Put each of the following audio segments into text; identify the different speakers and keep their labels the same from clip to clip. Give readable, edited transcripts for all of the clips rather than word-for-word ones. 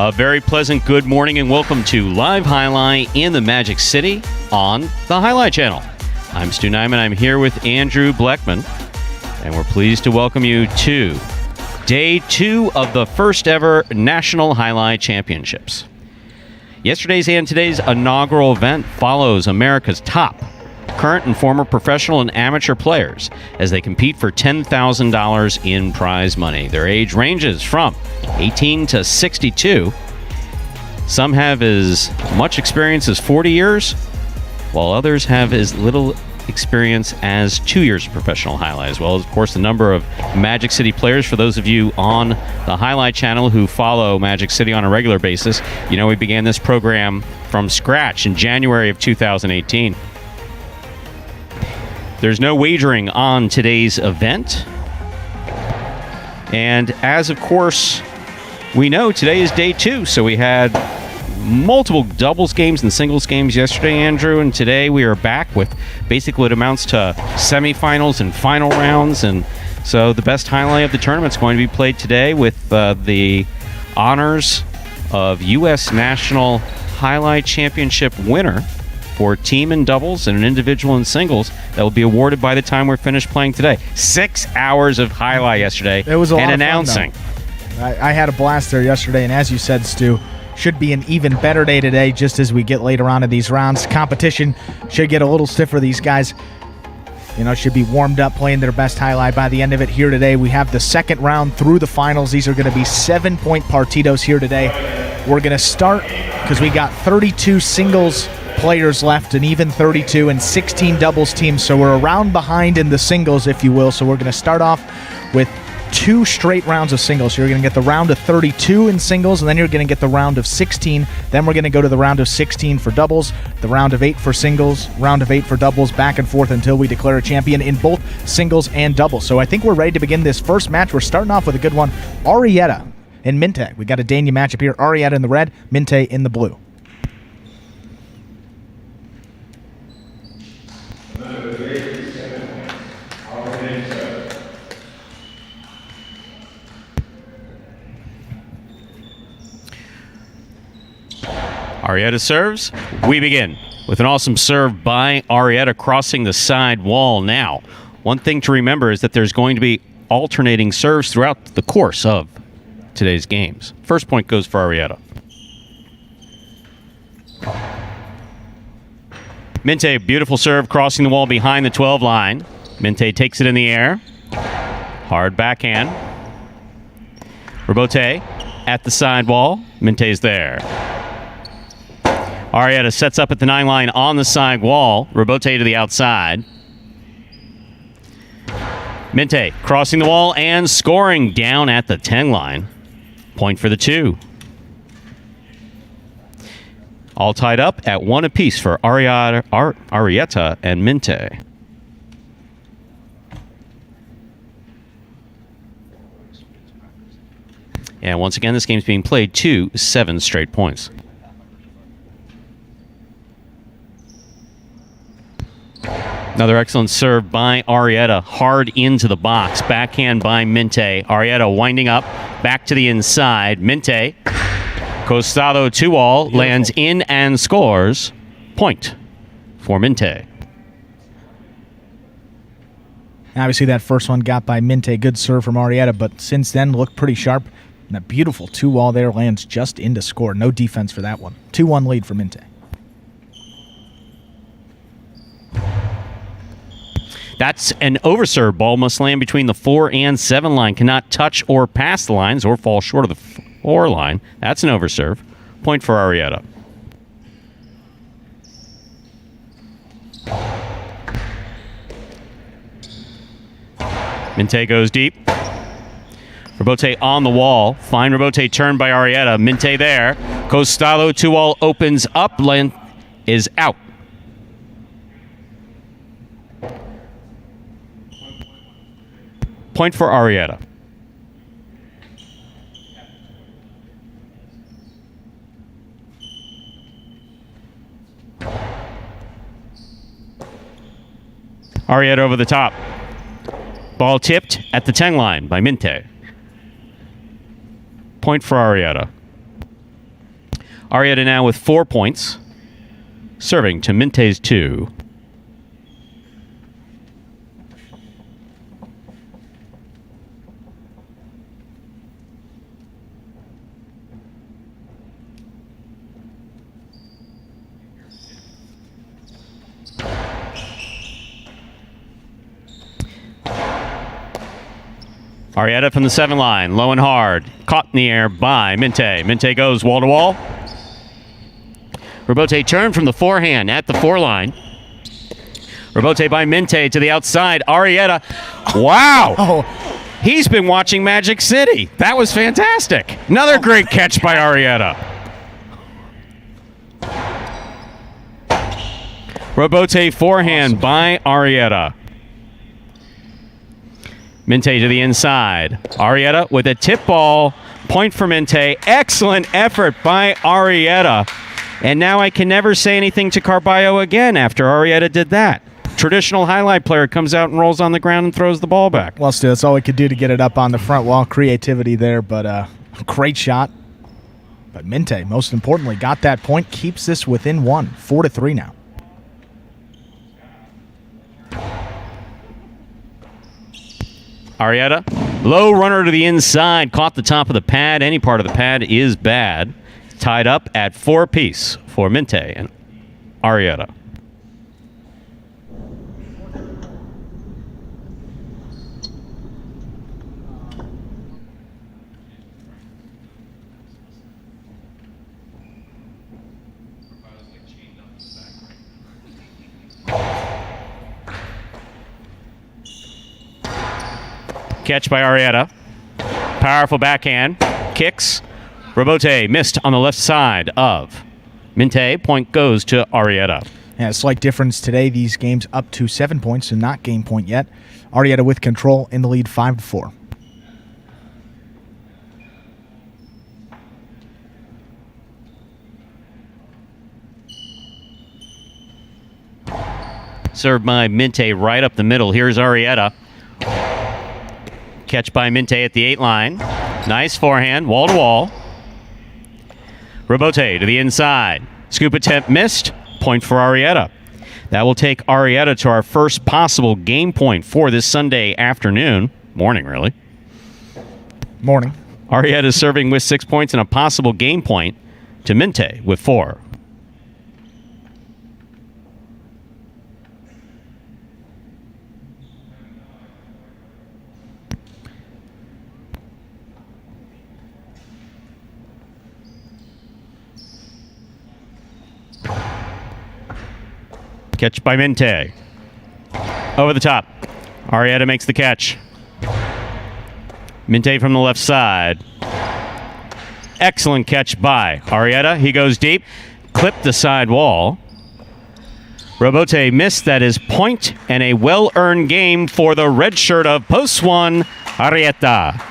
Speaker 1: A very pleasant good morning and welcome to Live Highlight in the Magic City on the Highlight Channel. I'm Stu Nyman. I'm here with Andrew Bleckman, and we're pleased to welcome you to Day 2 of the first ever National Highlight Championships. Yesterday's and today's inaugural event follows America's top current and former professional and amateur players as they compete for $10,000 in prize money. Their age ranges from 18 to 62. Some have as much experience as 40 years, while others have as little experience as 2 years of professional highlight, as well as, of course, the number of Magic City players. For those of you on the Highlight Channel who follow Magic City on a regular basis, you know we began this program from scratch in January of 2018. There's no wagering on today's event. And as, of course, we know, today is day 2, so we had multiple doubles games and singles games yesterday, Andrew, and today we are back with basically what amounts to semifinals and final rounds. And so the best highlight of the tournament is going to be played today with the honors of U.S. National Highlight Championship winner for team in doubles and an individual in singles that will be awarded by the time we're finished playing today. 6 hours of highlight yesterday.
Speaker 2: It was a lot
Speaker 1: and
Speaker 2: of
Speaker 1: announcing.
Speaker 2: Fun, I had a blast there yesterday, and as you said, Stu, should be an even better day today just as we get later on in these rounds. Competition should get a little stiffer. These guys, should be warmed up, playing their best highlight by the end of it. Here today, we have the second round through the finals. These are going to be 7-point partidos here today. We're going to start because we got 32 singles players left, and even 32 and 16 doubles teams, so we're a round behind in the singles, if you will. So we're going to start off with 2 straight rounds of singles. So you're going to get the round of 32 in singles, and then you're going to get the round of 16. Then we're going to go to the round of 16 for doubles, the round of 8 for singles, round of 8 for doubles, back and forth until we declare a champion in both singles and doubles. So I think we're ready to begin this first match. We're starting off with a good one. Arietta and Minte. We got a Dania matchup here. Arietta in the red, Minte in the blue.
Speaker 1: Arietta serves. We begin with an awesome serve by Arietta crossing the side wall. Now, one thing to remember is that there's going to be alternating serves throughout the course of today's games. First point goes for Arietta. Minte, beautiful serve crossing the wall behind the 12 line. Minte takes it in the air. Hard backhand. Rebote at the side wall. Minte's there. Arietta sets up at the 9 line on the side wall. Rebote to the outside. Minte crossing the wall and scoring down at the 10 line. Point for the 2. All tied up at 1 apiece for Arietta and Minte. And once again, this game's being played to 7 straight points. Another excellent serve by Arietta, hard into the box. Backhand by Minte. Arietta winding up, back to the inside. Minte, costado 2-all, lands in and scores. Point for Minte.
Speaker 2: Obviously, that first one got by Minte. Good serve from Arietta, but since then, looked pretty sharp. And a beautiful 2-all there lands just into score. No defense for that one. 2-1 lead for Minte.
Speaker 1: That's an overserve. Ball must land between the 4 and 7 line. Cannot touch or pass the lines or fall short of the 4 line. That's an overserve. Point for Arietta. Minte goes deep. Rebote on the wall. Fine rebote turned by Arietta. Minte there. Costalo 2-all opens up. Land is out. Point for Arietta. Arietta over the top. Ball tipped at the 10 line by Minte. Point for Arietta. Arietta now with 4 points. Serving to Minte's 2. Arietta from the 7 line, low and hard. Caught in the air by Minte. Minte goes wall to wall. Robote turn from the forehand at the 4 line. Robote by Minte to the outside. Arietta. Wow.
Speaker 2: Oh,
Speaker 1: He's been watching Magic City. That was fantastic. Another great catch by Arietta. Robote forehand by Arietta. Minte to the inside. Arietta with a tip ball. Point for Minte. Excellent effort by Arietta. And now I can never say anything to Carbio again after Arietta did that. Traditional highlight player comes out and rolls on the ground and throws the ball back.
Speaker 2: well, Stu, that's all we could do to get it up on the front wall. Creativity there, but great shot. But Minte, most importantly, got that point. Keeps this within 1. 4-3 now.
Speaker 1: Arietta, low runner to the inside, caught the top of the pad. Any part of the pad is bad. Tied up at 4 apiece for Minte and Arietta. Catch by Arietta. Powerful backhand. Kicks. Robote missed on the left side of Minte. Point goes to Arietta.
Speaker 2: Yeah, a slight difference today. These games up to 7 points and not game point yet. Arietta with control in the lead 5-4.
Speaker 1: Served by Minte right up the middle. Here's Arietta. Catch by Minte at the 8 line. Nice forehand, wall to wall. Robote to the inside. Scoop attempt missed. Point for Arietta. That will take Arietta to our first possible game point for this Sunday afternoon. Morning, really.
Speaker 2: Morning.
Speaker 1: Arietta is serving with 6 points and a possible game point to Minte with 4. Catch by Minte. Over the top. Arietta makes the catch. Minte from the left side. Excellent catch by Arietta. He goes deep. Clipped the side wall. Robote missed. That is point and a well-earned game for the red shirt of Post 1, Arietta.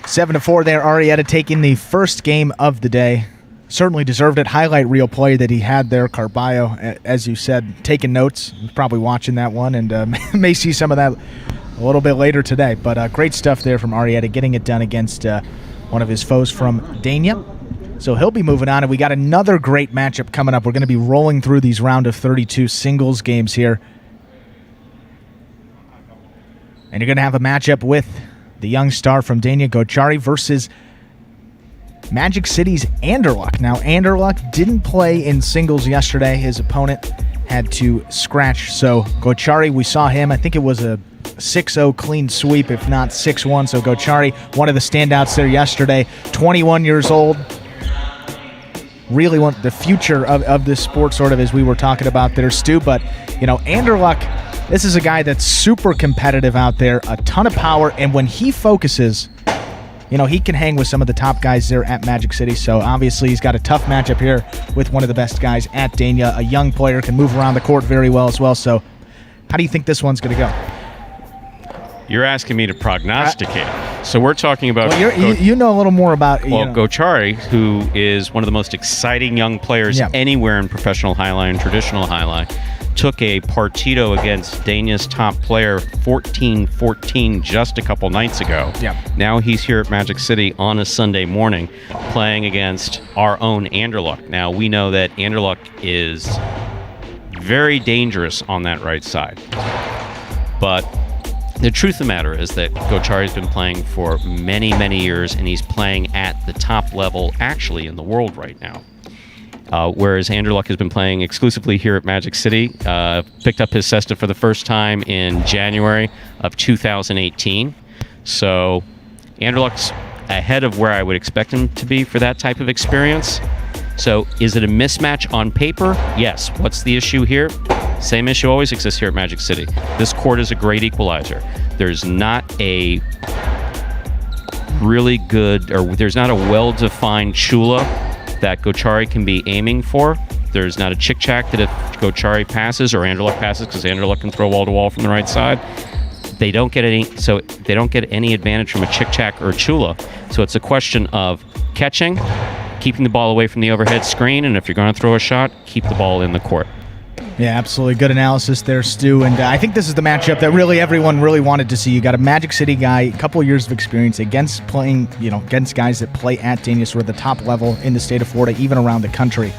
Speaker 2: 7-4 there. Arietta taking the first game of the day. Certainly deserved it. Highlight reel play that he had there. Carbio, as you said, taking notes. Probably watching that one and may see some of that a little bit later today. But great stuff there from Arietta, getting it done against one of his foes from Dania. So he'll be moving on, and we got another great matchup coming up. We're going to be rolling through these round of 32 singles games here. And you're going to have a matchup with the young star from Dania, Gochari, versus Magic City's Anderluck. Now, Anderluck didn't play in singles yesterday. His opponent had to scratch. So, Gochari, we saw him. I think it was a 6-0 clean sweep, if not 6-1. So, Gochari, one of the standouts there yesterday. 21 years old. Really want the future of this sport, sort of, as we were talking about there, Stu. But, Anderluck, this is a guy that's super competitive out there. A ton of power. And when he focuses, he can hang with some of the top guys there at Magic City. So obviously he's got a tough matchup here with one of the best guys at Dania. A young player, can move around the court very well as well. So how do you think this one's going to go?
Speaker 1: You're asking me to prognosticate. So we're talking about...
Speaker 2: Well, you know a little more about...
Speaker 1: Gochari, who is one of the most exciting young players anywhere in professional highlight and traditional highlight, took a partido against Dania's top player 14-14 just a couple nights ago.
Speaker 2: Yeah.
Speaker 1: Now he's here at Magic City on a Sunday morning playing against our own Anderluck. Now we know that Anderluck is very dangerous on that right side. But the truth of the matter is that Gochari's been playing for many, many years, and he's playing at the top level actually in the world right now. Whereas Anderluck has been playing exclusively here at Magic City. Picked up his Cesta for the first time in January of 2018. So Anderluck's ahead of where I would expect him to be for that type of experience. So is it a mismatch on paper? Yes. What's the issue here? Same issue always exists here at Magic City. This court is a great equalizer. There's not a really good, or there's not a well-defined chula that Gochari can be aiming for. There's not a chick-chack that if Gochari passes or Anderluck passes, because Anderluck can throw wall-to-wall from the right side, they don't get any advantage from a chick-chack or chula. So it's a question of catching, keeping the ball away from the overhead screen, and if you're going to throw a shot, keep the ball in the court.
Speaker 2: Yeah, absolutely. Good analysis there, Stu. And I think this is the matchup that really everyone really wanted to see. You got a Magic City guy, a couple of years of experience against playing, against guys that play at Dania, sort of the top level in the state of Florida, even around the country.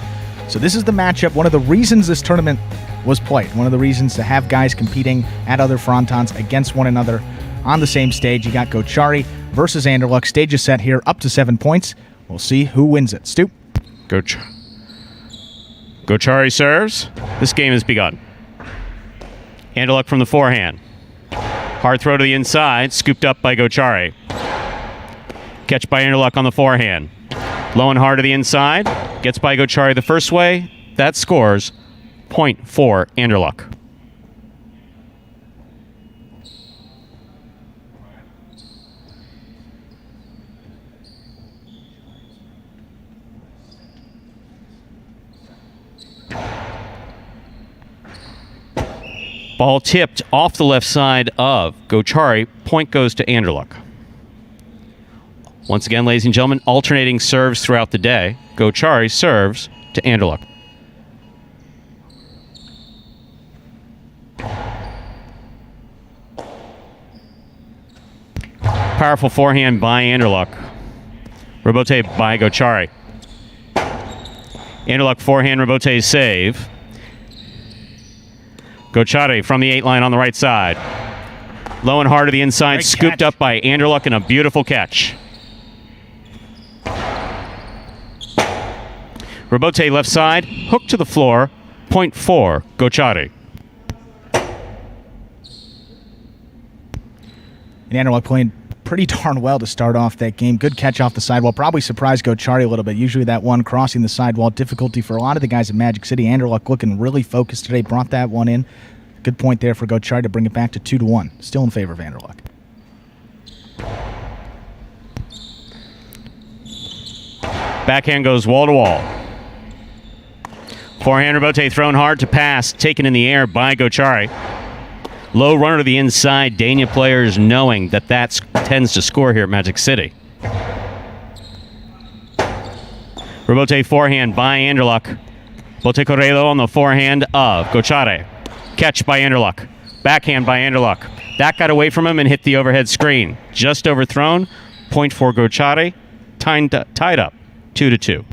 Speaker 2: So this is the matchup. One of the reasons this tournament was played. One of the reasons to have guys competing at other frontons against one another on the same stage. You got Gochari versus Anderluck. Stage is set here, up to 7 points. We'll see who wins it. Stu?
Speaker 1: Gochari serves. This game has begun. Anderluck from the forehand. Hard throw to the inside, scooped up by Gochari. Catch by Anderluck on the forehand. Low and hard to the inside. Gets by Gochari the first way. That scores point for Anderluck. Ball tipped off the left side of Gochari. Point goes to Anderluck. Once again, ladies and gentlemen, alternating serves throughout the day. Gochari serves to Anderluck. Powerful forehand by Anderluck. Rebote by Gochari. Anderluck forehand, rebote save. Gochari from the 8 line on the right side. Low and hard to the inside,
Speaker 2: Great
Speaker 1: scooped
Speaker 2: catch.
Speaker 1: up by Anderluck, and a beautiful catch. Rebote left side, hook to the floor, point for Gochari.
Speaker 2: And Anderluck playing pretty darn well to start off that game. Good catch off the sidewall. Probably surprised Gochari a little bit. Usually that one crossing the sidewall, difficulty for a lot of the guys at Magic City. Anderluck looking really focused today. Brought that one in. Good point there for Gochari to bring it back to 2-1. Still in favor of Anderluck.
Speaker 1: Backhand goes wall to wall. Forehand rebote thrown hard to pass, taken in the air by Gochari. Low runner to the inside. Dania players knowing that tends to score here at Magic City. Rebote forehand by Anderluck. Bote Corredo on the forehand of Gochari. Catch by Anderluck. Backhand by Anderluck. That got away from him and hit the overhead screen. Just overthrown. Point for Gochari. Tied up 2-2.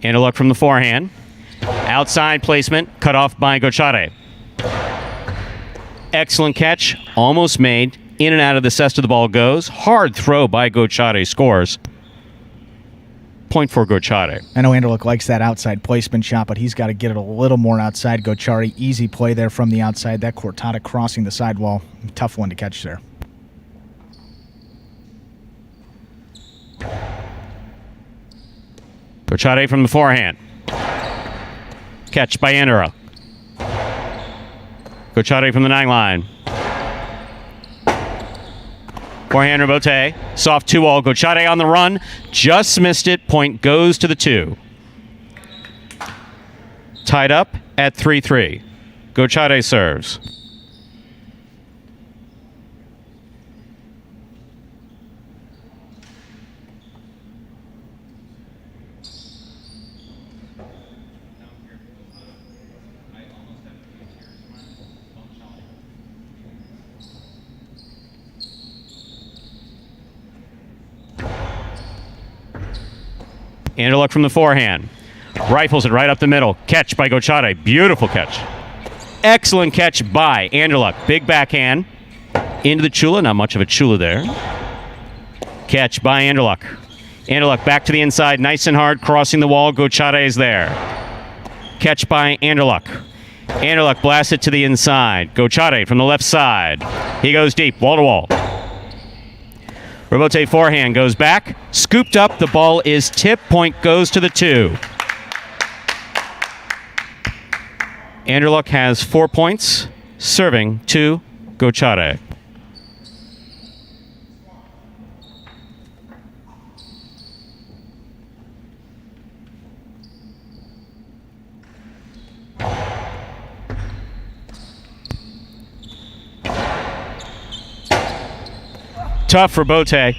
Speaker 1: Anderluck from the forehand. Outside placement, cut off by Gochari. Excellent catch, almost made. In and out of the cesta the ball goes. Hard throw by Gochari, scores. Point for Gochari.
Speaker 2: I know Anderluck likes that outside placement shot, but he's got to get it a little more outside. Gochari, easy play there from the outside. That cortada crossing the sidewall, tough one to catch there.
Speaker 1: Gochari from the forehand. Catch by Anderluck. Gochari from the 9 line. Forehand rebote. Soft 2-all. Gochari on the run. Just missed it. Point goes to the 2. Tied up at 3-3. Gochari serves. Anderluck from the forehand. Rifles it right up the middle. Catch by Gochari. Beautiful catch. Excellent catch by Anderluck. Big backhand. Into the chula. Not much of a chula there. Catch by Anderluck. Anderluck back to the inside. Nice and hard. Crossing the wall. Gochari is there. Catch by Anderluck. Anderluck blasts it to the inside. Gochari from the left side. He goes deep. Wall to wall. Rebote forehand goes back. Scooped up. The ball is tipped. Point goes to the 2. Anderluck has 4 points. Serving to Gochari. Tough for Bote.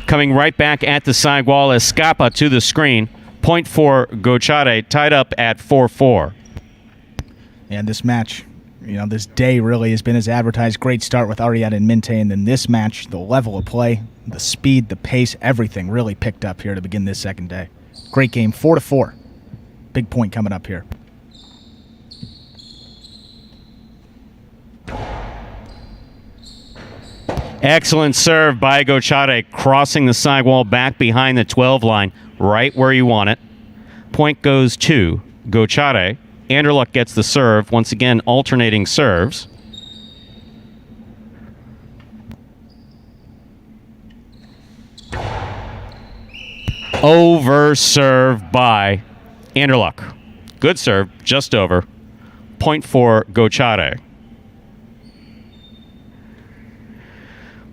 Speaker 1: Coming right back at the side wall. Escapa to the screen. Point for Gochari. Tied up at 4-4.
Speaker 2: And this match, this day really has been as advertised. Great start with Arietta and Minte. And then this match, the level of play, the speed, the pace, everything really picked up here to begin this second day. Great game. 4-4. Big point coming up here.
Speaker 1: Excellent serve by Gochari, crossing the sidewall back behind the 12 line, right where you want it. Point goes to Gochari. Anderluck gets the serve. Once again, alternating serves. Over serve by Anderluck. Good serve, just over. Point for Gochari.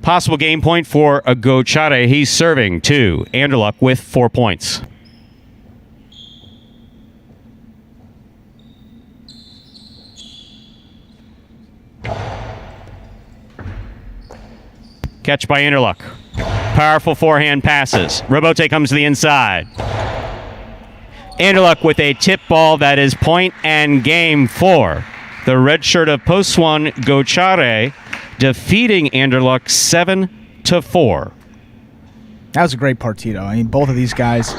Speaker 1: Possible game point for a Gochari. He's serving to Anderluck with 4 points. Catch by Anderluck. Powerful forehand passes. Rebote comes to the inside. Anderluck with a tip ball that is point and game for the red shirt of Post 1, Gochari, defeating Anderluck 7-4.
Speaker 2: That was a great partito. I mean, both of these guys,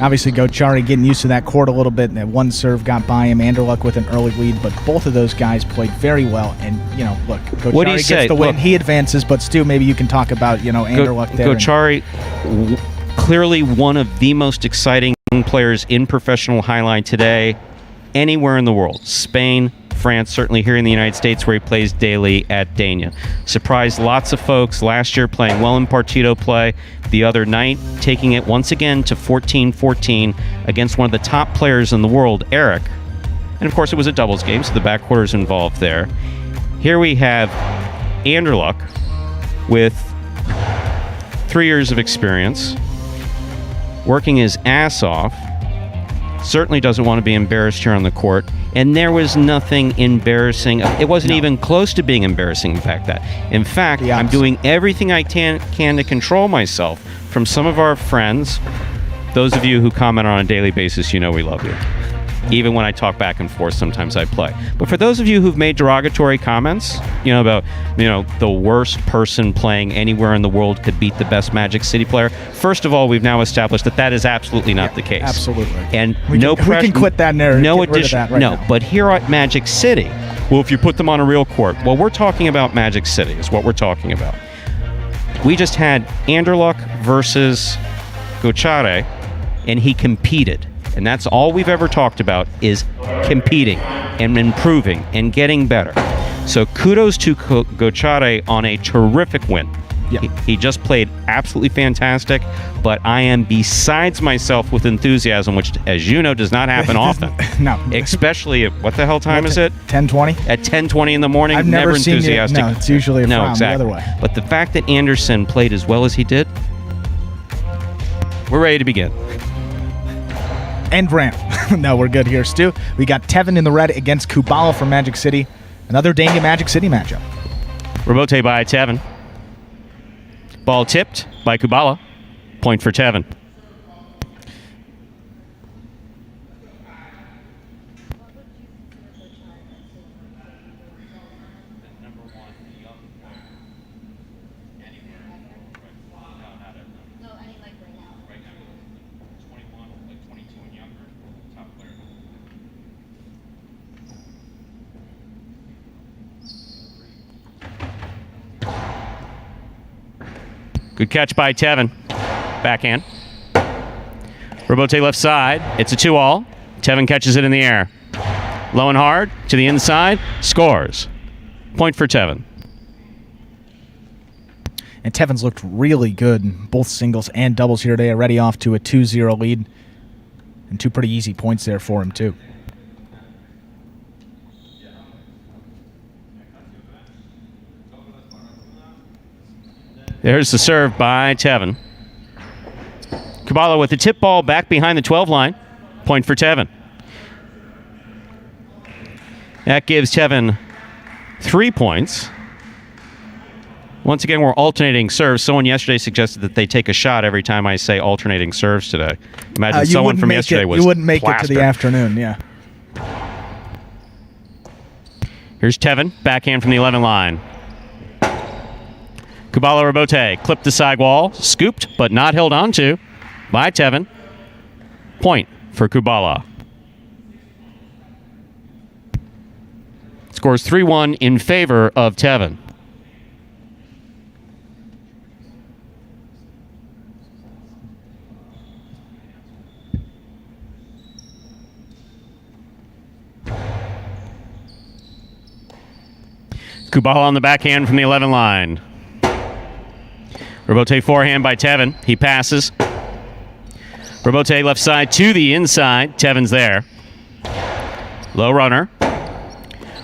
Speaker 2: obviously Gochari getting used to that court a little bit, and that one serve got by him. Anderluck with an early lead, but both of those guys played very well. And, look, Gochari gets the win. Look, he advances, but Stu, maybe you can talk about, Anderluck there.
Speaker 1: Gochari, clearly one of the most exciting players in professional highlight today, anywhere in the world. Spain, France, certainly here in the United States where he plays daily at Dania. Surprised lots of folks last year playing well in partito play. The other night taking it once again to 14-14 against one of the top players in the world, Eric. And of course it was a doubles game, so the backquarters involved there. Here we have Anderluck with 3 years of experience, working his ass off. Certainly doesn't want to be embarrassed here on the court. And there was nothing embarrassing. It wasn't even close to being embarrassing, in fact, I'm doing everything I can to control myself from some of our friends. Those of you who comment on a daily basis, we love you. Even when I talk back and forth, sometimes I play. But for those of you who've made derogatory comments, about, the worst person playing anywhere in the world could beat the best Magic City player. First of all, we've now established that is absolutely not the case.
Speaker 2: Absolutely.
Speaker 1: And
Speaker 2: we can quit that narrative.
Speaker 1: No addition. But here at Magic City, well, if you put them on a real court, well, we're talking about Magic City is what we're talking about. We just had Anderluck versus Gochari, and he competed. And that's all we've ever talked about is competing and improving and getting better. So kudos to Gochari on a terrific win. He just played absolutely fantastic, but I am besides myself with enthusiasm, which, as you know, does not happen often.
Speaker 2: No.
Speaker 1: Especially at, what the hell time is it?
Speaker 2: 10:20?
Speaker 1: At 10:20 in the morning.
Speaker 2: I've never seen
Speaker 1: enthusiastic.
Speaker 2: No, it's usually a frown
Speaker 1: exactly.
Speaker 2: the other way.
Speaker 1: But the fact that Anderson played as well as he did, we're ready to begin.
Speaker 2: And ramp. No, we're good here, Stu. We got Tevin in the red against Kubala from Magic City. Another Dania Magic City matchup.
Speaker 1: Rebote by Tevin. Ball tipped by Kubala. Point for Tevin. Good catch by Tevin. Backhand. Rebote left side. It's a 2-all. Tevin catches it in the air. Low and hard to the inside. Scores. Point for Tevin.
Speaker 2: And Tevin's looked really good in both singles and doubles here today. Already off to a 2-0 lead. And 2 pretty easy points there for him, too.
Speaker 1: There's the serve by Tevin. Kubala with the tip ball back behind the 12 line. Point for Tevin. That gives Tevin 3 points. Once again, we're alternating serves. Someone yesterday suggested that they take a shot every time I say alternating serves today. Imagine someone from yesterday was
Speaker 2: You wouldn't make
Speaker 1: plastered.
Speaker 2: it to the afternoon, yeah.
Speaker 1: Here's Tevin, backhand from the 11 line. Kubala Rebote clipped the sidewall, scooped but not held onto by Tevin. Point for Kubala. Scores 3-1 in favor of Tevin. Kubala on the backhand from the 11 line. Rebote forehand by Tevin. He passes. Rebote left side to the inside. Tevin's there. Low runner.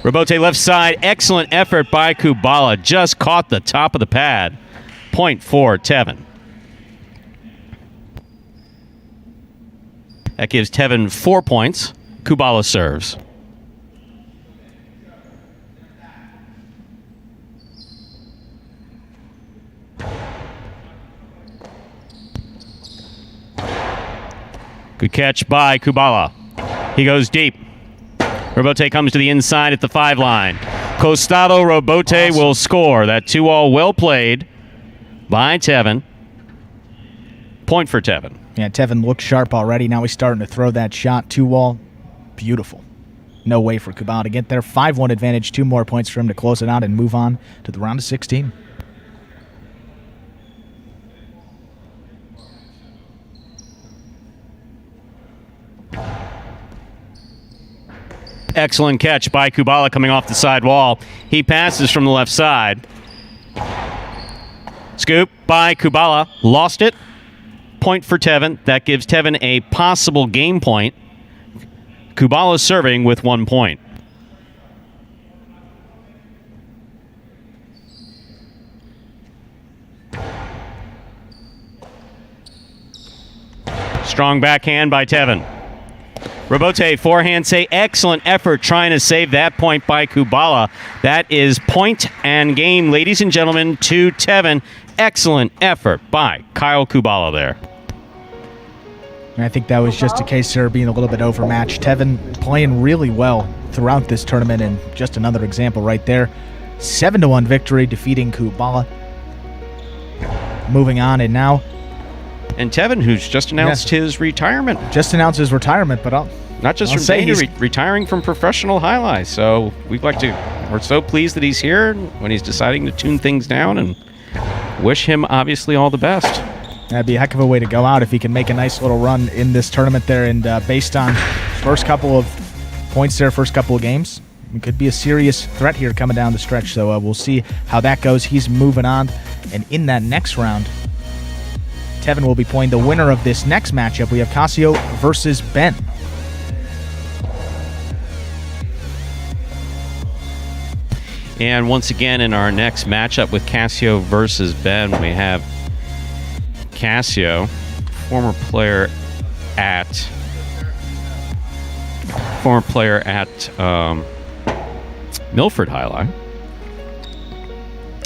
Speaker 1: Rebote left side. Excellent effort by Kubala. Just caught the top of the pad. Point for Tevin. That gives Tevin 4 points. Kubala serves. Good catch by Kubala. He goes deep. Rebote comes to the inside at the 5 line. Costado Rebote will score. That 2-all well played by Tevin. Point for Tevin.
Speaker 2: Yeah, Tevin looks sharp already. Now he's starting to throw that shot. 2-wall. Beautiful. No way for Kubala to get there. 5-1 advantage. 2 more points for him to close it out and move on to the round of 16.
Speaker 1: Excellent catch by Kubala coming off the side wall. He passes from the left side. Scoop by Kubala. Lost it. Point for Tevin. That gives Tevin a possible game point. Kubala serving with 1 point. Strong backhand by Tevin. Rebote forehand say excellent effort trying to save that point by Kubala. That is point and game, ladies and gentlemen, to Tevin. Excellent effort by Kyle Kubala there.
Speaker 2: And I think that was just a case of being a little bit overmatched. Tevin playing really well throughout this tournament, and just another example right there. 7-1 victory, defeating Kubala. Moving on, and now...
Speaker 1: And Tevin, who's just announced his retirement.
Speaker 2: Just announced his retirement, but
Speaker 1: not just from Dania, retiring from professional highlights. So we're so pleased that he's here when he's deciding to tune things down, and wish him obviously all the best.
Speaker 2: That'd be a heck of a way to go out if he can make a nice little run in this tournament there. And based on first couple of points there, first couple of games, It could be a serious threat here coming down the stretch, so we'll see how that goes. He's moving on, and in that next round, Tevin will be playing the winner of this next matchup. We have Cassio versus Ben.
Speaker 1: And once again, in our next matchup with Cassio versus Ben, we have Cassio, former player at Milford Jai-Alai.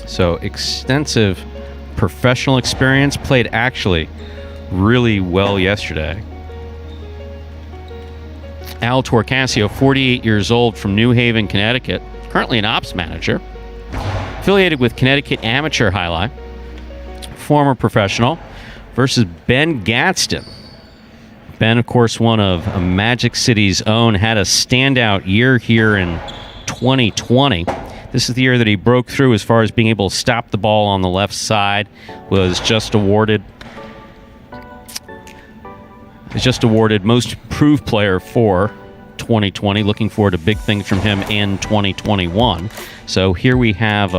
Speaker 1: So extensive professional experience, played actually really well yesterday. Altor Cassio, 48 years old, from New Haven, Connecticut, currently an ops manager, affiliated with Connecticut Amateur Jai-Alai, former professional, versus Ben Gadsden. Ben, of course, one of Magic City's own, had a standout year here in 2020. This is the year that he broke through as far as being able to stop the ball on the left side. Was just awarded Most Improved Player for 2020. Looking forward to big things from him in 2021. So here we have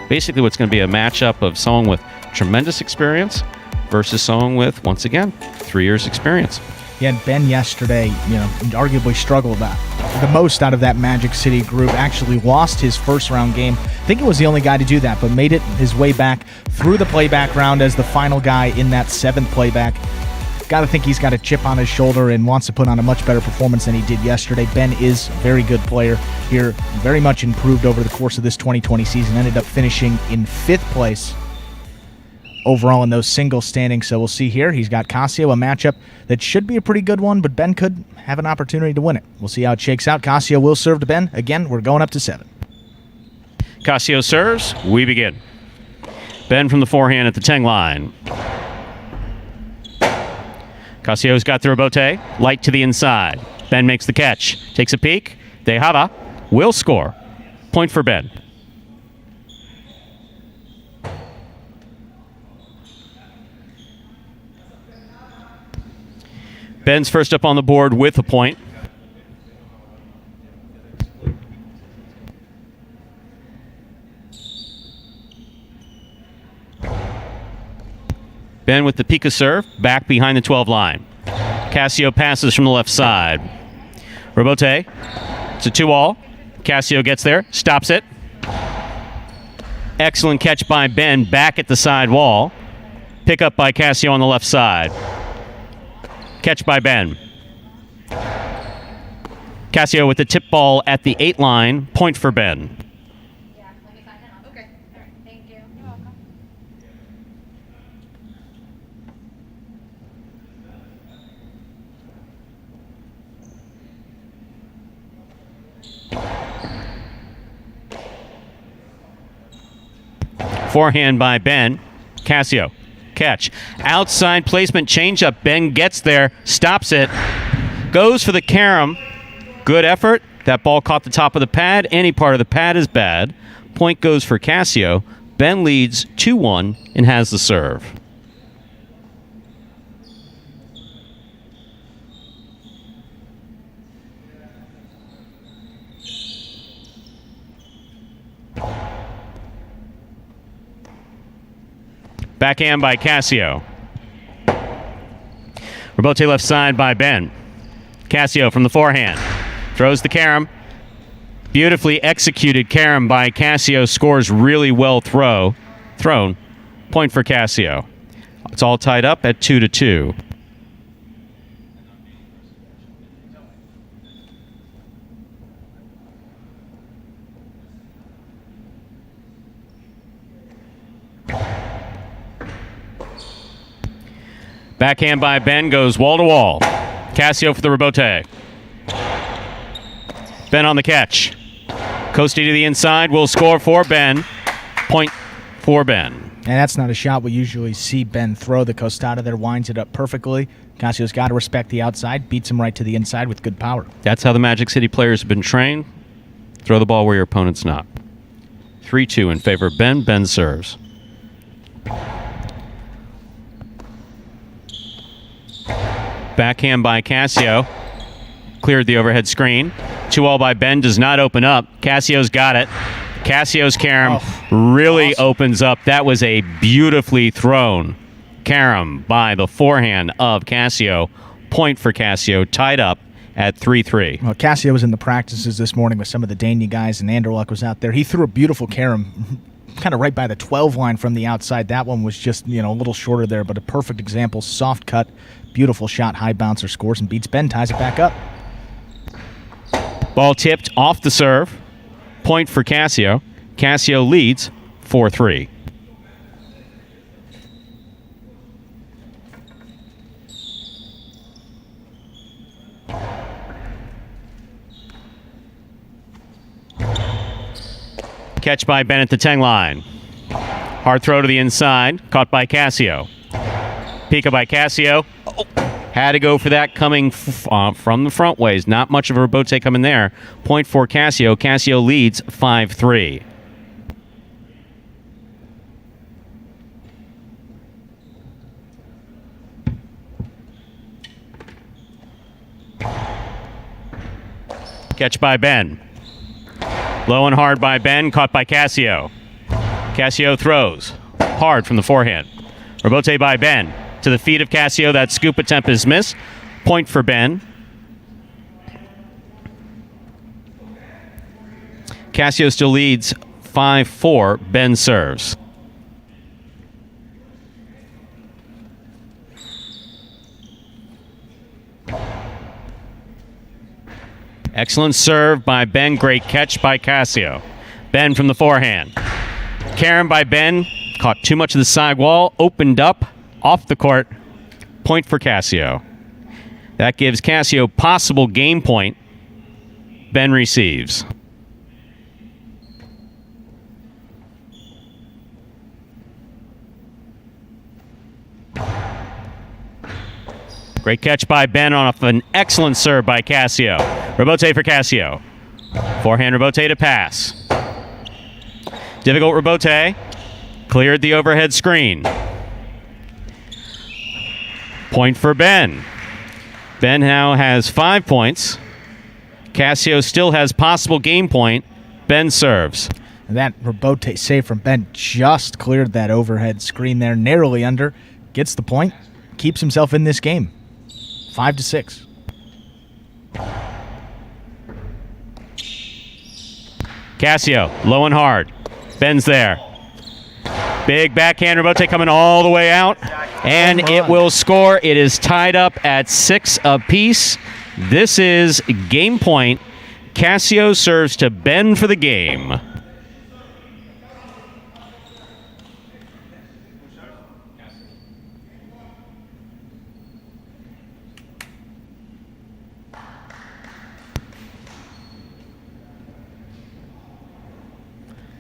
Speaker 1: basically what's going to be a matchup of someone with tremendous experience versus someone with, once again, 3 years experience.
Speaker 2: Yeah, and Ben yesterday, arguably struggled the most out of that Magic City group. Actually lost his first round game. I think it was the only guy to do that, but made it his way back through the playback round as the final guy in that 7th playback. Got to think he's got a chip on his shoulder and wants to put on a much better performance than he did yesterday. Ben is a very good player here, very much improved over the course of this 2020 season. Ended up finishing in 5th place overall in those single standings. So we'll see here. He's got Cassio, a matchup that should be a pretty good one, but Ben could have an opportunity to win it. We'll see how it shakes out. Cassio will serve to Ben. Again, we're going up to 7.
Speaker 1: Cassio serves. We begin. Ben from the forehand at the 10 line. Cassio's got the rebote. Light to the inside. Ben makes the catch. Takes a peek. De Hava will score. Point for Ben. Ben's first up on the board with a point. Ben with the Pika serve, back behind the 12 line. Cassio passes from the left side. Rebote. It's a 2-all. Cassio gets there, stops it. Excellent catch by Ben, back at the side wall. Pick up by Cassio on the left side. Catch by Ben. Cassio with the tip ball at the 8 line. Point for Ben.
Speaker 3: Yeah, let me sign in. Okay. All right. Thank you. You're welcome.
Speaker 1: Forehand by Ben. Cassio. Catch. Outside placement changeup. Ben gets there. Stops it. Goes for the carom. Good effort. That ball caught the top of the pad. Any part of the pad is bad. Point goes for Cassio. Ben leads 2-1 and has the serve. Backhand by Cassio. Rebote left side by Ben. Cassio from the forehand. Throws the carom. Beautifully executed carom by Cassio. Scores really well thrown. Point for Cassio. It's all tied up at 2-2. Backhand by Ben goes wall to wall. Cassio for the rebote. Ben on the catch. Coasty to the inside will score for Ben. Point for Ben.
Speaker 2: And that's not a shot we usually see Ben throw. The costada there winds it up perfectly. Cassio's got to respect the outside. Beats him right to the inside with good power.
Speaker 1: That's how the Magic City players have been trained. Throw the ball where your opponent's not. 3-2 in favor of Ben. Ben serves. Backhand by Cassio. cleared the overhead screen. 2-all by Ben does not open up. Cassio's got it. Cassio's carom really opens up. That was a beautifully thrown carom by the forehand of Cassio. Point for Cassio, tied up at 3-3.
Speaker 2: Well, Cassio was in the practices this morning with some of the Dania guys, and Anderluck was out there. He threw a beautiful carom kind of right by the 12 line from the outside. That one was just, a little shorter there, but a perfect example. Soft cut, beautiful shot, high bouncer, scores and beats Ben, ties it back up.
Speaker 1: Ball tipped off the serve. Point for Cassio. Cassio leads 4-3. Catch by Ben at the 10 line. Hard throw to the inside. Caught by Cassio. Pika by Cassio. Oh, had to go for that coming from the front ways. Not much of a rebote coming there. Point for Cassio. Cassio leads 5-3. Catch by Ben. Low and hard by Ben, caught by Cassio. Cassio throws. Hard from the forehand. Rebote by Ben. To the feet of Cassio, that scoop attempt is missed. Point for Ben. Cassio still leads 5-4. Ben serves. Excellent serve by Ben. Great catch by Cassio. Ben from the forehand. Carom by Ben. Caught too much of the side wall. Opened up off the court. Point for Cassio. That gives Cassio possible game point. Ben receives. Great catch by Ben off an excellent serve by Cassio. Rebote for Cassio. Forehand rebote to pass. Difficult rebote. Cleared the overhead screen. Point for Ben. Ben now has 5 points. Cassio still has possible game point. Ben serves.
Speaker 2: And that rebote save from Ben just cleared that overhead screen there, narrowly under. Gets the point. Keeps himself in this game. 5-6.
Speaker 1: Cassio, low and hard. Ben's there. Big backhand rebote coming all the way out. And it will score. It is tied up at 6 apiece. This is game point. Cassio serves to Ben for the game.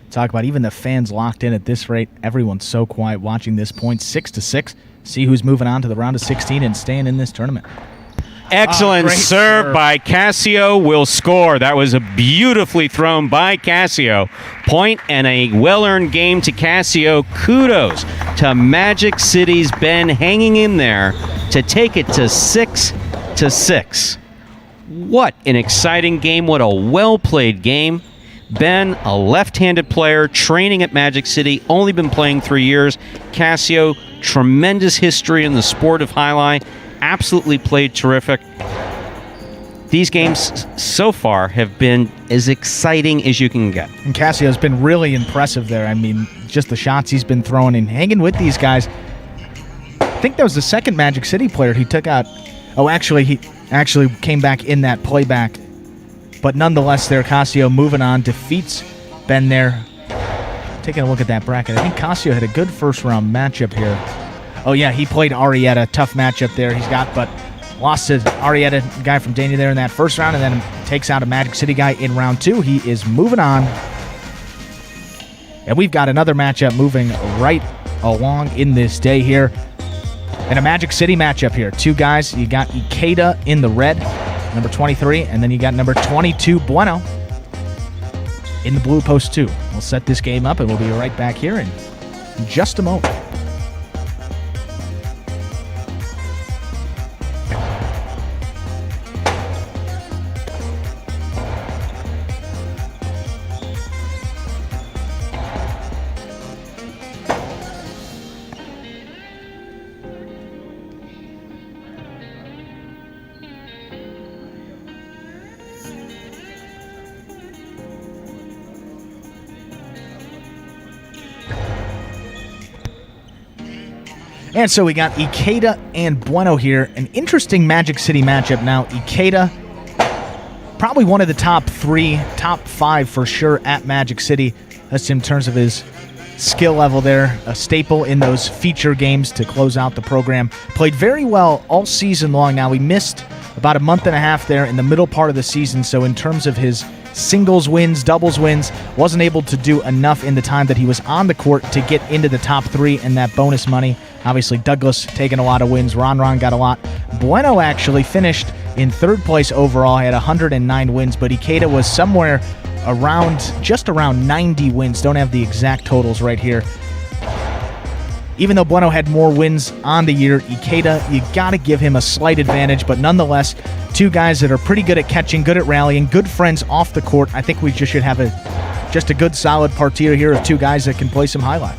Speaker 2: Talk about even the fans locked in at this rate. Everyone's so quiet watching this point. 6-6. See who's moving on to the round of 16 and staying in this tournament.
Speaker 1: Excellent serve by Cassio will score. That was a beautifully thrown by Cassio. Point and a well-earned game to Cassio. Kudos to Magic City's Ben hanging in there to take it to 6-6. What an exciting game. What a well-played game. Ben, a left-handed player, training at Magic City, only been playing 3 years. Cassio, tremendous history in the sport of highlight, absolutely played terrific. These games so far have been as exciting as you can get.
Speaker 2: And Cassio's been really impressive there. I mean, just the shots he's been throwing and hanging with these guys. I think that was the second Magic City player he took out. Oh, actually, he actually came back in that playback. But nonetheless, there, Cassio moving on, defeats Ben there. Taking a look at that bracket, I think Cassio had a good first-round matchup here. Oh, yeah, he played Arietta. Tough matchup there he's got, but lost to Arietta, guy from Dania there in that first round, and then takes out a Magic City guy in round 2. He is moving on. And we've got another matchup moving right along in this day here. And a Magic City matchup here. 2 guys. You got Ikeda in the red, number 23, and then you got number 22, Bueno, in the blue post 2. We'll set this game up, and we'll be right back here in just a moment. And so we got Ikeda and Bueno here. An interesting Magic City matchup now. Ikeda, probably one of the top 3, top 5 for sure at Magic City. That's in terms of his skill level there. A staple in those feature games to close out the program. Played very well all season long. Now, we missed about a month and a half there in the middle part of the season. So in terms of his singles wins, doubles wins, wasn't able to do enough in the time that he was on the court to get into the top 3 and that bonus money. Obviously, Douglas taking a lot of wins. Ron got a lot. Bueno actually finished in 3rd place overall. He had 109 wins, but Ikeda was somewhere just around 90 wins. Don't have the exact totals right here. Even though Bueno had more wins on the year, Ikeda, you got to give him a slight advantage, but nonetheless, 2 guys that are pretty good at catching, good at rallying, good friends off the court. I think we just should have a good solid partita here of 2 guys that can play some highlight.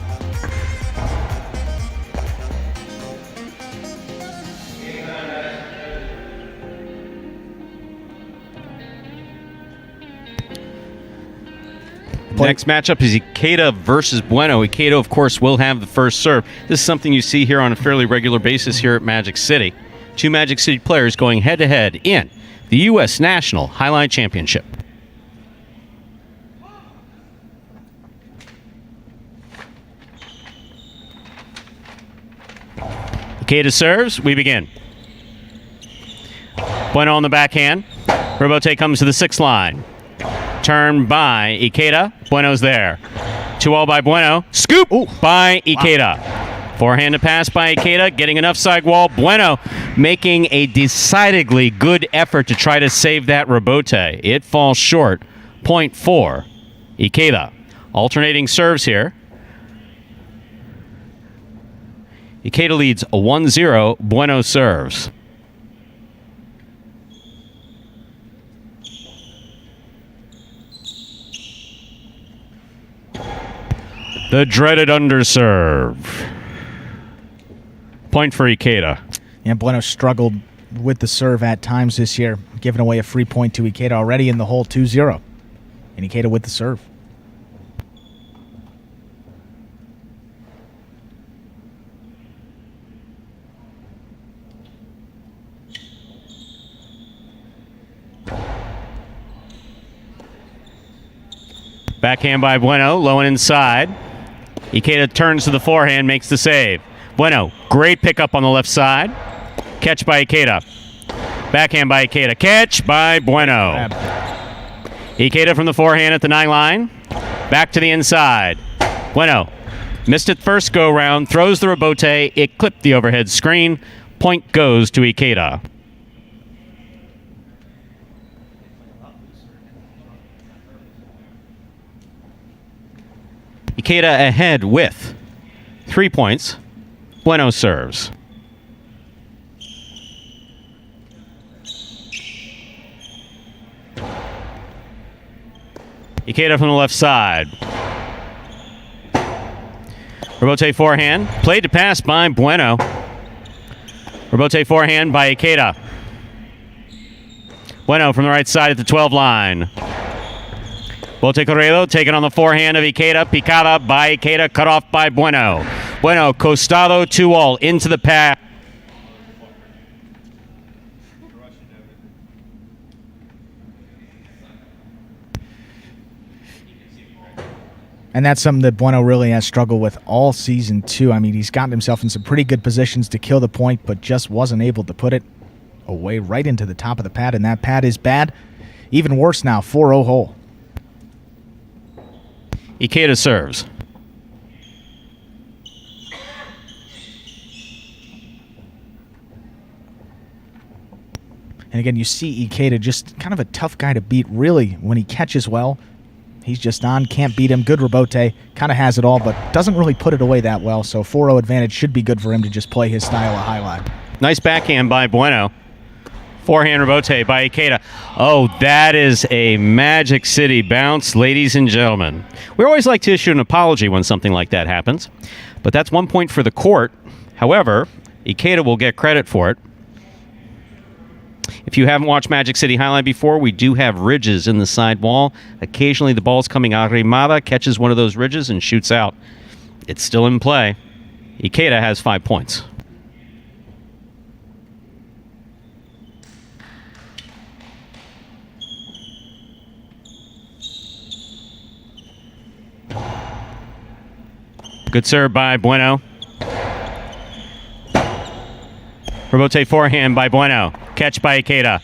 Speaker 1: Next matchup is Ikeda versus Bueno. Ikeda, of course, will have the first serve. This is something you see here on a fairly regular basis here at Magic City. 2 Magic City players going head-to-head in the U.S. National Highlight Championship. Ikeda serves. We begin. Bueno on the backhand. Robote comes to the 6th line. Turn by Ikeda. Bueno's there. 2-all by Bueno. Scoop by Ikeda. Wow. Forehand to pass by Ikeda. Getting enough side wall. Bueno making a decidedly good effort to try to save that Robote. It falls short. Point for Ikeda. Alternating serves here. Ikeda leads 1-0. Bueno serves. The dreaded underserve. Point for Ikeda.
Speaker 2: Yeah, Bueno struggled with the serve at times this year, giving away a free point to Ikeda already in the hole 2-0. And Ikeda with the serve.
Speaker 1: Backhand by Bueno, low and inside. Ikeda turns to the forehand, makes the save. Bueno, great pickup on the left side. Catch by Ikeda. Backhand by Ikeda. Catch by Bueno. Ikeda from the forehand at the 9 line. Back to the inside. Bueno missed it first go round. Throws the Robote. It clipped the overhead screen. Point goes to Ikeda. Ikeda ahead with 3 points. Bueno serves. Ikeda from the left side. Robote forehand. Played to pass by Bueno. Robote forehand by Ikeda. Bueno from the right side at the 12 line. Bote Corredo taken on the forehand of Ikeda. Picada by Ikeda. Cut off by Bueno. Bueno, Costado 2-all into the pack.
Speaker 2: And that's something that Bueno really has struggled with all season, too. I mean, he's gotten himself in some pretty good positions to kill the point, but just wasn't able to put it away right into the top of the pad. And that pad is bad. Even worse now, 4-0 hole.
Speaker 1: Ikeda serves.
Speaker 2: And again, you see Ikeda just kind of a tough guy to beat, really, when he catches well. He's just on, can't beat him. Good Robote, kind of has it all, but doesn't really put it away that well. So 4-0 advantage should be good for him to just play his style of highlight.
Speaker 1: Nice backhand by Bueno. Forehand Robote by Ikeda. Oh, that is a Magic City bounce, ladies and gentlemen. We always like to issue an apology when something like that happens, but that's 1 point for the court. However, Ikeda will get credit for it. If you haven't watched Magic City Highlight before, we do have ridges in the side wall. Occasionally the ball's coming arrimada, catches one of those ridges and shoots out. It's still in play. Ikeda has 5 points. Good serve by Bueno. Rebote forehand by Bueno. Catch by Ikeda.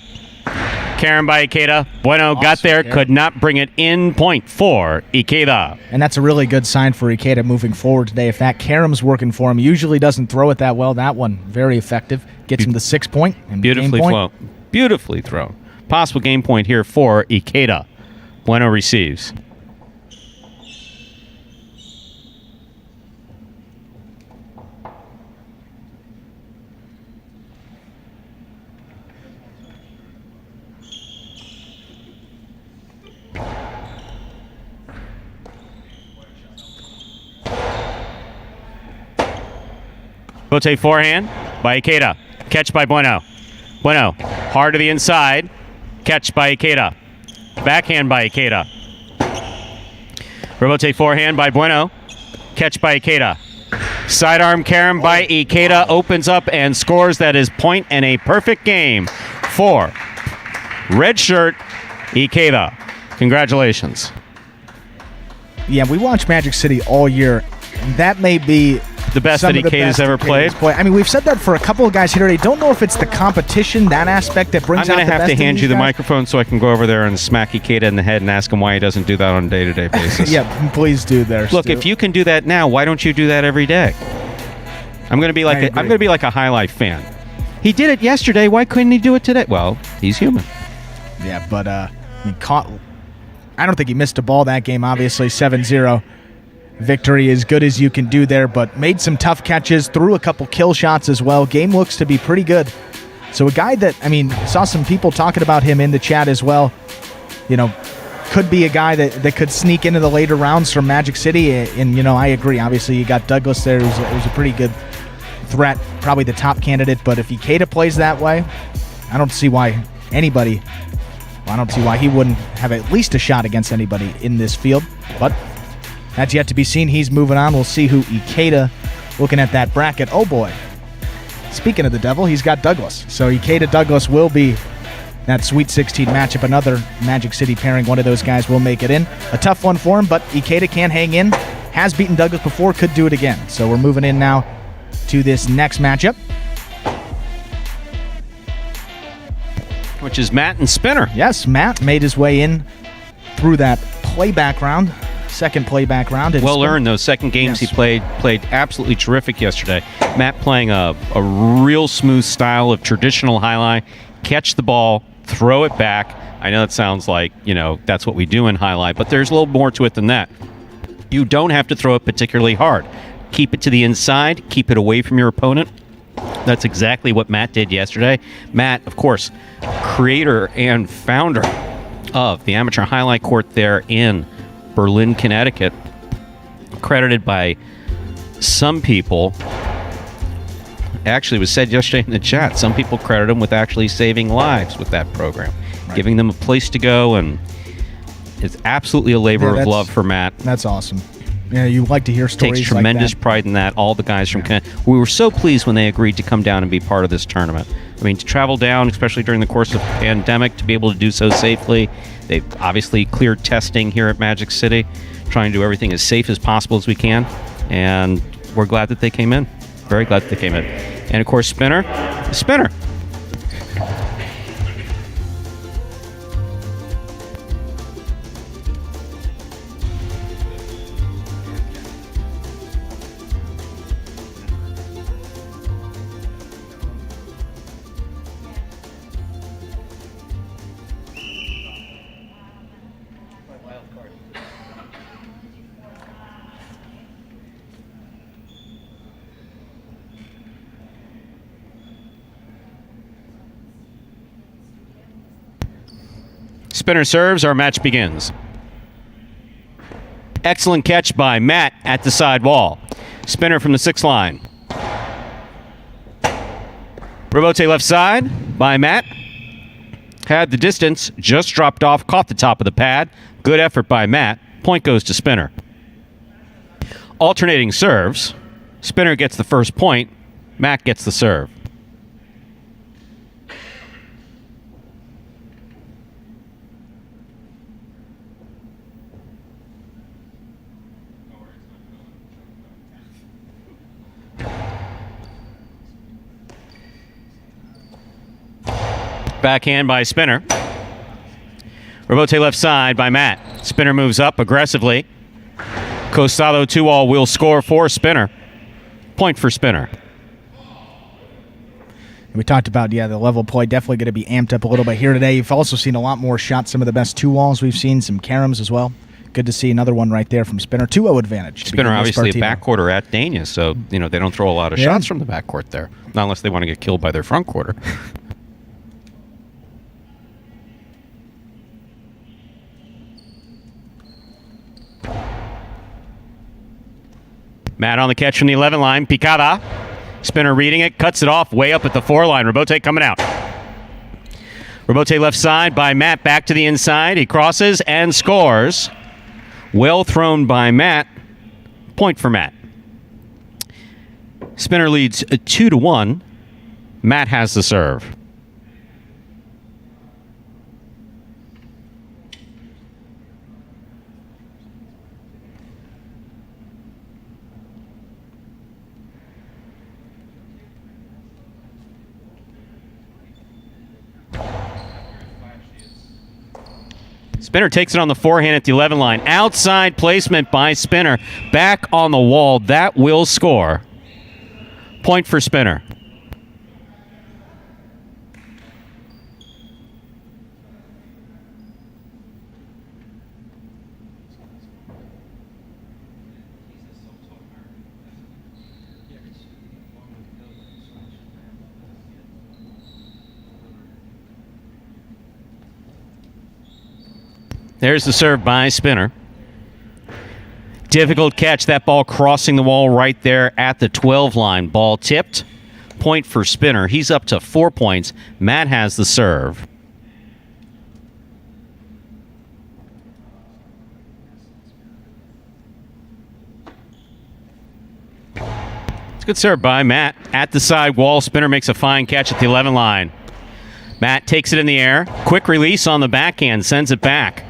Speaker 1: Karen by Ikeda. Bueno
Speaker 2: Awesome,
Speaker 1: got there,
Speaker 2: Karen.
Speaker 1: could not bring it in. Point for Ikeda.
Speaker 2: And that's a really good sign for Ikeda moving forward today. If that Karam's working for him, usually doesn't throw it that well. That one, very effective. Gets him the 6 point. And
Speaker 1: Beautifully
Speaker 2: game
Speaker 1: thrown.
Speaker 2: point.
Speaker 1: Beautifully thrown. Possible game point here for Ikeda. Bueno receives. Bote forehand by Ikeda. Catch by Bueno. Bueno, hard to the inside. Catch by Ikeda. Backhand by Ikeda. Rebote forehand by Bueno. Catch by Ikeda. Sidearm Karen by Ikeda opens up and scores. That is point and a perfect game for red shirt Ikeda. Congratulations.
Speaker 2: Yeah, we watch Magic City all year. That may be
Speaker 1: The best
Speaker 2: some
Speaker 1: that
Speaker 2: of the
Speaker 1: Ikeda's
Speaker 2: best
Speaker 1: ever played.
Speaker 2: I mean, we've said that for a couple of guys here today. Don't know if it's the competition, that aspect that brings
Speaker 1: I'm
Speaker 2: out
Speaker 1: going
Speaker 2: the
Speaker 1: to have
Speaker 2: best
Speaker 1: to
Speaker 2: in
Speaker 1: hand
Speaker 2: these
Speaker 1: you the
Speaker 2: guys.
Speaker 1: microphone so I can go over there and smack Ikeda in the head and ask him why he doesn't do that on a day-to-day basis.
Speaker 2: Yeah, please do there.
Speaker 1: Look,
Speaker 2: Stu.
Speaker 1: if you can do that now, why don't you do that every day? I'm going to be like
Speaker 2: I agree.
Speaker 1: I'm going to be like a highlight fan. He did it yesterday. Why couldn't he do it today? Well, he's human.
Speaker 2: Yeah, but I mean, I don't think he missed a ball that game. Obviously, 7-0 victory, as good as you can do there. But made some tough catches, threw a couple kill shots as well. Game looks to be pretty good. So a guy that, I mean, saw some people talking about him in the chat as well. You know, could be a guy that could sneak into the later rounds from Magic City. And you know, I agree. Obviously, you got Douglas there, who's a pretty good threat, probably the top candidate. But if Ikeda plays that way, I don't see why he wouldn't have at least a shot against anybody in this field. But that's yet to be seen. He's moving on. We'll see who Ikeda, looking at that bracket. Oh boy. Speaking of the devil, he's got Douglas. So Ikeda Douglas will be that Sweet 16 matchup. Another Magic City pairing. One of those guys will make it in. A tough one for him, but Ikeda can hang in. Has beaten Douglas before, could do it again. So we're moving in now to this next matchup,
Speaker 1: Which is Matt and Spinner.
Speaker 2: Yes, Matt made his way in through that playback round, second playback round.
Speaker 1: Well earned. Those second games
Speaker 2: Yes.
Speaker 1: he played absolutely terrific yesterday. Matt playing a real smooth style of traditional highlight. Catch the ball, throw it back. I know that sounds like, you know, that's what we do in highlight, but there's a little more to it than that. You don't have to throw it particularly hard. Keep it to the inside. Keep it away from your opponent. That's exactly what Matt did yesterday. Matt, of course, creator and founder of the Amateur Highlight Court there in Berlin, Connecticut. Credited by some people. Actually, it was said yesterday in the chat, some people credit him with actually saving lives with that program.
Speaker 2: Right.
Speaker 1: Giving them a place to go, and it's absolutely a labor of love for Matt.
Speaker 2: That's awesome. Yeah, you like to hear stories
Speaker 1: Takes tremendous
Speaker 2: like that.
Speaker 1: pride in that. All the guys from Connecticut. We were so pleased when they agreed to come down and be part of this tournament. I mean, to travel down, especially during the course of the pandemic, to be able to do so safely. They've obviously cleared testing here at Magic City, trying to do everything as safe as possible as we can. And we're glad that they came in. Very glad that they came in. And of course, Spinner. Spinner serves, our match begins. Excellent catch by Matt at the side wall. Spinner from the 6th line. Rebote left side by Matt. Had the distance, just dropped off, caught the top of the pad. Good effort by Matt. Point goes to Spinner. Alternating serves. Spinner gets the first point. Matt gets the serve. Backhand by Spinner. Rebote left side by Matt. Spinner moves up aggressively. Costado 2-all will score for Spinner. Point for Spinner.
Speaker 2: We talked about, the level of play definitely going to be amped up a little bit here today. You've also seen a lot more shots, some of the best 2-walls we've seen, some caroms as well. Good to see another one right there from Spinner. 2-0 advantage.
Speaker 1: Spinner obviously a backcourter at Dania, so they don't throw a lot of shots from the backcourt there. Not unless they want to get killed by their front quarter. Matt on the catch from the 11 line. Picada. Spinner reading it. Cuts it off way up at the 4 line. Rebote coming out. Rebote left side by Matt. Back to the inside. He crosses and scores. Well thrown by Matt. Point for Matt. Spinner leads 2-1. Matt has the serve. Spinner takes it on the forehand at the 11 line. Outside placement by Spinner. Back on the wall. That will score. Point for Spinner. There's the serve by Spinner. Difficult catch. That ball crossing the wall right there at the 12 line. Ball tipped. Point for Spinner. He's up to 4 points. Matt has the serve. It's a good serve by Matt. At the side wall, Spinner makes a fine catch at the 11 line. Matt takes it in the air. Quick release on the backhand. Sends it back.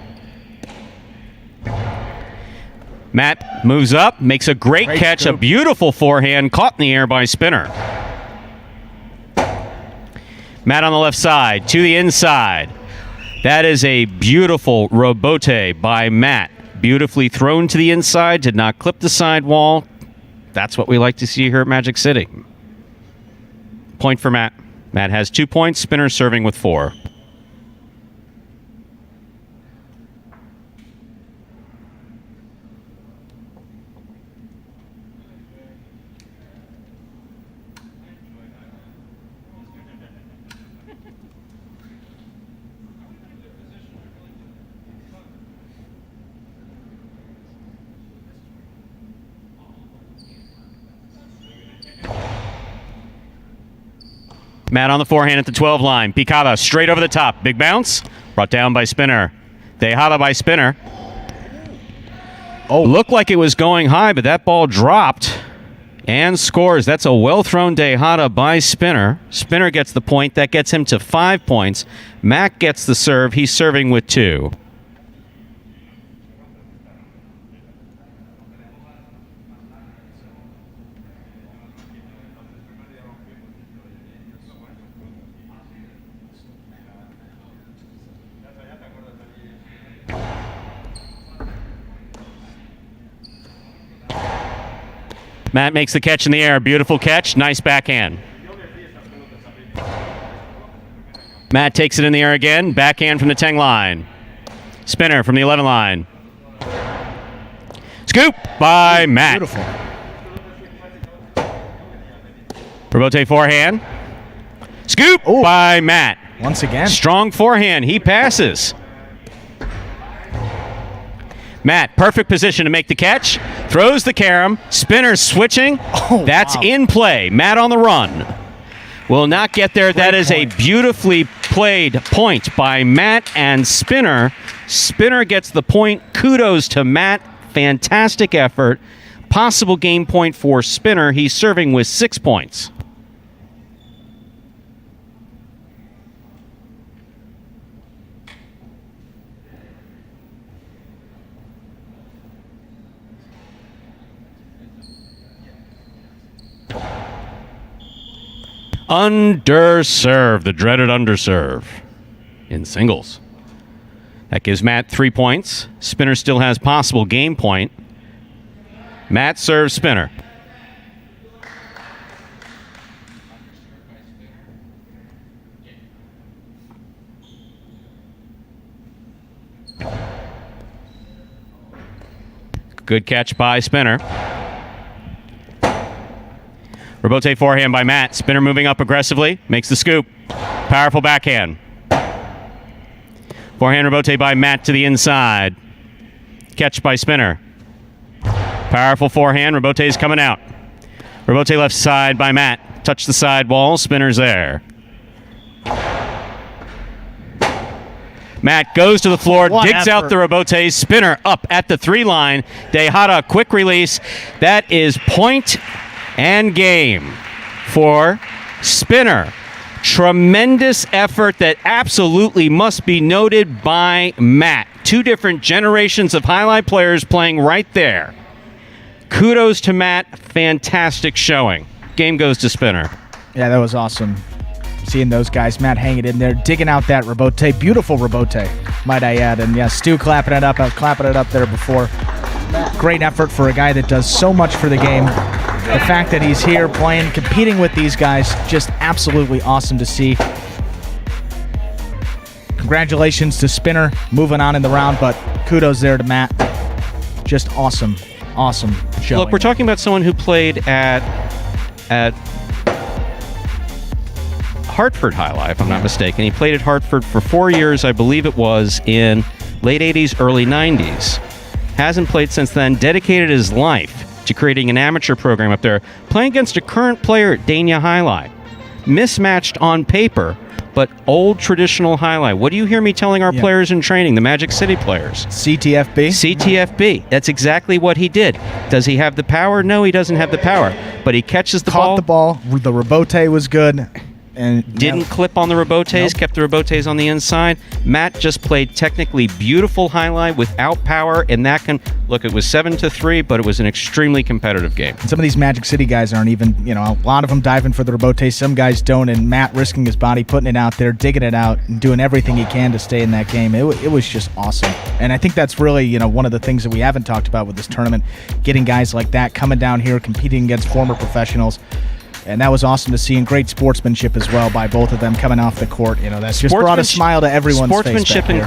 Speaker 1: Matt moves up, makes a great catch, scoop. A beautiful forehand, caught in the air by Spinner. Matt on the left side, to the inside. That is a beautiful rebote by Matt. Beautifully thrown to the inside, did not clip the sidewall. That's what we like to see here at Magic City. Point for Matt. Matt has 2 points, Spinner serving with 4. Matt on the forehand at the 12 line. Picada straight over the top. Big bounce. Brought down by Spinner. Tejada by Spinner. Looked like it was going high, but that ball dropped and scores. That's a well-thrown Tejada by Spinner. Spinner gets the point. That gets him to 5 points. Matt gets the serve. He's serving with 2. Matt makes the catch in the air. Beautiful catch. Nice backhand. Matt takes it in the air again. Backhand from the 10 line. Spinner from the 11 line. Scoop by Matt.
Speaker 2: Beautiful.
Speaker 1: Rebote forehand. Scoop by Matt.
Speaker 2: Once again.
Speaker 1: Strong forehand. He passes. Matt, perfect position to make the catch. Throws the carom. Spinner switching. That's in play. Matt on the run. Will not get there. That is a beautifully played point by Matt and Spinner. Spinner gets the point. Kudos to Matt. Fantastic effort. Possible game point for Spinner. He's serving with 6 points. Underserve, the dreaded underserve in singles. That gives Matt 3 points. Spinner still has possible game point. Matt serves Spinner. Good catch by Spinner. Rebote forehand by Matt. Spinner moving up aggressively. Makes the scoop. Powerful backhand. Forehand rebote by Matt to the inside. Catch by Spinner. Powerful forehand. Rebote is coming out. Rebote left side by Matt. Touch the side wall. Spinner's there. Matt goes to the floor, digs out the rebote. Spinner up at the 3 line. Dejada, quick release. That is point and game for Spinner. Tremendous effort that absolutely must be noted by Matt. 2 different generations of highlight players playing right there. Kudos to Matt. Fantastic showing. Game goes to Spinner.
Speaker 2: Yeah, that was awesome. Seeing those guys, Matt hanging in there, digging out that rebote. Beautiful rebote, might I add. And yeah, Stu clapping it up. I was clapping it up there before. Great effort for a guy that does so much for the game. The fact that he's here playing, competing with these guys, just absolutely awesome to see. Congratulations to Spinner, moving on in the round, but kudos there to Matt. Just awesome, awesome showing.
Speaker 1: Look, we're talking about someone who played at Hartford High-Li, if I'm not mistaken. He played at Hartford for 4 years, I believe it was, in late 80s, early 90s. Hasn't played since then. Dedicated his life to creating an amateur program up there, playing against a current player at Dania High-Li. Mismatched on paper, but old traditional High-Li. What do you hear me telling our players in training, the Magic City players?
Speaker 2: CTFB?
Speaker 1: CTFB. That's exactly what he did. Does he have the power? No, he doesn't have the power. But he catches the ball.
Speaker 2: Caught the ball. The rebote was good. And
Speaker 1: didn't clip on the rebotes, kept the rebotes on the inside. Matt just played technically beautiful highlight without power, and that can look. It was 7-3, but it was an extremely competitive game.
Speaker 2: Some of these Magic City guys aren't even, a lot of them diving for the rebote. Some guys don't, and Matt risking his body, putting it out there, digging it out, and doing everything he can to stay in that game. It was just awesome, and I think that's really one of the things that we haven't talked about with this tournament, getting guys like that coming down here, competing against former professionals. And that was awesome to see, and great sportsmanship as well by both of them coming off the court. That's just brought a smile to everyone's face.
Speaker 1: Sportsmanship and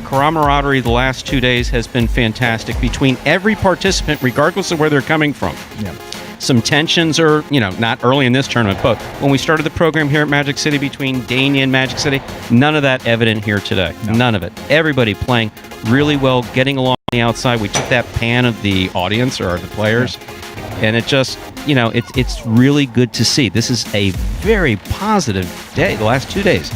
Speaker 1: camaraderie the last 2 days has been fantastic between every participant, regardless of where they're coming from.
Speaker 2: Yeah.
Speaker 1: Some tensions are, not early in this tournament, but when we started the program here at Magic City between Dania and Magic City, none of that evident here today. No. None of it. Everybody playing really well, getting along on the outside. We took that pan of the audience or the players. Yeah. And it just, it's really good to see. This is a very positive day, the last 2 days.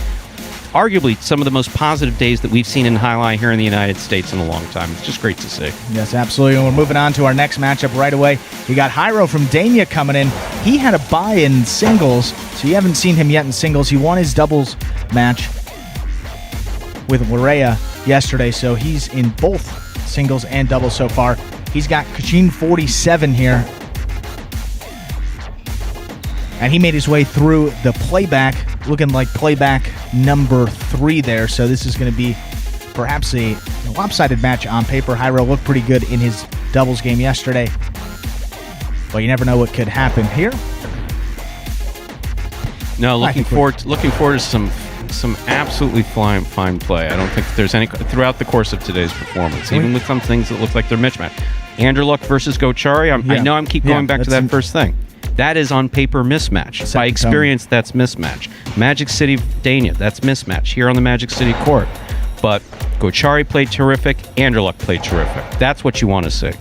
Speaker 1: Arguably some of the most positive days that we've seen in High-Li here in the United States in a long time. It's just great to see.
Speaker 2: Yes, absolutely. And we're moving on to our next matchup right away. We got Hyro from Dania coming in. He had a bye in singles, so you haven't seen him yet in singles. He won his doubles match with Lorea yesterday, so he's in both singles and doubles so far. He's got Kachin 47 here. And he made his way through the playback, looking like playback number 3 there. So this is going to be perhaps a lopsided match on paper. Hyro looked pretty good in his doubles game yesterday. But you never know what could happen here.
Speaker 1: No, looking forward to some absolutely fine play. I don't think there's any throughout the course of today's performance, even with some things that look like they're mismatched. Anderluck versus Gochari. I know I'm keep going back to that first thing. That is on paper mismatch. By experience, that's mismatch. Magic City Dania, that's mismatch here on the Magic City court. But Gochari played terrific. Anderluck played terrific. That's what you want to see.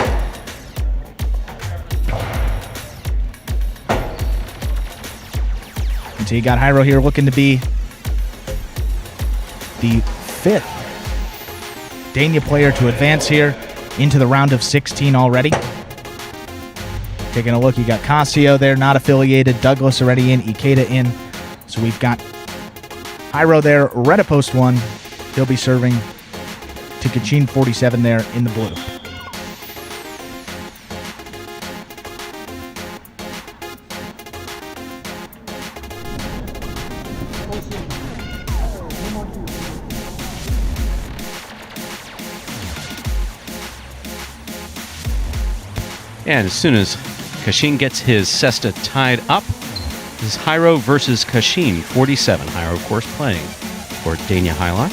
Speaker 2: And so you got Hyro here looking to be the 5th Dania player to advance here into the round of 16 already. Taking a look, you got Cassio there, not affiliated. Douglas already in, Ikeda in. So we've got Hyro there, red at post 1. He'll be serving to Kachin 47 there in the blue.
Speaker 1: And as soon as Kachin gets his cesta tied up, this is Hyro versus Kachin 47. Hyro, of course, playing for Jai-Alai.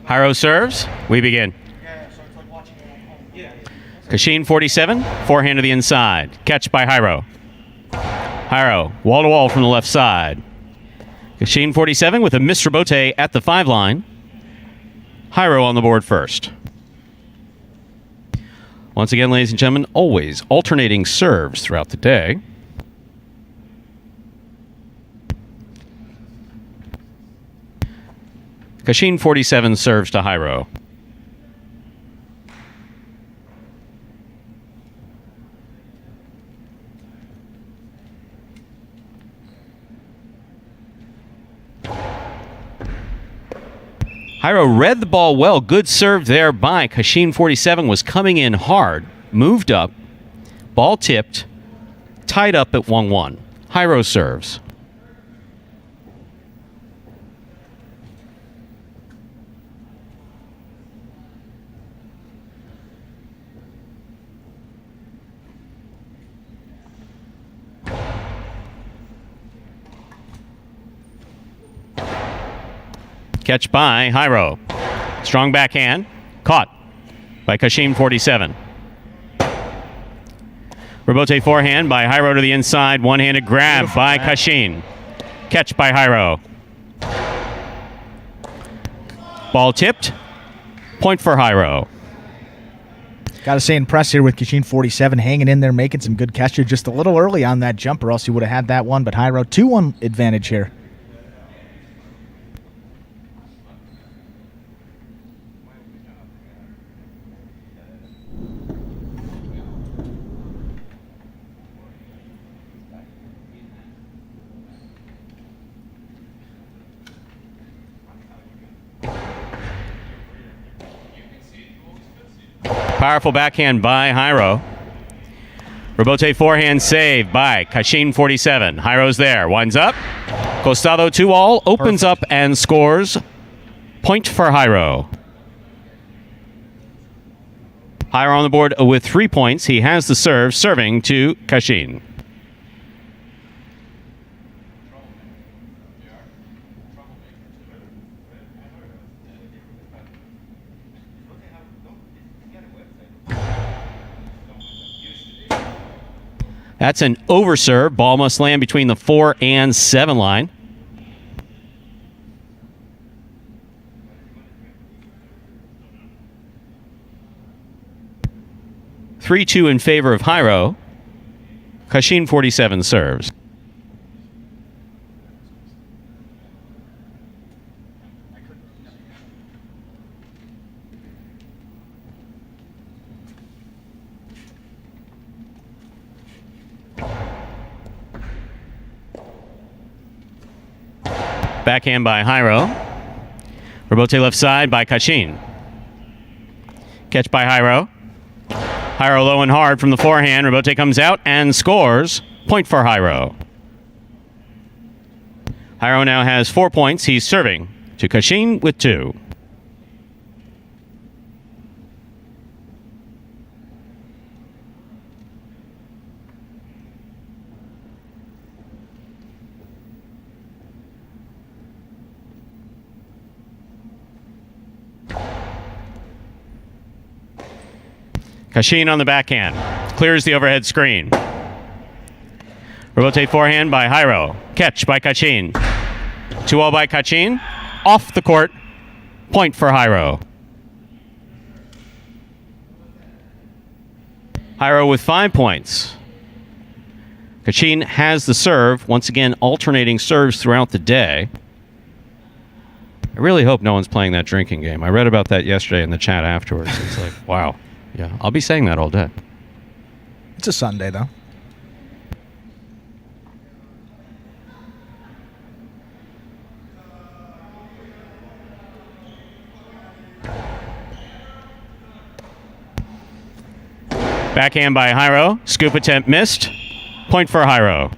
Speaker 1: Hyro serves. We begin. Kachin 47, forehand to the inside. Catch by Hyro. Hyro, wall-to-wall from the left side. Kachin 47 with a missed rebote at the 5 line. Hyro on the board first. Once again, ladies and gentlemen, always alternating serves throughout the day. Kachin 47 serves to Hyro. Hyro read the ball well. Good serve there by Kachin 47. Was coming in hard. Moved up. Ball tipped. Tied up at 1-1. Hyro serves. Catch by Hyro. Strong backhand. Caught by Kachin 47. Rebote forehand by Hyro to the inside. One-handed grab by Kachin. Catch by Hyro. Ball tipped. Point for Hyro.
Speaker 2: Got to say, impressed here with Kachin 47 hanging in there, making some good catches. Just a little early on that jumper, else he would have had that one. But Hyro, 2-1 advantage here.
Speaker 1: Powerful backhand by Hyro. Rebote forehand save by Kachin 47. Hyro's there. Winds up. Costado 2-all. Opens up and scores. Point for Hyro. Hyro on the board with 3 points. He has the serve, serving to Kachin. That's an overserve. Ball must land between the 4 and 7 line. (3-2) in favor of Hyro. Kachin 47 serves. Backhand by Hyro. Rebote left side by Kachin. Catch by Hyro. Hyro low and hard from the forehand. Rebote comes out and scores. Point for Hyro. Hyro now has 4 points. He's serving to Kachin with 2. Kachin on the backhand. Clears the overhead screen. Rebote forehand by Hyro. Catch by Kachin. 2-all by Kachin. Off the court. Point for Hyro. Hyro with 5 points. Kachin has the serve. Once again, alternating serves throughout the day. I really hope no one's playing that drinking game. I read about that yesterday in the chat afterwards. It's like, wow. Yeah, I'll be saying that all day.
Speaker 2: It's a Sunday, though.
Speaker 1: Backhand by Hyro. Scoop attempt missed. Point for Hyro.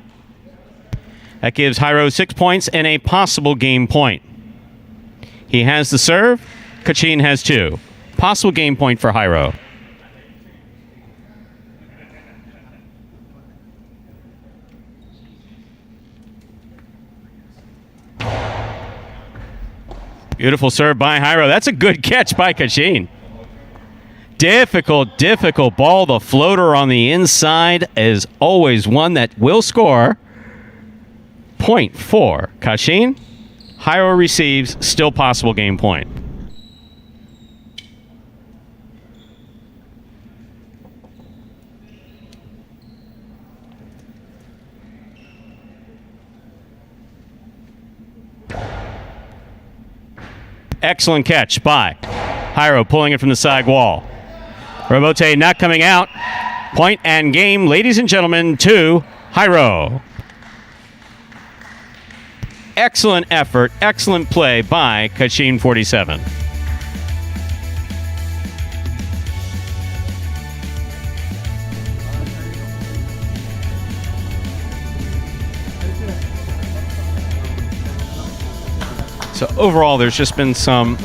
Speaker 1: That gives Hyro 6 points and a possible game point. He has the serve. Kachin has 2. Possible game point for Hyro. Beautiful serve by Hyro. That's a good catch by Kachin. Difficult ball. The floater on the inside is always one that will score. Point for Kachin. Hyro receives, still possible game point. Excellent catch by Hyro, pulling it from the side wall. Robote not coming out. Point and game, ladies and gentlemen, to Hyro. Excellent effort, excellent play by Kachin 47. So overall, there's just been some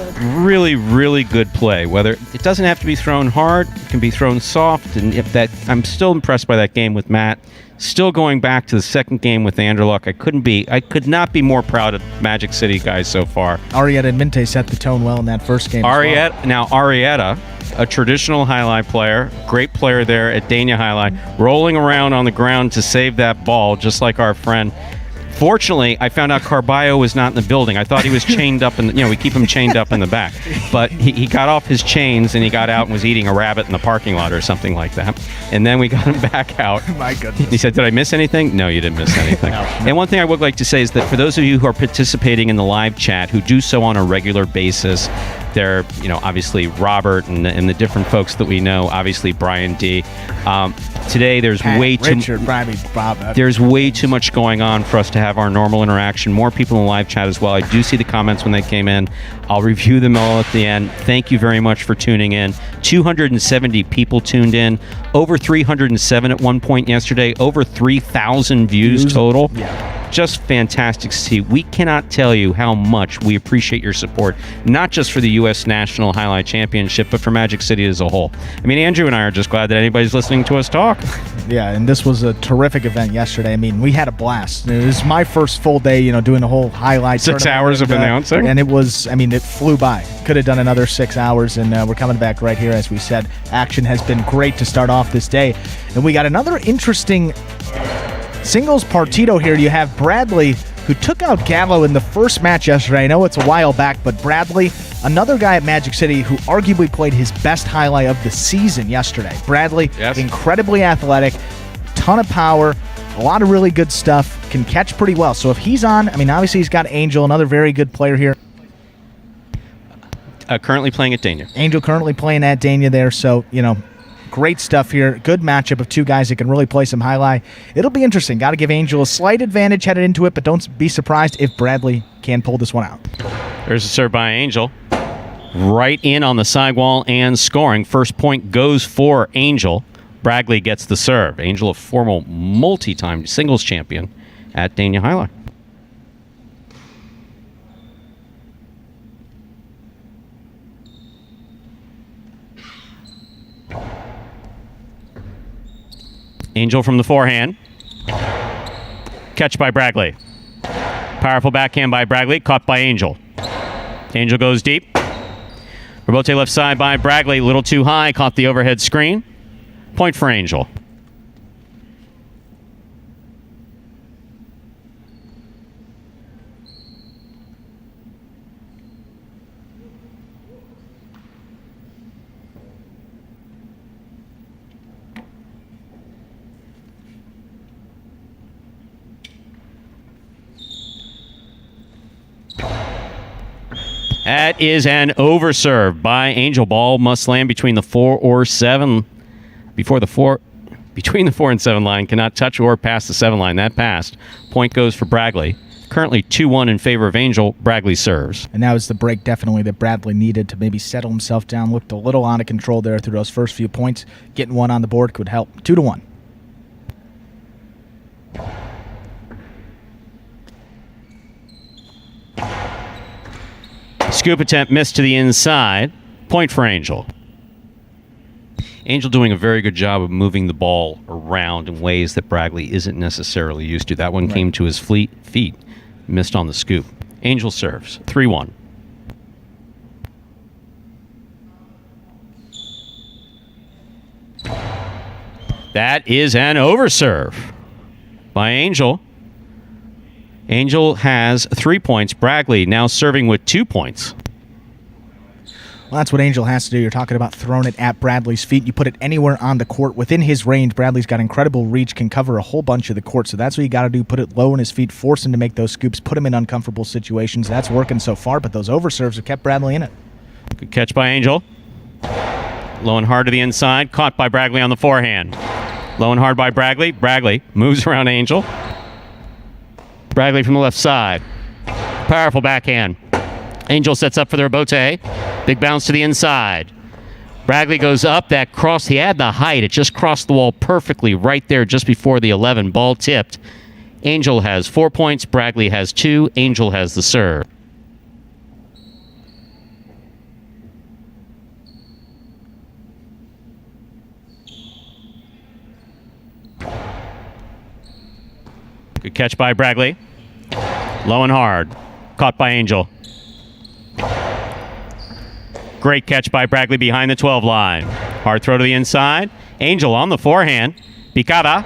Speaker 1: really good play. Whether it doesn't have to be thrown hard, it can be thrown soft. And if that, I'm still impressed by that game with Matt. Still going back to the second game with Anderluck, I could not be more proud of Magic City guys so far.
Speaker 2: Arietta and Minte set the tone well in that first game.
Speaker 1: Arietta, a traditional highlight player, great player there at Dania Highlight, rolling around on the ground to save that ball, just like our friend. Fortunately, I found out Carbio was not in the building. I thought he was chained up we keep him chained up in the back. But he got off his chains and he got out and was eating a rabbit in the parking lot or something like that. And then we got him back out.
Speaker 2: My goodness.
Speaker 1: He said, "Did I miss anything?" No, you didn't miss anything.
Speaker 2: No.
Speaker 1: And one thing I would like to say is that for those of you who are participating in the live chat, who do so on a regular basis, they're, obviously Robert and the different folks that we know, obviously Brian D. Today there's there's way too much going on for us to have our normal interaction. More people in the live chat as well. I do see the comments when they came in. I'll review them all at the end. Thank you very much for tuning in. 270 people tuned in. Over 307 at one point yesterday. Over 3,000 views total.
Speaker 2: Yeah.
Speaker 1: Just fantastic to see. We cannot tell you how much we appreciate your support, not just for the U.S. National Highlight Championship, but for Magic City as a whole. I mean, Andrew and I are just glad that anybody's listening to us talk.
Speaker 2: Yeah, and this was a terrific event yesterday. I mean, we had a blast. It was my first full day, doing the whole highlight.
Speaker 1: 6 hours of announcing.
Speaker 2: And it flew by. Could have done another 6 hours, and we're coming back right here, as we said. Action has been great to start off this day. And we got another interesting singles partido here. You have Bradley, who took out Gallo in the first match yesterday. I know it's a while back, but Bradley, another guy at Magic City who arguably played his best highlight of the season yesterday. Bradley,
Speaker 1: yes,
Speaker 2: incredibly athletic, ton of power, a lot of really good stuff, can catch pretty well. So if he's on, obviously he's got Angel, another very good player here.
Speaker 1: Currently playing at Dania.
Speaker 2: Angel currently playing at Dania there, so, great stuff here. Good matchup of two guys that can really play some highlight. It'll be interesting. Got to give Angel a slight advantage headed into it, but don't be surprised if Bradley can pull this one out.
Speaker 1: There's a serve by Angel. Right in on the sidewall and scoring. First point goes for Angel. Bradley gets the serve. Angel, a former multi-time singles champion at Dania Highlight. Angel from the forehand. Catch by Bradley. Powerful backhand by Bradley. Caught by Angel. Angel goes deep. Robote left side by Bradley. A little too high. Caught the overhead screen. Point for Angel. That is an overserve by Angel. Ball must land between the 4 or 7. Between the 4 and 7 line, cannot touch or pass the 7 line. That passed. Point goes for Bragley. Currently 2-1 in favor of Angel. Bragley serves.
Speaker 2: And that was the break definitely that Bradley needed to maybe settle himself down. Looked a little out of control there through those first few points. Getting one on the board could help. 2-1.
Speaker 1: Scoop attempt missed to the inside. Point for Angel. Angel doing a very good job of moving the ball around in ways that Bragley isn't necessarily used to. That one came to his feet. Missed on the scoop. Angel serves. 3-1. That is an overserve by Angel. Angel has 3 points. Bragley now serving with 2 points.
Speaker 2: Well, that's what Angel has to do. You're talking about throwing it at Bradley's feet. You put it anywhere on the court within his range. Bradley's got incredible reach, can cover a whole bunch of the court. So that's what you got to do. Put it low in his feet, force him to make those scoops, put him in uncomfortable situations. That's working so far, but those overserves have kept Bradley in it.
Speaker 1: Good catch by Angel. Low and hard to the inside. Caught by Bragley on the forehand. Low and hard by Bragley. Bragley moves around Angel. Bragley from the left side. Powerful backhand. Angel sets up for the rebote. Big bounce to the inside. Bragley goes up. That cross, he had the height. It just crossed the wall perfectly right there just before the 11. Ball tipped. Angel has 4 points. Bragley has 2. Angel has the serve. Good catch by Bragley. Low and hard. Caught by Angel. Great catch by Bragley behind the 12 line. Hard throw to the inside. Angel on the forehand. Ikeda.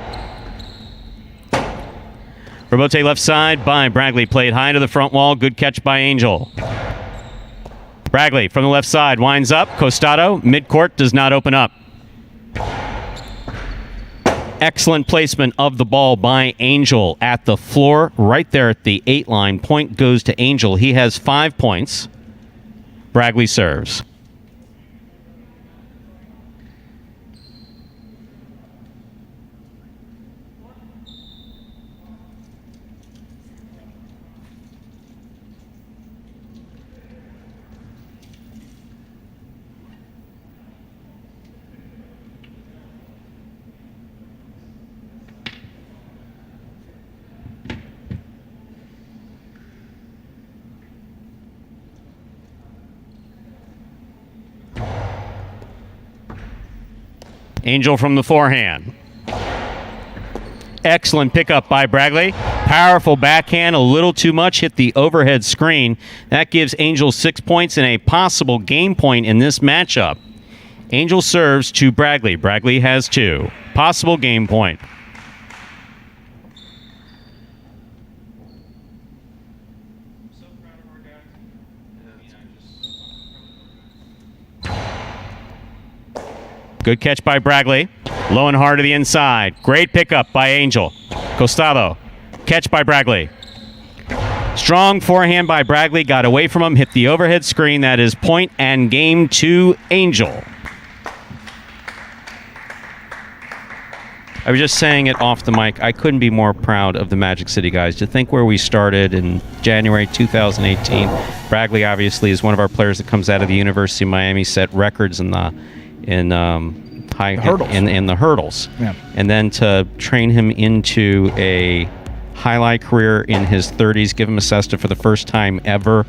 Speaker 1: Rebote left side by Bragley. Played high to the front wall. Good catch by Angel. Bragley from the left side winds up. Costado. Midcourt does not open up. Excellent placement of the ball by Angel at the floor, right there at the 8 line. Point goes to Angel. He has 5 points. Bragley serves. Angel from the forehand. Excellent pickup by Bragley. Powerful backhand, a little too much, hit the overhead screen. That gives Angel 6 points and a possible game point in this matchup. Angel serves to Bragley. Bragley has 2. Possible game point. Good catch by Bragley. Low and hard to the inside. Great pickup by Angel. Costado. Catch by Bragley. Strong forehand by Bragley. Got away from him. Hit the overhead screen. That is point and game to Angel. I was just saying it off the mic. I couldn't be more proud of the Magic City guys. To think where we started in January 2018. Bragley obviously is one of our players that comes out of the University of Miami, set records in the hurdles.
Speaker 2: Yeah.
Speaker 1: And then to train him into a highlight career in his 30s, give him a cesta for the first time ever.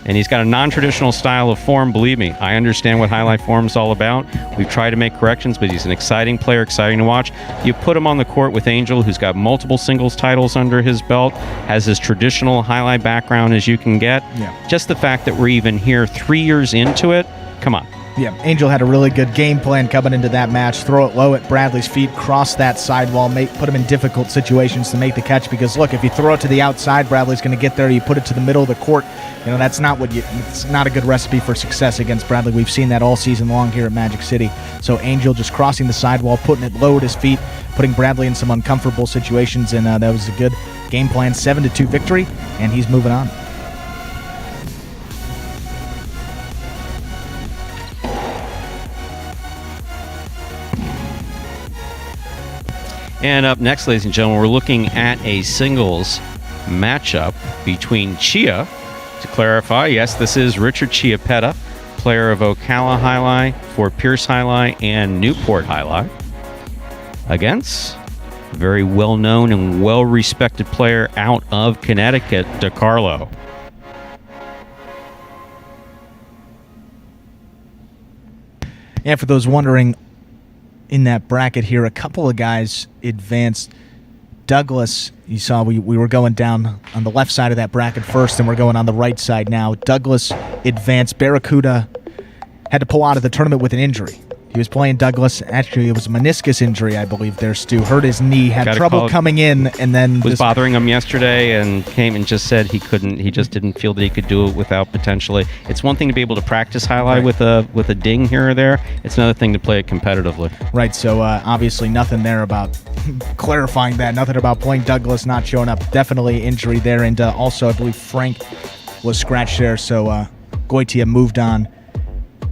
Speaker 1: And he's got a non-traditional style of form, believe me. I understand what highlight form is all about. We've tried to make corrections, but he's an exciting player, exciting to watch. You put him on the court with Angel, who's got multiple singles titles under his belt, has his traditional highlight background as you can get.
Speaker 2: Yeah.
Speaker 1: Just the fact that we're even here 3 years into it, come on.
Speaker 2: Yeah, Angel had a really good game plan coming into that match. Throw it low at Bradley's feet, cross that sidewall, put him in difficult situations to make the catch. Because look, if you throw it to the outside, Bradley's going to get there. You put it to the middle of the court. That's not it's not a good recipe for success against Bradley. We've seen that all season long here at Magic City. So Angel just crossing the sidewall, putting it low at his feet, putting Bradley in some uncomfortable situations, and that was a good game plan. 7-2 victory, and he's moving on.
Speaker 1: And up next, ladies and gentlemen, we're looking at a singles matchup between Chia. To clarify, yes, this is Richard Chiappetta, player of Ocala Highlight, Fort Pierce Highlight, and Newport Highlight, against a very well-known and well-respected player out of Connecticut, Carlo.
Speaker 2: And for those wondering, in that bracket here, a couple of guys advanced. Douglas, you saw we were going down on the left side of that bracket first, and we're going on the right side now. Douglas advanced. Barracuda had to pull out of the tournament with an injury. He was playing Douglas. Actually, it was a meniscus injury, I believe, there, Stu. Hurt his knee, had trouble coming in, and then
Speaker 1: was bothering him yesterday and came and just said he couldn't. He just didn't feel that he could do it without potentially. It's one thing to be able to practice highlight with a ding here or there. It's another thing to play it competitively.
Speaker 2: Right, so obviously nothing there about clarifying that. Nothing about playing Douglas not showing up. Definitely injury there, and also I believe Frank was scratched there, so Goitia moved on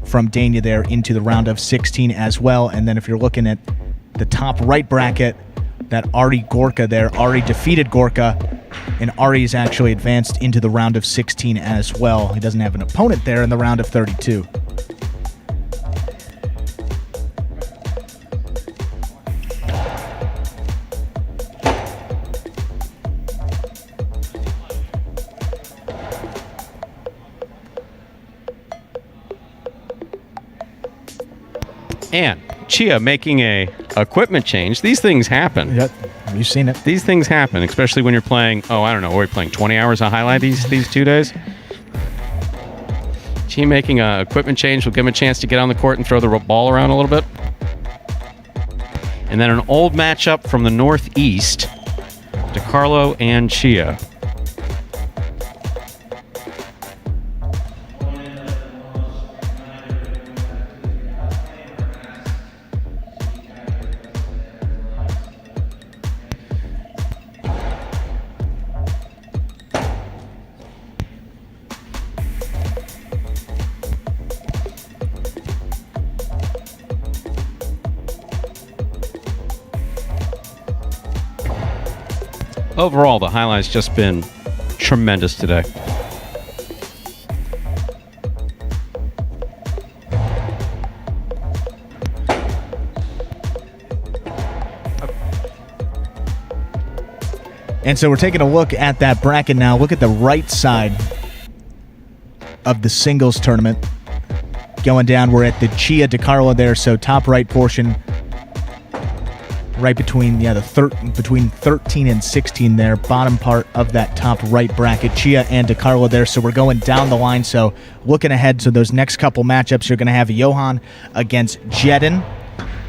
Speaker 2: from Dania there into the round of 16 as well. And then if you're looking at the top right bracket, that Ari Gorka there, Ari defeated Gorka, and Ari is actually advanced into the round of 16 as well. He doesn't have an opponent there in the round of 32.
Speaker 1: And Chia making a equipment change. These things happen.
Speaker 2: Yep, you've seen it.
Speaker 1: These things happen, especially when you're playing, I don't know, are we playing 20 hours of highlight these 2 days? Chia making a equipment change will give him a chance to get on the court and throw the ball around a little bit. And then an old matchup from the Northeast, Carlo and Chia. Overall, the highlight's just been tremendous today.
Speaker 2: And so we're taking a look at that bracket now. Look at the right side of the singles tournament. Going down, we're at the Chia DeCarlo there, so top right portion, right between between 13 and 16 there, bottom part of that top right bracket, Chia and DeCarlo there. So we're going down the line. So looking ahead to those next couple matchups, you're going to have Johan against Jeddon,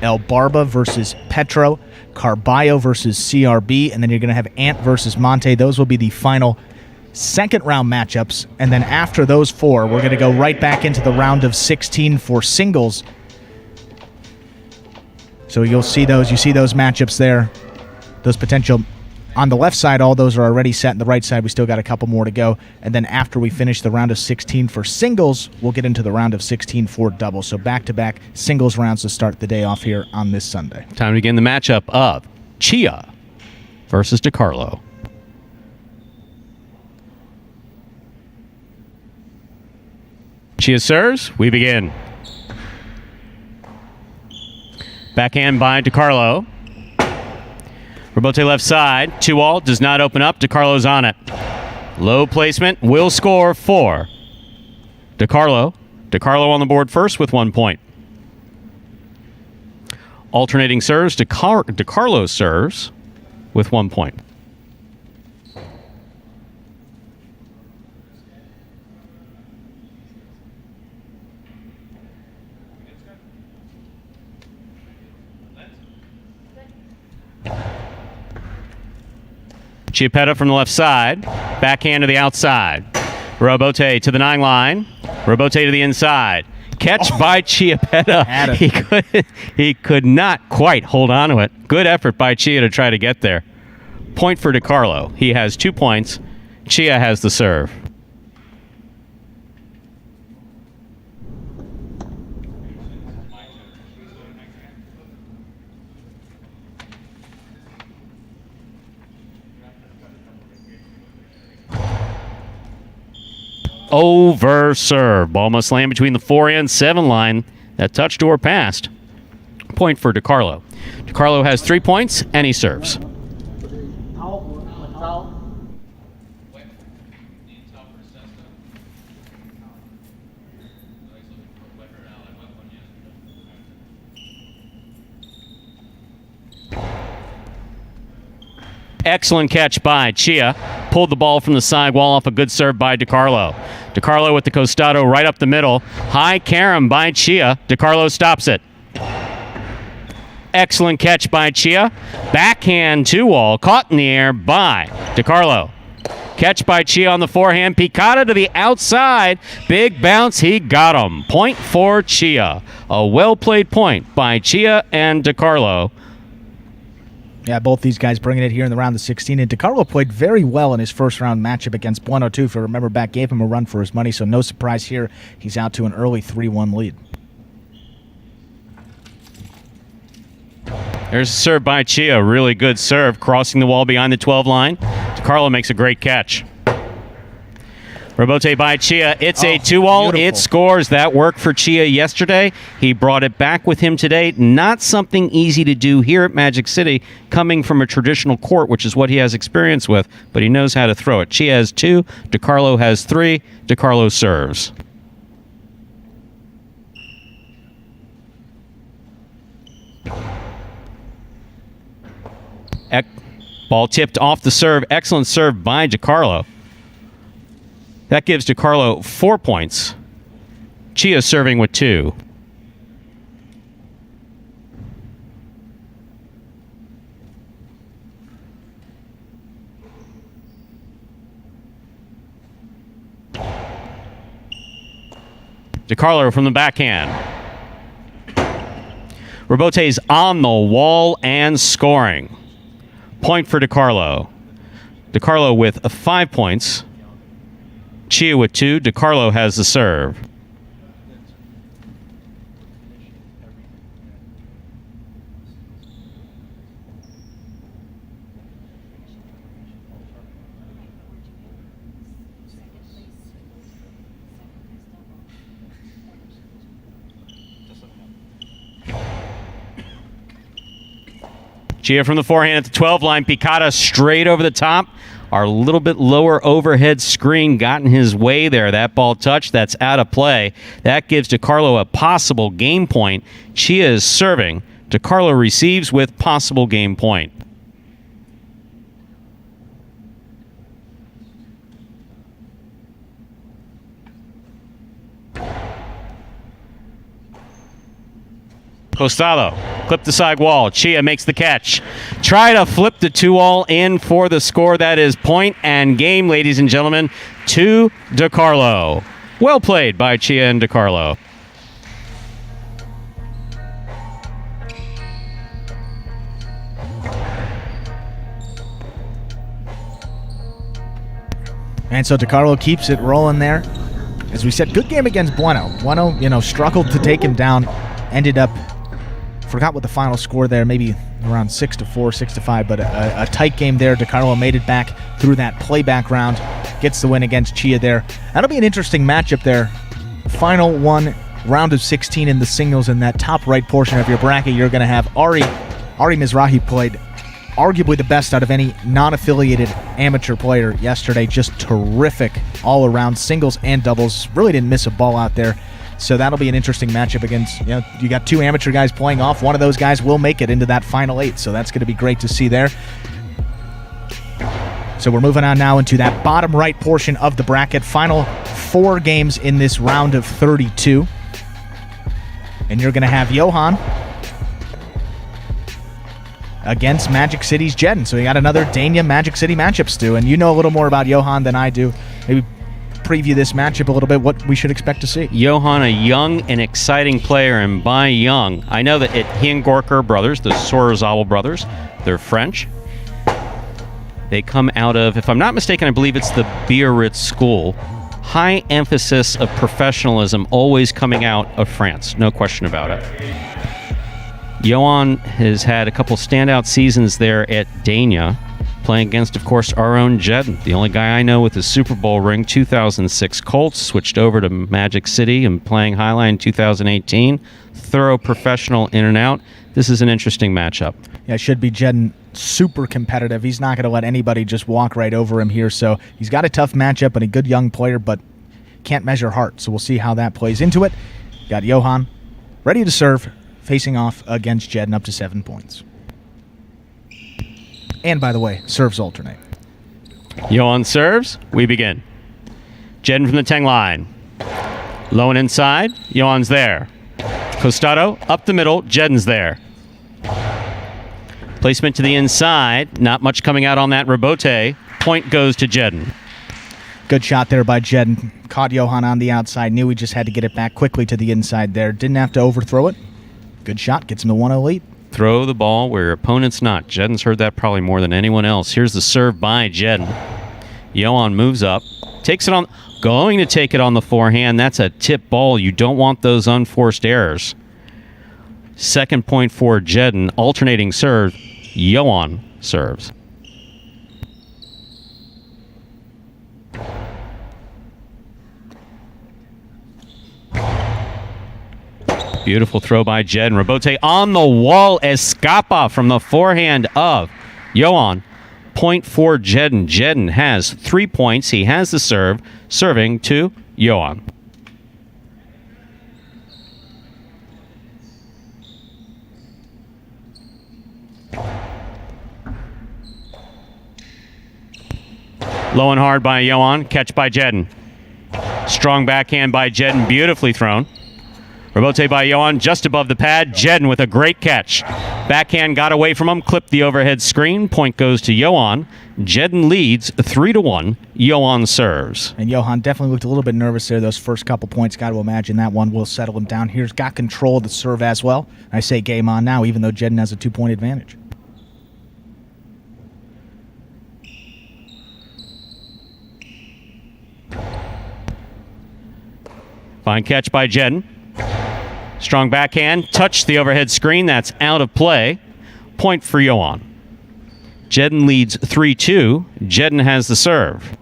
Speaker 2: El Barba versus Petro, Carbio versus CRB, and then you're going to have Ant versus Minte. Those will be the final second round matchups. And then after those four, we're going to go right back into the round of 16 for singles. So you'll see those. You see those matchups there. Those potential on the left side, all those are already set. On the right side, we still got a couple more to go. And then after we finish the round of 16 for singles, we'll get into the round of 16 for doubles. So back-to-back singles rounds to start the day off here on this Sunday.
Speaker 1: Time to begin the matchup of Chia versus DeCarlo. Chia serves. We begin. Backhand by DeCarlo. Rebote left side. 2-all. Does not open up. DeCarlo's on it. Low placement. Will score for DeCarlo. DeCarlo on the board first with 1 point. Alternating serves. DeCarlo serves with 1 point. Chiappetta from the left side. Backhand to the outside. Rebote to the 9 line. Rebote to the inside. Catch by Chiappetta. He could not quite hold on to it. Good effort by Chia to try to get there. Point for DeCarlo. He has 2 points. Chia has the serve. over serve. Ball must land between the 4 and 7 line. That touch door passed. Point for DiCarlo. DiCarlo has 3 points, and he serves. Excellent catch by Chia. Pulled the ball from the sidewall off a good serve by DiCarlo. DiCarlo with the costado right up the middle. High carom by Chia. DiCarlo stops it. Excellent catch by Chia. Backhand 2-wall. Caught in the air by DiCarlo. Catch by Chia on the forehand. Picada to the outside. Big bounce. He got him. Point for Chia. A well-played point by Chia and DiCarlo.
Speaker 2: Yeah, both these guys bringing it here in the round of 16. And DiCarlo played very well in his first-round matchup against Bueno, too. If you remember back, gave him a run for his money, so no surprise here. He's out to an early 3-1 lead.
Speaker 1: There's a serve by Chia. Really good serve, crossing the wall behind the 12 line. DiCarlo makes a great catch. Rebote by Chia. It's a 2-wall.
Speaker 2: Beautiful.
Speaker 1: It scores. That worked for Chia yesterday. He brought it back with him today. Not something easy to do here at Magic City, coming from a traditional court, which is what he has experience with, but he knows how to throw it. Chia has 2. DiCarlo has 3. DiCarlo serves. Ball tipped off the serve. Excellent serve by DiCarlo. That gives DiCarlo 4 points. Chia serving with 2. DiCarlo from the backhand. Rebote's on the wall and scoring. Point for DiCarlo. DiCarlo with 5 points. Chia with 2. DiCarlo has the serve. Chia from the forehand at the 12 line. Picada straight over the top. Our little bit lower overhead screen got in his way there. That ball touched. That's out of play. That gives DiCarlo a possible game point. Chia is serving. DiCarlo receives with possible game point. Costado, clip the side wall. Chia makes the catch. Try to flip the 2-all in for the score. That is point and game, ladies and gentlemen, to DiCarlo. Well played by Chia and DiCarlo.
Speaker 2: And so DiCarlo keeps it rolling there. As we said, good game against Bueno. Bueno, struggled to take him down. Ended up, forgot what the final score there, maybe around 6-4, 6-5, but a tight game there. DiCarlo made it back through that playback round. Gets the win against Chia there. That'll be an interesting matchup there. Final one, round of 16 in the singles in that top right portion of your bracket. You're going to have Ari Mizrahi played arguably the best out of any non-affiliated amateur player yesterday. Just terrific all around, singles and doubles. Really didn't miss a ball out there. So that'll be an interesting matchup against, you got 2 amateur guys playing off. One of those guys will make it into that final 8. So that's going to be great to see there. So we're moving on now into that bottom right portion of the bracket. Final 4 games in this round of 32. And you're going to have Johan against Magic City's Jeddon. So you got another Dania Magic City matchup, Stu. And you know a little more about Johan than I do. Maybe preview this matchup a little bit, what we should expect to see.
Speaker 1: Johan, a young and exciting player, and by young, I know that he and Gorka are brothers, the Sorozabal brothers. They're French. They come out of, if I'm not mistaken, I believe it's the Biarritz school. High emphasis of professionalism always coming out of France, no question about it. Johan has had a couple standout seasons there at Dania. playing against, of course, our own Jeddon, the only guy I know with a Super Bowl ring. 2006 Colts, switched over to Magic City and playing Highline in 2018. Thorough professional in and out. This is an interesting matchup.
Speaker 2: Yeah, it should be Jeddon super competitive. He's not going to let anybody just walk right over him here. So he's got a tough matchup and a good young player, but can't measure heart. So we'll see how that plays into it. Got Johan ready to serve, facing off against Jeddon, up to 7 points. And by the way, serves alternate.
Speaker 1: Johan serves. We begin. Jeddon from the 10 line. Low and inside. Johan's there. Costado up the middle. Jeddon's there. Placement to the inside. Not much coming out on that rebote. Point goes to Jeddon.
Speaker 2: Good shot there by Jeddon. Caught Johan on the outside. Knew he just had to get it back quickly to the inside there. Didn't have to overthrow it. Good shot. Gets him to 1-0 lead.
Speaker 1: Throw the ball where your opponent's not. Jeddon's heard that probably more than anyone else. Here's the serve by Jeddon. Johan moves up. Takes it on. Going to take it on the forehand. That's a tip ball. You don't want those unforced errors. Second point for Jeddon. Alternating serve. Johan serves. Beautiful throw by Jeddon. Rebote on the wall. Escapa from the forehand of Johan. Point for Jeddon. Jeddon has 3 points. He has the serve. Serving to Johan. Low and hard by Johan. Catch by Jeddon. Strong backhand by Jeddon. Beautifully thrown. Rebote by Johan just above the pad. Jeddon with a great catch. Backhand got away from him, clipped the overhead screen. Point goes to Johan. Jeddon leads 3-1. Johan serves.
Speaker 2: And Johan definitely looked a little bit nervous there those first couple points. Got to imagine that one will settle him down. Here's got control of the serve as well. I say game on now, even though Jeddon has a 2-point advantage.
Speaker 1: Fine catch by Jeddon. Strong backhand. Touched the overhead screen. That's out of play. Point for Johan. Jeddon leads 3-2. Jeddon has the serve.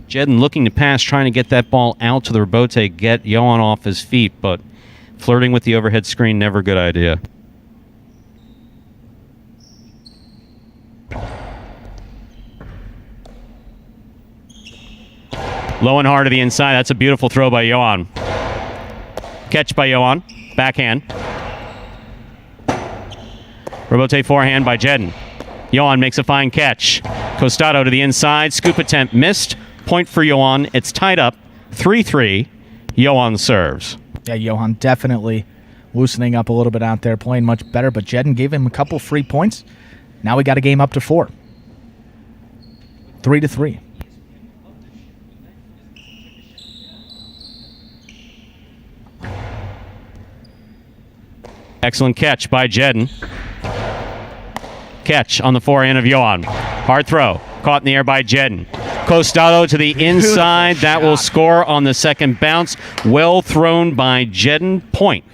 Speaker 1: Jeddon looking to pass, trying to get that ball out to the rebote, get Johan off his feet, but flirting with the overhead screen, never a good idea. Low and hard to the inside. That's a beautiful throw by Johan. Catch by Johan. Backhand. Rebote forehand by Jeddon. Johan makes a fine catch. Costado to the inside. Scoop attempt missed. Point for Johan. It's tied up. 3-3. Johan serves.
Speaker 2: Yeah, Johan definitely loosening up a little bit out there, playing much better, but Jeddon gave him a couple free points. Now we got a game up to 4. 3-3.
Speaker 1: Excellent catch by Jeddon. Catch on the forehand of Johan. Hard throw. Caught in the air by Jeddon. Costado to the inside. That will score on the second bounce. Well thrown by Jeddon. Point.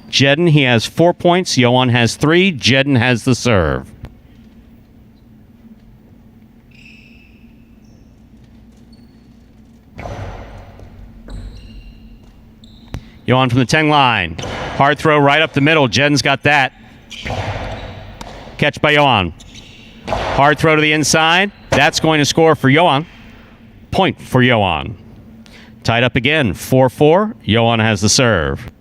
Speaker 1: Jeddon, he has 4 points. Johan has 3. Jeddon has the serve. Johan from the 10 line. Hard throw right up the middle. Jeddon's got that. Catch by Johan. Hard throw to the inside. That's going to score for Johan. Point for Johan. Tied up again. 4-4. Johan has the serve.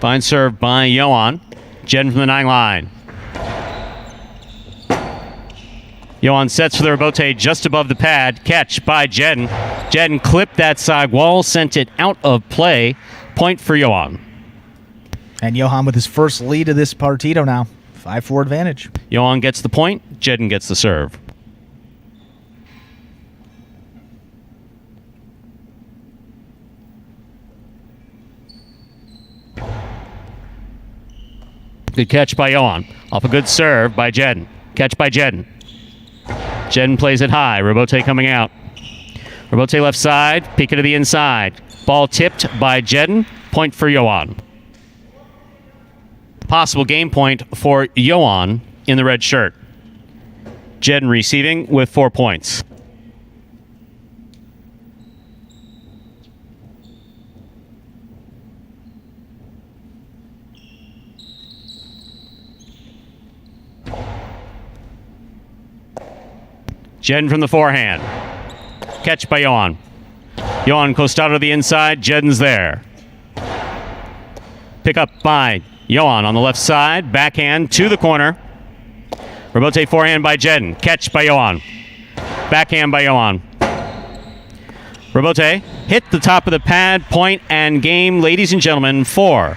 Speaker 1: Fine serve by Johan. Jeddon from the 9 line. Johan sets for the rebote just above the pad. Catch by Jeddon. Jeddon clipped that side wall, sent it out of play. Point for Johan.
Speaker 2: And Johan with his first lead of this partido now. 5-4 advantage.
Speaker 1: Johan gets the point. Jeddon gets the serve. Good catch by Johan. Off a good serve by Jeddon. Catch by Jeddon. Jeddon plays it high. Robote coming out. Robote left side. Peek it to the inside. Ball tipped by Jeddon. Point for Johan. Possible game point for Johan in the red shirt. Jeddon receiving with 4 points. Jeddon from the forehand. Catch by Johan. Johan Costado to the inside. Jeddon's there. Pick up by Johan on the left side. Backhand to the corner. Robote forehand by Jeddon. Catch by Johan. Backhand by Johan. Robote hit the top of the pad. Point and game, ladies and gentlemen, 4.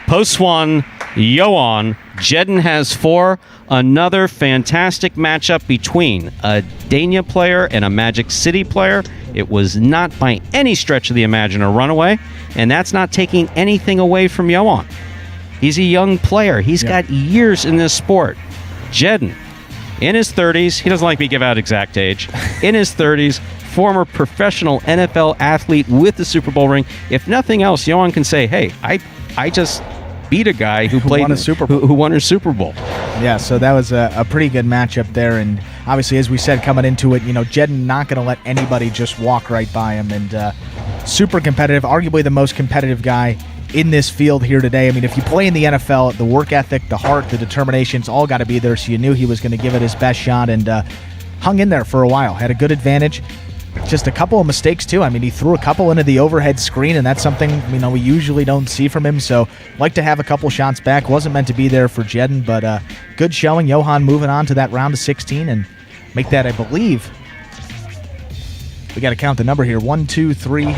Speaker 1: Post 1, Johan. Jeddon has 4. Another fantastic matchup between a Dania player and a Magic City player. It was not by any stretch of the imagination a runaway, and that's not taking anything away from Johan. He's a young player. He's got years in this sport. Jeddon, in his 30s, he doesn't like me to give out exact age, in his 30s, former professional NFL athlete with the Super Bowl ring. If nothing else, Johan can say, hey, I just beat a guy who won a Super Bowl.
Speaker 2: Yeah, so that was a pretty good matchup there, and obviously, as we said coming into it, Jeddon not going to let anybody just walk right by him, and super competitive, arguably the most competitive guy in this field here today. I mean, if you play in the NFL, the work ethic, the heart, the determination's all got to be there, so you knew he was going to give it his best shot, and hung in there for a while, had a good advantage. Just a couple of mistakes, too. I mean, he threw a couple into the overhead screen, and that's something, we usually don't see from him. So, like to have a couple shots back. Wasn't meant to be there for Jeddon, but good showing. Johan moving on to that round of 16 and make that, I believe, we got to count the number here. 1, 2, 3,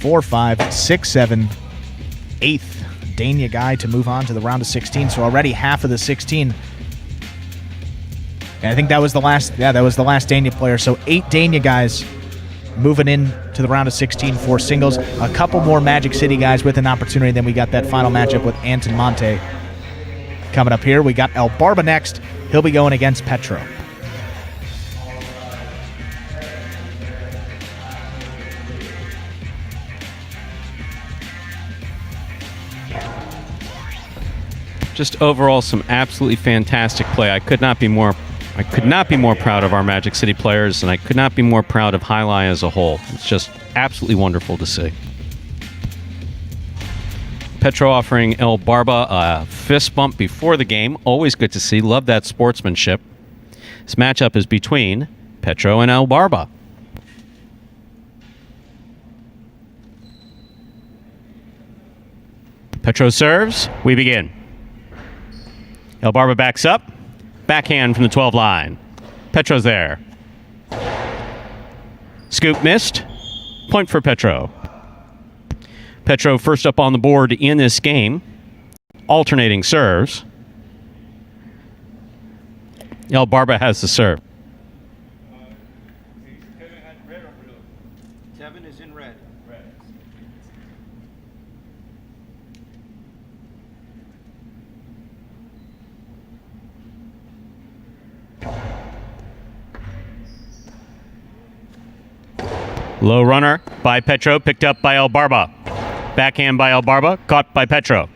Speaker 2: 4, 5, 6, 7, 8th Dania guy to move on to the round of 16. So already half of the 16. And I think that was the last Dania player. So 8 Dania guys moving in to the round of 16 for singles. A couple more Magic City guys with an opportunity. Then we got that final matchup with Ant and Minte coming up here. We got El Barba next. He'll be going against Petro.
Speaker 1: Just overall some absolutely fantastic play. I could not be more proud of our Magic City players, and I could not be more proud of Jai-Alai as a whole. It's just absolutely wonderful to see. Petro offering El Barba a fist bump before the game. Always good to see. Love that sportsmanship. This matchup is between Petro and El Barba. Petro serves. We begin. El Barba backs up. Backhand from the 12 line. Petro's there. Scoop missed. Point for Petro. Petro first up on the board in this game. Alternating serves. El Barba has the serve.
Speaker 4: Tevin is in red.
Speaker 1: Low runner by Petro, picked up by El Barba. Backhand by El Barba, caught by Petro.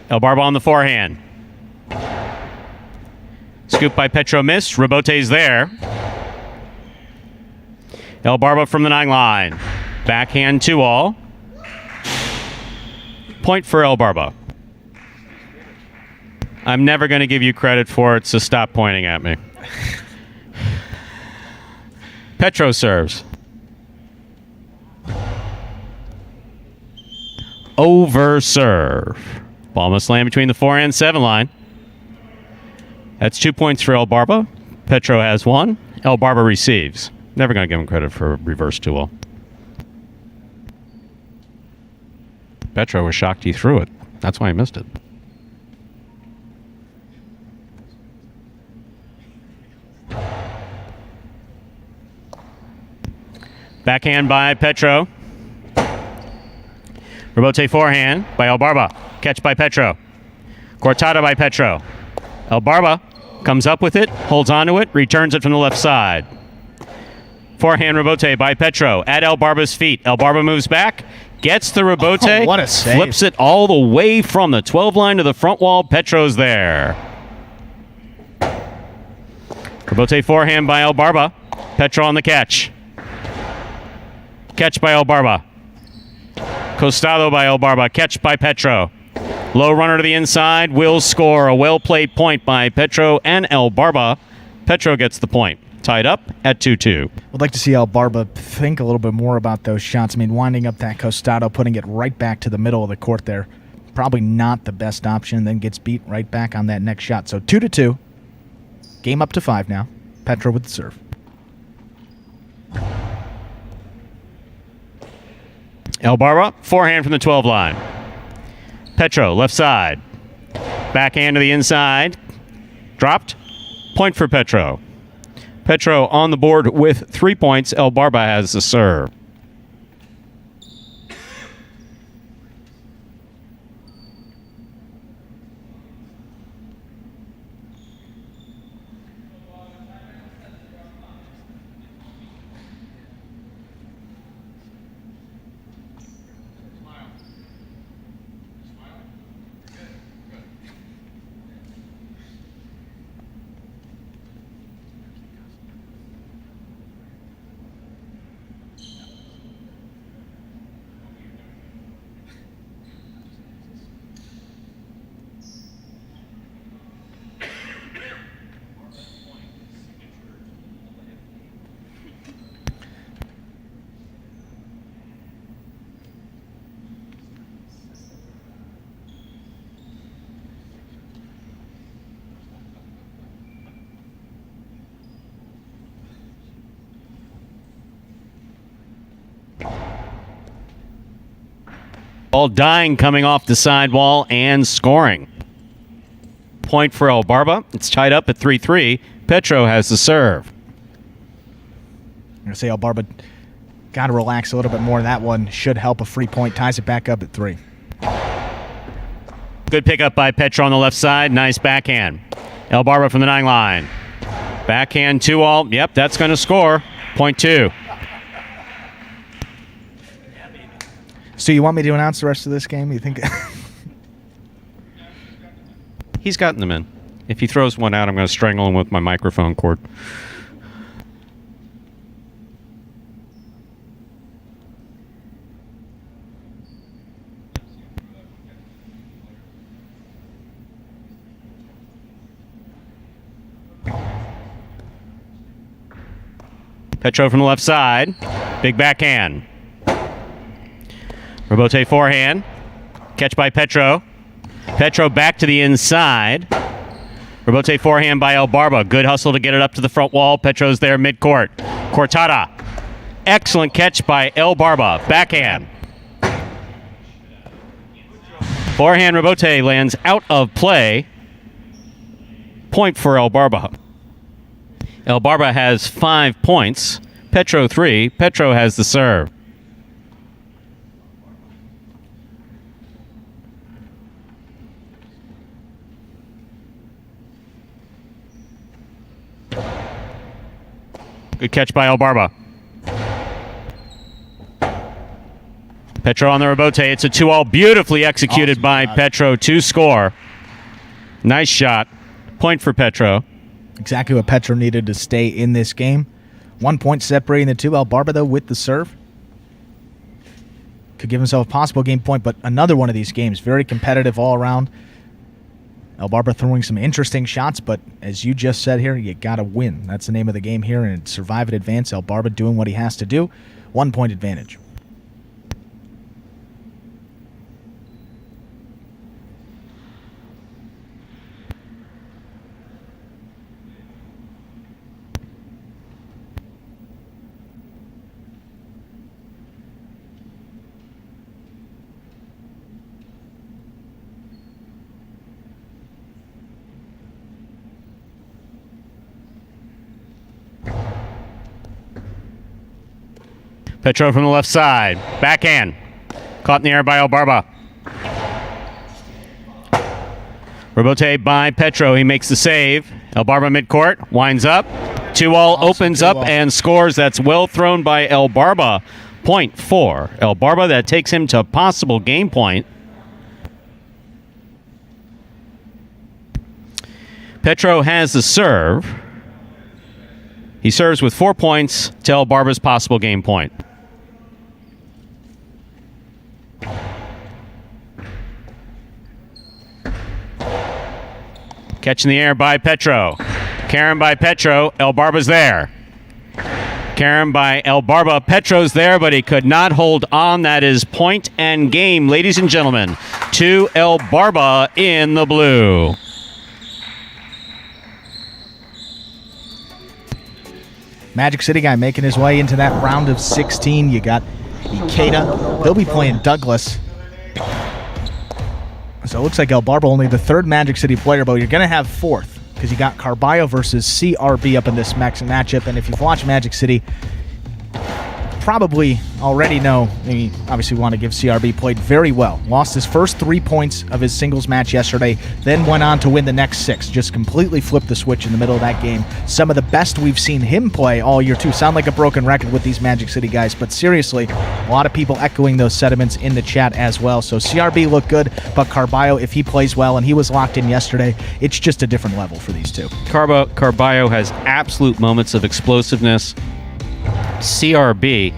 Speaker 1: El Barba on the forehand. Scoop by Petro missed. Robote's there. El Barba from the 9 line. Backhand 2-all. Point for El Barba. I'm never going to give you credit for it, so stop pointing at me. Petro serves. Over serve. Ball must land between the 4 and 7 line. That's 2 points for El Barba. Petro has 1. El Barba receives. Never going to give him credit for reverse 2-all. Petro was shocked he threw it. That's why he missed it. Backhand by Petro. Rebote forehand by El Barba. Catch by Petro. Cortada by Petro. El Barba comes up with it, holds onto it, returns it from the left side. Forehand rebote by Petro at El Barba's feet. El Barba moves back, gets the rebote,
Speaker 2: Oh, what a save.
Speaker 1: flips it all the way from the 12 line to the front wall. Petro's there. Rebote forehand by El Barba. Petro on the catch. Catch by El Barba. Costado by El Barba. Catch by Petro. Low runner to the inside. Will score. A well-played point by Petro and El Barba. Petro gets the point. Tied up at 2-2.
Speaker 2: Would like to see El Barba think a little bit more about those shots. I mean, winding up that Costado, putting it right back to the middle of the court there. Probably not the best option. Then gets beat right back on that next shot. So 2-2. Game up to 5 now. Petro with the serve.
Speaker 1: El Barba, forehand from the 12 line. Petro, left side. Backhand to the inside. Dropped. Point for Petro. Petro on the board with 3 points. El Barba has the serve. Ball dying coming off the sidewall and scoring. Point for El Barba. It's tied up at 3-3. Petro has the serve.
Speaker 2: I'm going to say El Barba got to relax a little bit more. That one should help a free point. Ties it back up at 3.
Speaker 1: Good pickup by Petro on the left side. Nice backhand. El Barba from the 9 line. Backhand 2-all. Yep, that's going to score. Point 2.
Speaker 2: So you want me to announce the rest of this game? You think?
Speaker 1: He's gotten them in. If he throws one out, I'm going to strangle him with my microphone cord. Petro from the left side. Big backhand. Rebote forehand. Catch by Petro. Petro back to the inside. Rebote forehand by El Barba. Good hustle to get it up to the front wall. Petro's there midcourt. Cortada. Excellent catch by El Barba. Backhand. Forehand Rebote lands out of play. Point for El Barba. El Barba has 5 points. Petro 3. Petro has the serve. Good catch by El Barba. Petro on the rebote. It's a 2-all. Beautifully executed by Petro to score. Nice shot. Point for Petro.
Speaker 2: Exactly what Petro needed to stay in this game. 1 point separating the two. El Barba, though, with the serve. Could give himself a possible game point, but another one of these games. Very competitive all around. El Barba throwing some interesting shots, but as you just said here, you got to win. That's the name of the game here, and survive and advance. El Barba doing what he has to do. 1 point advantage.
Speaker 1: Petro from the left side. Backhand. Caught in the air by El Barba. Rebote by Petro. He makes the save. El Barba midcourt. Winds up. 2-all opens up and scores. That's well thrown by El Barba. Point for El Barba. That takes him to possible game point. Petro has the serve. He serves with 4 points to El Barba's possible game point. Catch in the air by Petro. Karen by Petro. El Barba's there. Karen by El Barba. Petro's there, but he could not hold on. That is point and game, ladies and gentlemen, to El Barba in the blue.
Speaker 2: Magic City guy making his way into that round of 16. You got Ikeda. They'll be playing Douglas. So it looks like El Barba only the third Magic City player, but you're going to have fourth because you got Carbio versus CRB up in this matchup. And if you've watched Magic City, probably already know, obviously want to give CRB played very well. Lost his first 3 points of his singles match yesterday, then went on to win the next 6. Just completely flipped the switch in the middle of that game. Some of the best we've seen him play all year, too. Sound like a broken record with these Magic City guys, but seriously, a lot of people echoing those sentiments in the chat as well. So CRB looked good, but Carbio, if he plays well, and he was locked in yesterday, it's just a different level for these two.
Speaker 1: Carbio has absolute moments of explosiveness. CRB,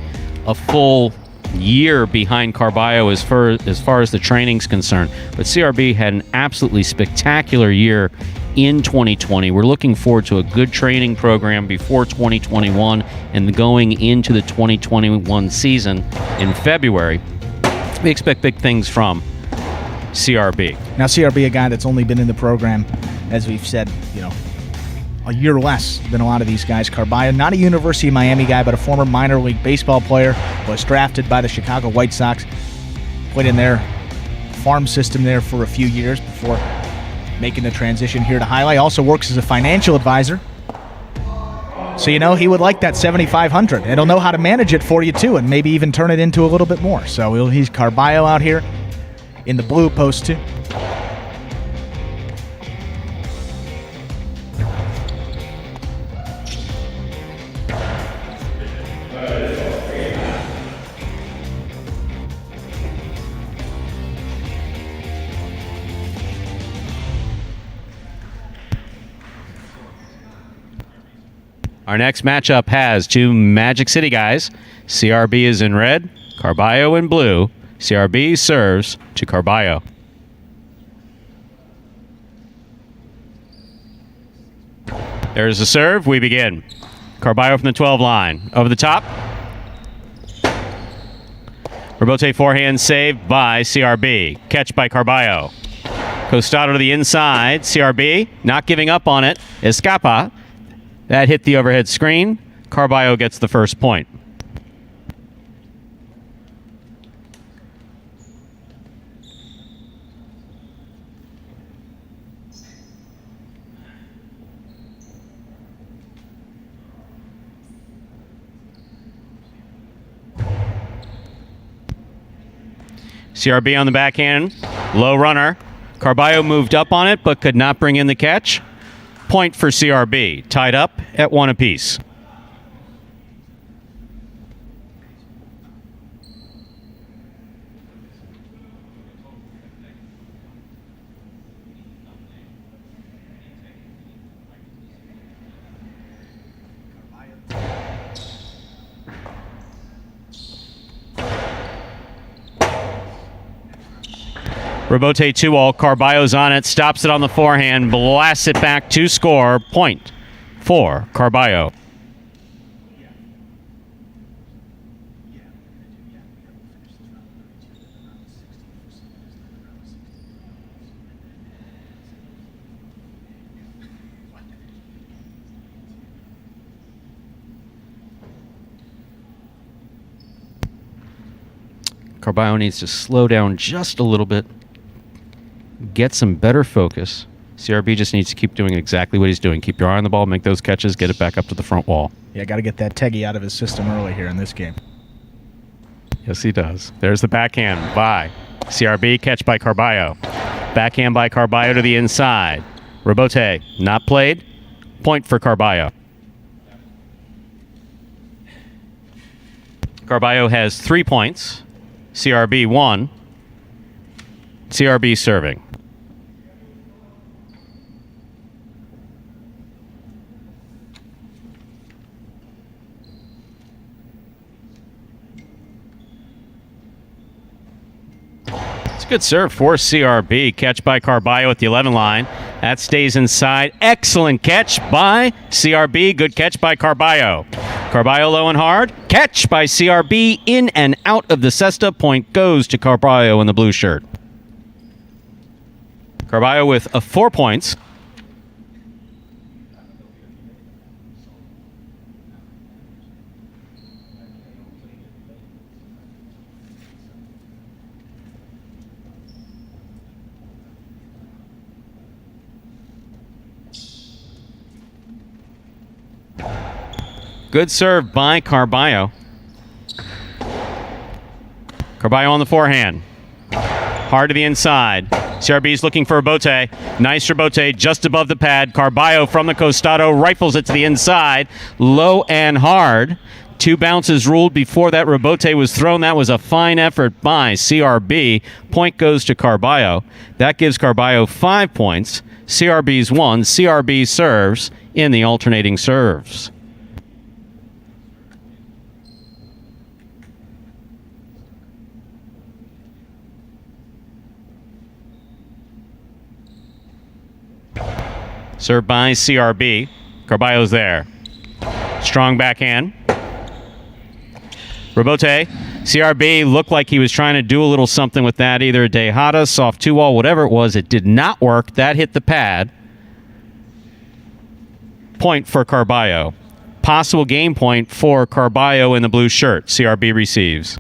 Speaker 1: a full year behind Carbio as far as the training's concerned. But CRB had an absolutely spectacular year in 2020. We're looking forward to a good training program before 2021 and going into the 2021 season in February. We expect big things from CRB.
Speaker 2: Now, CRB, a guy that's only been in the program, as we've said, a year less than a lot of these guys. Carbio, not a University of Miami guy, but a former minor league baseball player, was drafted by the Chicago White Sox, played in their farm system there for a few years before making the transition here to Jai-Alai. Also works as a financial advisor. So, he would like that 7,500. And he'll know how to manage it for you, too, and maybe even turn it into a little bit more. So he's Carbio out here in the blue post, too.
Speaker 1: Our next matchup has two Magic City guys. CRB is in red, Carbio in blue. CRB serves to Carbio. There's the serve. We begin. Carbio from the 12 line. Over the top. Rebote forehand saved by CRB. Catch by Carbio. Costado to the inside. CRB not giving up on it. Escapa. That hit the overhead screen. Carbio gets the first point. CRB on the backhand. Low runner. Carbio moved up on it but could not bring in the catch. Point for CRB, tied up at 1 apiece. Rebote 2-all, Carbio's on it, stops it on the forehand, blasts it back to score. Point for Carbio. Carbio needs to slow down just a little bit. Get some better focus. CRB just needs to keep doing exactly what he's doing. Keep your eye on the ball, make those catches, get it back up to the front wall.
Speaker 2: Yeah, got to get that Teggy out of his system early here in this game.
Speaker 1: Yes, he does. There's the backhand by CRB, catch by Carbio. Backhand by Carbio to the inside. Rebote, not played. Point for Carbio. Carbio has 3 points. CRB 1. CRB serving. It's a good serve for CRB. Catch by Carbio at the 11 line. That stays inside. Excellent catch by CRB. Good catch by Carbio. Carbio low and hard. Catch by CRB in and out of the cesta. Point goes to Carbio in the blue shirt. Carbio with 4 points. Good serve by Carbio. Carbio on the forehand. Hard to the inside. CRB's looking for a bote. Nice rebote just above the pad. Carbio from the costado rifles it to the inside. Low and hard. 2 bounces ruled before that rebote was thrown. That was a fine effort by CRB. Point goes to Carbio. That gives Carbio 5 points. CRB's 1. CRB serves in the alternating serves. Served by CRB. Carbio's there. Strong backhand. Rebote. CRB looked like he was trying to do a little something with that. Either a Dejada, soft 2-wall, whatever it was. It did not work. That hit the pad. Point for Carbio. Possible game point for Carbio in the blue shirt. CRB receives.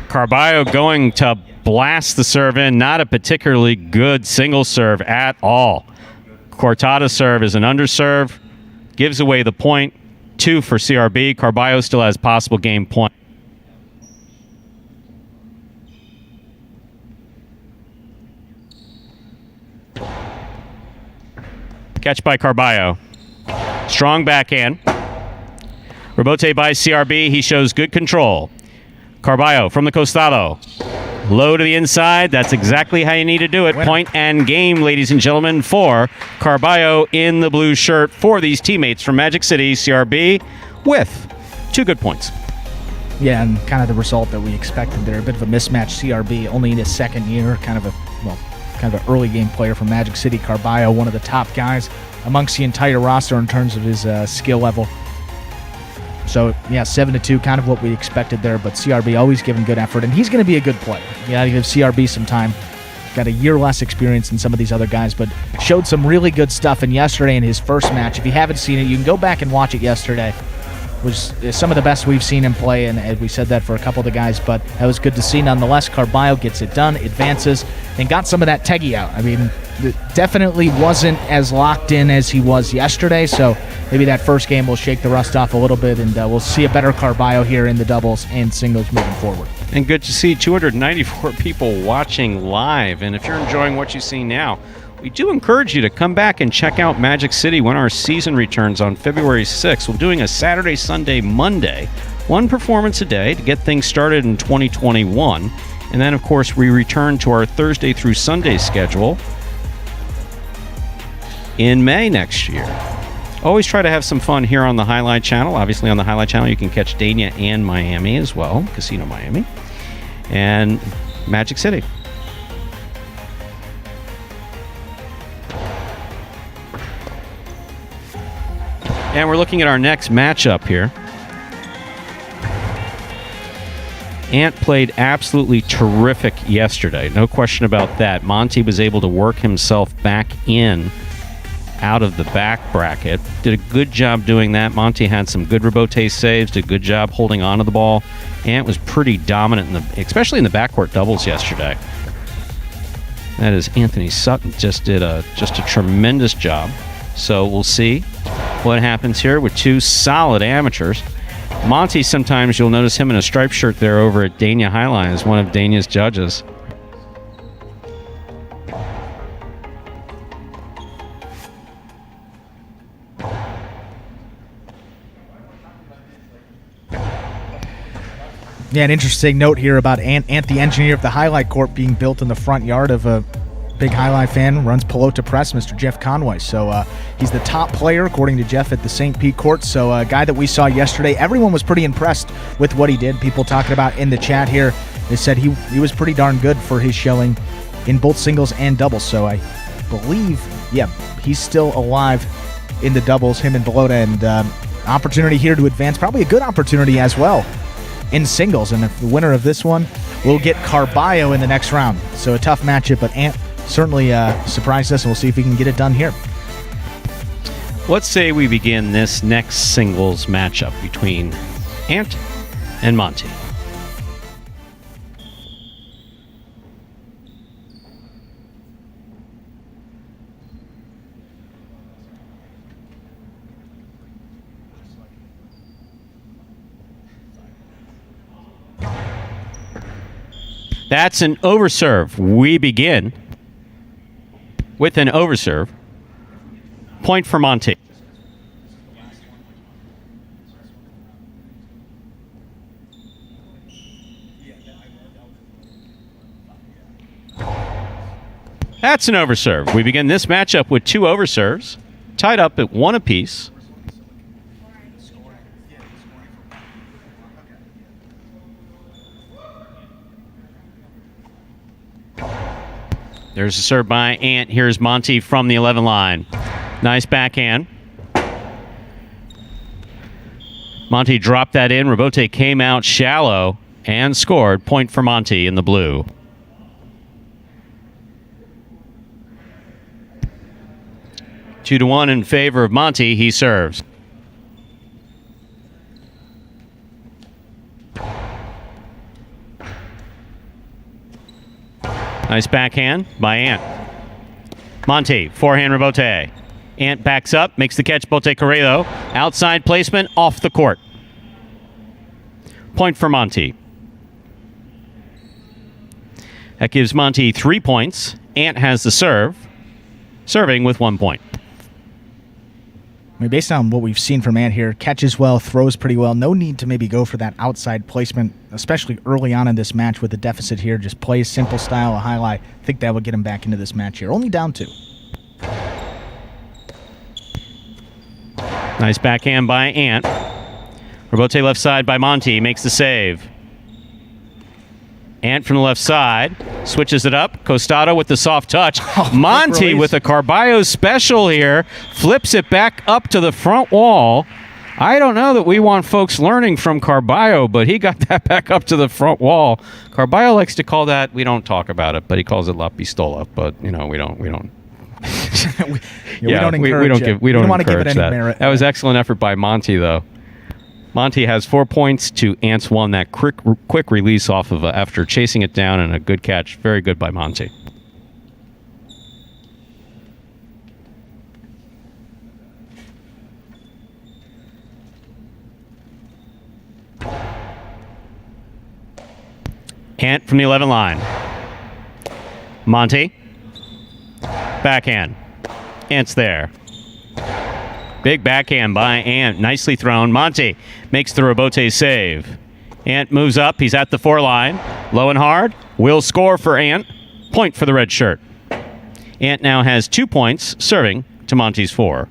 Speaker 1: Carbio going to blast the serve in. Not a particularly good single serve at all. Cortada's serve is an underserve. Gives away the point. 2 for CRB. Carbio still has possible game point. Catch by Carbio. Strong backhand. Rebote by CRB. He shows good control. Carbio from the costado. Low to the inside. That's exactly how you need to do it.
Speaker 2: Bueno.
Speaker 1: Point and game, ladies and gentlemen, for Carbio in the blue shirt for these teammates from Magic City. CRB with 2 good points.
Speaker 2: Yeah, and kind of the result that we expected there. A bit of a mismatch. CRB only in his second year. Kind of an early game player from Magic City. Carbio, one of the top guys amongst the entire roster in terms of his skill level. So, yeah, 7-2, kind of what we expected there, but CRB always giving good effort, and he's going to be a good player. You got to give CRB some time. Got a year less experience than some of these other guys, but showed some really good stuff in yesterday in his first match. If you haven't seen it, you can go back and watch it yesterday. It was some of the best we've seen him play, and we said that for a couple of the guys, but that was good to see. Nonetheless, Carbio gets it done, advances, and got some of that Teggy out. I mean, it definitely wasn't as locked in as he was yesterday, so maybe that first game will shake the rust off a little bit, and we'll see a better Carbio here in the doubles and singles moving forward.
Speaker 1: And good to see 294 people watching live. And if you're enjoying what you see now, we do encourage you to come back and check out Magic City when our season returns on February 6th. We're doing a Saturday, Sunday, Monday, 1 performance a day to get things started in 2021. And then, of course, we return to our Thursday through Sunday schedule in May next year. Always try to have some fun here on the Highlight Channel. Obviously, on the Highlight Channel, you can catch Dania and Miami as well, Casino Miami, and Magic City. And we're looking at our next matchup here. Ant played absolutely terrific yesterday. No question about that. Monty was able to work himself back in out of the back bracket. Did a good job doing that. Monty had some good rebote saves, did a good job holding on to the ball. Ant was pretty dominant, especially in the backcourt doubles yesterday. That is Anthony Sutton just did a tremendous job. So we'll see what happens here with two solid amateurs. Monty, sometimes you'll notice him in a striped shirt there over at Dania Highline as one of Dania's judges.
Speaker 2: Yeah, an interesting note here about Ant, the engineer of the highlight court, being built in the front yard of a big highlight fan, runs Bolota Press, Mr. Jeff Conway. So he's the top player, according to Jeff, at the St. Pete court. So a guy that we saw yesterday, everyone was pretty impressed with what he did. People talking about in the chat here, they said he was pretty darn good for his showing in both singles and doubles. So I believe, yeah, he's still alive in the doubles, him and Bolota, and opportunity here to advance, probably a good opportunity as well in singles. And if the winner of this one will get Carbio in the next round. So a tough matchup, but Ant certainly surprised us, and we'll see if he can get it done here.
Speaker 1: Let's say we begin this next singles matchup between Ant and Monty. That's an overserve. We begin with an overserve. Point for Monty. That's an overserve. We begin this matchup with two overserves, tied up at one apiece. There's a serve by Ant. Here's Monty from the 11 line. Nice backhand. Monty dropped that in. Rebote came out shallow and scored. Point for Monty in the blue. 2-1 in favor of Monty. He serves. Nice backhand by Ant. Monty, forehand rebote. Ant backs up, makes the catch, Bote Carrero. Outside placement, off the court. Point for Monty. That gives Monty 3 points. Ant has the serve, serving with 1 point.
Speaker 2: I mean, based on what we've seen from Ant here, catches well, throws pretty well. No need to maybe go for that outside placement, especially early on in this match with the deficit here. Just play a simple style of highlight. I think that would get him back into this match here. Only down 2.
Speaker 1: Nice backhand by Ant. Rebote left side by Monty, makes the save. Ant from the left side, switches it up. Costado with the soft touch. Monty with a Carbio special here, flips it back up to the front wall. I don't know that we want folks learning from Carbio, but he got that back up to the front wall. Carbio likes to call that, we don't talk about it, but he calls it La Pistola, but we don't.
Speaker 2: we don't want to give it any merit.
Speaker 1: That was excellent effort by Monty, though. Monty has 4 points to Ant's 1. That quick release off of after chasing it down, and a good catch. Very good by Monty. Ant from the 11 line. Monty. Backhand. Ant's there. Big backhand by Ant. Nicely thrown. Monty makes the rebote save. Ant moves up. He's at the 4 line. Low and hard. Will score for Ant. Point for the red shirt. Ant now has 2 points, serving to Monty's 4.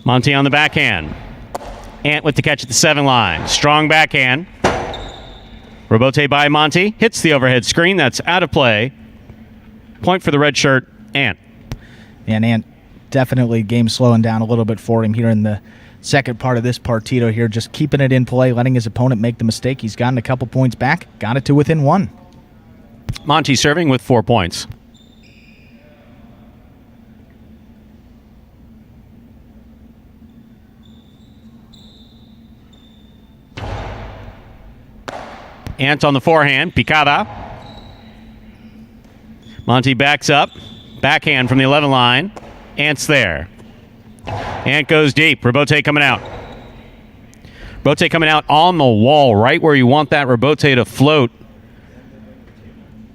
Speaker 1: Monty on the backhand. Ant with the catch at the 7 line. Strong backhand. Rebote by Monty. Hits the overhead screen. That's out of play. Point for the red shirt, Ant.
Speaker 2: And Ant, definitely game slowing down a little bit for him here in the second part of this partido here. Just keeping it in play, letting his opponent make the mistake. He's gotten a couple points back, got it to within 1.
Speaker 1: Monty serving with 4 points. Ant on the forehand, picada. Monty backs up, backhand from the 11 line. Ant's there. Ant goes deep, rebote coming out. Rebote coming out on the wall, right where you want that rebote to float.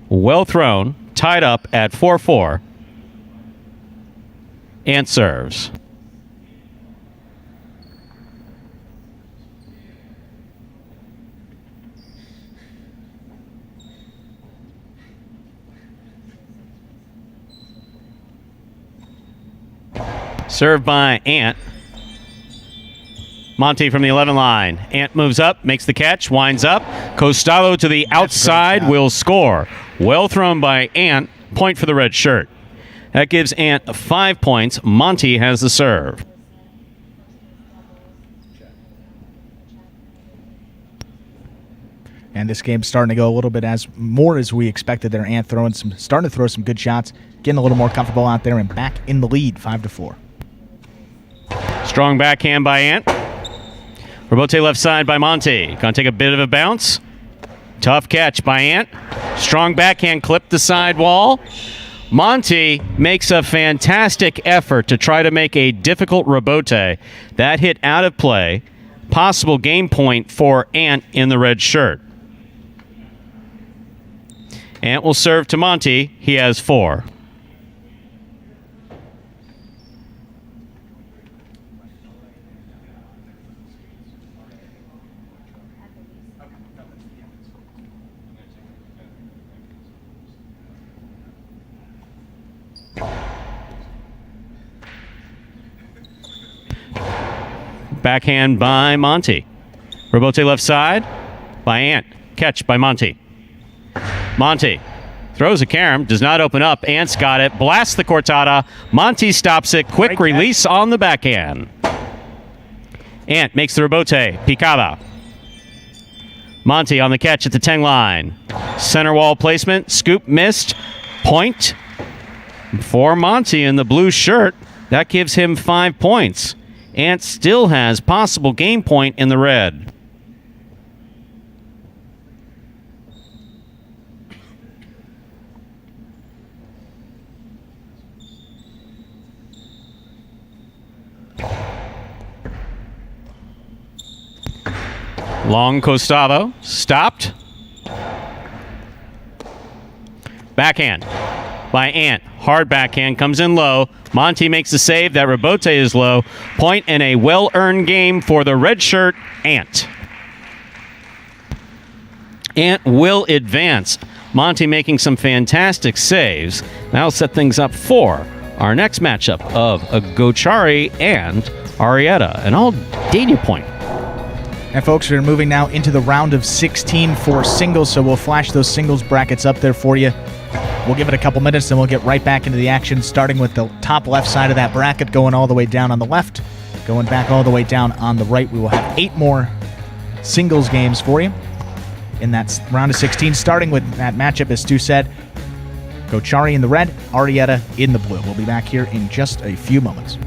Speaker 1: Well thrown, tied up at 4-4. Ant serves. Served by Ant. Monty from the 11 line. Ant moves up, makes the catch, winds up. Costello to the outside will score. Well thrown by Ant. Point for the red shirt. That gives Ant 5 points. Monty has the serve.
Speaker 2: And this game's starting to go a little bit as we expected there. Ant starting to throw some good shots, getting a little more comfortable out there and back in the lead, 5-4.
Speaker 1: Strong backhand by Ant. Rebote left side by Monty. Gonna take a bit of a bounce. Tough catch by Ant. Strong backhand clipped the side wall. Monty makes a fantastic effort to try to make a difficult rebote. That hit out of play. Possible game point for Ant in the red shirt. Ant will serve to Monty. He has 4. Backhand by Monty. Rebote left side by Ant. Catch by Monty. Monty throws a carom, does not open up. Ant's got it. Blasts the cortada. Monty stops it. Quick release on the backhand. Ant makes the rebote. Picada. Monty on the catch at the 10 line. Center wall placement. Scoop missed. Point for Monty in the blue shirt. That gives him 5 points. Ant still has possible game point in the red. Long costado, stopped. Backhand by Ant. Hard backhand, comes in low. Monty makes the save. That rebote is low. Point and a well-earned game for the red shirt, Ant. Ant will advance. Monty making some fantastic saves. That'll set things up for our next matchup of Gochari and Arietta. And I'll gain you a point.
Speaker 2: And folks, we're moving now into the round of 16 for singles, so we'll flash those singles brackets up there for you. We'll give it a couple minutes, and we'll get right back into the action, starting with the top left side of that bracket, going all the way down on the left, going back all the way down on the right. We will have 8 more singles games for you in that round of 16, starting with that matchup, as Stu said, Gochari in the red, Arietta in the blue. We'll be back here in just a few moments.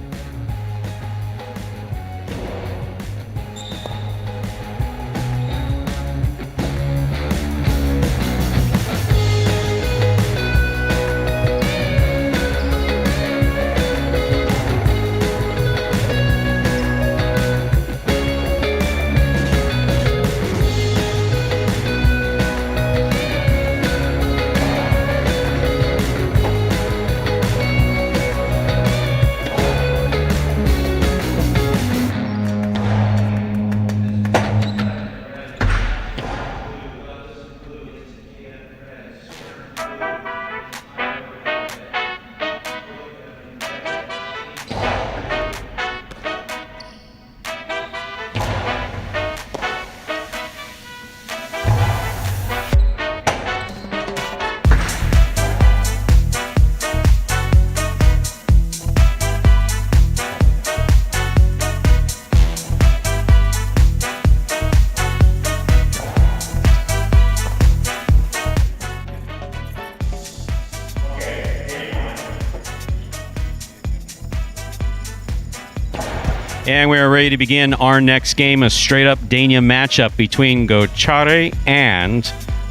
Speaker 1: And we are ready to begin our next game, a straight-up Dania matchup between Gochari and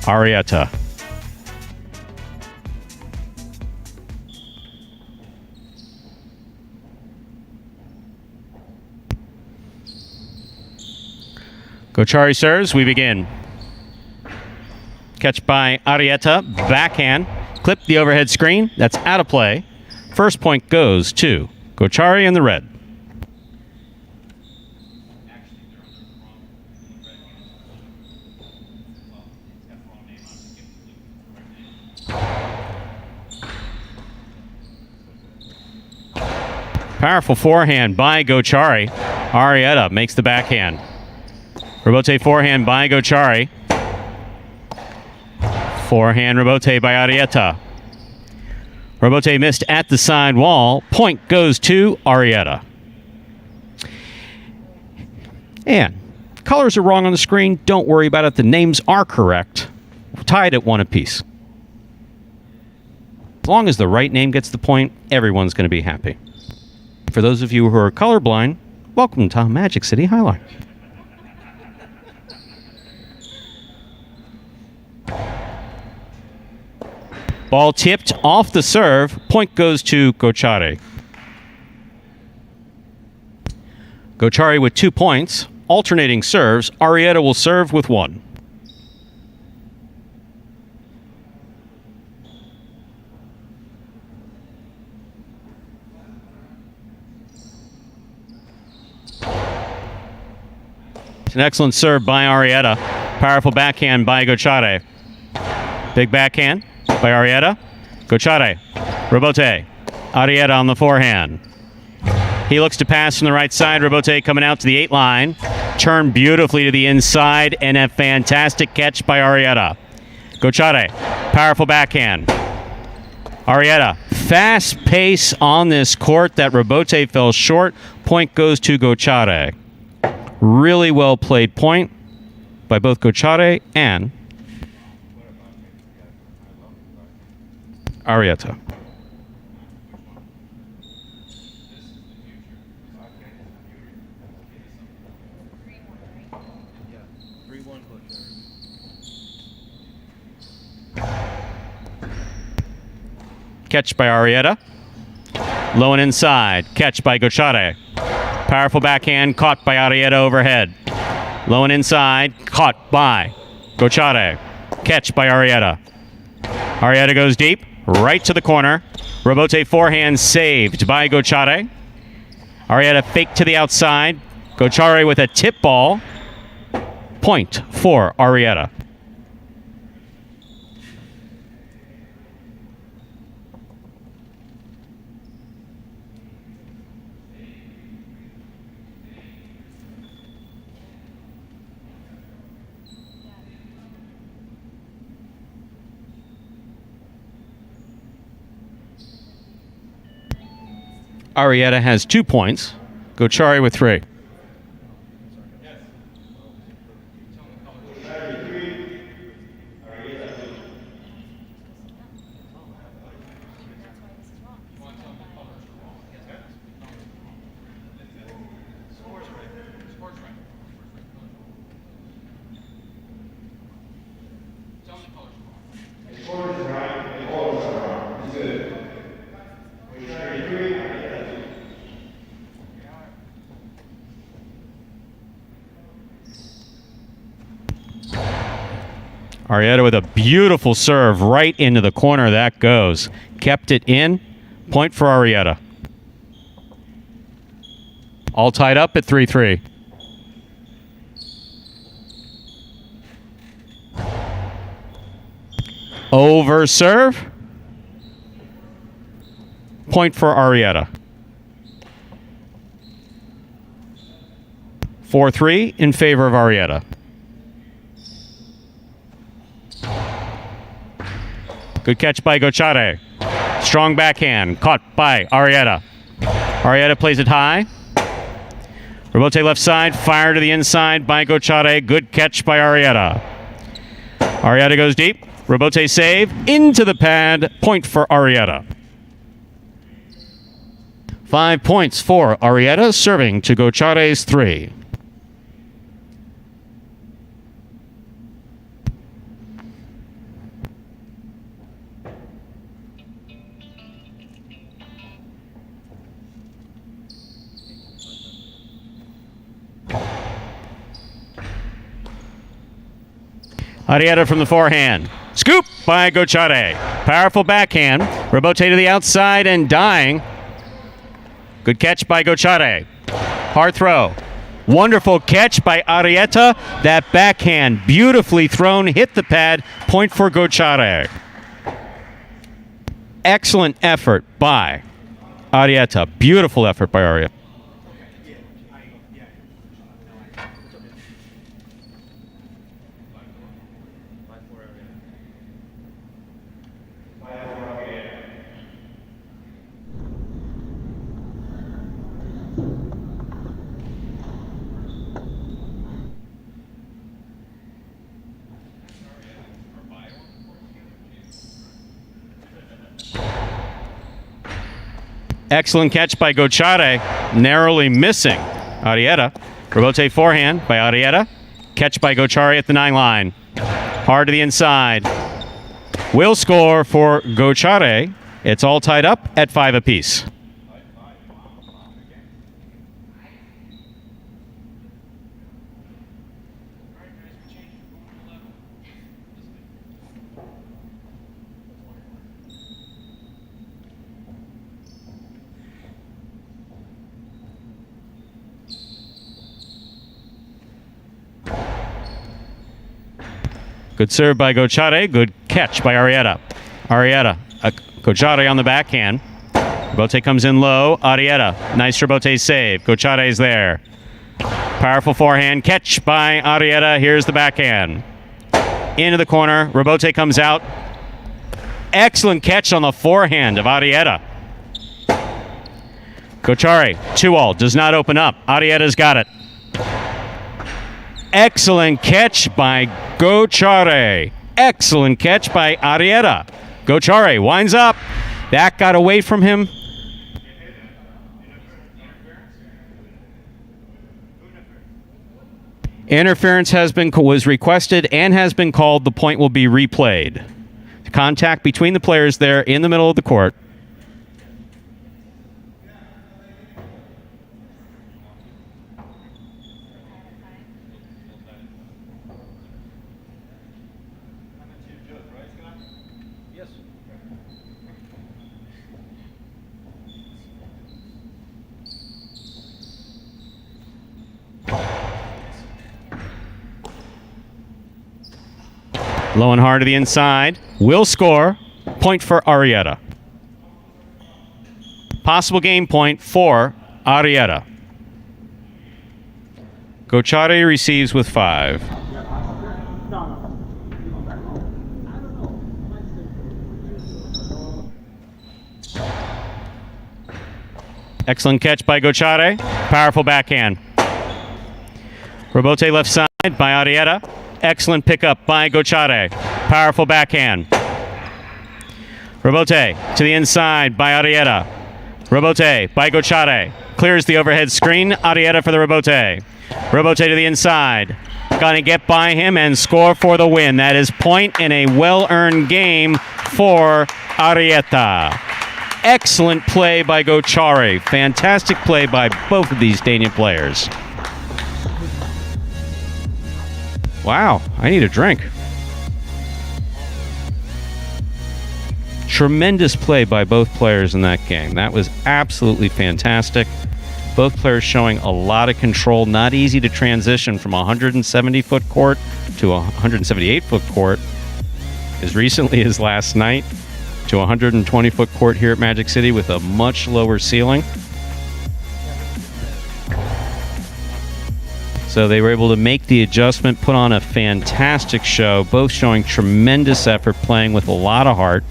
Speaker 1: Arietta. Gochari serves, we begin. Catch by Arietta, backhand, clip the overhead screen, that's out of play. First point goes to Gochari in the red. Powerful forehand by Gochari. Arietta makes the backhand. Rebote forehand by Gochari. Forehand rebote by Arietta. Rebote missed at the side wall. Point goes to Arietta. And colors are wrong on the screen. Don't worry about it. The names are correct. We're tied at 1 apiece. As long as the right name gets the point, everyone's going to be happy. For those of you who are colorblind, welcome to Magic City Highlight. Ball tipped off the serve. Point goes to Gochari. Gochari with 2 points. Alternating serves. Arietta will serve with 1. It's an excellent serve by Arietta. Powerful backhand by Gochari. Big backhand by Arietta. Gochari. Rebote. Arietta on the forehand. He looks to pass from the right side. Rebote coming out to the 8 line. Turn beautifully to the inside and a fantastic catch by Arietta. Gochari. Powerful backhand. Arietta. Fast pace on this court. That rebote fell short. Point goes to Gochari. Really well played point by both Gochari and Arietta. Catch by Arietta. Low and inside. Catch by Gochari. Powerful backhand caught by Arietta overhead. Low and inside. Caught by Gochari. Catch by Arietta. Arietta goes deep. Right to the corner. Rebote forehand saved by Gochari. Arietta fake to the outside. Gochari with a tip ball. Point for Arietta. Arietta has 2 points. Gochari with 3. Arietta with a beautiful serve right into the corner. That goes. Kept it in. Point for Arietta. All tied up at 3-3. Over serve. Point for Arietta. 4-3 in favor of Arietta. Good catch by Gochari. Strong backhand. Caught by Arietta. Arietta plays it high. Rebote left side. Fire to the inside by Gochari. Good catch by Arietta. Arietta goes deep. Rebote save. Into the pad. Point for Arietta. 5 points for Arietta, serving to Gochari's 3. Arietta from the forehand. Scoop by Gochari. Powerful backhand. Rebote to the outside and dying. Good catch by Gochari. Hard throw. Wonderful catch by Arietta. That backhand beautifully thrown. Hit the pad. Point for Gochari. Excellent effort by Arietta. Beautiful effort by Arietta. Excellent catch by Gochari, narrowly missing Arietta. Rebote forehand by Arietta. Catch by Gochari at the 9 line. Hard to the inside. Will score for Gochari. It's all tied up at 5 apiece. Good serve by Gochari. Good catch by Arietta. Gochari on the backhand. Rebote comes in low. Arietta. Nice rebote save. Gochari is there. Powerful forehand. Catch by Arietta. Here's the backhand. Into the corner. Rebote comes out. Excellent catch on the forehand of Arietta. Gochari. 2-all. Does not open up. Arietta's got it. Excellent catch by Gochari. Excellent catch by Arietta. Gochari winds up. That got away from him. Interference was requested and has been called. The point will be replayed. Contact between the players there in the middle of the court. Low and hard to the inside. Will score. Point for Arietta. Possible game point for Arietta. Gochari receives with 5. Excellent catch by Gochari. Powerful backhand. Rebote left side by Arietta. Excellent pickup by Gochari. Powerful backhand. Rebote to the inside by Arietta. Rebote by Gochari. Clears the overhead screen. Arietta for the rebote. Rebote to the inside. Gonna get by him and score for the win. That is point in a well-earned game for Arietta. Excellent play by Gochari. Fantastic play by both of these Danian players. Wow, I need a drink. Tremendous play by both players in that game. That was absolutely fantastic. Both players showing a lot of control. Not easy to transition from a 170-foot court to a 178-foot court as recently as last night to a 120-foot court here at Magic City with a much lower ceiling. So they were able to make the adjustment, put on a fantastic show, both showing tremendous effort, playing with a lot of heart.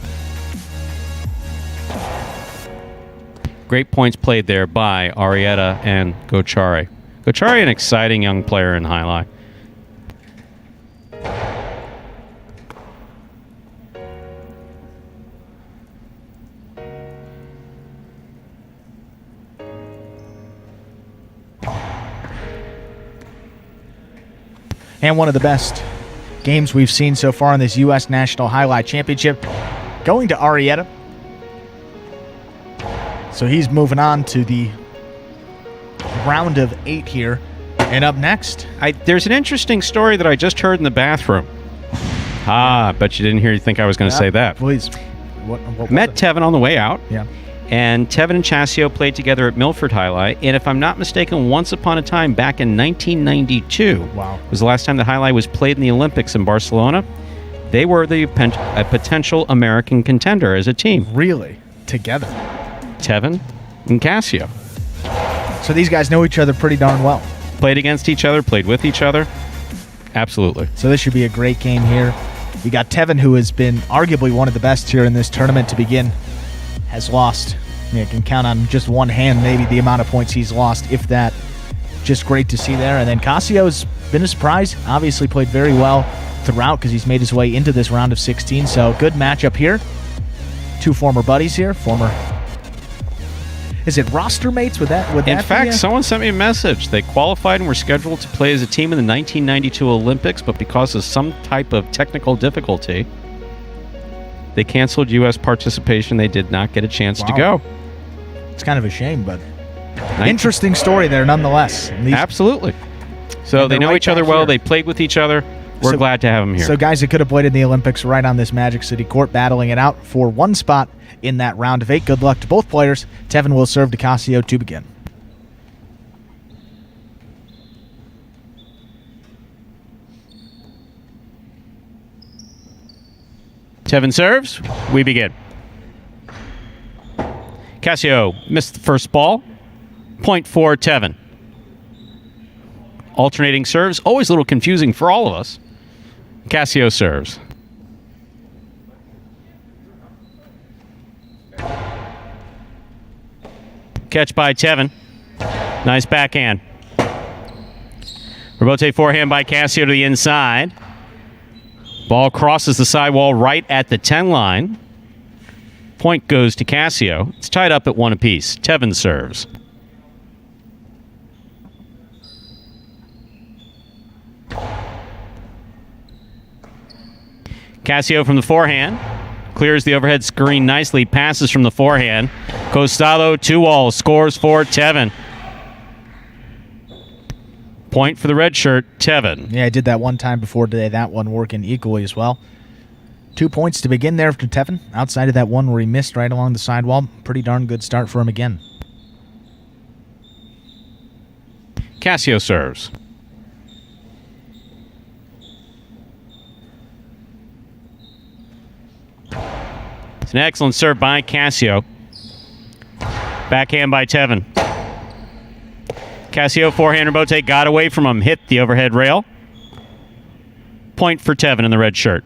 Speaker 1: Great points played there by Arietta and Gochari. Gochari, an exciting young player in Jai-Alai.
Speaker 2: And one of the best games we've seen so far in this U.S. National Highlight Championship. Going to Arietta. So he's moving on to the round of 8 here. And up next,
Speaker 1: there's an interesting story that I just heard in the bathroom. But you didn't think I was going to say that.
Speaker 2: Please. What
Speaker 1: Met Tevin on the way out.
Speaker 2: Yeah.
Speaker 1: And Tevin and Cassio played together at Milford Highlight. And if I'm not mistaken, once upon a time back in 1992 was the last time the Highlight was played in the Olympics in Barcelona. They were a potential American contender as a team.
Speaker 2: Really? Together?
Speaker 1: Tevin and Cassio.
Speaker 2: So these guys know each other pretty darn well.
Speaker 1: Played against each other, played with each other. Absolutely.
Speaker 2: So this should be a great game here. You got Tevin, who has been arguably one of the best here in this tournament to begin, has lost. You can count on just one hand maybe the amount of points he's lost, if that. Just great to see there. And then Cassio's been a surprise. Obviously played very well throughout because he's made his way into this round of 16. So good matchup here. Two former buddies here. Is it roster mates? In
Speaker 1: fact, someone sent me a message. They qualified and were scheduled to play as a team in the 1992 Olympics, but because of some type of technical difficulty, they canceled U.S. participation. They did not get a chance to go.
Speaker 2: It's kind of a shame, but interesting story there nonetheless.
Speaker 1: Absolutely. So they know each other well. They played with each other. We're glad to have them here.
Speaker 2: So guys that could have played in the Olympics right on this Magic City court, battling it out for one spot in that round of 8. Good luck to both players. Tevin will serve to Cassio to begin.
Speaker 1: Tevin serves. We begin. Cassio missed the first ball. Point for Tevin. Alternating serves. Always a little confusing for all of us. Cassio serves. Catch by Tevin. Nice backhand. Rebote forehand by Cassio to the inside. Ball crosses the sidewall right at the 10 line. Point goes to Cassio. It's tied up at 1 apiece. Tevin serves. Cassio from the forehand. Clears the overhead screen nicely. Passes from the forehand. Costado, 2-all. Scores for Tevin. Point for the red shirt, Tevin.
Speaker 2: Yeah, I did that one time before today. That one working equally as well. 2 points to begin there for Tevin. Outside of that one where he missed right along the sidewall. Pretty darn good start for him again.
Speaker 1: Cassio serves. It's an excellent serve by Cassio. Backhand by Tevin. Cassio forehand rebote got away from him, hit the overhead rail. Point for Tevin in the red shirt.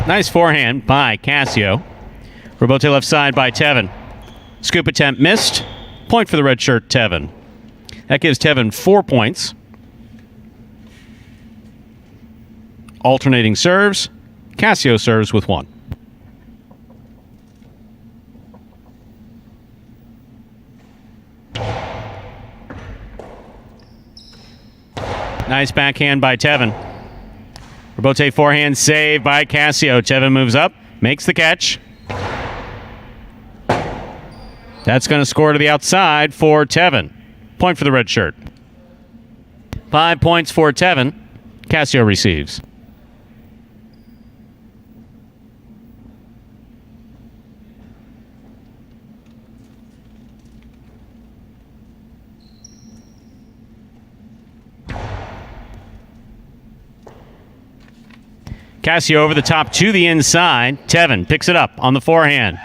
Speaker 1: Nice forehand by Cassio. Rebote left side by Tevin. Scoop attempt missed. Point for the red shirt, Tevin. That gives Tevin 4 points. Alternating serves. Cassio serves with 1. Nice backhand by Tevin. Rebote forehand save by Cassio. Tevin moves up, makes the catch. That's going to score to the outside for Tevin. Point for the red shirt. 5 points for Tevin. Cassio receives. Cassio over the top to the inside. Tevin picks it up on the forehand.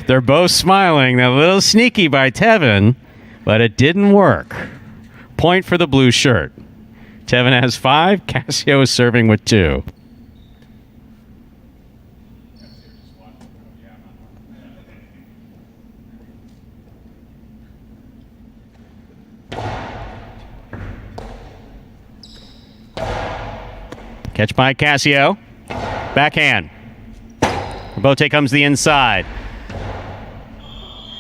Speaker 1: They're both smiling. A little sneaky by Tevin, but it didn't work. Point for the blue shirt. Tevin has 5. Cassio is serving with 2. Catch by Cassio. Backhand. Robote comes to the inside.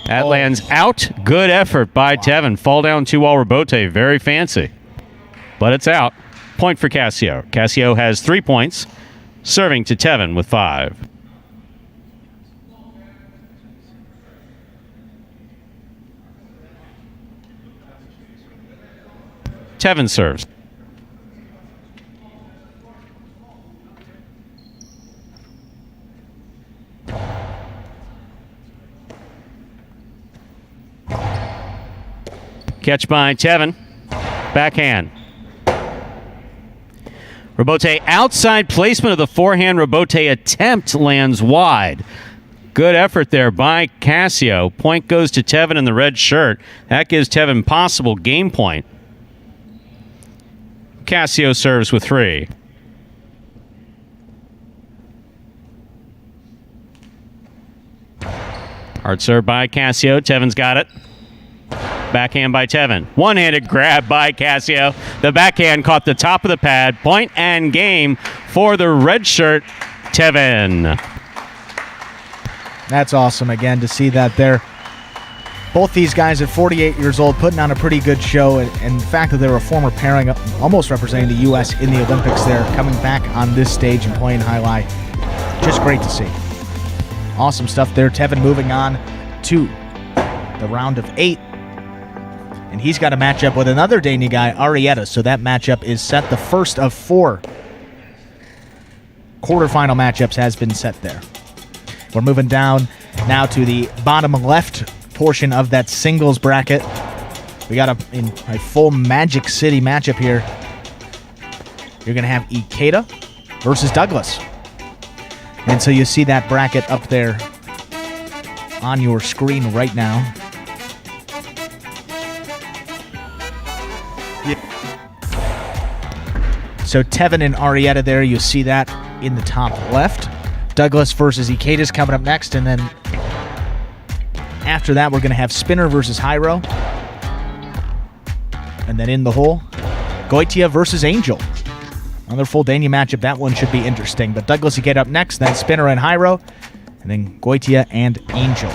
Speaker 1: That lands out. Good effort by Tevin. Fall down 2-all Robote. Very fancy. But it's out. Point for Cassio. Cassio has 3 points. Serving to Tevin with 5. Tevin serves. Catch by Tevin. Backhand. Robote outside placement of the forehand. Robote attempt lands wide. Good effort there by Cassio. Point goes to Tevin in the red shirt. That gives Tevin possible game point. Cassio serves with 3. Hard serve by Cassio. Tevin's got it. Backhand by Tevin. One-handed grab by Cassio. The backhand caught the top of the pad. Point and game for the red shirt, Tevin.
Speaker 2: That's awesome, again, to see that there. Both these guys at 48 years old putting on a pretty good show, and the fact that they're a former pairing, almost representing the U.S. in the Olympics there, coming back on this stage and playing highlight. Just great to see. Awesome stuff there. Tevin moving on to the round of 8. And he's got a matchup with another Dania guy, Arietta. So that matchup is set. The first of 4 quarterfinal matchups has been set there. We're moving down now to the bottom left portion of that singles bracket. We got a full Magic City matchup here. You're going to have Ikeda versus Douglas. And so you see that bracket up there on your screen right now. So Tevin and Arietta there, you see that in the top left. Douglas versus Ikeda is coming up next, and then after that we're going to have Spinner versus Hyro. And then in the hole, Goitia versus Angel. Another full Dania matchup. That one should be interesting. But Douglas Ikeda up next, then Spinner and Hyro, and then Goitia and Angel.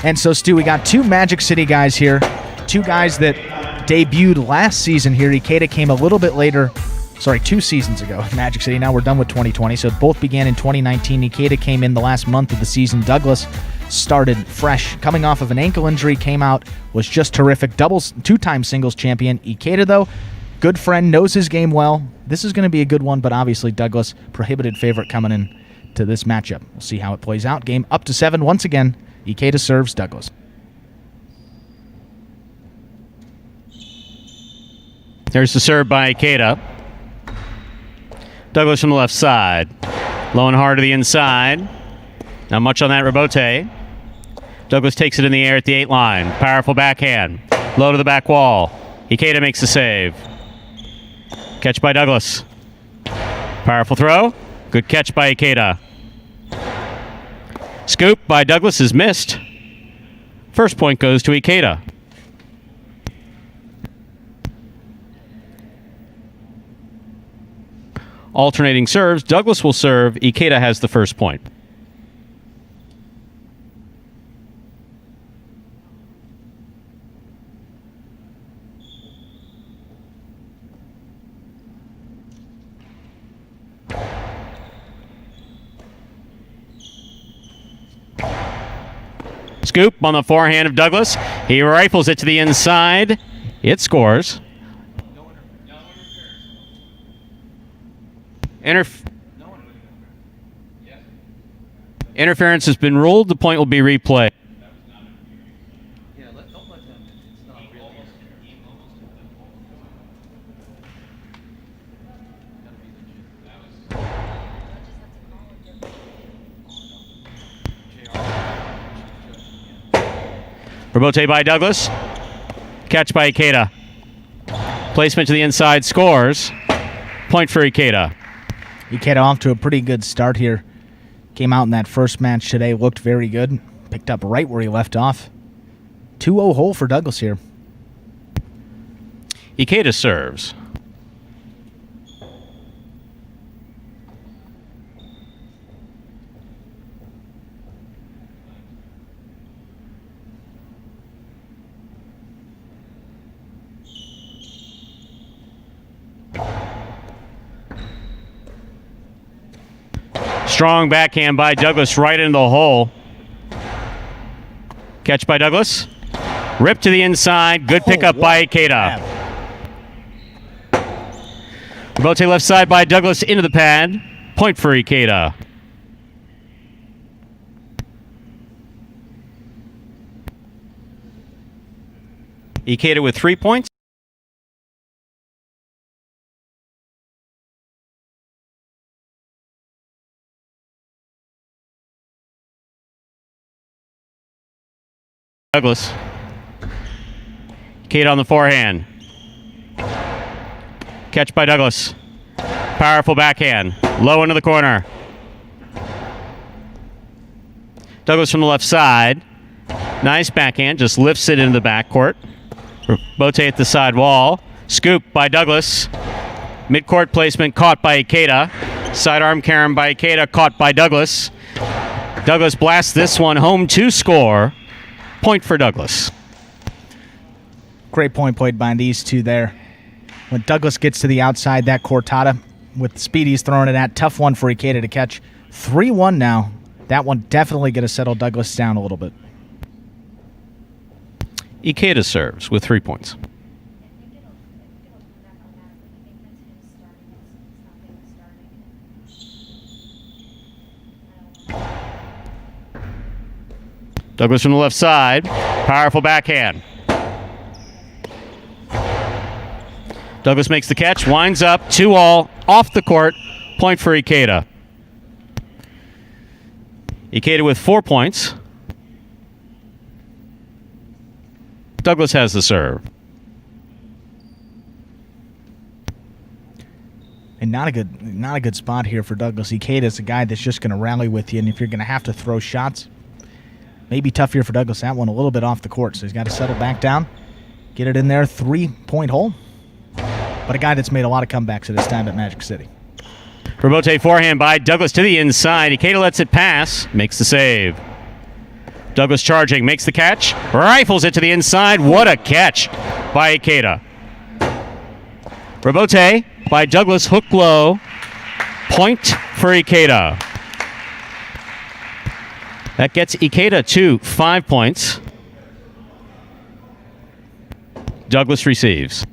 Speaker 2: And so, Stu, we got 2 Magic City guys here. 2 guys that debuted last season here. Ikeda came a little bit later. Sorry, 2 seasons ago. Magic City. Now we're done with 2020. So both began in 2019. Ikeda came in the last month of the season. Douglas started fresh. Coming off of an ankle injury. Came out. Was just terrific. 2-time singles champion. Ikeda, though, good friend. Knows his game well. This is going to be a good one. But obviously Douglas, prohibited favorite coming in to this matchup. We'll see how it plays out. Game up to 7 once again. Ikeda serves Douglas.
Speaker 1: There's the serve by Ikeda. Douglas from the left side. Low and hard to the inside. Not much on that Robote. Douglas takes it in the air at the 8 line. Powerful backhand. Low to the back wall. Ikeda makes the save. Catch by Douglas. Powerful throw. Good catch by Ikeda. Scoop by Douglas is missed. First point goes to Ikeda. Alternating serves. Douglas will serve. Ikeda has the first point. Scoop on the forehand of Douglas. He rifles it to the inside. It scores. Interference has been ruled. The point will be replayed. Robote by Douglas. Catch by Ikeda. Placement to the inside. Scores. Point for Ikeda.
Speaker 2: Ikeda off to a pretty good start here Came out in that first match today, looked very good. Picked up right where he left off. 2-0 hole for Douglas here.
Speaker 1: Ikeda serves. Strong backhand by Douglas right into the hole. Catch by Douglas. Rip to the inside. Good pickup by Ikeda. Bote left side by Douglas into the pad. Point for Ikeda. Ikeda with 3 points. Douglas. Ikeda on the forehand. Catch by Douglas. Powerful backhand. Low into the corner. Douglas from the left side. Nice backhand. Just lifts it into the backcourt. Bote at the side wall. Scoop by Douglas. Midcourt placement caught by Ikeda. Sidearm carom by Ikeda. Caught by Douglas. Douglas blasts this one home to score. Point for Douglas.
Speaker 2: Great point played by these two there. When Douglas gets to the outside, that cortada with the speed he's throwing it at, tough one for Ikeda to catch. 3-1 now. That one definitely going to settle Douglas down a little bit.
Speaker 1: Ikeda serves with 3 points. Douglas from the left side. Powerful backhand. Douglas makes the catch. Winds up. 2-all. Off the court. Point for Ikeda. Ikeda with 4 points. Douglas has the serve.
Speaker 2: And not a good spot here for Douglas. Ikeda is a guy that's just going to rally with you, and if you're going to have to throw shots, maybe tough here for Douglas. That one a little bit off the court, so he's got to settle back down, get it in there. 3-point hole. But a guy that's made a lot of comebacks at his time at Magic City.
Speaker 1: Rebote forehand by Douglas to the inside. Ikeda lets it pass. Makes the save. Douglas charging. Makes the catch. Rifles it to the inside. What a catch by Ikeda. Rebote by Douglas. Hook low. Point for Ikeda. That gets Ikeda to 5 points. Douglas receives.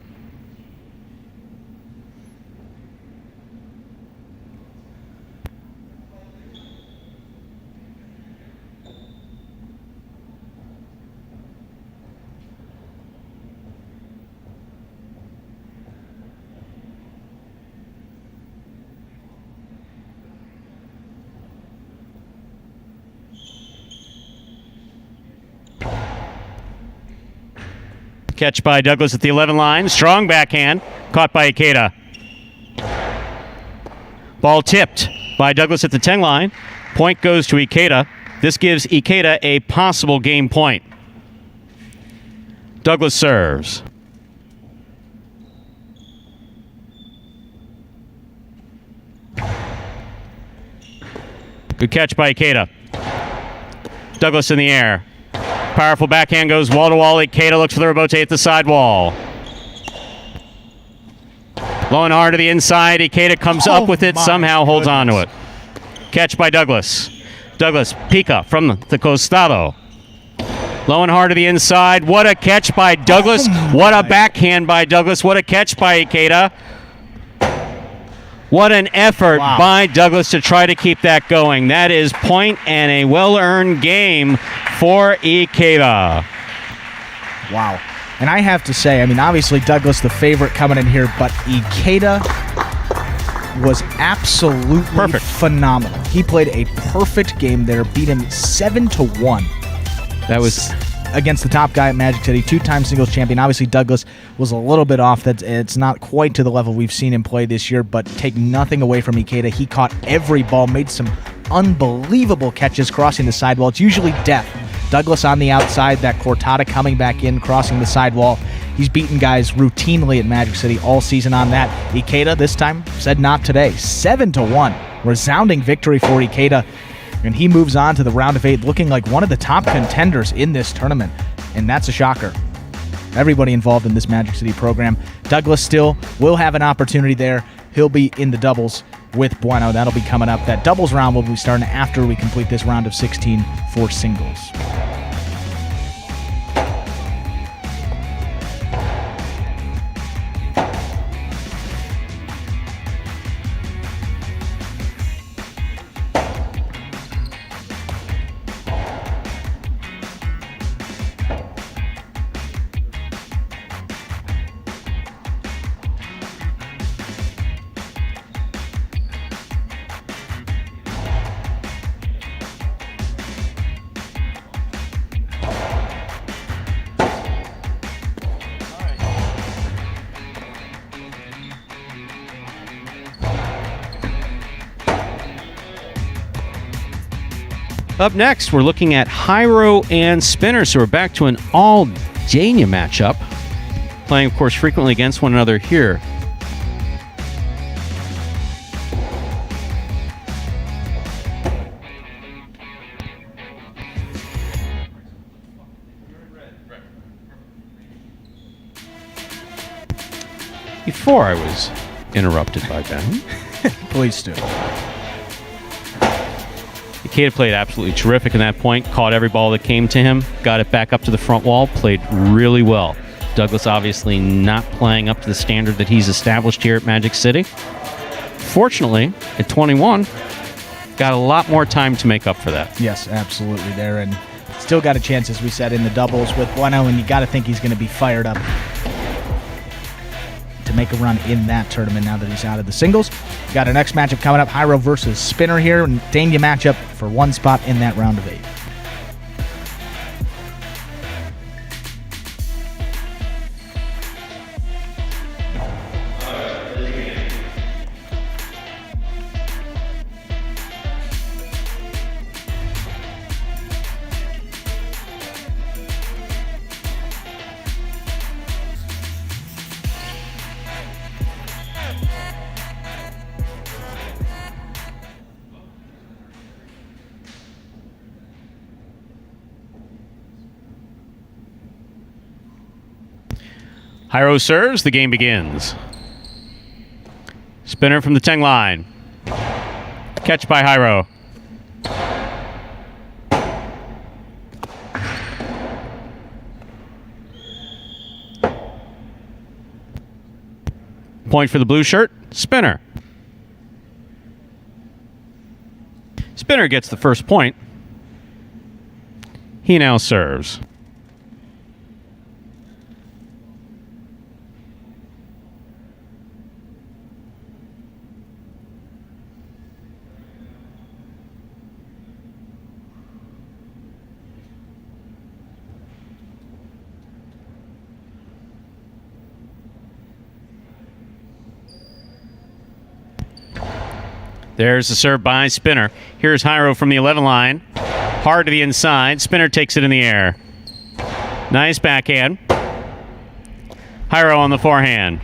Speaker 1: Catch by Douglas at the 11 line. Strong backhand. Caught by Ikeda. Ball tipped by Douglas at the 10 line. Point goes to Ikeda. This gives Ikeda a possible game point. Douglas serves. Good catch by Ikeda. Douglas in the air. Powerful backhand goes wall to wall. Ikeda looks for the rebote at the sidewall. Low and hard to the inside. Ikeda comes up with it, somehow holds on to it. Catch by Douglas. Douglas, pica from the costado. Low and hard to the inside. What a catch by Douglas. What a backhand by Douglas. What a catch by Ikeda. What an effort by Douglas to try to keep that going. That is point and a well-earned game for Ikeda.
Speaker 2: Wow. And I have to say, I mean, obviously Douglas the favorite coming in here, but Ikeda was absolutely phenomenal. He played a perfect game there, beat him 7-1.
Speaker 1: That was
Speaker 2: against the top guy at Magic City, two-time singles champion. Obviously, Douglas was a little bit off. It's not quite to the level we've seen him play this year, but take nothing away from Ikeda. He caught every ball, made some unbelievable catches crossing the sidewall. It's usually death. Douglas on the outside, that Cortada coming back in, crossing the sidewall. He's beaten guys routinely at Magic City all season on that. Ikeda this time said not today. 7-1. Resounding victory for Ikeda. And he moves on to the round of 8 looking like one of the top contenders in this tournament. And that's a shocker. Everybody involved in this Magic City program. Douglas still will have an opportunity there. He'll be in the doubles with Bueno. That'll be coming up. That doubles round will be starting after we complete this round of 16 for singles.
Speaker 1: Up next, we're looking at Hyro and Spinner, so we're back to an all-Dania matchup. Playing, of course, frequently against one another here. Before I was interrupted by Ben.
Speaker 2: Please do.
Speaker 1: Ikeda played absolutely terrific in that point, caught every ball that came to him, got it back up to the front wall, played really well. Douglas obviously not playing up to the standard that he's established here at Magic City. Fortunately, at 21, got a lot more time to make up for that.
Speaker 2: Yes, absolutely there, and still got a chance, as we said, in the doubles with Bueno, and you got to think he's going to be fired up to make a run in that tournament now that he's out of the singles. Got our next matchup coming up, Hyro versus Spinner here, and Dania matchup for one spot in that round of 8.
Speaker 1: Hyro serves, the game begins. Spinner from the 10 line. Catch by Hyro. Point for the blue shirt, Spinner. Spinner gets the first point. He now serves. There's the serve by Spinner. Here's Hyro from the 11 line. Hard to the inside. Spinner takes it in the air. Nice backhand. Hyro on the forehand.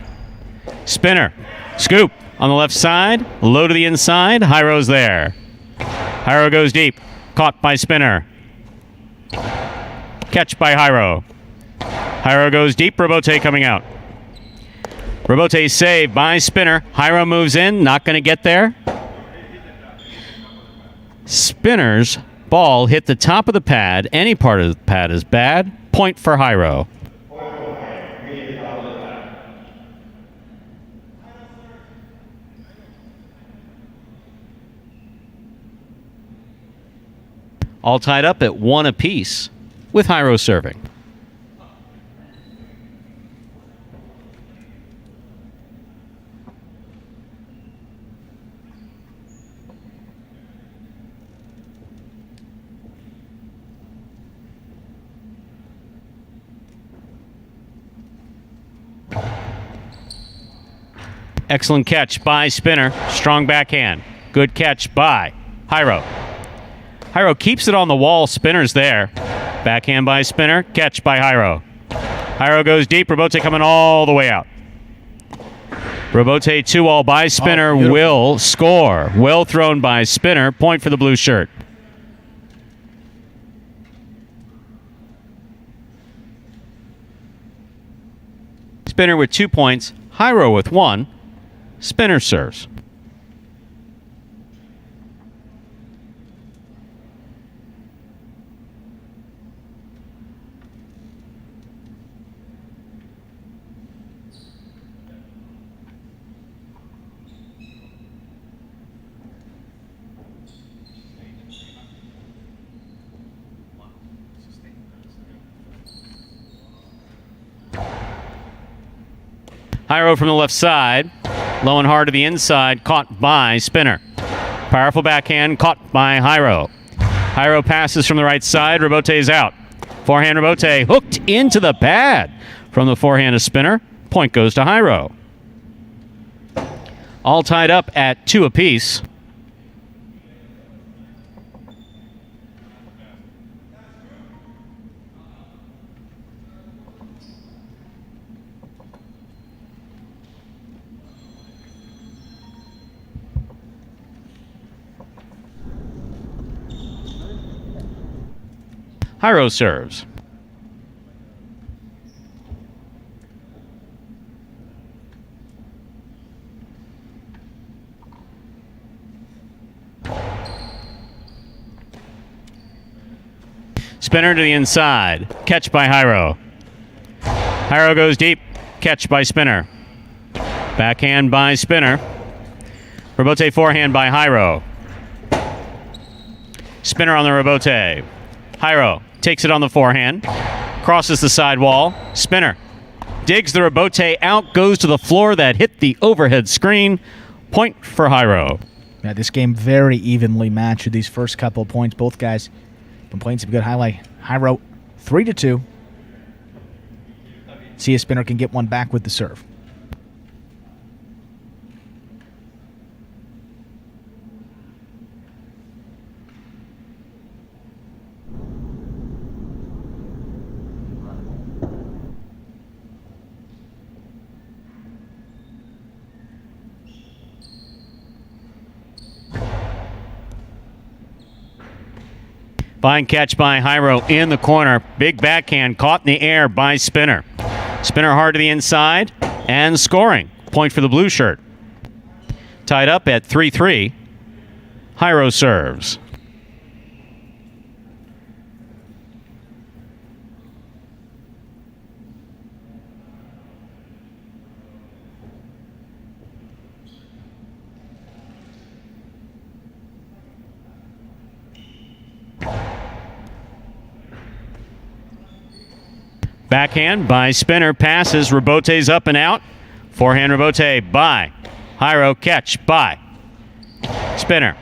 Speaker 1: Spinner. Scoop on the left side. Low to the inside. Hyro's there. Hyro goes deep. Caught by Spinner. Catch by Hyro. Hyro goes deep. Robote coming out. Robote saved by Spinner. Hyro moves in. Not going to get there. Spinner's ball hit the top of the pad. Any part of the pad is bad. Point for Hyro. All tied up at 1 apiece with Hyro serving. Excellent catch by Spinner. Strong backhand. Good catch by Hyro. Hyro keeps it on the wall. Spinner's there. Backhand by Spinner. Catch by Hyro. Hyro goes deep. Robote coming all the way out. Robote 2-all by Spinner. Will score. Well thrown by Spinner. Point for the blue shirt. Spinner with 2 points. Hyro with 1. Spinner serves. Hyro from the left side. Low and hard to the inside. Caught by Spinner. Powerful backhand. Caught by Hyro. Hyro passes from the right side. Robote is out. Forehand Robote hooked into the pad from the forehand of Spinner. Point goes to Hyro. All tied up at 2 apiece. Hyro serves. Spinner to the inside. Catch by Hyro. Hyro goes deep. Catch by Spinner. Backhand by Spinner. Robote forehand by Hyro. Spinner on the Robote. Hyro takes it on the forehand. Crosses the side wall. Spinner digs the Robote out. Goes to the floor that hit the overhead screen. Point for Hyro.
Speaker 2: Yeah, this game very evenly matched with these first couple of points. Both guys been playing some good highlight. Hyro 3-2. See if Spinner can get one back with the serve.
Speaker 1: Fine catch by Hyro in the corner. Big backhand caught in the air by Spinner. Spinner hard to the inside and scoring. Point for the blue shirt. Tied up at 3-3. Hyro serves. Backhand by Spinner. Passes. Robote's up and out. Forehand Robote by Hyro. Catch by Spinner.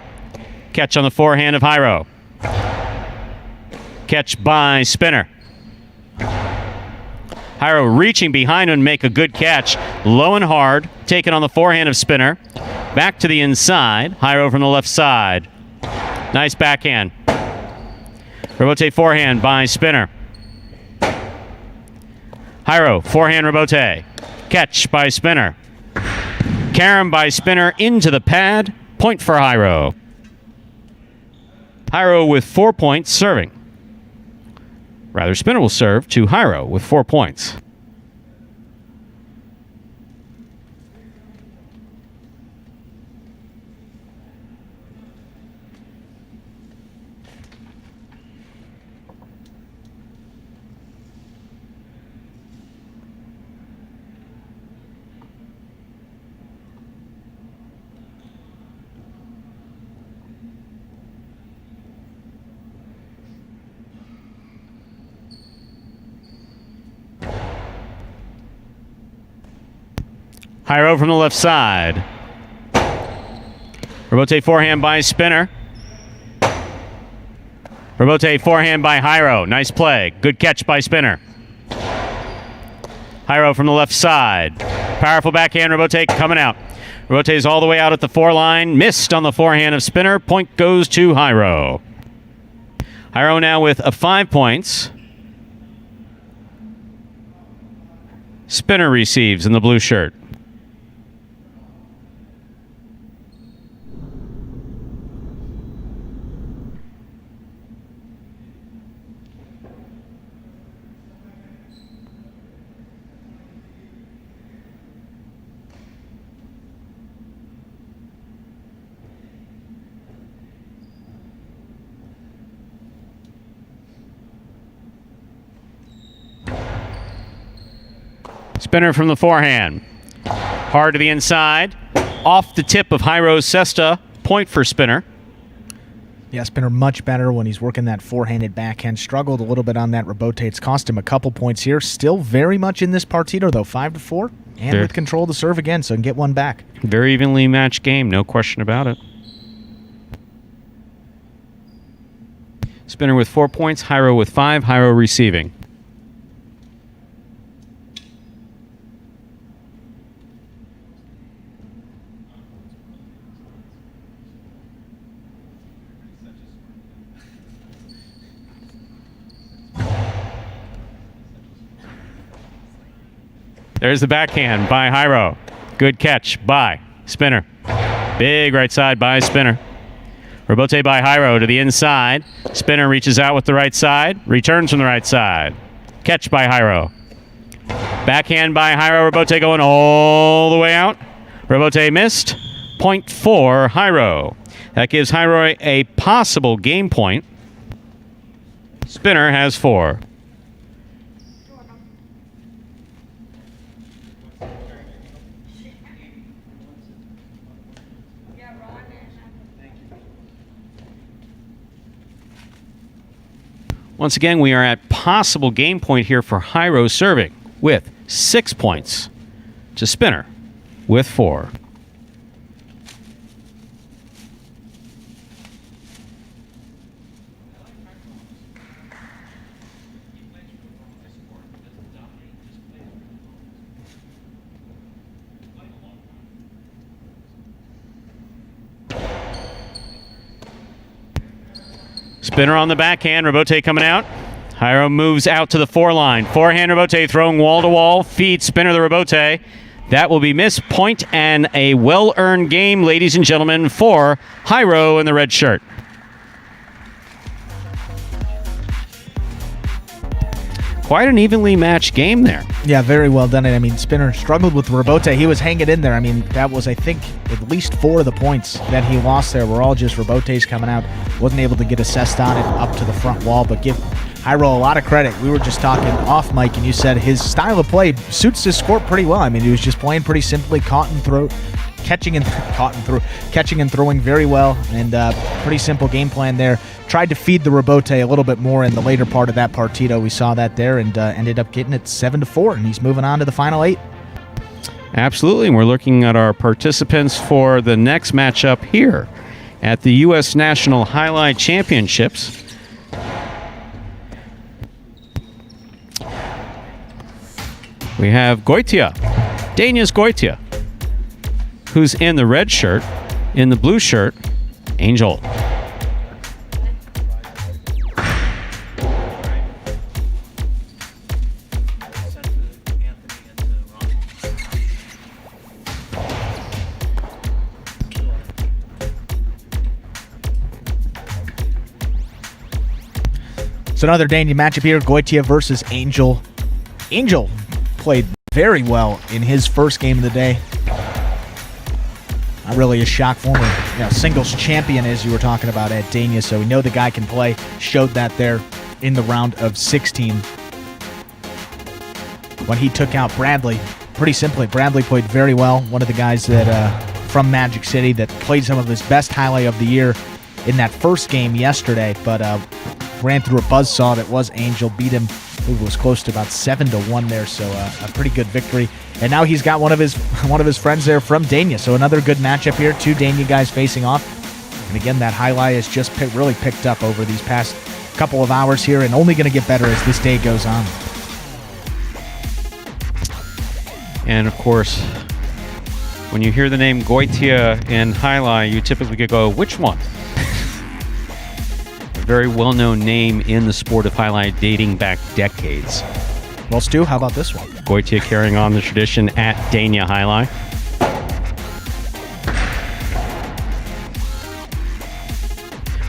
Speaker 1: Catch on the forehand of Hyro. Catch by Spinner. Hyro reaching behind and make a good catch. Low and hard. Taken on the forehand of Spinner. Back to the inside. Hyro from the left side. Nice backhand. Robote forehand by Spinner. Hyro, forehand Robote. Catch by Spinner. Carom by Spinner into the pad. Point for Hyro. Hyro with 4 points serving. Rather, Spinner will serve to Hyro with 4 points. Hyro from the left side. Robote forehand by Spinner. Robote forehand by Hyro. Nice play. Good catch by Spinner. Hyro from the left side. Powerful backhand. Robote coming out. Robote is all the way out at the 4 line. Missed on the forehand of Spinner. Point goes to Hyro. Hyro now with 5 points. Spinner receives in the blue shirt. Spinner from the forehand. Hard to the inside. Off the tip of Hyro's cesta. Point for Spinner.
Speaker 2: Yeah, Spinner much better when he's working that forehanded backhand. Struggled a little bit on that rebote. It's cost him a couple points here. Still very much in this partido, though. 5-4. And with control to serve again, so he can get one back.
Speaker 1: Very evenly matched game, no question about it. Spinner with 4 points. Hyro with 5. Hyro receiving. There's the backhand by Hyro. Good catch by Spinner. Big right side by Spinner. Rebote by Hyro to the inside. Spinner reaches out with the right side. Returns from the right side. Catch by Hyro. Backhand by Hyro. Rebote going all the way out. Rebote missed. Point for Hyro. That gives Hyro a possible game point. Spinner has 4. Once again, we are at possible game point here for Hyro serving with 6 points to Spinner with 4. Spinner on the backhand, Rebote coming out. Hyro moves out to the 4 line. Forehand Rebote throwing wall to wall. Feed Spinner the Rebote. That will be missed. Point and a well-earned game, ladies and gentlemen, for Hyro in the red shirt. Quite an evenly matched game there.
Speaker 2: Yeah, very well done. I mean, Spinner struggled with Rebote. He was hanging in there. I mean, that was, I think, at least 4 of the points that he lost there were all just Rebotes coming out. Wasn't able to get assessed on it up to the front wall, but give Hyro a lot of credit. We were just talking off mic, and you said his style of play suits his sport pretty well. I mean, he was just playing pretty simply, catching and throwing very well, and pretty simple game plan there. Tried to feed the Rebote a little bit more in the later part of that partido. We saw that there, and ended up getting it 7-4, and he's moving on to the final 8.
Speaker 1: Absolutely, and we're looking at our participants for the next matchup here at the U.S. National Highlight Championships. We have Goitia, Dania's Goitia, who's in the red shirt. In the blue shirt, Angel.
Speaker 2: So another Dania matchup here, Goitia versus Angel. Angel played very well in his first game of the day. Not really a shock, former singles champion, as you were talking about at Dania, so we know the guy can play. Showed that there in the round of 16 when he took out Bradley. Pretty simply, Bradley played very well. One of the guys that from Magic City that played some of his best highlight of the year in that first game yesterday, but ran through a buzzsaw that was Angel. Beat him, it was close to about 7-1 there, so a pretty good victory. And now he's got one of his friends there from Dania, so another good matchup here. 2 Dania guys facing off. And again, that highlight has just really picked up over these past couple of hours here, and only going to get better as this day goes on.
Speaker 1: And of course, when you hear the name Goitia in highlight, you typically go, which one? very well-known name in the sport of highlight dating back decades.
Speaker 2: Well, Stu, how about this one?
Speaker 1: Goitia carrying on the tradition at Dania Highlight.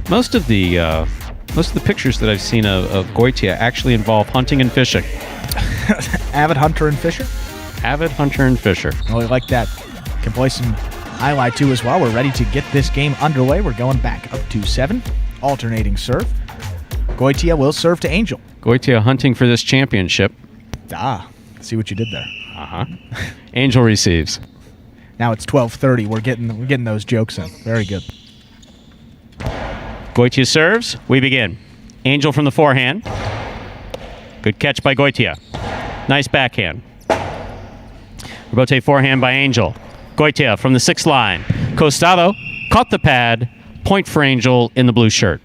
Speaker 1: Most of the pictures that I've seen of Goitia actually involve hunting and fishing.
Speaker 2: Avid hunter and fisher?
Speaker 1: Avid hunter and fisher.
Speaker 2: Well, we like that. Can play some highlight too as well. We're ready to get this game underway. We're going back up to 7. Alternating serve. Goitia will serve to Angel.
Speaker 1: Goitia hunting for this championship.
Speaker 2: See what you did there.
Speaker 1: Angel receives.
Speaker 2: Now it's 12:30. We're getting those jokes in. Very good.
Speaker 1: Goitia serves. We begin. Angel from the forehand. Good catch by Goitia. Nice backhand. Rebote forehand by Angel. Goitia from the 6th line. Costado caught the pad. Point for Angel in the blue shirt.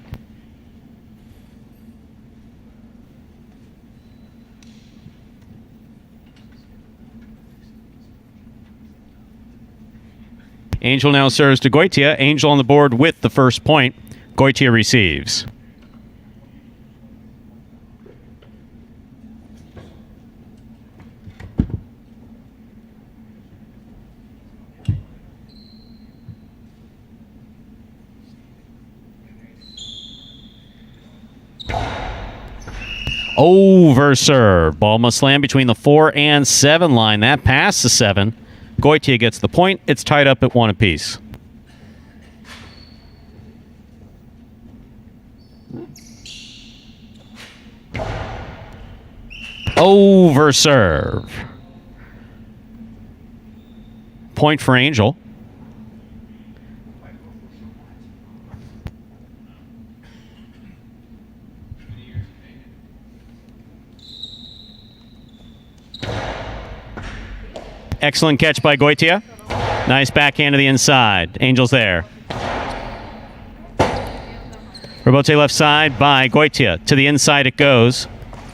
Speaker 1: Angel now serves to Goitia. Angel on the board with the first point. Goitia receives. Over serve. Ball must land between the 4 and 7 line. That pass to 7. Goitia gets the point. It's tied up at 1 apiece. Over serve. Point for Angel. Excellent catch by Goitia. Nice backhand to the inside. Angel's there. Rebote left side by Goitia. To the inside it goes.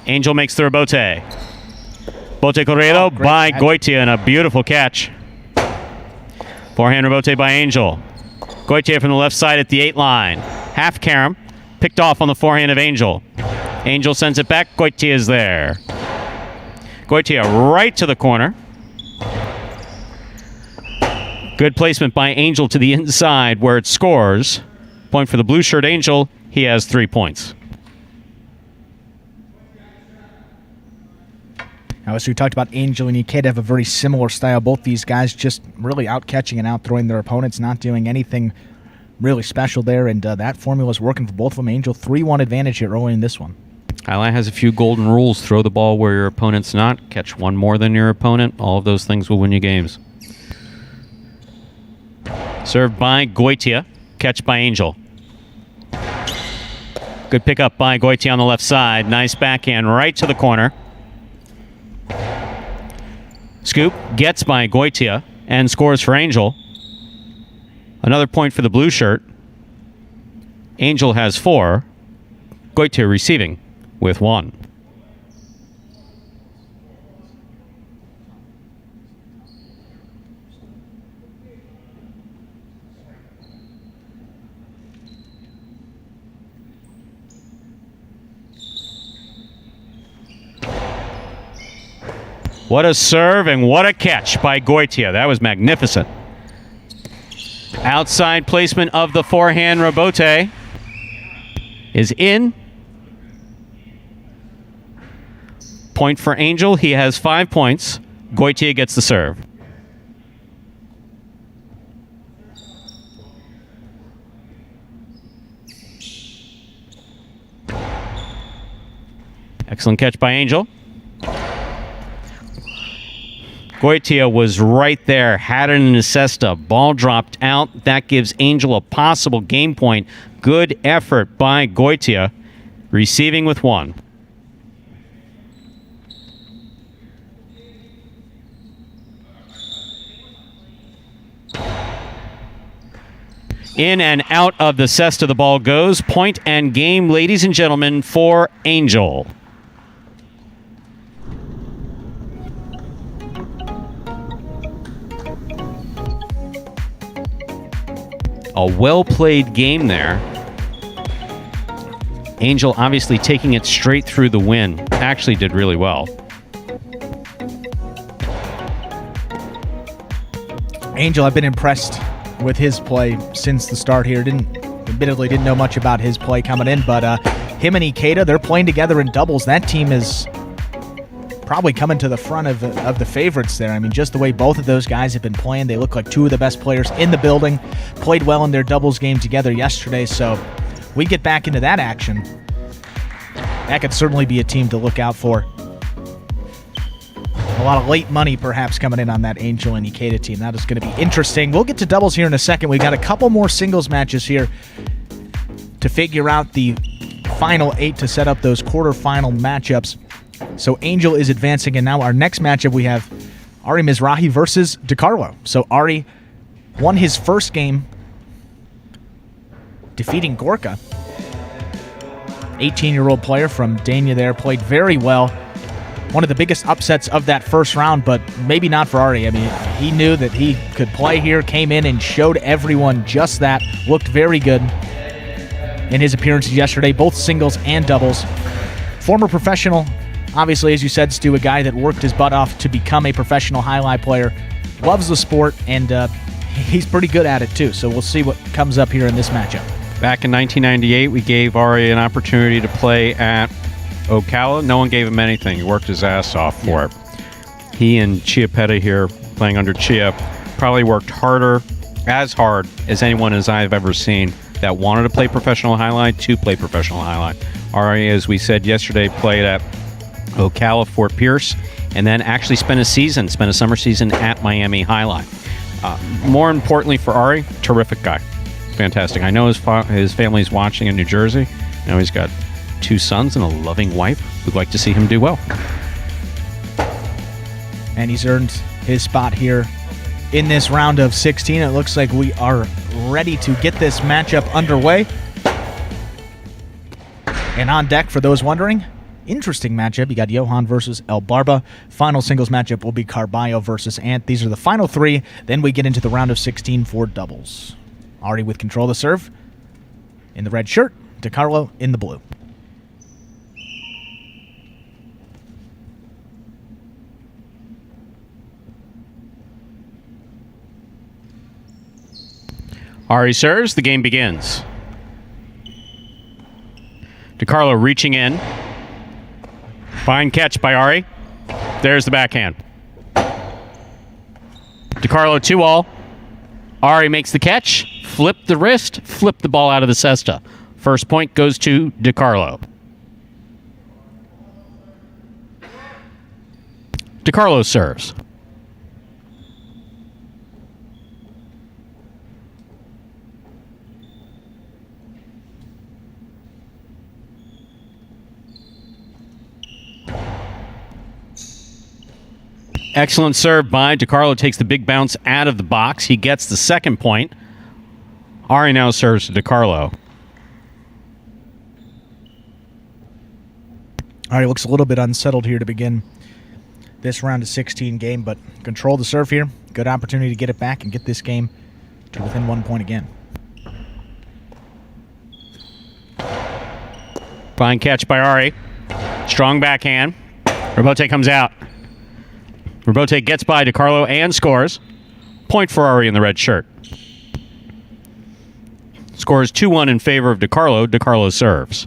Speaker 1: Angel makes the rebote. Bote corrido by Goitia and a beautiful catch. Forehand rebote by Angel. Goitia from the left side at the 8 line. Half carom. Picked off on the forehand of Angel. Angel sends it back. Goitia is there. Goitia right to the corner. Good placement by Angel to the inside where it scores. Point for the blue shirt Angel. He has 3 points.
Speaker 2: Now, as we talked about, Angel and Ikeda have a very similar style. Both these guys just really out-catching and out-throwing their opponents, not doing anything really special there, and that formula is working for both of them. Angel 3-1 advantage here early in this one.
Speaker 1: Highlight has a few golden rules. Throw the ball where your opponent's not. Catch one more than your opponent. All of those things will win you games. Served by Goitia. Catch by Angel. Good pickup by Goitia on the left side. Nice backhand right to the corner. Scoop gets by Goitia and scores for Angel. Another point for the blue shirt. Angel has 4. Goitia receiving with 1. What a serve and what a catch by Goitia. That was magnificent. Outside placement of the forehand rebote is in. Point for Angel. He has 5 points. Goitia gets the serve. Excellent catch by Angel. Goitia was right there, had it in his cesta. Ball dropped out. That gives Angel a possible game point. Good effort by Goitia, receiving with 1. In and out of the cesta the ball goes. Point and game, ladies and gentlemen, for Angel. A well-played game there. Angel obviously taking it straight through the win. Actually did really well.
Speaker 2: Angel, I've been impressed with his play since the start here. Admittedly didn't know much about his play coming in, but him and Ikeda, they're playing together in doubles. That team is probably coming to the front of the favorites there. I mean, just the way both of those guys have been playing, they look like two of the best players in the building. Played well in their doubles game together yesterday, so we get back into that action. That could certainly be a team to look out for. A lot of late money perhaps coming in on that Angel and Ikeda team. That is going to be interesting. We'll get to doubles here in a second. We've got a couple more singles matches here to figure out the final 8 to set up those quarterfinal matchups. So Angel is advancing, and now our next matchup we have Ari Mizrahi versus DiCarlo. So Ari won his first game defeating Gorka. 18-year-old player from Dania there, played very well. One of the biggest upsets of that first round, but maybe not for Ari. I mean, he knew that he could play here, came in and showed everyone just that. Looked very good in his appearances yesterday, both singles and doubles. Former professional, obviously, as you said, Stu, a guy that worked his butt off to become a professional highlight player. Loves the sport, and he's pretty good at it, too. So we'll see what comes up here in this matchup.
Speaker 1: Back in 1998, we gave Ari an opportunity to play at Ocala. No one gave him anything. He worked his ass off for it. He and Chia here, playing under Chia, probably worked as hard as anyone as I've ever seen that wanted to play professional highlight to play professional highlight. Ari, as we said yesterday, played at Ocala, Fort Pierce, and then actually spent a summer season at Miami Highlight. More importantly for Ari, terrific guy. Fantastic. I know his family's watching in New Jersey. I know he's got 2 sons and a loving wife. We'd like to see him do well.
Speaker 2: And he's earned his spot here in this round of 16. It looks like we are ready to get this matchup underway. And on deck, for those wondering, interesting matchup. You got Johan versus El Barba. Final singles matchup will be Carbio versus Ant. These are the final 3. Then we get into the round of 16 for doubles. Ari with control of the serve in the red shirt. DiCarlo in the blue.
Speaker 1: Ari serves. The game begins. DiCarlo reaching in. Fine catch by Ari. There's the backhand. DiCarlo 2-all. Ari makes the catch. Flip the wrist. Flip the ball out of the cesta. First point goes to DiCarlo. DiCarlo serves. Excellent serve by DiCarlo. Takes the big bounce out of the box. He gets the second point. Ari now serves to DiCarlo.
Speaker 2: Ari looks a little bit unsettled here to begin this round of 16 game, but control the serve here. Good opportunity to get it back and get this game to within 1 point again.
Speaker 1: Fine catch by Ari. Strong backhand. Robote comes out. Robote gets by DiCarlo and scores. Point for Ari in the red shirt. Scores 2-1 in favor of DiCarlo. DiCarlo serves.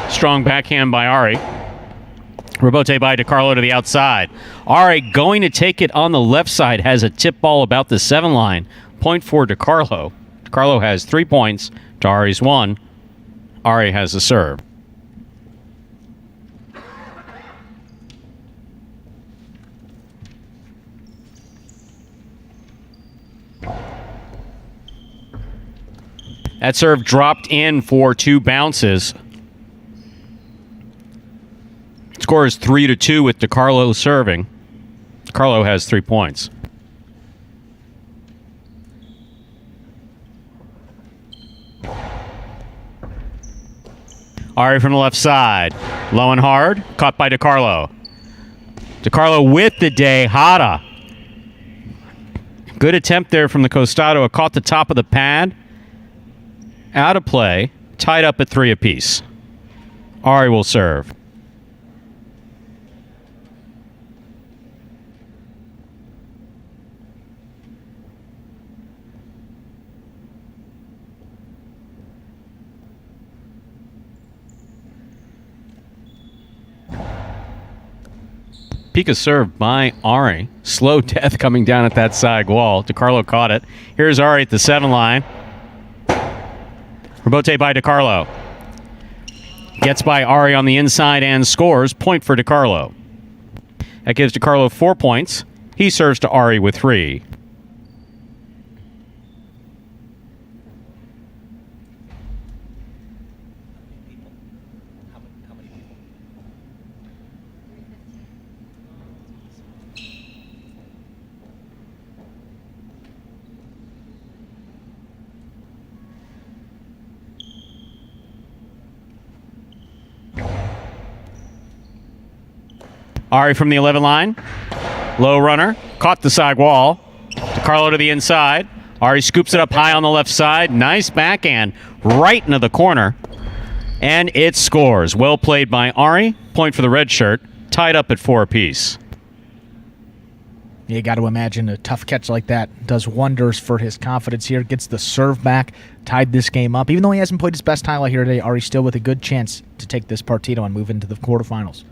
Speaker 1: Strong backhand by Ari. Robote by DiCarlo to the outside. Ari going to take it on the left side. Has a tip ball about the 7 line. Point for DiCarlo. DiCarlo has 3 points to Ari's 1. Ari has the serve. That serve dropped in for 2 bounces. Score is 3-2 with DiCarlo serving. DiCarlo has 3 points. Ari from the left side. Low and hard. Caught by DiCarlo. DiCarlo with the Dejada. Good attempt there from the Costado. Caught the top of the pad. Out of play. Tied up at 3 apiece. Ari will serve. Pika served by Ari. Slow death coming down at that side wall. DiCarlo caught it. Here's Ari at the 7 line. Rebote by DiCarlo. Gets by Ari on the inside and scores. Point for DiCarlo. That gives DiCarlo 4 points. He serves to Ari with 3. Ari from the 11 line. Low runner. Caught the side wall. DiCarlo to the inside. Ari scoops it up high on the left side. Nice backhand right into the corner. And it scores. Well played by Ari. Point for the red shirt. Tied up at 4 apiece.
Speaker 2: You got to imagine a tough catch like that does wonders for his confidence here. Gets the serve back. Tied this game up. Even though he hasn't played his best highlight here today, Ari still with a good chance to take this partido and move into the quarterfinals.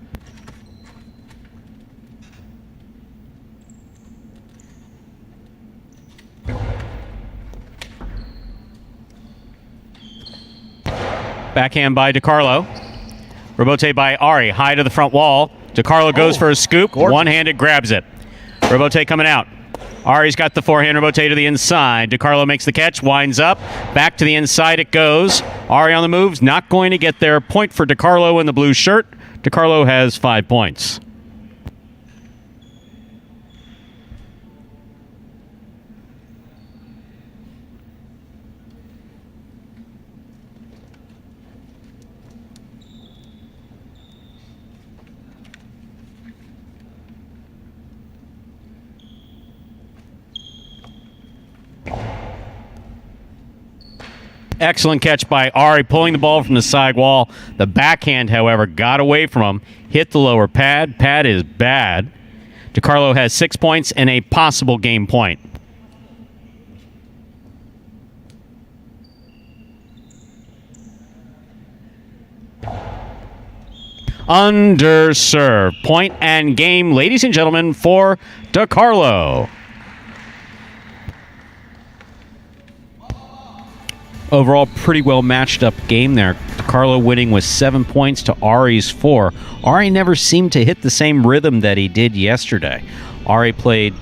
Speaker 1: Backhand by DiCarlo. Rebote by Ari. High to the front wall. DiCarlo goes for a scoop.
Speaker 2: Gorgeous.
Speaker 1: One-handed grabs it. Rebote coming out. Ari's got the forehand. Rebote to the inside. DiCarlo makes the catch. Winds up. Back to the inside it goes. Ari on the moves. Not going to get there. Point for DiCarlo in the blue shirt. DiCarlo has 5 points. Excellent catch by Ari, pulling the ball from the side wall. The backhand, however, got away from him. Hit the lower pad. Pad is bad. DiCarlo has 6 points and a possible game point. Underserved. Point and game, ladies and gentlemen, for DiCarlo. Overall, pretty well matched up game there. DiCarlo winning with 7 points to Ari's 4. Ari never seemed to hit the same rhythm that he did yesterday. Ari played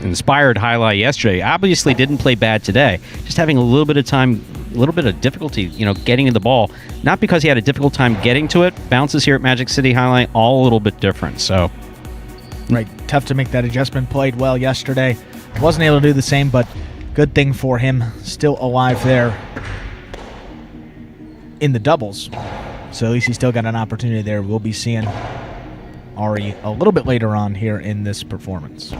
Speaker 1: inspired highlight yesterday. Obviously didn't play bad today. Just having a little bit of time, a little bit of difficulty, getting to the ball. Not because he had a difficult time getting to it. Bounces here at Magic City Highlight, all a little bit different. So,
Speaker 2: right, tough to make that adjustment. Played well yesterday. Wasn't able to do the same, but good thing for him, still alive there in the doubles. So at least he's still got an opportunity there. We'll be seeing Ari a little bit later on here in this performance.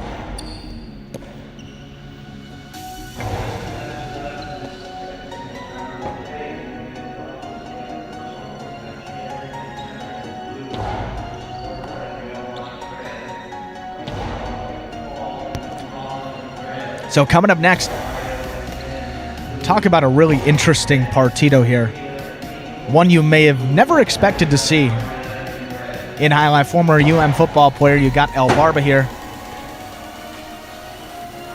Speaker 2: So coming up next, talk about a really interesting partido here. One you may have never expected to see in highlight. Former football player, you got Barba here.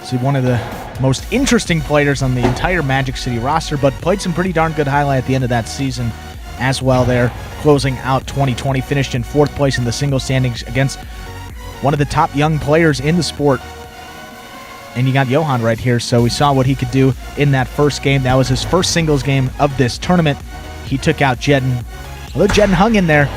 Speaker 2: See, one of the most interesting players on the entire Magic City roster, but played some pretty darn good highlight at the end of that season as well there. Closing out 2020, finished in 4th place in the single standings against one of the top young players in the sport. And you got Johan right here, so we saw what he could do in that first game. That was his first singles game of this tournament. He took out Jeddon. Although Jeddon hung in there,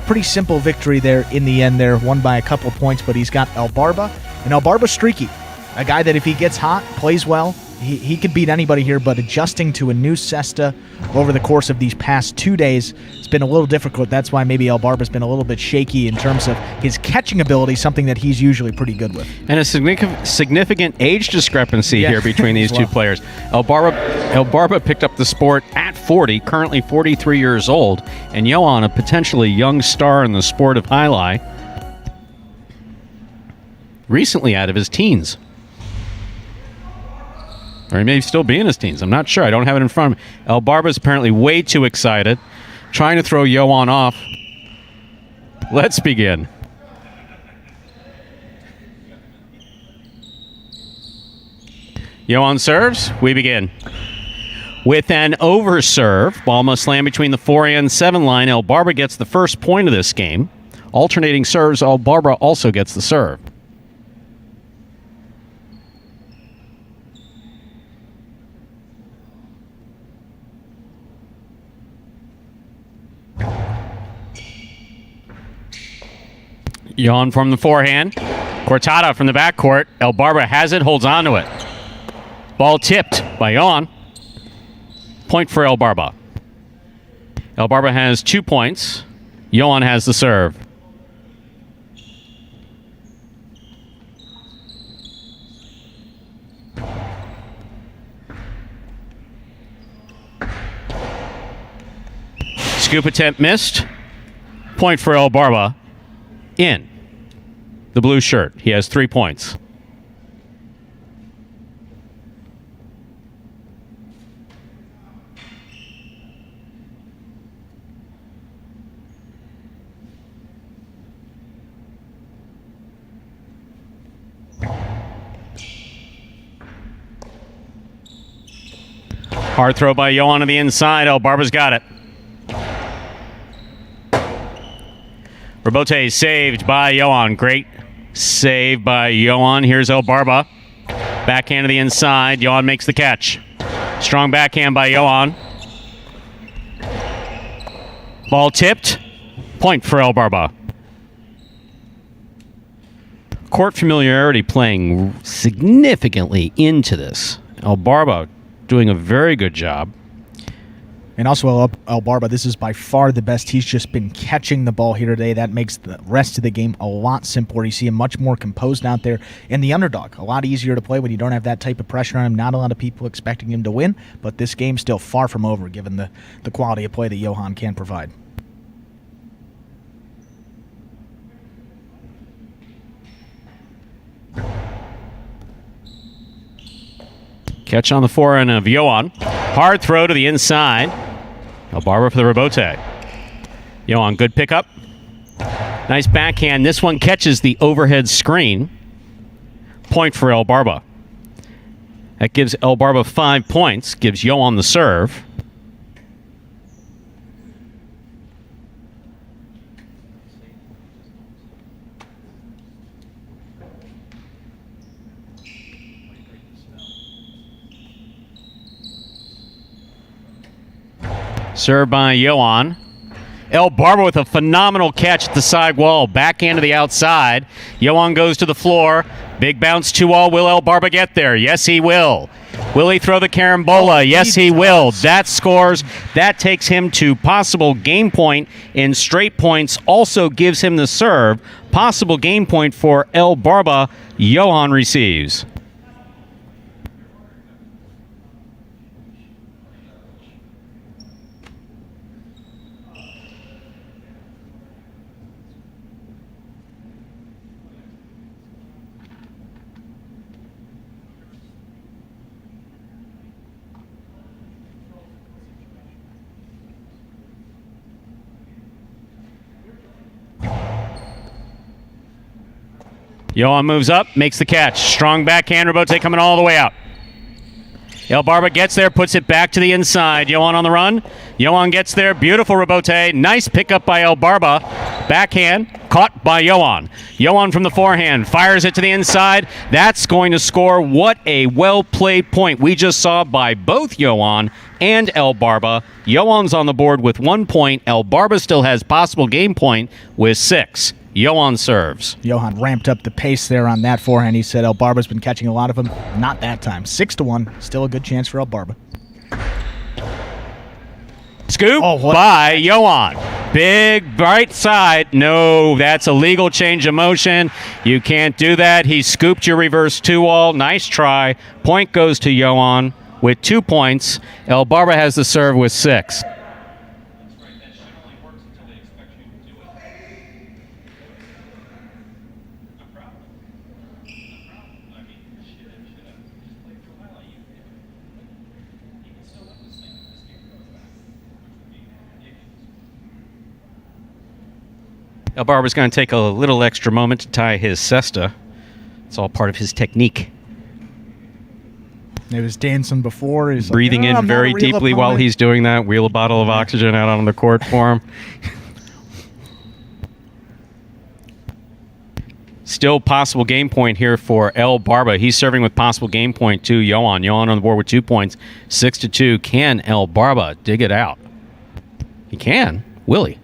Speaker 2: pretty simple victory there in the end there. Won by a couple points, but he's got Barba. And Barba's streaky. A guy that if he gets hot, plays well, he could beat anybody here, but adjusting to a new cesta over the course of these past 2 days, it's been a little difficult. That's why maybe El Barba's been a little bit shaky in terms of his catching ability, something that he's usually pretty good with.
Speaker 1: And a significant age discrepancy here between these two players. El Barba picked up the sport at 40, currently 43 years old, and Johan, a potentially young star in the sport of Jai-Alai, recently out of his teens. Or he may still be in his teens. I'm not sure. I don't have it in front of me. El Barba's apparently way too excited, trying to throw Johan off. Let's begin. Johan serves. We begin. With an overserve, ball must land between the 4 and 7 line. El Barba gets the first point of this game. Alternating serves, El Barba also gets the serve. Johan from the forehand. Cortada from the backcourt. El Barba has it, holds on to it. Ball tipped by Johan. Point for El Barba. El Barba has 2 points. Johan has the serve. Scoop attempt missed. Point for El Barba. In the blue shirt. He has 3 points. Hard throw by Johan to the inside. El Barba's got it. Robote saved by Johan. Great save by Johan. Here's El Barba. Backhand to the inside. Johan makes the catch. Strong backhand by Johan. Ball tipped. Point for El Barba. Court familiarity playing significantly into this. El Barba doing a very good job.
Speaker 2: And also, El Barba, this is by far the best. He's just been catching the ball here today. That makes the rest of the game a lot simpler. You see him much more composed out there. And the underdog, a lot easier to play when you don't have that type of pressure on him. Not a lot of people expecting him to win, but this game's still far from over given the quality of play that Johan can provide.
Speaker 1: Catch on the forehand of Johan. Hard throw to the inside. El Barba for the rebote. Johan, good pickup. Nice backhand. This one catches the overhead screen. Point for El Barba. That gives El Barba 5 points. Gives Johan the serve. Served by Johan. El Barba with a phenomenal catch at the side wall. Backhand to the outside. Johan goes to the floor. Big bounce 2-all. Will El Barba get there? Yes, he will. Will he throw the carambola? Yes, he will. That scores. That takes him to possible game point in straight points. Also gives him the serve. Possible game point for El Barba. Johan receives. Johan moves up, makes the catch. Strong backhand, rebote coming all the way out. El Barba gets there, puts it back to the inside. Johan on the run. Johan gets there, beautiful rebote. Nice pickup by El Barba. Backhand, caught by Johan. Johan from the forehand, fires it to the inside. That's going to score. What a well-played point we just saw by both Johan and El Barba. Johan's on the board with 1 point. El Barba still has possible game point with 6. Johan serves.
Speaker 2: Johan ramped up the pace there on that forehand. He said El Barba's been catching a lot of them. Not that time. 6-1. Still a good chance for El Barba.
Speaker 1: Scoop by Johan. Big right side. No, that's a legal change of motion. You can't do that. He scooped your reverse 2-all. Nice try. Point goes to Johan with 2 points. El Barba has the serve with 6. El Barba's going to take a little extra moment to tie his cesta. It's all part of his technique.
Speaker 2: He was dancing before. He's
Speaker 1: breathing
Speaker 2: like,
Speaker 1: in very deeply while he's doing that. Wheel a bottle of oxygen out on the court for him. Still possible game point here for El Barba. He's serving with possible game point to Johan. Johan on the board with 2 points. 6-2. Can El Barba dig it out? He can. Will he?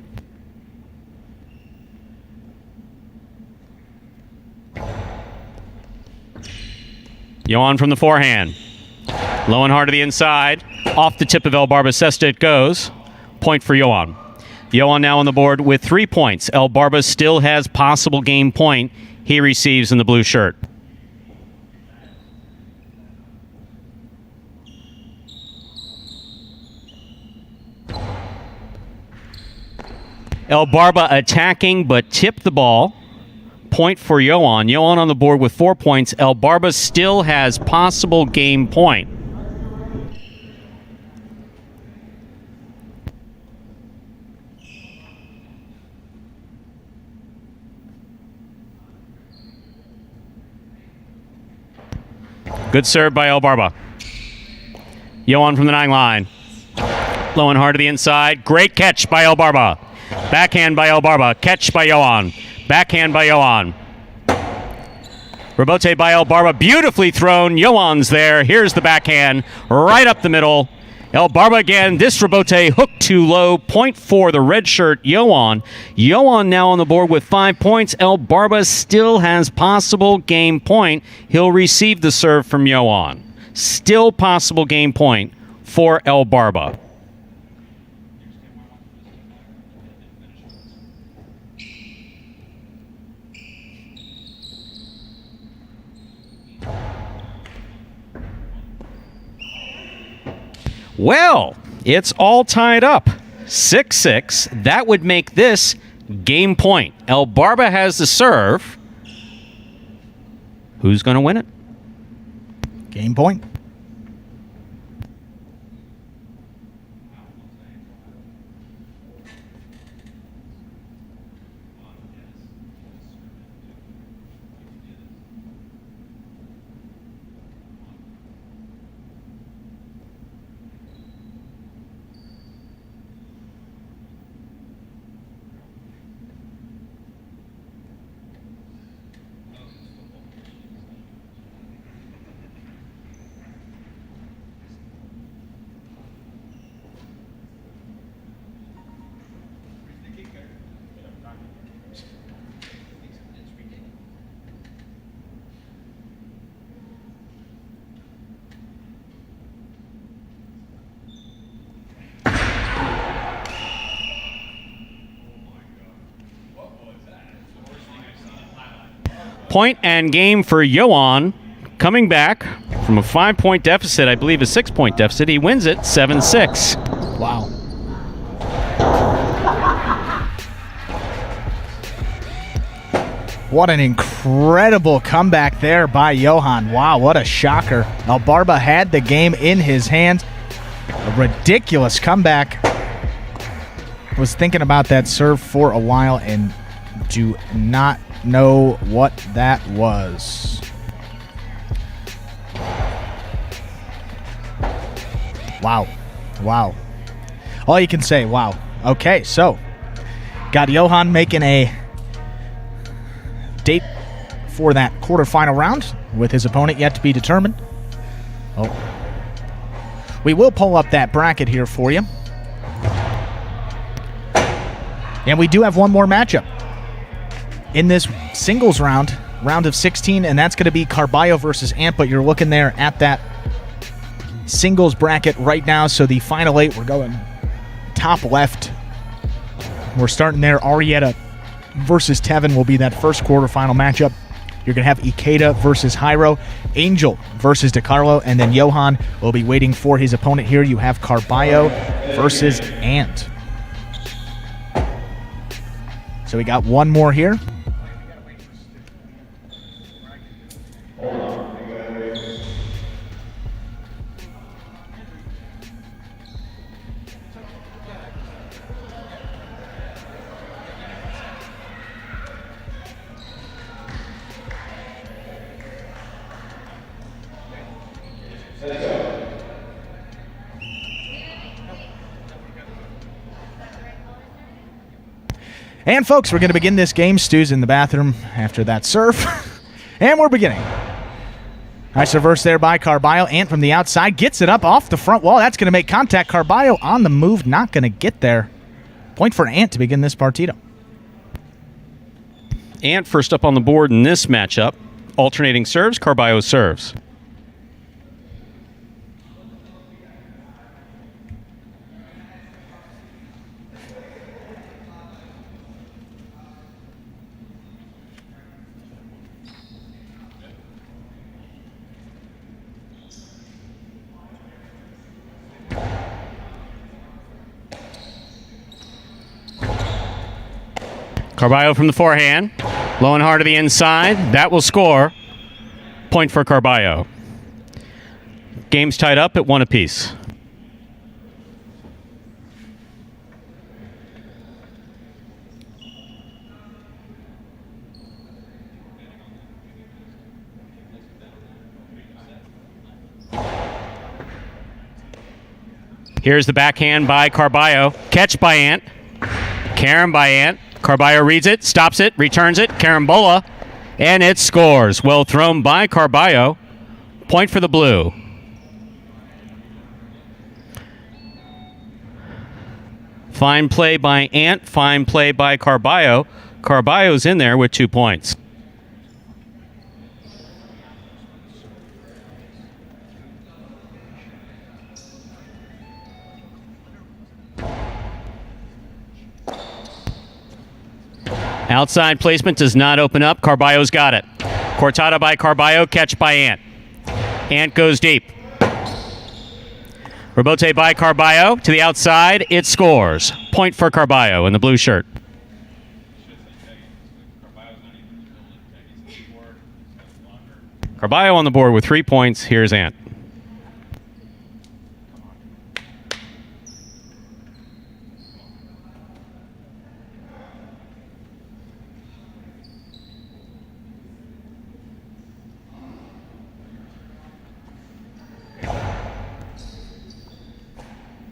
Speaker 1: Johan from the forehand. Low and hard to the inside. Off the tip of El Barba's cesta it goes. Point for Johan. Johan now on the board with 3 points. El Barba still has possible game point. He receives in the blue shirt. El Barba attacking but tipped the ball. Point for Johan. Johan on the board with 4 points. El Barba still has possible game point. Good serve by El Barba. Johan from the 9 line. Low and hard to the inside. Great catch by El Barba. Backhand by El Barba. Catch by Johan. Backhand by Johan. Rebote by El Barba. Beautifully thrown. Johan's there. Here's the backhand. Right up the middle. El Barba again. This rebote hooked too low. Point for the red shirt, Johan. Johan now on the board with 5 points. El Barba still has possible game point. He'll receive the serve from Johan. Still possible game point for El Barba. Well, it's all tied up. 6-6. That would make this game point. El Barba has the serve. Who's going to win it?
Speaker 2: Game point.
Speaker 1: Point and game for Johan. Coming back from a 5-point deficit, I believe a 6-point deficit. He wins it 7-6.
Speaker 2: Wow. What an incredible comeback there by Johan. Wow, what a shocker. El Barba had the game in his hands. A ridiculous comeback. Was thinking about that serve for a while and do not know what that was. Wow. Wow. All you can say, wow. Okay, so got Johan making a date for that quarterfinal round with his opponent yet to be determined. Oh. We will pull up that bracket here for you. And we do have one more matchup. in this singles round of 16, and that's going to be Carbio versus Ant, but you're looking there at that singles bracket right now. So the final 8, we're going top left. We're starting there. Arietta versus Tevin will be that first quarterfinal matchup. You're going to have Ikeda versus Hyro, Angel versus Carlo, and then Johan will be waiting for his opponent here. You have Carbio versus Ant. So we got one more here. And folks, we're going to begin this game. Stu's in the bathroom after that serve. And we're beginning. Nice reverse there by Carbio. Ant from the outside gets it up off the front wall. That's going to make contact. Carbio on the move, not going to get there. Point for Ant to begin this partido.
Speaker 1: Ant first up on the board in this matchup. Alternating serves, Carbio serves. Carbio from the forehand. Low and hard to the inside. That will score. Point for Carbio. Game's tied up at 1 apiece. Here's the backhand by Carbio. Catch by Ant. Carom by Ant. Carbio reads it, stops it, returns it, carambola, and it scores. Well thrown by Carbio. Point for the blue. Fine play by Ant, fine play by Carbio. Carbio's in there with 2 points. Outside placement does not open up. Carbio's got it. Cortada by Carbio, catch by Ant. Ant goes deep. Rebote by Carbio to the outside. It scores. Point for Carbio in the blue shirt. Carbio on the board with 3 points. Here's Ant.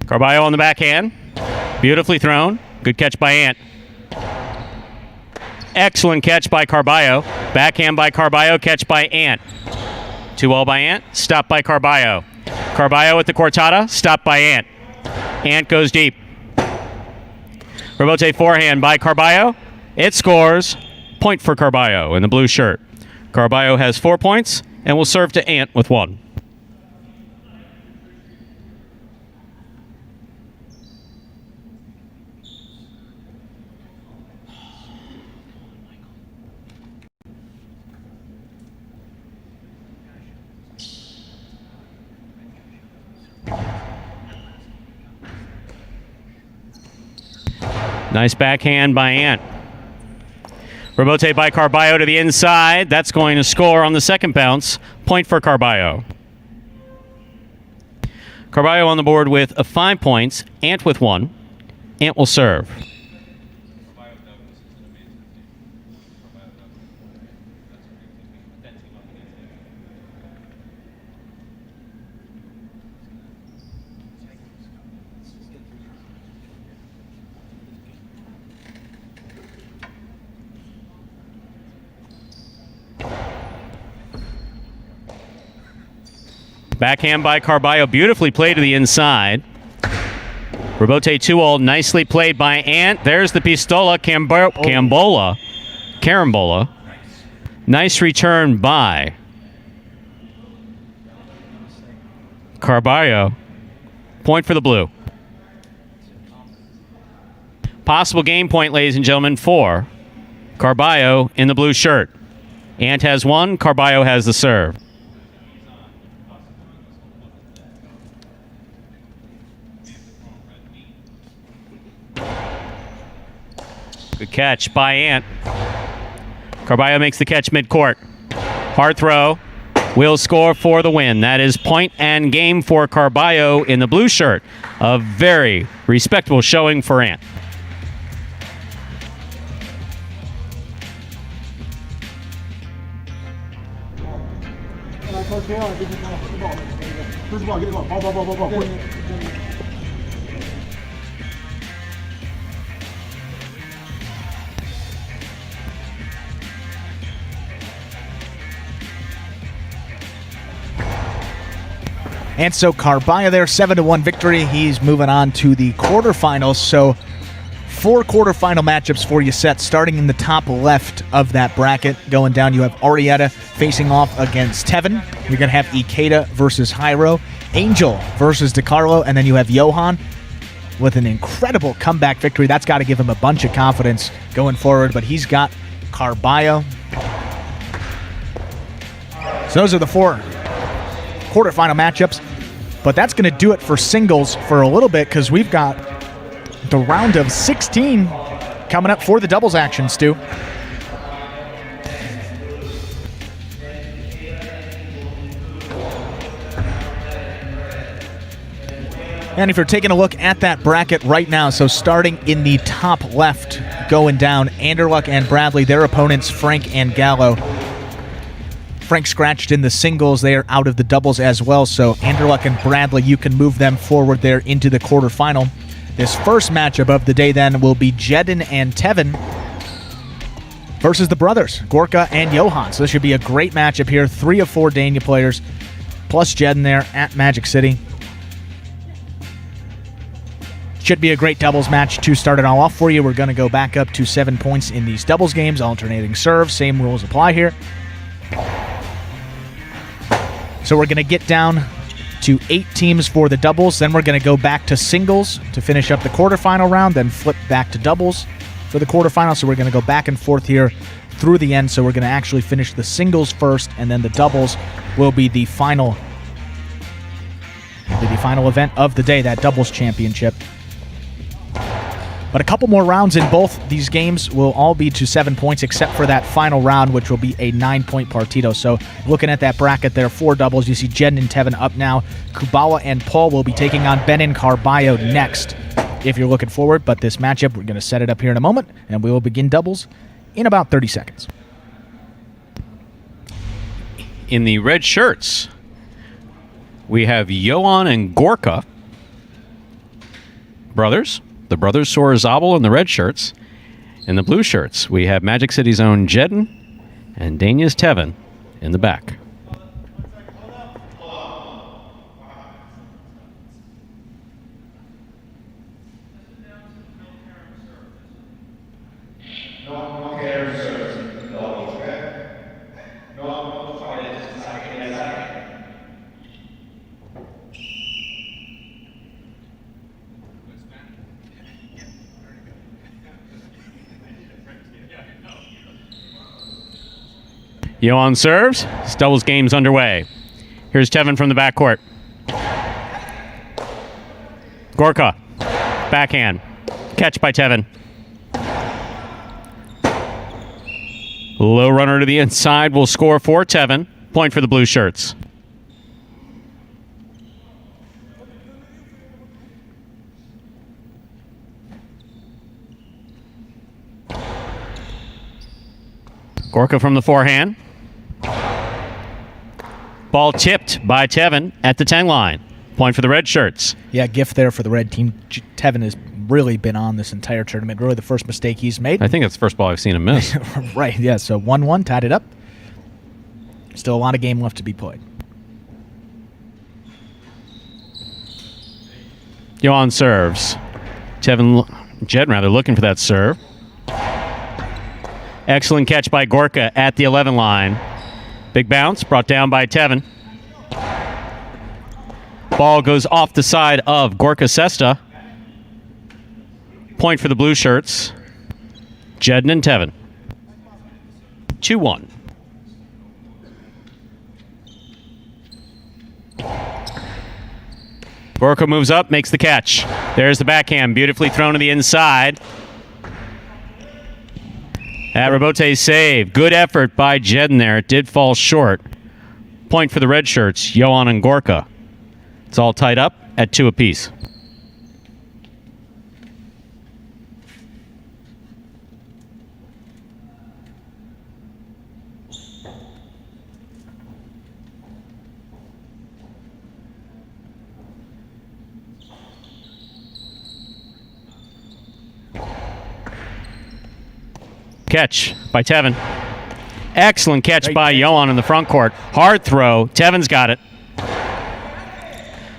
Speaker 1: Carbio on the backhand. Beautifully thrown. Good catch by Ant. Excellent catch by Carbio. Backhand by Carbio. Catch by Ant. 2-all by Ant. Stop by Carbio. Carbio with the cortada. Stop by Ant. Ant goes deep. Rebote forehand by Carbio. It scores. Point for Carbio in the blue shirt. Carbio has 4 points and will serve to Ant with 1. Nice backhand by Ant. Rebote by Carbio to the inside. That's going to score on the second bounce. Point for Carbio. Carbio on the board with 5 points. Ant with 1. Ant will serve. Backhand by Carbio, beautifully played to the inside. Rebote 2-all, nicely played by Ant. There's the pistola, Cambola. Carambola. Nice return by Carbio. Point for the blue. Possible game point, ladies and gentlemen, for Carbio in the blue shirt. Ant has one. Carbio has the serve. Good catch by Ant. Carbio makes the catch midcourt. Hard throw. Will score for the win. That is point and game for Carbio in the blue shirt. A very respectable showing for Ant.
Speaker 2: And so Carbio there, 7-1 victory. He's moving on to the quarterfinals. So 4 quarterfinal matchups for you set, starting in the top left of that bracket. Going down, you have Arietta facing off against Tevin. You're going to have Ikeda versus Hyro, Angel versus Carlo, and then you have Johan with an incredible comeback victory. That's got to give him a bunch of confidence going forward, but he's got Carbio. So those are the 4 quarterfinal matchups, but that's going to do it for singles for a little bit because we've got the round of 16 coming up for the doubles action, Stu. And if you're taking a look at that bracket right now, so starting in the top left, going down, Anderluck and Bradley, their opponents, Frank and Gallo. Frank scratched in the singles. They are out of the doubles as well, so Anderluck and Bradley, you can move them forward there into the quarterfinal. This first matchup of the day then will be Jeddon and Tevin versus the brothers, Gorka and Johan. So this should be a great matchup here. 3 of 4 Dania players, plus Jeddon there at Magic City. Should be a great doubles match to start it all off for you. We're going to go back up to 7 points in these doubles games, alternating serve. Same rules apply here. So we're going to get down to 8 teams for the doubles. Then we're going to go back to singles to finish up the quarterfinal round, then flip back to doubles for the quarterfinal. So we're going to go back and forth here through the end. So we're going to actually finish the singles first, and then the doubles will be the final event of the day, that doubles championship. But a couple more rounds in both these games will all be to 7 points, except for that final round, which will be a 9-point partido. So looking at that bracket there, 4 doubles. You see Jeddon and Tevin up now. Kubala and Paul will be taking on Ben and Carbio next, if you're looking forward. But this matchup, we're going to set it up here in a moment, and we will begin doubles in about 30 seconds.
Speaker 1: In the red shirts, we have Johan and Gorka, brothers. The brothers Sorazabal in the red shirts. In the blue shirts, we have Magic City's own Jeddon and Dania's Tevin in the back. Johan serves. This doubles game's underway. Here's Tevin from the backcourt. Gorka. Backhand. Catch by Tevin. Low runner to the inside will score for Tevin. Point for the blue shirts. Gorka from the forehand. Ball tipped by Tevin at the 10 line. Point for the red shirts.
Speaker 2: Yeah, gift there for the red team. Tevin has really been on this entire tournament. Really the first mistake he's made.
Speaker 1: I think it's the first ball I've seen him miss.
Speaker 2: Right, yeah. So 1-1, tied it up. Still a lot of game left to be played.
Speaker 1: Johan serves. Jeddon rather looking for that serve. Excellent catch by Gorka at the 11 line. Big bounce brought down by Tevin. Ball goes off the side of Gorka Sesta. Point for the blue shirts. Jeddon and Tevin. 2-1. Gorka moves up, makes the catch. There's the backhand, beautifully thrown to the inside. At Robote's save. Good effort by Jeddon there. It did fall short. Point for the red shirts, Johan and Gorka. It's all tied up at 2 apiece. Catch by Tevin. Excellent catch by Johan in the front court. Hard throw. Tevin's got it.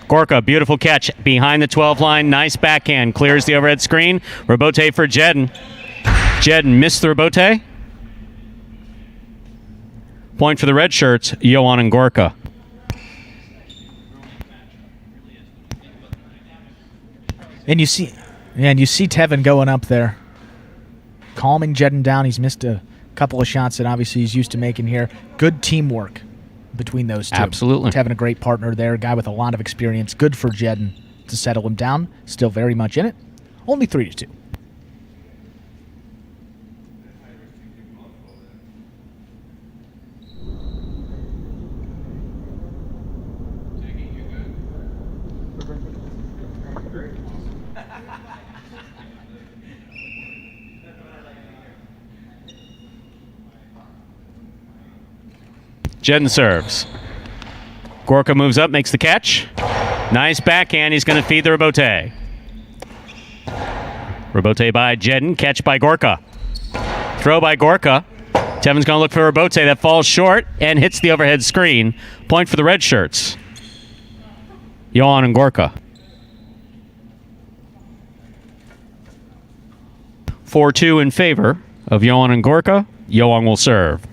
Speaker 1: Gorka, beautiful catch behind the 12 line. Nice backhand. Clears the overhead screen. Robote for Jeddon. Jeddon missed the Robote. Point for the red shirts, Johan and Gorka.
Speaker 2: And you see Tevin going up there, calming Jeddon down. He's missed a couple of shots that obviously he's used to making here. Good teamwork between those two.
Speaker 1: Absolutely.
Speaker 2: Tevin, a great partner there, a guy with a lot of experience. Good for Jeddon to settle him down. Still very much in it. Only 3-2.
Speaker 1: Jeddon serves. Gorka moves up, makes the catch. Nice backhand. He's going to feed the Robote. Robote by Jeddon. Catch by Gorka. Throw by Gorka. Tevin's going to look for a Robote that falls short and hits the overhead screen. Point for the red shirts. Johan and Gorka. 4-2 in favor of Johan and Gorka. Johan will serve.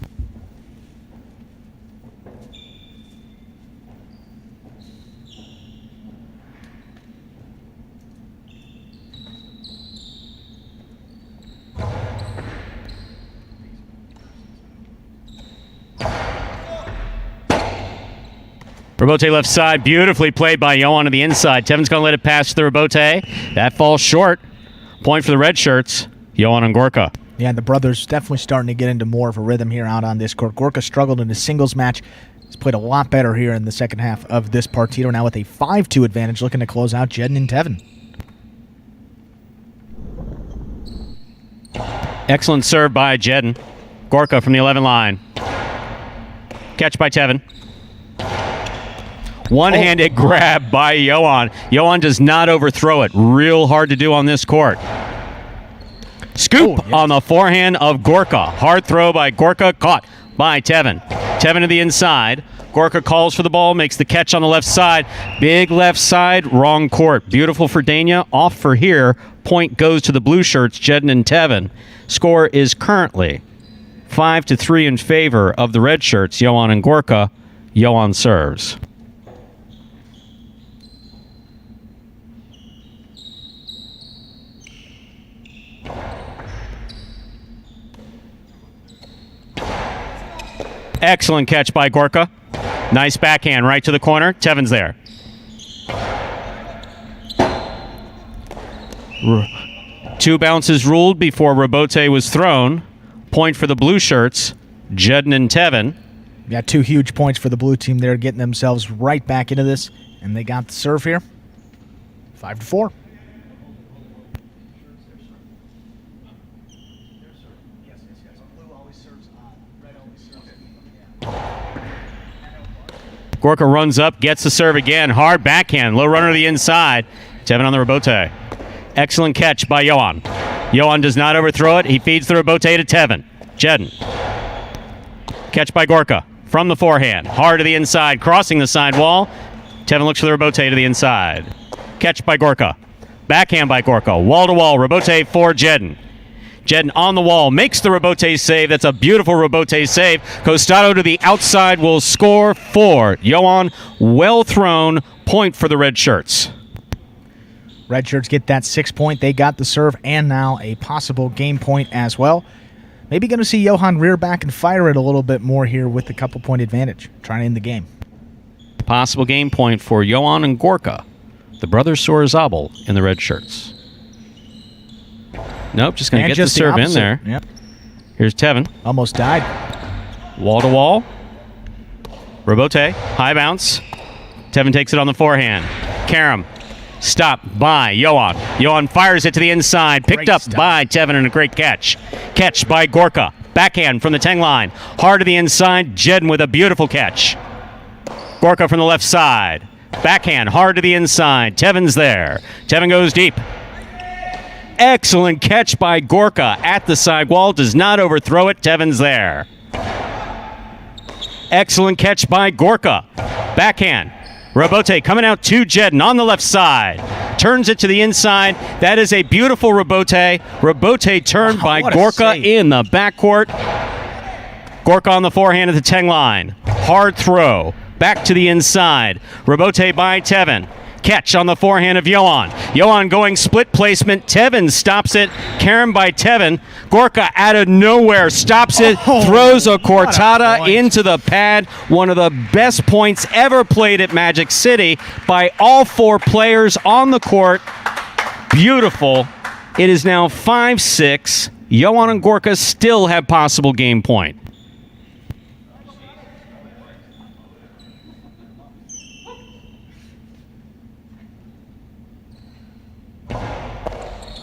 Speaker 1: Robote left side, beautifully played by Johan to the inside. Tevin's going to let it pass to the Robote. That falls short. Point for the red shirts, Johan and Gorka.
Speaker 2: Yeah, the brothers definitely starting to get into more of a rhythm here out on this court. Gorka struggled in his singles match. He's played a lot better here in the second half of this partito, now with a 5-2 advantage, looking to close out Jeddon and Tevin.
Speaker 1: Excellent serve by Jeddon. Gorka from the 11 line. Catch by Tevin. One-handed grab by Johan. Johan does not overthrow it. Real hard to do on this court. Scoop on the forehand of Gorka. Hard throw by Gorka. Caught by Tevin. Tevin to the inside. Gorka calls for the ball. Makes the catch on the left side. Big left side. Wrong court. Beautiful for Dania. Off for here. Point goes to the blue shirts, Jeddon and Tevin. Score is currently 5-3 in favor of the red shirts, Johan and Gorka. Johan serves. Excellent catch by Gorka. Nice backhand right to the corner. Tevin's there. Two bounces ruled before Robote was thrown. Point for the blue shirts, Jeddon and Tevin.
Speaker 2: Got 2 huge points for the blue team there, getting themselves right back into this, and they got the serve here. 5-4.
Speaker 1: Gorka runs up, gets the serve again. Hard backhand, low runner to the inside. Tevin on the Robote. Excellent catch by Johan. Johan does not overthrow it. He feeds the Robote to Tevin. Jeddon. Catch by Gorka from the forehand. Hard to the inside, crossing the side wall. Tevin looks for the Robote to the inside. Catch by Gorka. Backhand by Gorka. Wall to wall. Robote for Jeddon. Jeddon on the wall, makes the rebote save. That's a beautiful rebote save. Costado to the outside will score 4. Johan, well thrown, point for the red shirts.
Speaker 2: Red shirts get that 6 point. They got the serve and now a possible game point as well. Maybe going to see Johan rear back and fire it a little bit more here with the couple point advantage, trying to end the game.
Speaker 1: Possible game point for Johan and Gorka, the brothers Sorazabal in the red shirts. Nope, just going to get the serve in there.
Speaker 2: Yep.
Speaker 1: Here's Tevin.
Speaker 2: Almost died.
Speaker 1: Wall to wall. Rebote, high bounce. Tevin takes it on the forehand. Karam, stopped by Johan. Johan fires it to the inside. Picked up by Tevin and a great catch. Catch by Gorka. Backhand from the 10 line. Hard to the inside. Jeddon with a beautiful catch. Gorka from the left side. Backhand, hard to the inside. Tevin's there. Tevin goes deep. Excellent catch by Gorka at the side wall. Does not overthrow it. Tevin's there. Excellent catch by Gorka. Backhand. Rebote coming out to Jeddon on the left side. Turns it to the inside. That is a beautiful rebote. Rebote turned by Gorka in the backcourt. Gorka on the forehand at the 10 line. Hard throw. Back to the inside. Rebote by Tevin. Catch on the forehand of Johan. Johan going split placement. Tevin stops it. Karam by Tevin. Gorka out of nowhere stops it. Throws a cortada into the pad. One of the best points ever played at Magic City by all 4 players on the court. Beautiful. It is now 5-6. Johan and Gorka still have possible game point.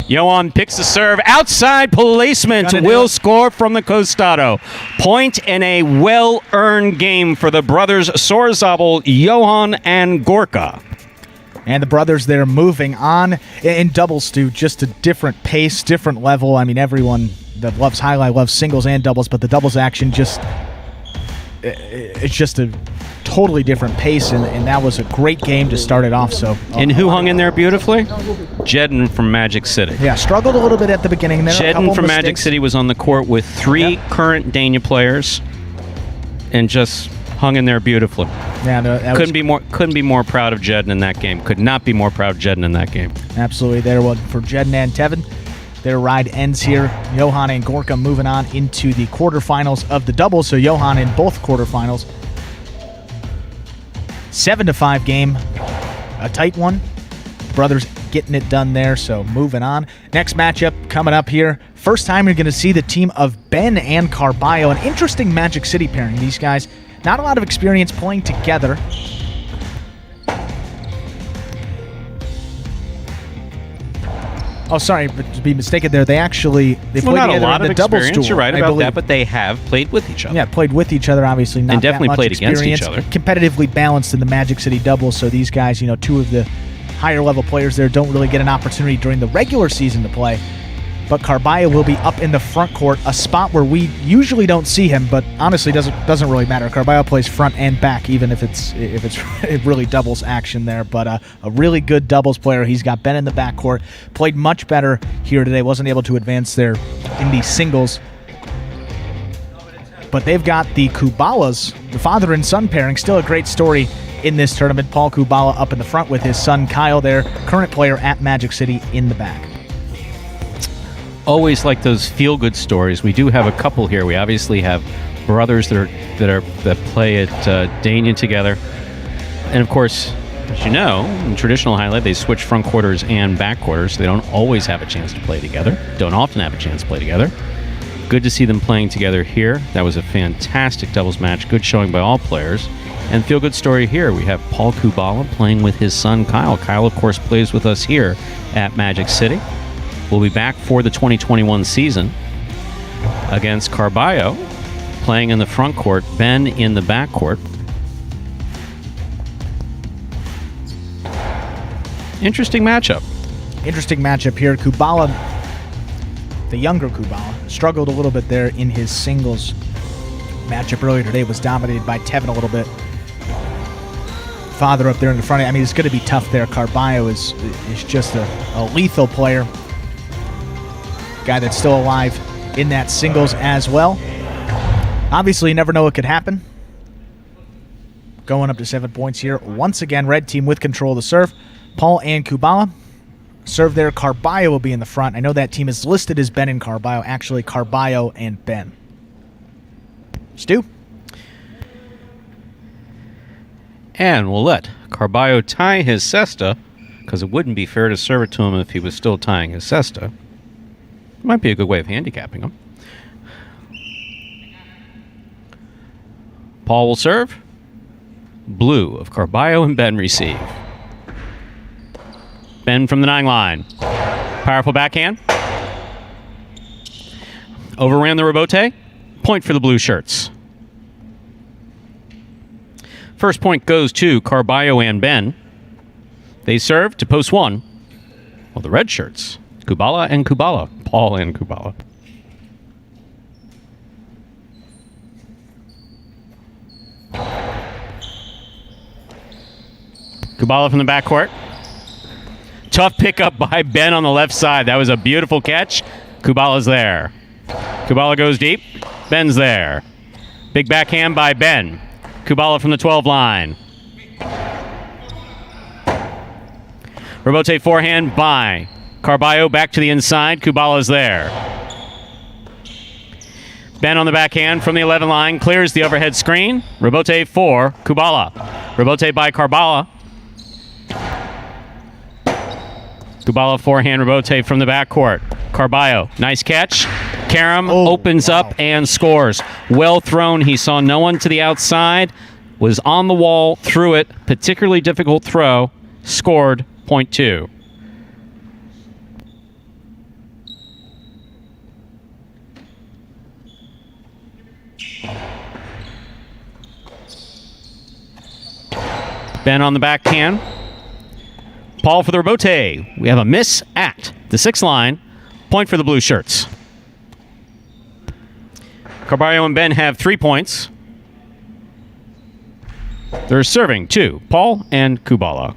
Speaker 1: Johan picks the serve. Outside placement will score from the Costado. Point and a well-earned game for the brothers Sorazabal, Johan, and Gorka.
Speaker 2: And the brothers, they're moving on in doubles, Stu. Just a different pace, different level. I mean, everyone that loves highlight loves singles and doubles, but the doubles action it's just a totally different pace, and that was a great game to start it off. So,
Speaker 1: and who hung in there beautifully? Jeddon from Magic City.
Speaker 2: Yeah, struggled a little bit at the beginning.
Speaker 1: Jeddon from Magic City was on the court with 3 current Dania players, and just hung in there beautifully.
Speaker 2: Yeah,
Speaker 1: couldn't be more proud of Jeddon in that game. Could not be more proud of Jeddon in that game.
Speaker 2: Absolutely, there was for Jeddon and Tevin. Their ride ends here. Johan and Gorka moving on into the quarterfinals of the doubles. So Johan in both quarterfinals. 7-5 game, a tight one. Brothers getting it done there, so moving on. Next matchup coming up here. First time you're going to see the team of Ben and Carbio. An interesting Magic City pairing. These guys, not a lot of experience playing together. Oh, sorry, but to be mistaken there, they played
Speaker 1: not
Speaker 2: together
Speaker 1: a lot
Speaker 2: in the
Speaker 1: of
Speaker 2: doubles
Speaker 1: experience.
Speaker 2: tour.
Speaker 1: You're right about that, but they have played with each other.
Speaker 2: Yeah, played with each other, obviously. Not
Speaker 1: and definitely
Speaker 2: that much
Speaker 1: played
Speaker 2: experience.
Speaker 1: against each other.
Speaker 2: Competitively balanced in the Magic City doubles, so these guys, 2 of the higher level players there don't really get an opportunity during the regular season to play. But Carbio will be up in the front court, a spot where we usually don't see him, but honestly doesn't really matter. Carbio plays front and back, even if it's really doubles action there. But a really good doubles player. He's got Ben in the backcourt. Played much better here today. Wasn't able to advance there in the singles. But they've got the Kubalas, the father and son pairing. Still a great story in this tournament. Paul Kubala up in the front with his son Kyle there, current player at Magic City in the back.
Speaker 1: Always like those feel-good stories. We do have a couple here. We obviously have brothers that play at Dania together, and of course, as you know, in traditional highlight, they switch front quarters and back quarters. So they don't always have a chance to play together. Don't often have a chance to play together. Good to see them playing together here. That was a fantastic doubles match. Good showing by all players. And feel-good story here. We have Paul Kubala playing with his son Kyle. Kyle, of course, plays with us here at Magic City. We'll be back for the 2021 season against Carbio, playing in the front court, Ben in the back court. Interesting matchup.
Speaker 2: Interesting matchup here. Kubala, the younger Kubala, struggled a little bit there in his singles matchup earlier today. Was dominated by Tevin a little bit. Father up there in the front. I mean, it's going to be tough there. Carbio is just a lethal player. guy that's still alive in that singles as well. Obviously, you never know what could happen. Going up to 7 points here. Once again, red team with control of the serve. Paul and Kubala. Serve there. Carbio will be in the front. I know that team is listed as Ben and Carbio. Actually, Carbio and Ben. Stu?
Speaker 1: And we'll let Carbio tie his cesta, because it wouldn't be fair to serve it to him if he was still tying his cesta. Might be a good way of handicapping him. Paul will serve. Blue of Carbio and Ben receive. Ben from the 9 line. Powerful backhand. Overran the rebote. Point for the blue shirts. First point goes to Carbio and Ben. They serve to post 1. Well, the red shirts. Kubala and Kubala. Paul and Kubala. Kubala from the backcourt. Tough pickup by Ben on the left side. That was a beautiful catch. Kubala's there. Kubala goes deep. Ben's there. Big backhand by Ben. Kubala from the 12 line. Rebote forehand by Carbio back to the inside. Kubala's there. Ben on the backhand from the 11 line. Clears the overhead screen. Rebote for Kubala. Rebote by Carbala. Kubala forehand rebote from the backcourt. Carbio, nice catch. Karam opens up and scores. Well thrown. He saw no one to the outside. Was on the wall, threw it. Particularly difficult throw. Scored, point 2. Ben on the backhand. Paul for the rebote. We have a miss at the 6 line. Point for the blue shirts. Carbio and Ben have 3 points. They're serving to Paul and Kubala.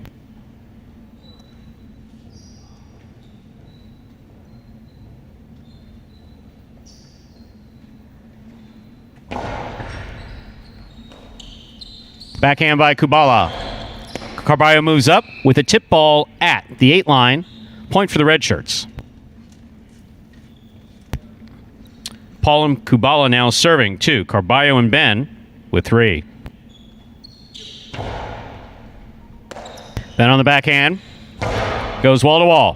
Speaker 1: Backhand by Kubala. Carbio moves up with a tip ball at the 8 line. Point for the red shirts. Paul and Kubala now serving to Carbio and Ben with 3. Ben on the backhand. Goes wall to wall.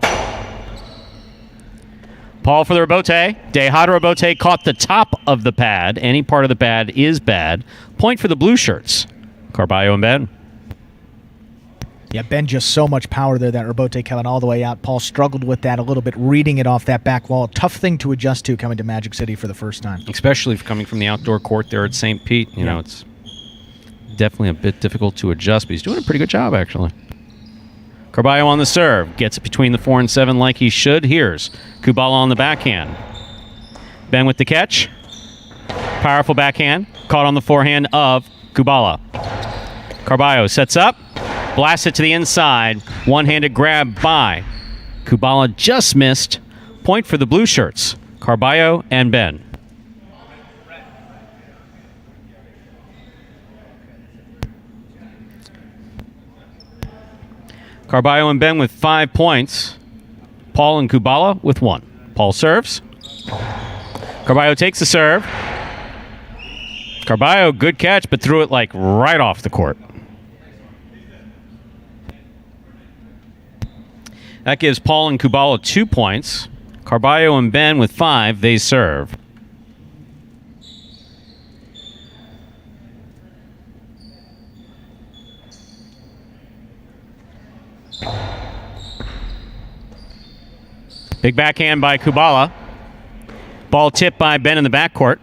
Speaker 1: Paul for the rebote. Jairo rebote caught the top of the pad. Any part of the pad is bad. Point for the blue shirts. Carbio and Ben.
Speaker 2: Yeah, Ben just so much power there, that rebote coming all the way out. Paul struggled with that a little bit, reading it off that back wall. Tough thing to adjust to coming to Magic City for the first time.
Speaker 1: Especially coming from the outdoor court there at St. Pete. You know, it's definitely a bit difficult to adjust, but he's doing a pretty good job, actually. Carbio on the serve. Gets it between the 4 and 7 like he should. Here's Kubala on the backhand. Ben with the catch. Powerful backhand. Caught on the forehand of Kubala. Carbio sets up. Blasts it to the inside. One-handed grab by Kubala. Just missed. Point for the blue shirts. Carbio and Ben. Carbio and Ben with 5 points. Paul and Kubala with 1. Paul serves. Carbio takes the serve. Carbio, good catch, but threw it like right off the court. That gives Paul and Kubala 2 points. Carbio and Ben with 5. They serve. Big backhand by Kubala. Ball tipped by Ben in the backcourt.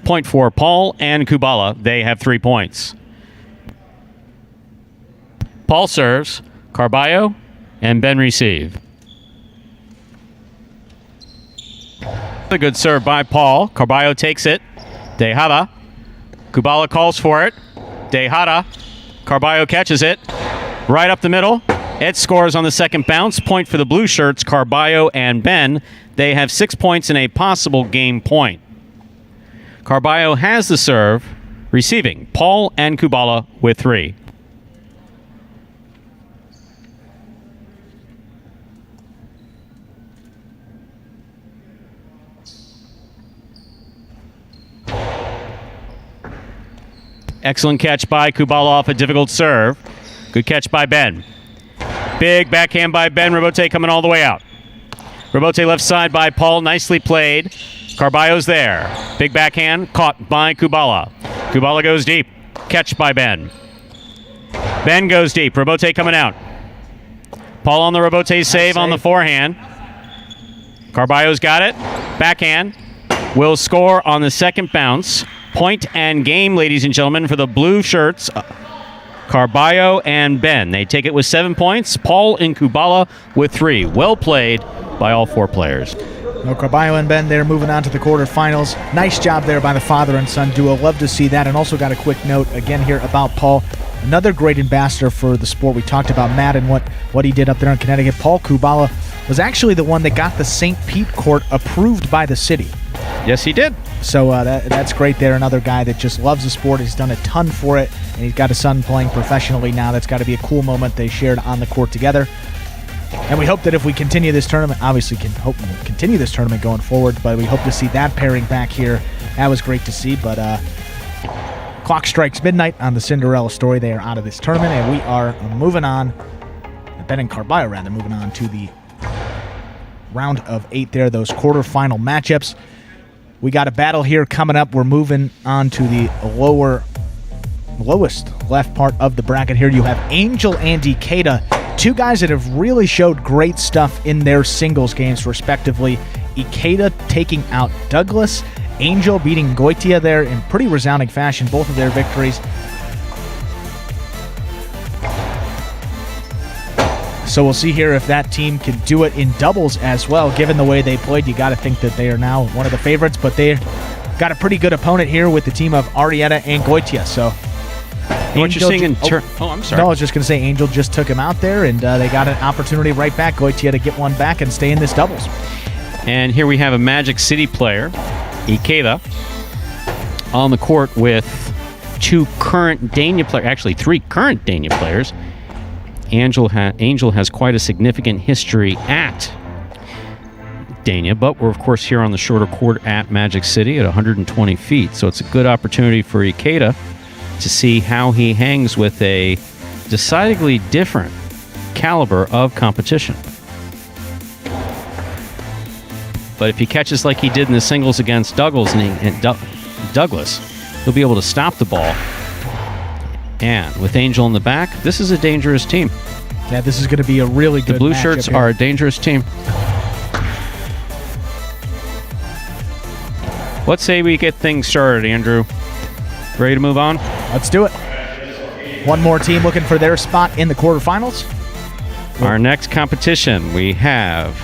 Speaker 1: Point for Paul and Kubala. They have 3 points. Paul serves. Carbio and Ben receive. A good serve by Paul. Carbio takes it. Dejada. Kubala calls for it. Dejada. Carbio catches it. Right up the middle. It scores on the second bounce. Point for the blue shirts, Carbio and Ben. They have 6 points and a possible game point. Carbio has the serve, receiving Paul and Kubala with 3. Excellent catch by Kubala off a difficult serve. Good catch by Ben. Big backhand by Ben. Robote coming all the way out. Robote left side by Paul. Nicely played. Carbio's there. Big backhand caught by Kubala. Kubala goes deep. Catch by Ben. Ben goes deep. Robote coming out. Paul on the Robote save on the forehand. Carbio's got it. Backhand. Will score on the second bounce. Point and game, ladies and gentlemen, for the blue shirts, Carbio and Ben. They take it with 7 points. Paul and Kubala with 3. Well played by all 4 players.
Speaker 2: No, Carbio and Ben, they're moving on to the quarterfinals. Nice job there by the father and son duo. Love to see that. And also got a quick note again here about Paul. Another great ambassador for the sport. We talked about Matt and what he did up there in Connecticut. Paul Kubala was actually the one that got the St. Pete court approved by the city.
Speaker 1: Yes, he did.
Speaker 2: So that's great there. Another guy that just loves the sport. He's done a ton for it, and he's got a son playing professionally now. That's got to be a cool moment they shared on the court together. And we hope that if we continue this tournament, obviously can hope we'll continue this tournament going forward, but we hope to see that pairing back here. That was great to see, but clock strikes midnight on the Cinderella story. They are out of this tournament, and we are moving on. Ben and Carbio, rather, moving on to the round of 8 there, those quarterfinal matchups. We got a battle here coming up. We're moving on to the lowest left part of the bracket here. You have Angel and Ikeda, 2 guys that have really showed great stuff in their singles games, respectively. Ikeda taking out Douglas, Angel beating Goitia there in pretty resounding fashion, both of their victories. So we'll see here if that team can do it in doubles as well. Given the way they played, you got to think that they are now one of the favorites, but they got a pretty good opponent here with the team of Arietta and Goitia. So
Speaker 1: what you're seeing in I'm sorry.
Speaker 2: No, I was just going to say Angel just took him out there, and they got an opportunity right back, Goitia, to get one back and stay in this doubles.
Speaker 1: And here we have a Magic City player, Ikeda, on the court with 2 current Dania players, actually 3 current Dania players. Angel has quite a significant history at Dania, but we're, of course, here on the shorter court at Magic City at 120 feet. So it's a good opportunity for Ikeda to see how he hangs with a decidedly different caliber of competition. But if he catches like he did in the singles against Douglas, he'll be able to stop the ball. And with Angel in the back, this is a dangerous team.
Speaker 2: Yeah, this is going to be a really good
Speaker 1: The blue shirts are a dangerous team. Let's say we get things started, Andrew. Ready to move on?
Speaker 2: Let's do it. One more team looking for their spot in the quarterfinals.
Speaker 1: Our next competition, we have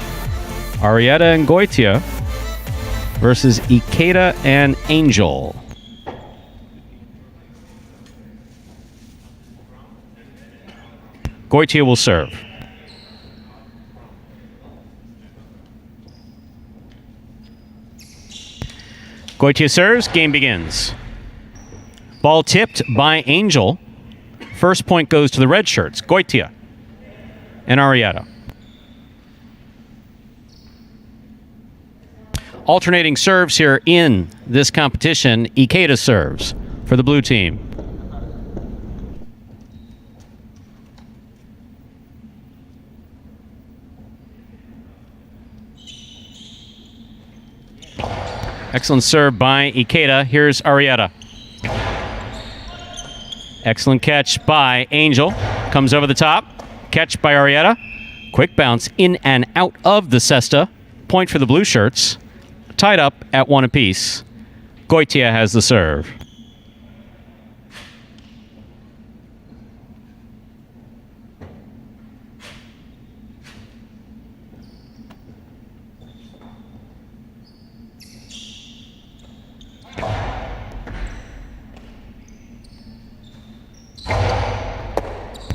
Speaker 1: Arietta and Goitia versus Ikeda and Angel. Goitia will serve. Goitia serves, game begins. Ball tipped by Angel. First point goes to the red shirts, Goitia and Arietta. Alternating serves here in this competition, Ikeda serves for the blue team. Excellent serve by Ikeda. Here's Arietta. Excellent catch by Angel. Comes over the top. Catch by Arietta. Quick bounce in and out of the cesta. Point for the blue shirts. Tied up at 1 apiece. Goitia has the serve.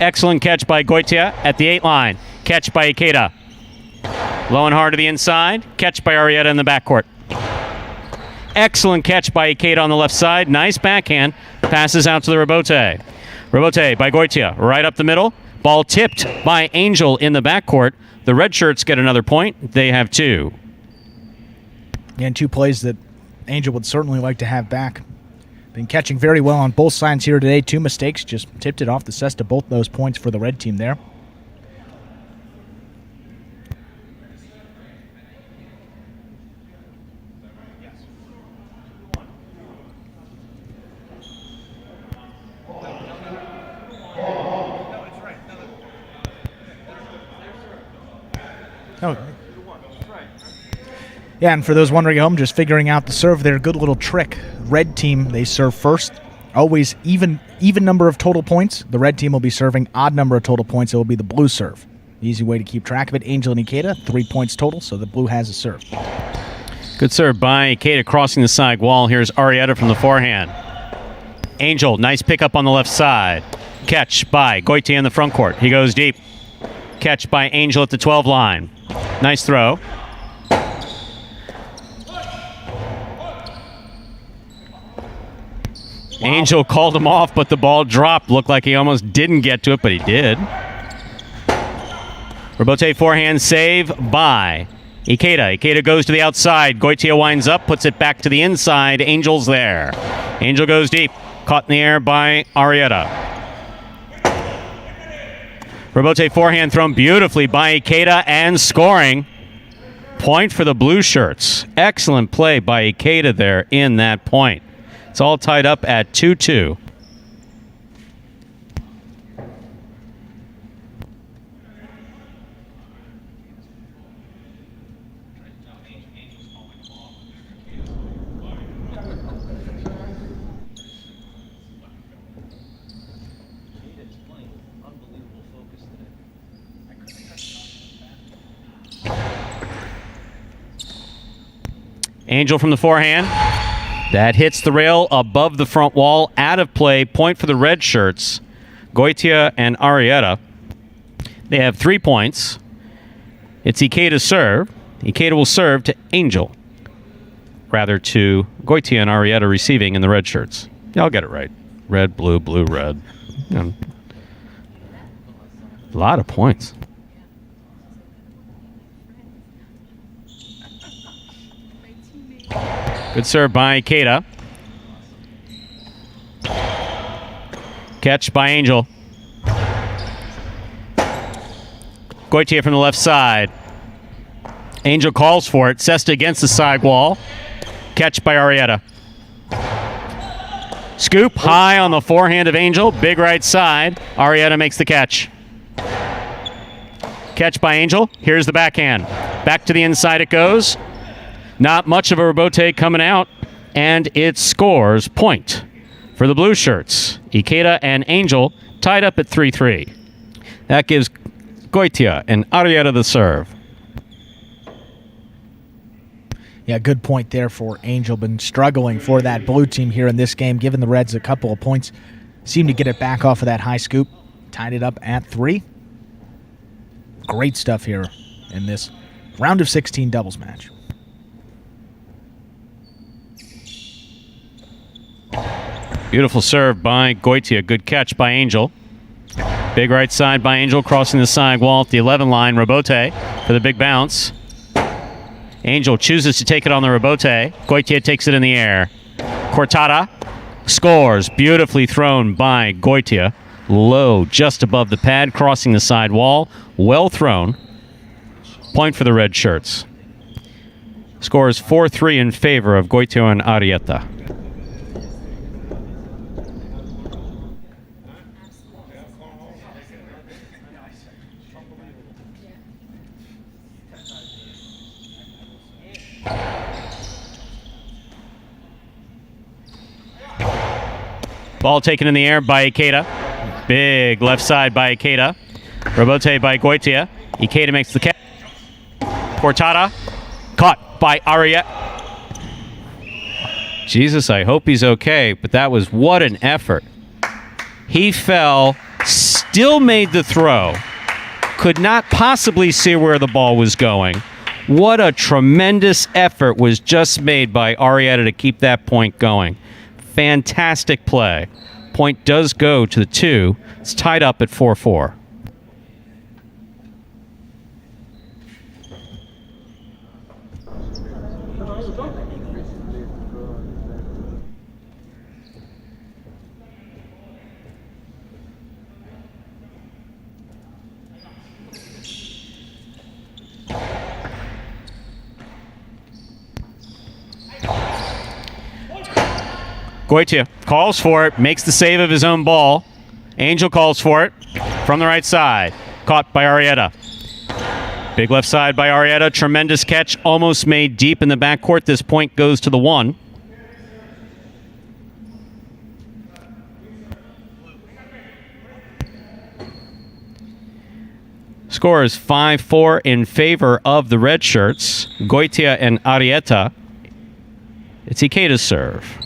Speaker 1: Excellent catch by Goitia at the 8 line. Catch by Ikeda. Low and hard to the inside. Catch by Arietta in the backcourt. Excellent catch by Ikeda on the left side. Nice backhand. Passes out to the Rebote. Rebote by Goitia. Right up the middle. Ball tipped by Angel in the backcourt. The red shirts get another point. They have 2.
Speaker 2: And 2 plays that Angel would certainly like to have back. Been catching very well on both sides here today. 2 mistakes. Just tipped it off the cesta. Both those points for the red team there. Oh. Yeah, and for those wondering at home, just figuring out the serve there, good little trick. Red team, they serve first. Always even number of total points. The red team will be serving odd number of total points. It will be the blue serve. Easy way to keep track of it. Angel and Ikeda, 3 points total, so the blue has a serve.
Speaker 1: Good serve by Ikeda crossing the side wall. Here's Arietta from the forehand. Angel, nice pickup on the left side. Catch by Goitia in the front court. He goes deep. Catch by Angel at the 12 line. Nice throw. Angel called him off, but the ball dropped. Looked like he almost didn't get to it, but he did. Rebote forehand save by Ikeda. Ikeda goes to the outside. Goitia winds up, puts it back to the inside. Angel's there. Angel goes deep. Caught in the air by Arietta. Rebote forehand thrown beautifully by Ikeda and scoring. Point for the blue shirts. Excellent play by Ikeda there in that point. It's all tied up at 2-2. Angel from the forehand. That hits the rail above the front wall. Out of play. Point for the red shirts. Goitia and Arietta. They have 3 points. It's Ikeda's serve. Ikeda will serve to Angel. Rather to Goitia and Arietta receiving in the red shirts. Yeah, I'll get it right. Red, blue, blue, red. A lot of points. Good serve by Ikeda. Catch by Angel. Goitia from the left side. Angel calls for it. Cesta against the side wall. Catch by Arietta. Scoop high on the forehand of Angel. Big right side. Arietta makes the catch. Catch by Angel. Here's the backhand. Back to the inside it goes. Not much of a rebote coming out, and it scores point for the blue shirts. Ikeda and Angel tied up at 3-3. That gives Goitia and Arietta the serve.
Speaker 2: Yeah, good point there for Angel. Been struggling for that blue team here in this game, giving the Reds a couple of points. Seemed to get it back off of that high scoop. Tied it up at 3. Great stuff here in this round of 16 doubles match.
Speaker 1: Beautiful serve by Goitia. Good catch by Angel. Big right side by Angel, crossing the side wall at the 11 line. Rebote for the big bounce. Angel chooses to take it on the rebote. Goitia takes it in the air. Cortada scores. Beautifully thrown by Goitia. Low, just above the pad, crossing the side wall. Well thrown. Point for the red shirts. Score is 4-3 in favor of Goitia and Arietta. Ball taken in the air by Ikeda. Big left side by Ikeda. Rebote by Goitia. Ikeda makes the catch. Cortada. Caught by Arietta. Jesus, I hope he's okay, but that was what an effort. He fell still made the throw. Could not possibly see where the ball was going. What a tremendous effort was just made by Arietta to keep that point going. Fantastic play. Point does go to the 2. It's tied up at 4-4. Goitia calls for it, makes the save of his own ball. Angel calls for it from the right side. Caught by Arietta. Big left side by Arietta. Tremendous catch, almost made deep in the backcourt. This point goes to the 1. Score is 5-4 in favor of the red shirts. Goitia and Arietta. It's Ikeda's serve.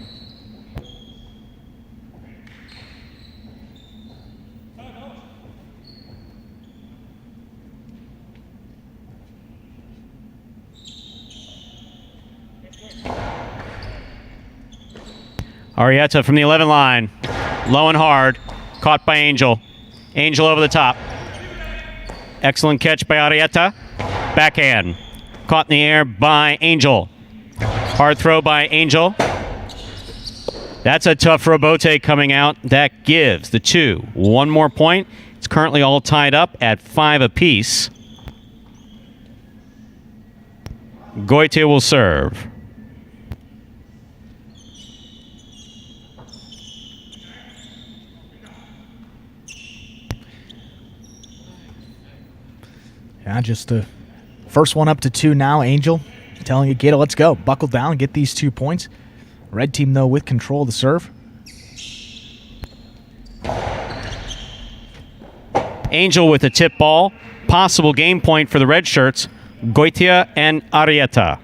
Speaker 1: Arietta from the 11 line. Low and hard. Caught by Angel. Angel over the top. Excellent catch by Arietta. Backhand. Caught in the air by Angel. Hard throw by Angel. That's a tough rebote coming out. That gives the 2 one more point. It's currently all tied up at 5 apiece. Goitia will serve.
Speaker 2: Yeah, just the first one up to 2 now. Angel telling Ikeda, let's go. Buckle down, get these 2 points. Red team, though, with control of the serve.
Speaker 1: Angel with a tip ball. Possible game point for the red shirts. Goitia and Arietta.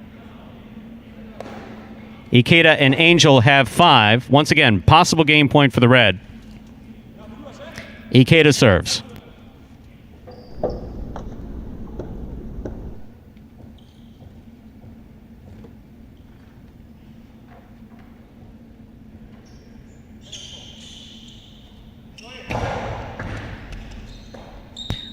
Speaker 1: Ikeda and Angel have 5. Once again, possible game point for the red. Ikeda serves.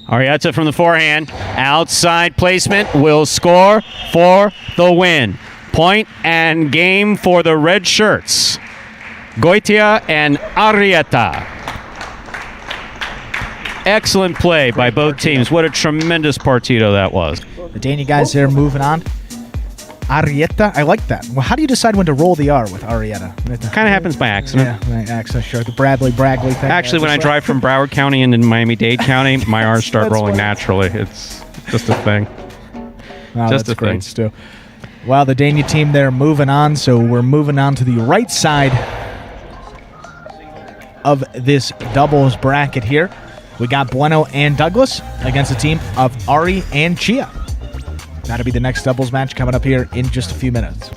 Speaker 1: Arietta from the forehand. Outside placement will score for the win. Point and game for the red shirts. Goitia and Arietta. Excellent play by both teams. What a tremendous partido that was.
Speaker 2: The Dania guys there moving on. Arietta, I like that. Well, how do you decide when to roll the R with Arietta?
Speaker 1: Kind of happens by accident.
Speaker 2: Yeah, by accident, sure. The Bradley thing.
Speaker 1: Actually, when I drive from Broward County into Miami-Dade County, my R's start rolling naturally. It's just a thing.
Speaker 2: Wow,
Speaker 1: just
Speaker 2: that's
Speaker 1: a
Speaker 2: great,
Speaker 1: thing.
Speaker 2: Stu. Well, the Dania team there moving on, so we're moving on to the right side of this doubles bracket here. We got Bueno and Douglas against the team of Ari and Chia. That'll be the next doubles match coming up here in just a few minutes.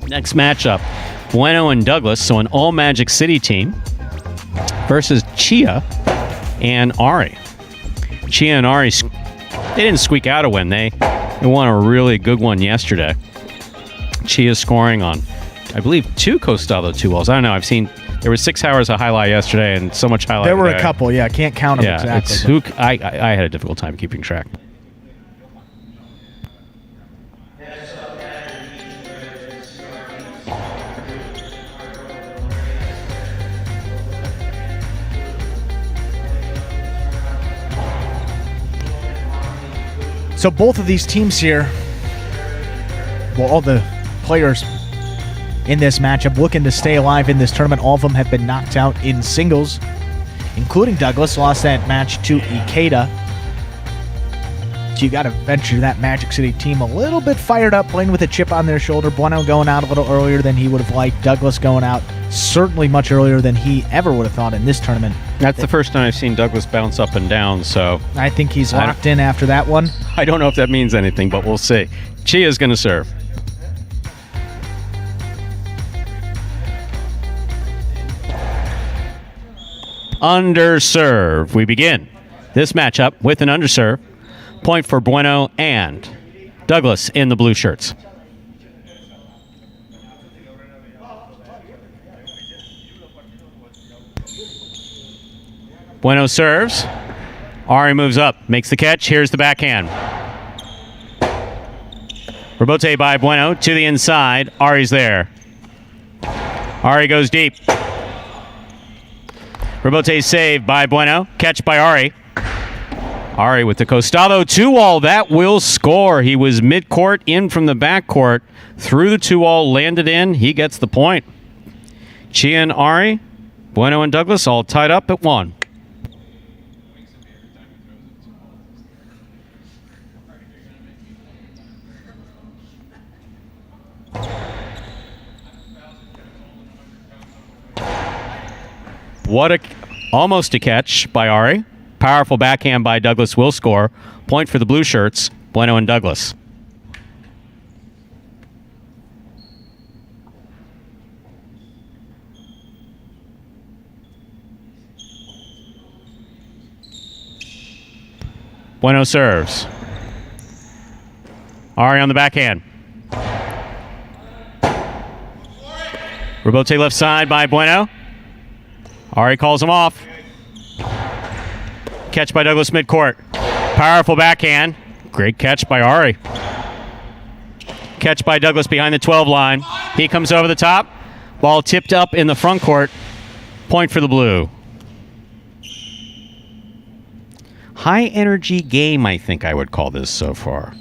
Speaker 1: Next matchup, Bueno and Douglas, so an all Magic City team versus Chia and Ari. Chia and Ari, they didn't squeak out a win. They won a really good one yesterday. Chia scoring on, I believe, 2 Costado 2-walls. I don't know. I've seen, there were 6 hours of highlight yesterday and so much highlight
Speaker 2: There were
Speaker 1: today.
Speaker 2: a couple, yeah. Can't count them exactly.
Speaker 1: I had a difficult time keeping track.
Speaker 2: So both of these teams here, well, all the players in this matchup, looking to stay alive in this tournament. All of them have been knocked out in singles, including Douglas, lost that match to Ikeda. So you got to venture that Magic City team a little bit fired up, playing with a chip on their shoulder. Bueno going out a little earlier than he would have liked. Douglas going out certainly much earlier than he ever would have thought in this tournament.
Speaker 1: That's the first time I've seen Douglas bounce up and down, so
Speaker 2: I think he's locked in after that one.
Speaker 1: I don't know if that means anything, but we'll see. Chia's going to serve. Underserve. We begin this matchup with an underserve. Point for Bueno and Douglas in the blue shirts. Bueno serves. Ari moves up, makes the catch. Here's the backhand. Rebote by Bueno to the inside. Ari's there. Ari goes deep. Rebote saved by Bueno. Catch by Ari. Ari with the costado two-wall. That will score. He was mid-court, in from the backcourt. Through the two-wall, landed in. He gets the point. Chia and Ari, Bueno and Douglas all tied up at 1. Almost a catch by Ari. Powerful backhand by Douglas will score. Point for the blue shirts, Bueno and Douglas. Bueno serves. Ari on the backhand. Rebote left side by Bueno. Ari calls him off. Catch by Douglas midcourt. Powerful backhand. Great catch by Ari. Catch by Douglas behind the 12 line. He comes over the top. Ball tipped up in the front court. Point for the blue. High energy game, I think I would call this so far.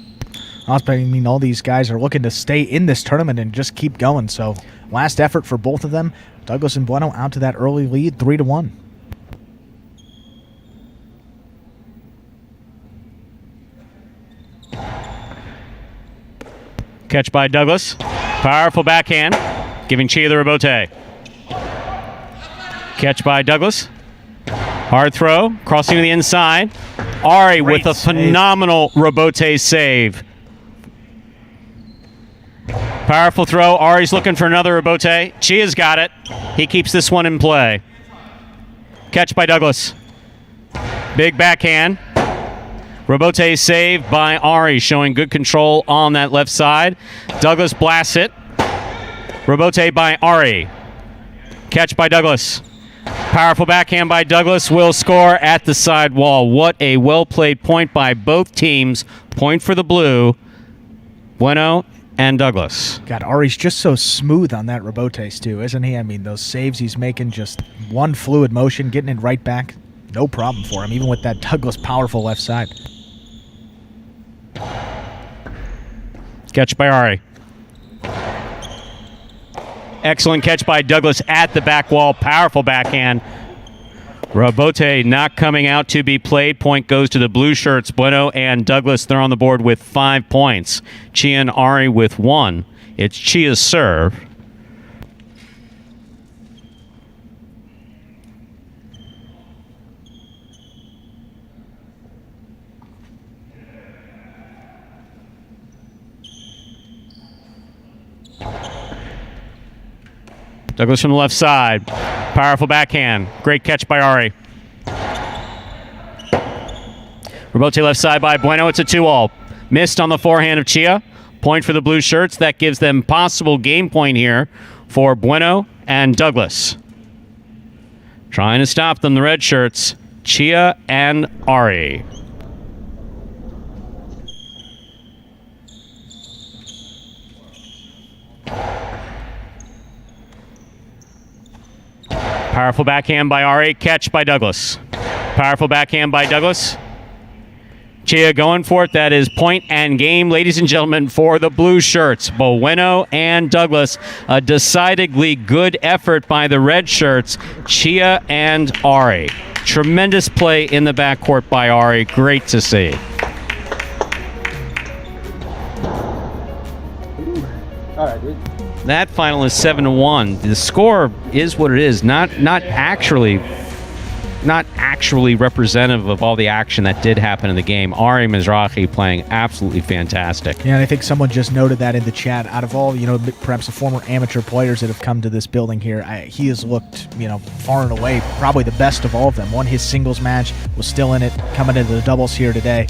Speaker 2: I mean, all these guys are looking to stay in this tournament and just keep going. So last effort for both of them. Douglas and Bueno out to that early lead, 3-1.
Speaker 1: Catch by Douglas. Powerful backhand, giving Chia the rebote. Catch by Douglas. Hard throw, crossing to the inside. Ari with a phenomenal rebote save. Powerful throw. Ari's looking for another rebote. Chia's got it. He keeps this one in play. Catch by Douglas. Big backhand. Rebote saved by Ari, showing good control on that left side. Douglas blasts it. Rebote by Ari. Catch by Douglas. Powerful backhand by Douglas will score at the side wall. What a well-played point by both teams. Point for the blue. Bueno and Douglas.
Speaker 2: God, Ari's just so smooth on that rebotes too, isn't he? I mean, those saves he's making, just one fluid motion, getting it right back. No problem for him, even with that Douglas powerful left side.
Speaker 1: Catch by Ari. Excellent catch by Douglas at the back wall. Powerful backhand. Rebote not coming out to be played. Point goes to the blue shirts. Bueno and Douglas, they're on the board with 5 points. Chia and Ari with 1. It's Chia's serve. Douglas from the left side. Powerful backhand. Great catch by Ari. Rebote left side by Bueno. It's a 2-all. Missed on the forehand of Chia. Point for the blue shirts. That gives them possible game point here for Bueno and Douglas. Trying to stop them, the red shirts. Chia and Ari. Powerful backhand by Ari. Catch by Douglas. Powerful backhand by Douglas. Chia going for it. That is point and game, ladies and gentlemen, for the blue shirts. Bueno and Douglas. A decidedly good effort by the red shirts, Chia and Ari. Tremendous play in the backcourt by Ari. Great to see.
Speaker 4: All right, dude.
Speaker 1: That final is 7-1. The score is what it is. Not actually representative of all the action that did happen in the game. Ari Mizrahi playing absolutely fantastic.
Speaker 2: Yeah, and I think someone just noted that in the chat. Out of all, perhaps the former amateur players that have come to this building here, he has looked, far and away probably the best of all of them. Won his singles match, was still in it, coming into the doubles here today.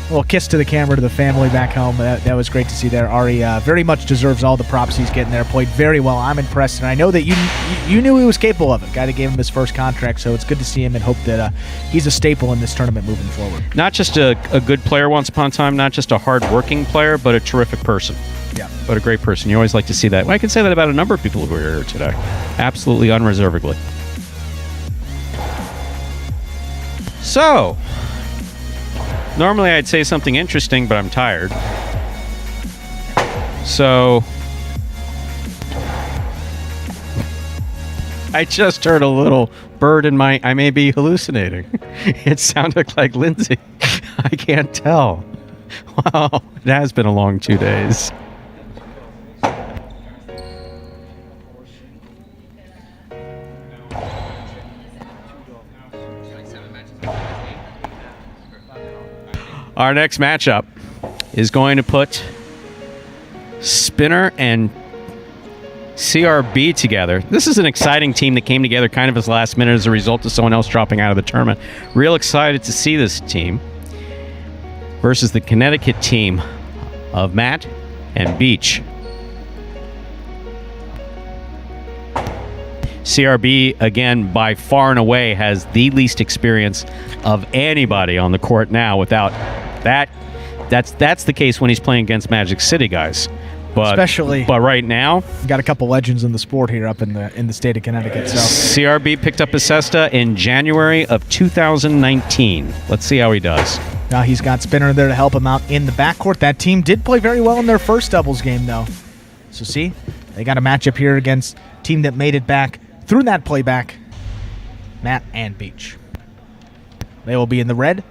Speaker 2: A little kiss to the camera to the family back home. That was great to see there. Ari very much deserves all the props he's getting there. Played very well. I'm impressed, and I know that you knew he was capable of it. Guy that gave him his first contract, so it's good to see him and hope that he's a staple in this tournament moving forward.
Speaker 1: Not just a good player once upon a time, not just a hard-working player, but a terrific person.
Speaker 2: Yeah.
Speaker 1: But a great person. You always like to see that. Well, I can say that about a number of people who are here today. Absolutely unreservedly. So, normally I'd say something interesting, but I'm tired. So, I just heard a little bird in my... I may be hallucinating. It sounded like Lindsay. I can't tell. Wow, it has been a long 2 days. Our next matchup is going to put Spinner and CRB together. This is an exciting team that came together kind of as last minute as a result of someone else dropping out of the tournament. Real excited to see this team versus the Connecticut team of Matt and Beach. CRB, again, by far and away, has the least experience of anybody on the court now. Without that, that's the case when he's playing against Magic City guys. But right now,
Speaker 2: got a couple legends in the sport here up in the state of Connecticut. So
Speaker 1: CRB picked up his Cesta in January of 2019. Let's see how he does.
Speaker 2: Now he's got Spinner there to help him out in the backcourt. That team did play very well in their first doubles game, though. So see, they got a matchup here against a team that made it back through that playback, Matt and Beach. They will be in the red,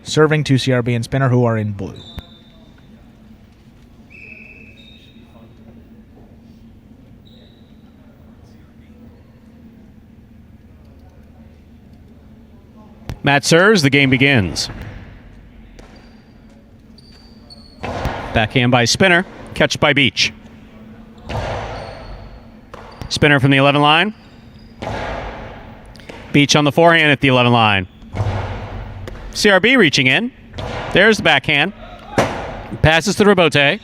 Speaker 2: serving to CRB and Spinner, who are in blue.
Speaker 1: Matt serves, the game begins. Backhand by Spinner, catch by Beach. Spinner from the 11 line. Beach on the forehand at the 11 line. CRB reaching in. There's the backhand. Passes to Rebote.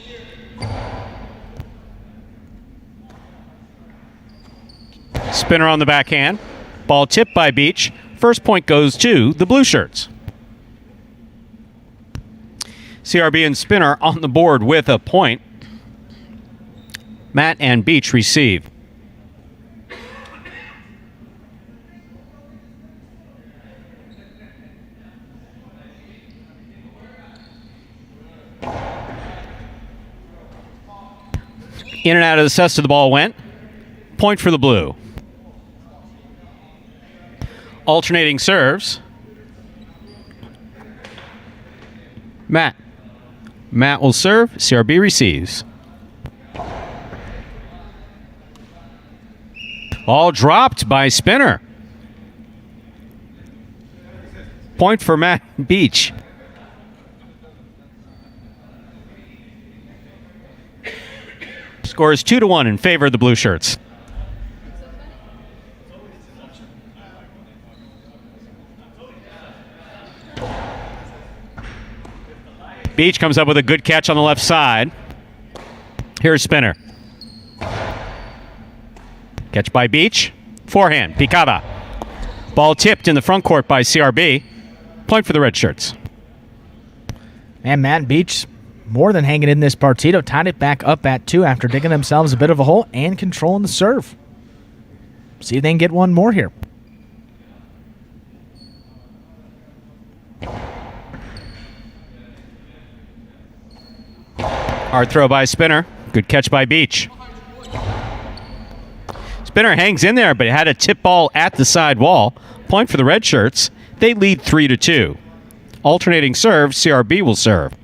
Speaker 1: Spinner on the backhand. Ball tipped by Beach. First point goes to the blue shirts. CRB and Spinner on the board with a point. Matt and Beach receive. In and out of the Cesta, the ball went. Point for the blue. Alternating serves. Matt. Matt will serve. CRB receives. All dropped by Spinner. Point for Matt Beach. Score is 2-1 in favor of the blue shirts. Beach comes up with a good catch on the left side. Here's Spinner. Catch by Beach. Forehand, Picada. Ball tipped in the front court by CRB. Point for the red shirts.
Speaker 2: And Matt Beach more than hanging in this partido. Tied it back up at 2 after digging themselves a bit of a hole and controlling the serve. See if they can get one more here.
Speaker 1: Hard throw by Spinner. Good catch by Beach. Spinner hangs in there, but had a tip ball at the side wall. Point for the red shirts. They lead 3-2. Alternating serve, CRB will serve.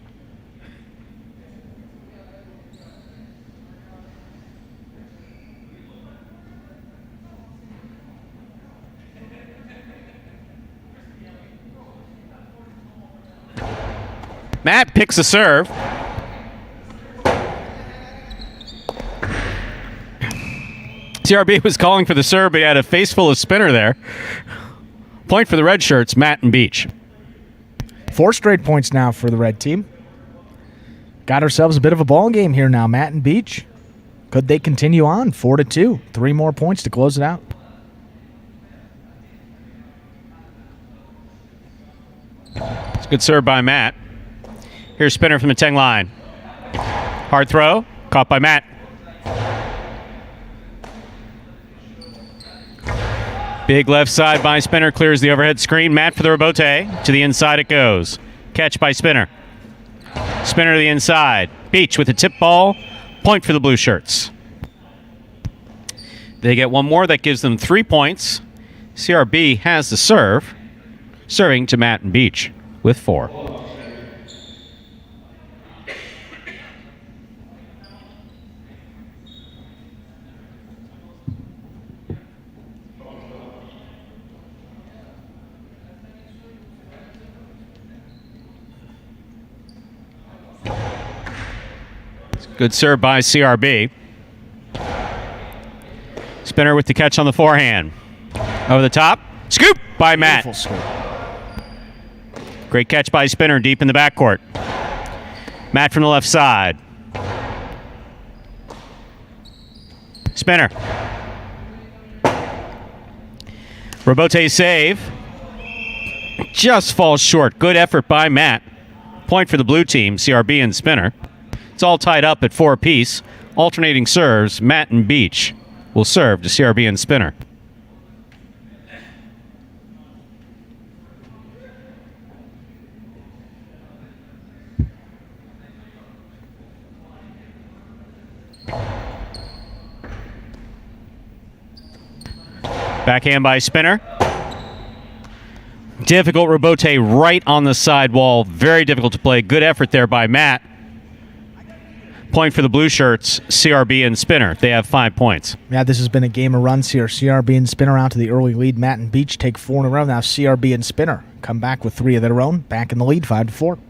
Speaker 1: Matt picks a serve. CRB was calling for the serve, but he had a face full of Spinner there. Point for the red shirts, Matt and Beach.
Speaker 2: 4 straight points now for the red team. Got ourselves a bit of a ball game here now, Matt and Beach. Could they continue on? 4-2. 3 more points to close it out.
Speaker 1: It's a good serve by Matt. Here's Spinner from the 10 line. Hard throw, caught by Matt. Big left side by Spinner, clears the overhead screen. Matt for the rebote. To the inside it goes. Catch by Spinner. Spinner to the inside. Beach with a tip ball. Point for the blue shirts. They get one more. That gives them 3 points. CRB has the serve. Serving to Matt and Beach with 4. Good serve by CRB. Spinner with the catch on the forehand. Over the top. Scoop by Matt. Great catch by Spinner deep in the backcourt. Matt from the left side. Spinner. Rebote save. Just falls short. Good effort by Matt. Point for the blue team, CRB and Spinner. It's all tied up at 4 apiece. Alternating serves, Matt and Beach will serve to CRB and Spinner. Backhand by Spinner. Difficult rebote right on the side wall. Very difficult to play. Good effort there by Matt. Point for the blue shirts, CRB and Spinner. They have 5 points.
Speaker 2: Yeah, this has been a game of runs here. CRB and Spinner out to the early lead. Matt and Beach take 4 in a row. Now CRB and Spinner come back with 3 of their own. Back in the lead, 5-4.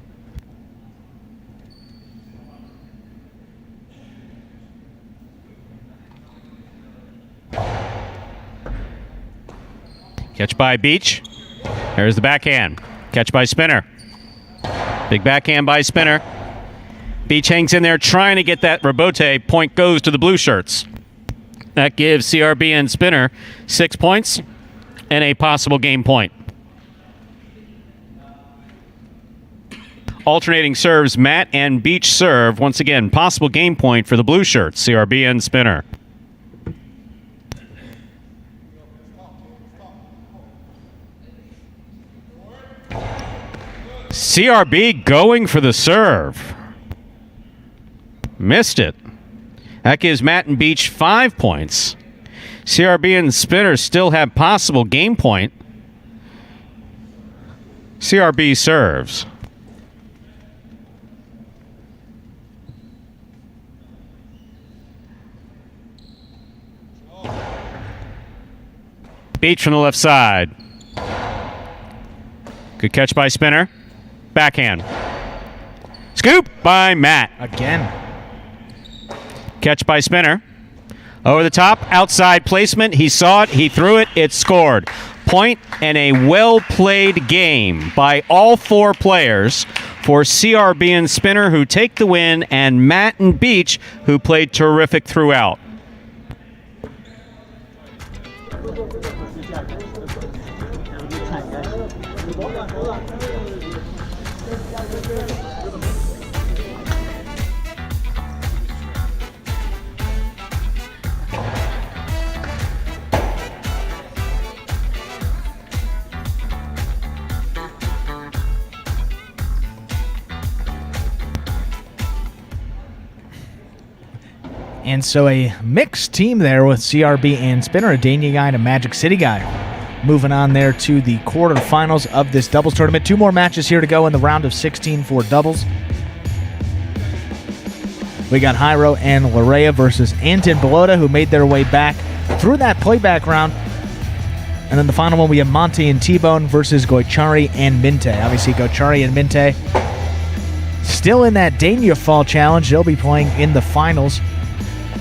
Speaker 1: Catch by Beach. There's the backhand. Catch by Spinner. Big backhand by Spinner. Beach hangs in there trying to get that rebote. Point goes to the blue shirts. That gives CRB and Spinner 6 points and a possible game point. Alternating serves, Matt and Beach serve. Once again, possible game point for the blue shirts, CRB and Spinner. CRB going for the serve. Missed it. That gives Matt and Beach 5 points. CRB and Spinner still have possible game point. CRB serves. Beach from the left side. Good catch by Spinner. Backhand. Scoop by Matt.
Speaker 2: Again.
Speaker 1: Catch by Spinner. Over the top, outside placement. He saw it, he threw it, it scored. Point and a well-played game by all 4 players for CRB and Spinner, who take the win, and Matt and Beach, who played terrific throughout.
Speaker 2: And so a mixed team there with CRB and Spinner, a Dania guy and a Magic City guy. Moving on there to the quarterfinals of this doubles tournament. 2 more matches here to go in the round of 16 for doubles. We got Hyro and Larea versus Ant and Bolota, who made their way back through that playback round. And then the final one, we have Monty and T-Bone versus Gochari and Minte. Obviously, Gochari and Minte still in that Dania Fall Challenge. They'll be playing in the finals.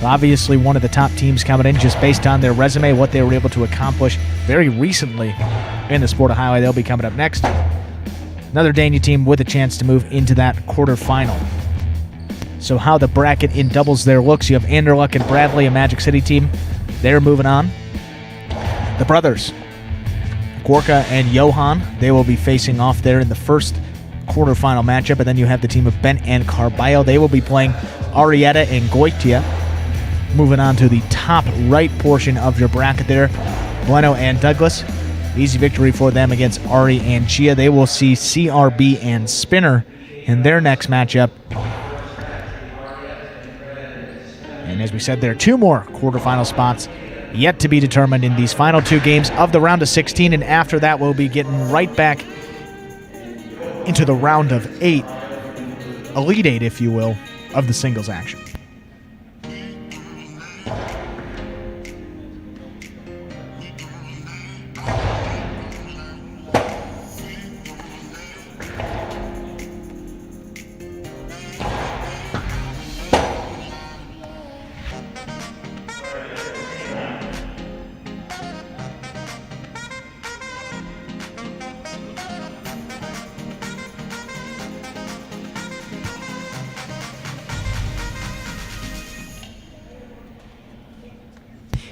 Speaker 2: Obviously, one of the top teams coming in just based on their resume, what they were able to accomplish very recently in the sport of highway. They'll be coming up next. Another Dania team with a chance to move into that quarterfinal. So how the bracket in doubles there looks, you have Anderluck and Bradley, a Magic City team. They're moving on. The brothers, Gorka and Johan, they will be facing off there in the first quarterfinal matchup. And then you have the team of Ben and Carbio. They will be playing Arietta and Goitia. Moving on to the top right portion of your bracket there, Bueno and Douglas. Easy victory for them against Ari and Chia. They will see CRB and Spinner in their next matchup. And as we said, there are 2 more quarterfinal spots yet to be determined in these final 2 games of the round of 16. And after that, we'll be getting right back into the round of 8, Elite 8, if you will, of the singles action.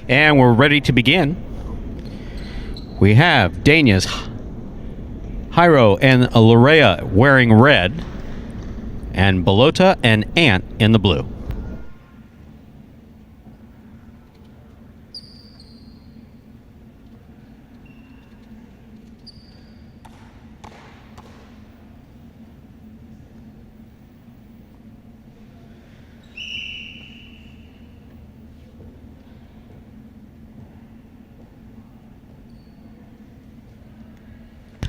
Speaker 1: And we're ready to begin. We have Dania's Hyro and Larea wearing red, and Bolota and Ant in the blue.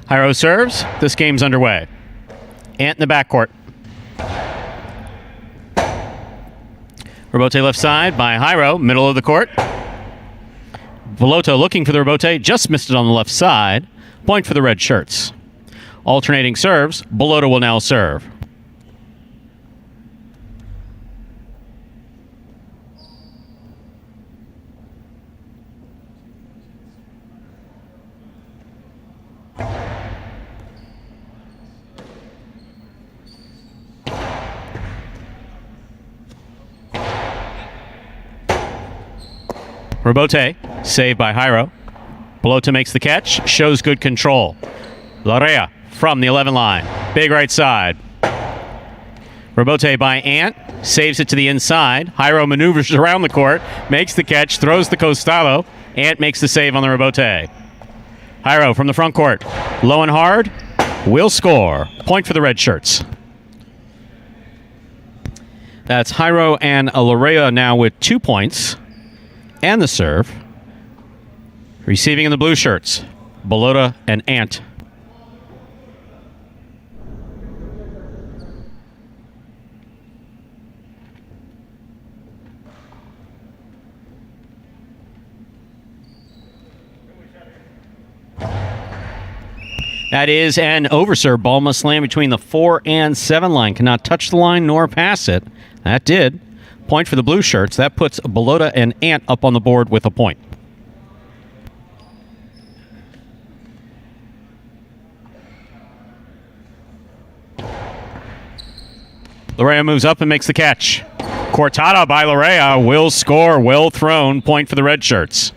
Speaker 1: Hyro serves. This game's underway. Ant in the backcourt. Rebote left side by Hyro, middle of the court. Bolota looking for the rebote, just missed it on the left side. Point for the red shirts. Alternating serves. Bolota will now serve. Rebote, saved by Hyro. Bolota makes the catch, shows good control. Larea from the 11 line. Big right side. Rebote by Ant, saves it to the inside. Hyro maneuvers around the court, makes the catch, throws the costado. Ant makes the save on the rebote. Hyro from the front court. Low and hard, will score. Point for the red shirts. That's Hyro and Larea now with 2 points. And the serve. Receiving in the blue shirts, Bolota and Ant. That is an overserve. Ball must land between the 4 and 7 line. Cannot touch the line nor pass it. That did. Point for the blue shirts. That puts Bolota and Ant up on the board with a point. Larea moves up and makes the catch. Cortada by Larea will score. Well thrown. Point for the red shirts.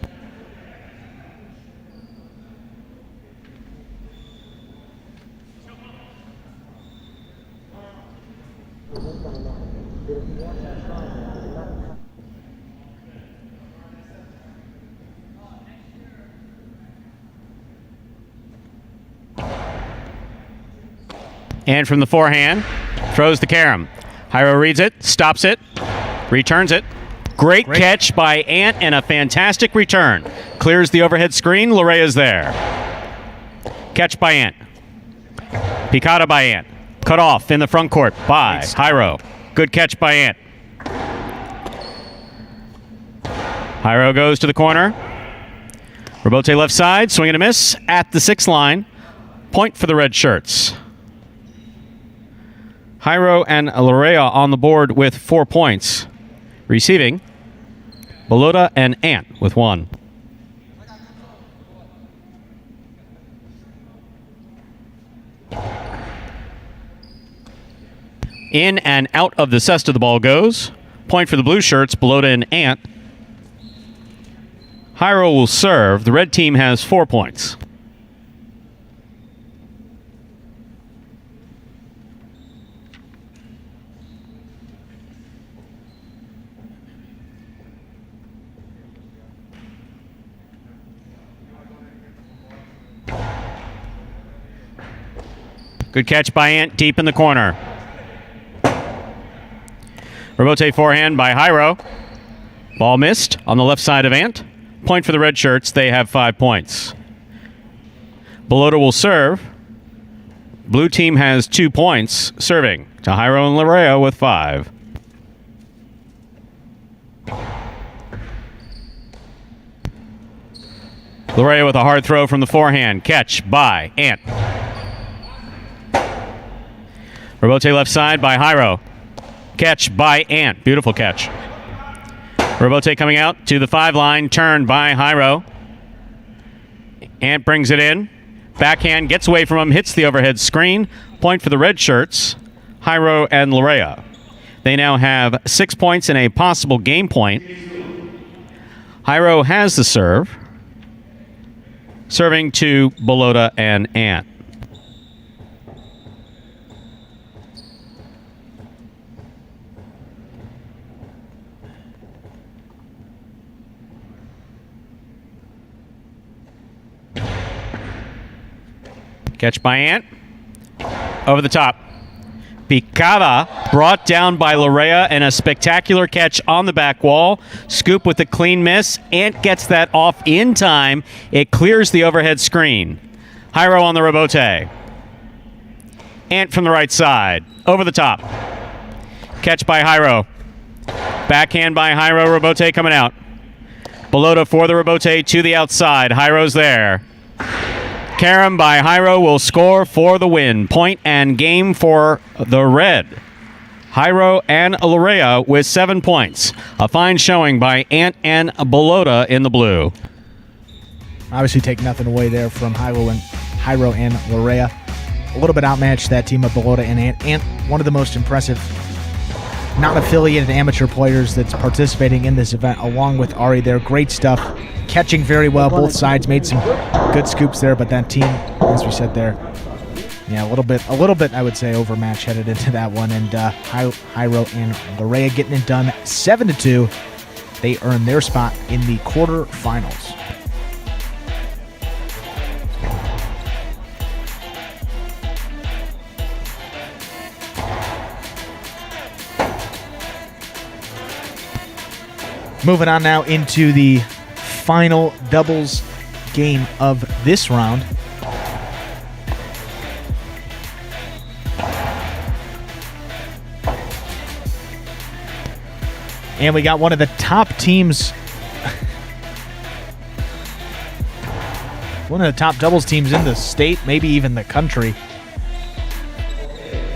Speaker 1: And from the forehand, throws the carom. Hyro reads it, stops it, returns it. Great catch by Ant and a fantastic return. Clears the overhead screen. Larea's there. Catch by Ant. Picada by Ant. Cut off in the front court by Hyro. Good catch by Ant. Hyro goes to the corner. Robote left side, swing and a miss at the 6 line. Point for the red shirts. Hyro and Larea on the board with 4 points. Receiving, Bolota and Ant with 1. In and out of the cesta the ball goes. Point for the blue shirts, Bolota and Ant. Hyro will serve. The red team has 4 points. Good catch by Ant deep in the corner. Robote forehand by Hyro. Ball missed on the left side of Ant. Point for the red shirts. They have 5 points. Bolota will serve. Blue team has 2 points. Serving to Hyro and Larea with 5. Larea with a hard throw from the forehand. Catch by Ant. Robote left side by Hyro. Catch by Ant. Beautiful catch. Robote coming out to the 5 line. Turn by Hyro. Ant brings it in. Backhand gets away from him. Hits the overhead screen. Point for the red shirts. Hyro and Larea. They now have 6 points and a possible game point. Hyro has the serve. Serving to Bolota and Ant. Catch by Ant. Over the top. Picada brought down by Larea and a spectacular catch on the back wall. Scoop with a clean miss. Ant gets that off in time. It clears the overhead screen. Hyro on the Robote. Ant from the right side. Over the top. Catch by Hyro. Backhand by Hyro. Robote coming out. Bolota for the Robote to the outside. Hyro's there. Karam by Hyro will score for the win. Point and game for the red. Hyro and Larea with 7 points. A fine showing by Ant and Bolota in the blue.
Speaker 2: Obviously take nothing away there from Hyro and Larea. A little bit outmatched that team of Bolota and Ant. Ant, one of the most impressive non-affiliated amateur players that's participating in this event, along with Ari. They're great stuff. Catching very well. Both sides made some good scoops there, but that team, as we said there, yeah, a little bit, I would say, overmatched headed into that one. And Hyro and Larea getting it done 7-2. They earn their spot in the quarterfinals. Moving on now into the final doubles game of this round. And we got one of the top teams, one of the top doubles teams in the state, maybe even the country.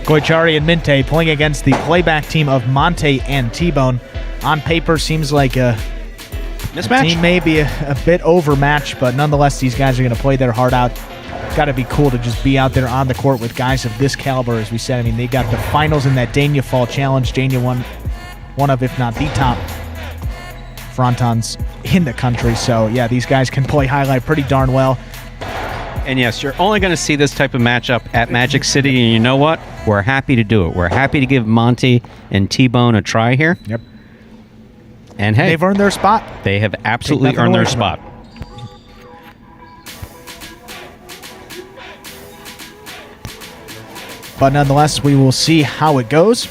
Speaker 2: Gochari and Minte playing against the playback team of Monty and T-Bone. On paper, seems like a
Speaker 1: mismatch.
Speaker 2: Team may be a bit overmatched, but nonetheless, these guys are going to play their heart out. Got to be cool to just be out there on the court with guys of this caliber, as we said. I mean, they got the finals in that Dania Fall Challenge. Dania one of, if not the top frontons in the country. So, yeah, these guys can play highlight pretty darn well.
Speaker 1: And yes, you're only going to see this type of matchup at Magic City, and you know what? We're happy to do it. We're happy to give Monty and T-Bone a try here.
Speaker 2: Yep.
Speaker 1: And hey,
Speaker 2: they've earned their spot.
Speaker 1: They have absolutely earned their spot.
Speaker 2: But nonetheless, we will see how it goes.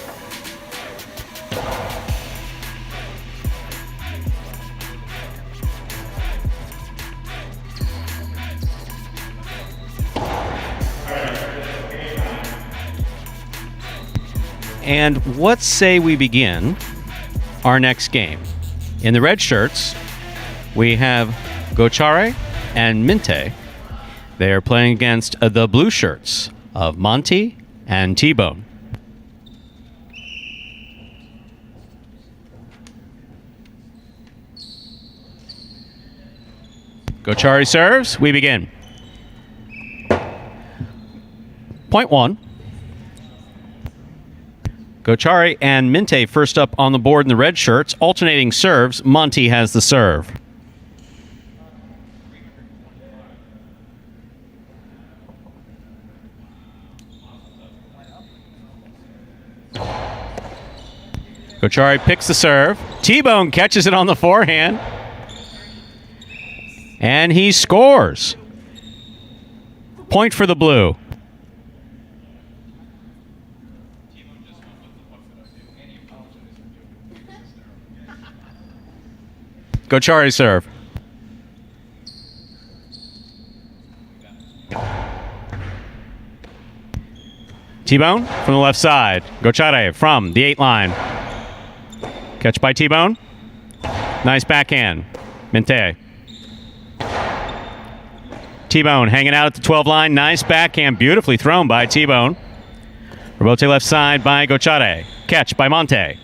Speaker 1: And what say we begin our next game? In the red shirts, we have Gochari and Minte. They are playing against the blue shirts of Monty and T-Bone. Gochari serves. We begin. Point 1. Gochari and Minte first up on the board in the red shirts. Alternating serves. Monty has the serve. Gochari picks the serve. T-Bone catches it on the forehand. And he scores. Point for the blue. Gochari serve. T-Bone from the left side. Gochari from the 8 line. Catch by T-Bone. Nice backhand. Minte. T-Bone hanging out at the 12 line. Nice backhand. Beautifully thrown by T-Bone. Rebote left side by Gochari. Catch by Monte.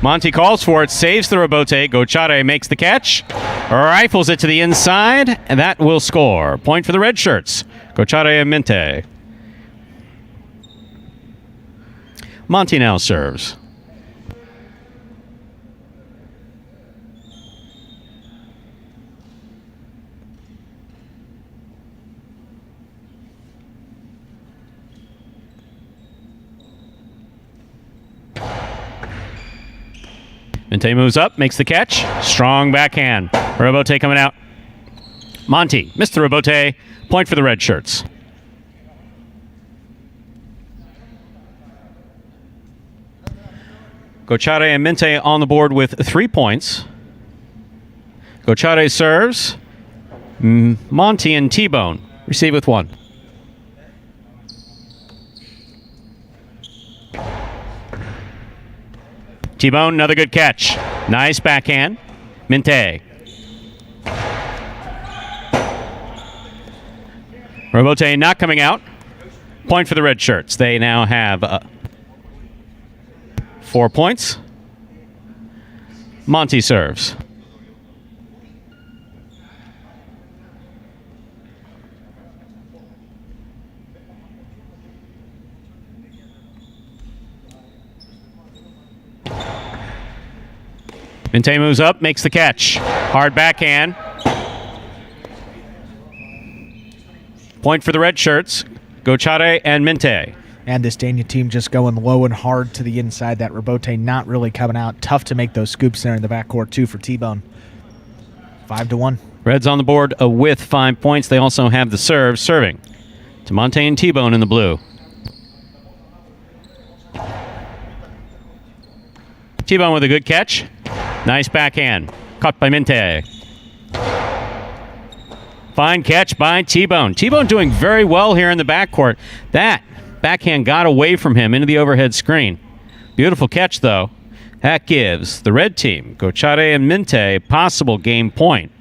Speaker 1: Monty calls for it, saves the rebote. Gochari makes the catch, rifles it to the inside, and that will score. Point for the red shirts. Gochari and Minte. Monty now serves. Minte moves up, makes the catch. Strong backhand. Rebote coming out. Monty missed the rebote. Point for the red shirts. Gochari and Minte on the board with 3 points. Gochari serves. Monty and T-Bone receive with 1. T-Bone, another good catch. Nice backhand. Minte. Rebote not coming out. Point for the red shirts. They now have 4 points. Monty serves. Minte moves up, makes the catch. Hard backhand. Point for the red shirts. Gochari and Minte.
Speaker 2: And this Dania team just going low and hard to the inside. That rebote not really coming out. Tough to make those scoops there in the backcourt, too, for T-Bone. 5-1.
Speaker 1: Reds on the board with 5 points. They also have the serve, serving to Monty and T-Bone in the blue. T-Bone with a good catch. Nice backhand. Caught by Minte. Fine catch by T-Bone. T-Bone doing very well here in the backcourt. That backhand got away from him into the overhead screen. Beautiful catch, though. That gives the red team, Gochari and Minte, a possible game point.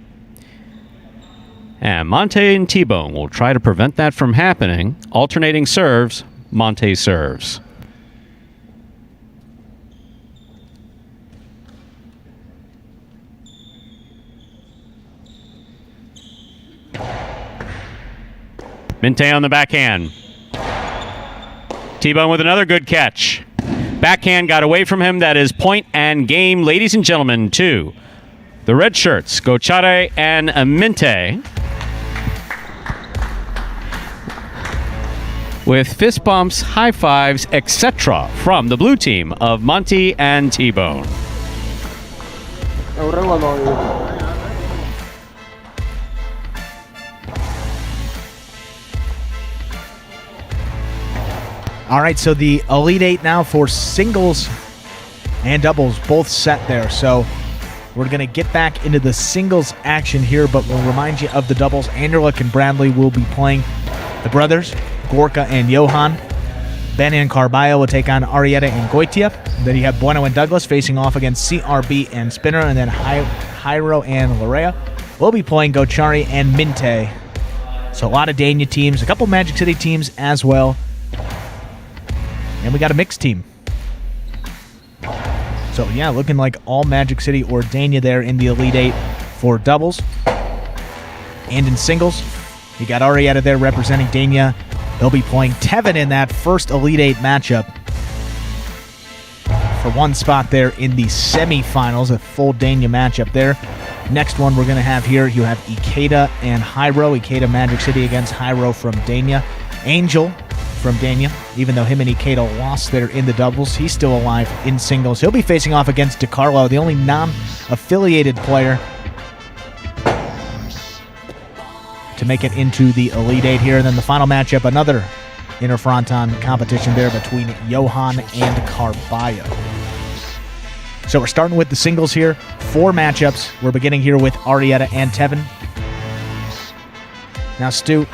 Speaker 1: And Monte and T-Bone will try to prevent that from happening. Alternating serves, Monte serves. Minte on the backhand. T-Bone with another good catch. Backhand got away from him. That is point and game, ladies and gentlemen, to the red shirts, Gochari and Minte. With fist bumps, high fives, etc. from the blue team of Monty and T-Bone.
Speaker 2: All right, so the Elite Eight now for singles and doubles, both set there. So We're going to get back into the singles action here, but we'll remind you of the doubles. Anderluck and Bradley will be playing the brothers, Gorka and Johan. Ben and Carbio will take on Arietta and Goitia. Then you have Bueno and Douglas facing off against CRB and Spinner. And then Hyro and Larea will be playing Gochari and Minte. So a lot of Dania teams, a couple Magic City teams as well. And we got a mixed team. So yeah, looking like all Magic City or Dania there in the Elite Eight for doubles. And in singles, you got Arietta there representing Dania. They'll be playing Tevin in that first Elite Eight matchup for one spot there in the semifinals, a full Dania matchup there. Next one we're going to have here, you have Ikeda and Hyro. Ikeda Magic City against Hyro from Dania. Angel from Dania, even though him and Ikeda lost there in the doubles, he's still alive in singles. He'll be facing off against Carlo, the only non-affiliated player to make it into the Elite Eight here. And then the final matchup, another Interfronton competition there between Johan and Carbio. So we're starting with the singles here. 4 matchups. We're beginning here with Arietta and Tevin. Now, Stu,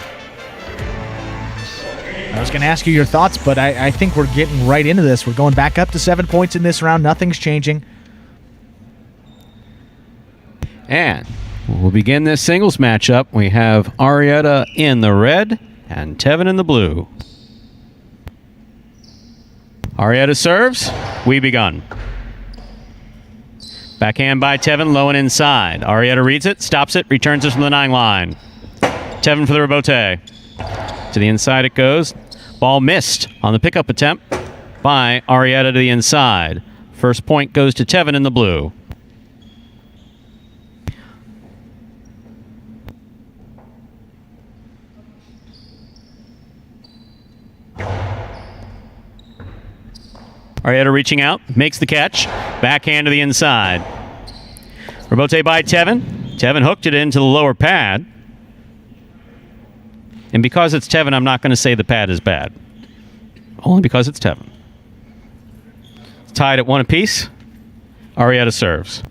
Speaker 2: I was going to ask you your thoughts, but I think we're getting right into this. We're going back up to 7 points in this round. Nothing's changing.
Speaker 1: And we'll begin this singles matchup. We have Arietta in the red and Tevin in the blue. Arietta serves. We begun. Backhand by Tevin, low and inside. Arietta reads it, stops it, returns it from the 9 line. Tevin for the rebote. To the inside it goes. Ball missed on the pickup attempt by Arietta to the inside. First point goes to Tevin in the blue. Arietta reaching out, makes the catch. Backhand to the inside. Rebote by Tevin. Tevin hooked it into the lower pad. And because it's Tevin, I'm not going to say the pad is bad. Only because it's Tevin. It's tied at 1 apiece. Arietta serves.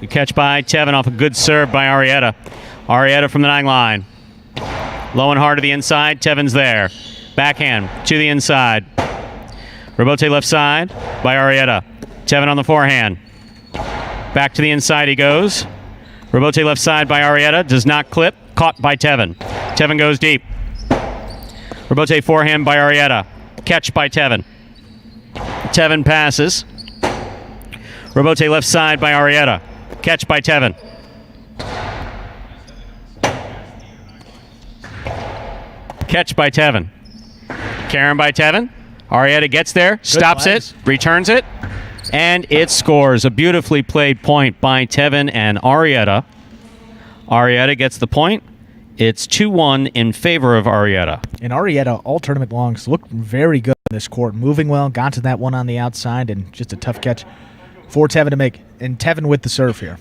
Speaker 1: Good catch by Tevin off a good serve by Arietta. Arietta from the 9 line. Low and hard to the inside. Tevin's there. Backhand to the inside. Rebote left side by Arietta. Tevin on the forehand. Back to the inside he goes. Rebote left side by Arietta. Does not clip. Caught by Tevin. Tevin goes deep. Rebote forehand by Arietta. Catch by Tevin. Tevin passes. Rebote left side by Arietta. Catch by Tevin. Catch by Tevin. Karen by Tevin. Arietta gets there, stops it, returns it, and it scores. A beautifully played point by Tevin and Arietta. Arietta gets the point. It's 2-1 in favor of Arietta.
Speaker 2: And Arietta, all tournament longs, looked very good in this court. Moving well, got to that one on the outside, and just a tough catch for Tevin to make. And Tevin with the serve here.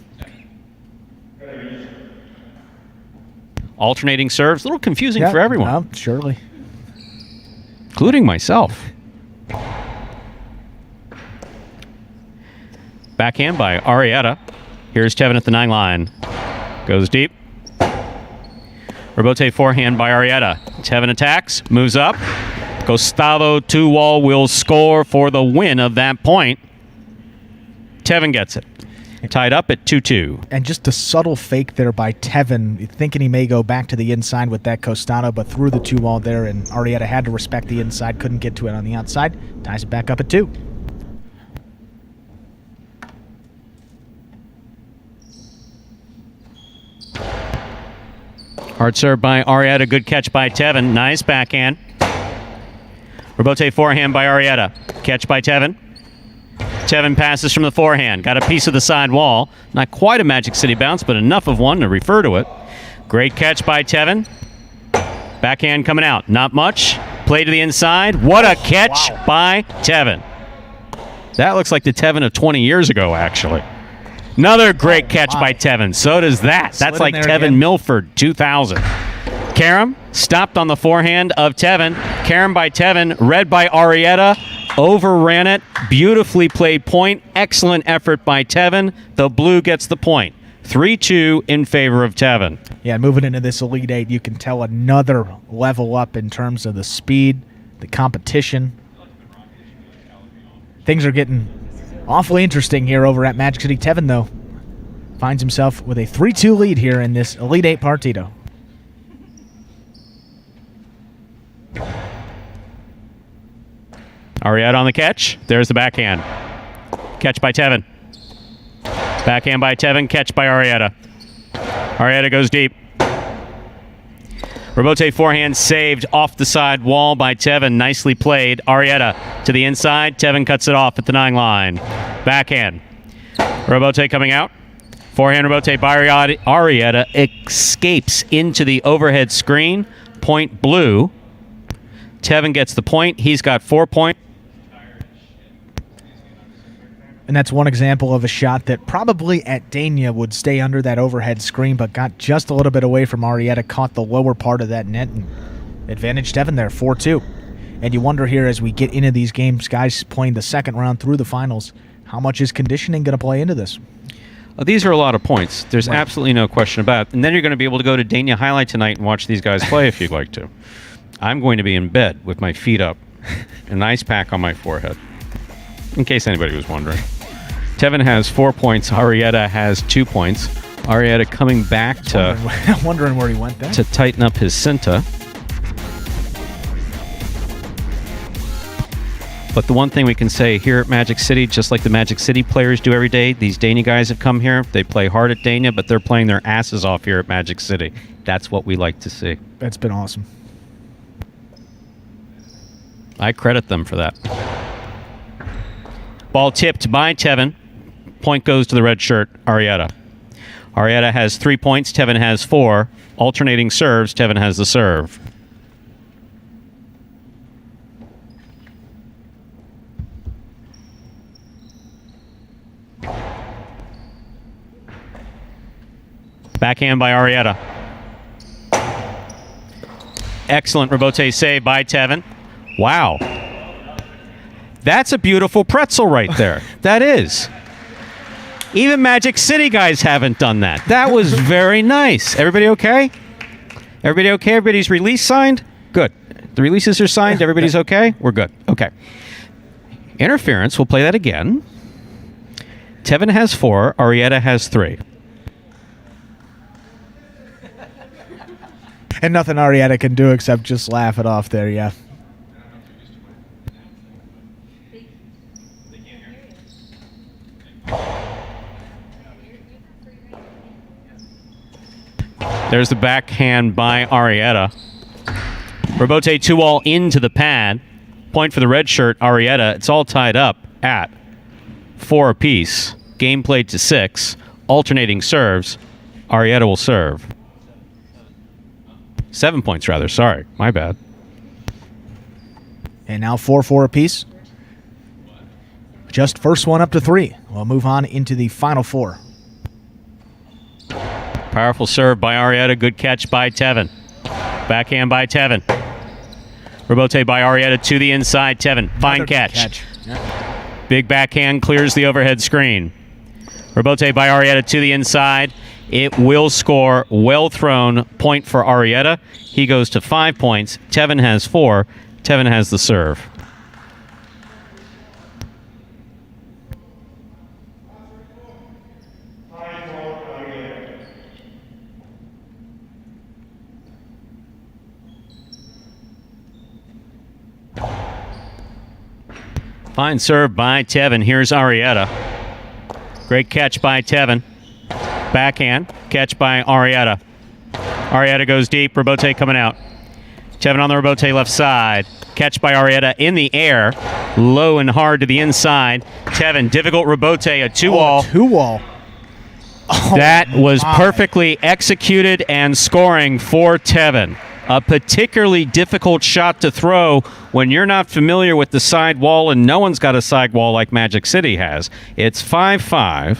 Speaker 1: Alternating serves, a little confusing for everyone.
Speaker 2: Surely.
Speaker 1: Including myself. Backhand by Arietta. Here's Tevin at the 9 line. Goes deep. Rebote forehand by Arietta. Tevin attacks, moves up. Gustavo Tuwal will score for the win of that point. Tevin gets it. Tied up at 2-2.
Speaker 2: And just a subtle fake there by Tevin, thinking he may go back to the inside with that Costado, but threw the 2-wall there, and Arietta had to respect the inside, couldn't get to it on the outside. Ties it back up at 2.
Speaker 1: Hard serve by Arietta, good catch by Tevin. Nice backhand. Rebote forehand by Arietta. Catch by Tevin. Tevin passes from the forehand. Got a piece of the side wall. Not quite a Magic City bounce, but enough of one to refer to it. Great catch by Tevin. Backhand coming out. Not much. Play to the inside. What a catch by Tevin. That looks like the Tevin of 20 years ago, actually. Another great catch by Tevin. So does that. That's like Tevin
Speaker 2: again.
Speaker 1: Milford 2000. Karam stopped on the forehand of Tevin. Karam by Tevin, read by Arietta. Overran it. Beautifully played point. Excellent effort by Tevin. The blue gets the point. 3-2 in favor of Tevin.
Speaker 2: Yeah, moving into this Elite Eight, you can tell another level up in terms of the speed, the competition. Things are getting awfully interesting here over at Magic City. Tevin, though, finds himself with a 3-2 lead here in this Elite Eight Partido.
Speaker 1: Arietta on the catch. There's the backhand. Catch by Tevin. Backhand by Tevin. Catch by Arietta. Arietta goes deep. Robote forehand saved off the side wall by Tevin. Nicely played. Arietta to the inside. Tevin cuts it off at the 9 line. Backhand. Robote coming out. Forehand Robote by Arietta escapes into the overhead screen. Point blue. Tevin gets the point. He's got 4 points.
Speaker 2: And that's one example of a shot that probably at Dania would stay under that overhead screen, but got just a little bit away from Arietta, caught the lower part of that net, and advantage Tevin there, 4-2. And you wonder here as we get into these games, guys playing the second round through the finals, how much is conditioning going to play into this?
Speaker 1: These are a lot of points. There's absolutely no question about it. And then you're going to be able to go to Dania Highlight tonight and watch these guys play if you'd like to. I'm going to be in bed with my feet up, an ice pack on my forehead, in case anybody was wondering. Tevin has 4 points. Arietta has 2 points. Arietta coming back to
Speaker 2: wondering where he went there.
Speaker 1: To tighten up his Cinta. But the one thing we can say here at Magic City, just like the Magic City players do every day, these Dania guys have come here. They play hard at Dania, but they're playing their asses off here at Magic City. That's what we like to see.
Speaker 2: That's been awesome.
Speaker 1: I credit them for that. Ball tipped by Tevin. Point goes to the red shirt, Arietta. Arietta has 3 points. Tevin has 4. Alternating serves. Tevin has the serve. Backhand by Arietta. Excellent Robote save by Tevin. Wow. That's a beautiful pretzel right there. That is. Even Magic City guys haven't done that. That was very nice. Everybody okay? Everybody okay? Everybody's release signed? Good. The releases are signed. Everybody's okay? We're good. Okay. Interference. We'll play that again. Tevin has 4. Arietta has 3.
Speaker 2: And nothing Arietta can do except just laugh it off there, yeah.
Speaker 1: There's the backhand by Arietta. Robote 2-all into the pad. Point for the red shirt, Arietta. It's all tied up at 4 apiece. Game played to 6. Alternating serves. Arietta will serve. 7 points, rather. Sorry. My bad.
Speaker 2: And now 4-4 apiece. Just first one up to 3. We'll move on into the final 4.
Speaker 1: Powerful serve by Arietta. Good catch by Tevin. Backhand by Tevin. Robote by Arietta to the inside. Tevin. Fine catch.
Speaker 2: Yeah.
Speaker 1: Big backhand clears the overhead screen. Robote by Arietta to the inside. It will score. Well thrown. Point for Arietta. He goes to 5 points. Tevin has 4. Tevin has the serve. Fine serve by Tevin. Here's Arietta. Great catch by Tevin. Backhand. Catch by Arietta. Arietta goes deep. Robote coming out. Tevin on the Robote left side. Catch by Arietta in the air. Low and hard to the inside. Tevin, difficult Robote, a 2-all.
Speaker 2: 2-all.
Speaker 1: That was perfectly executed and scoring for Tevin. A particularly difficult shot to throw when you're not familiar with the side wall, and no one's got a side wall like Magic City has. It's 5-5.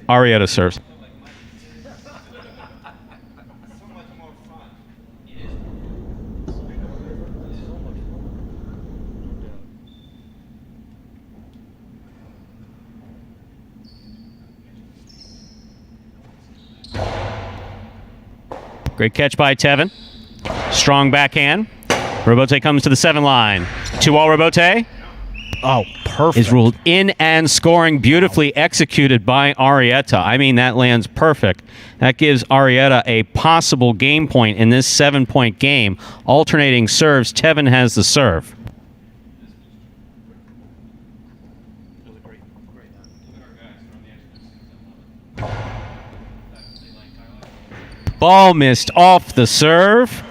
Speaker 1: Arietta serves. Great catch by Tevin. Strong backhand. Robote comes to the 7 line. 2-all Robote.
Speaker 2: Oh, perfect.
Speaker 1: Is ruled in and scoring beautifully executed by Arietta. I mean, that lands perfect. That gives Arietta a possible game point in this 7-point game. Alternating serves. Tevin has the serve. Ball missed off the serve.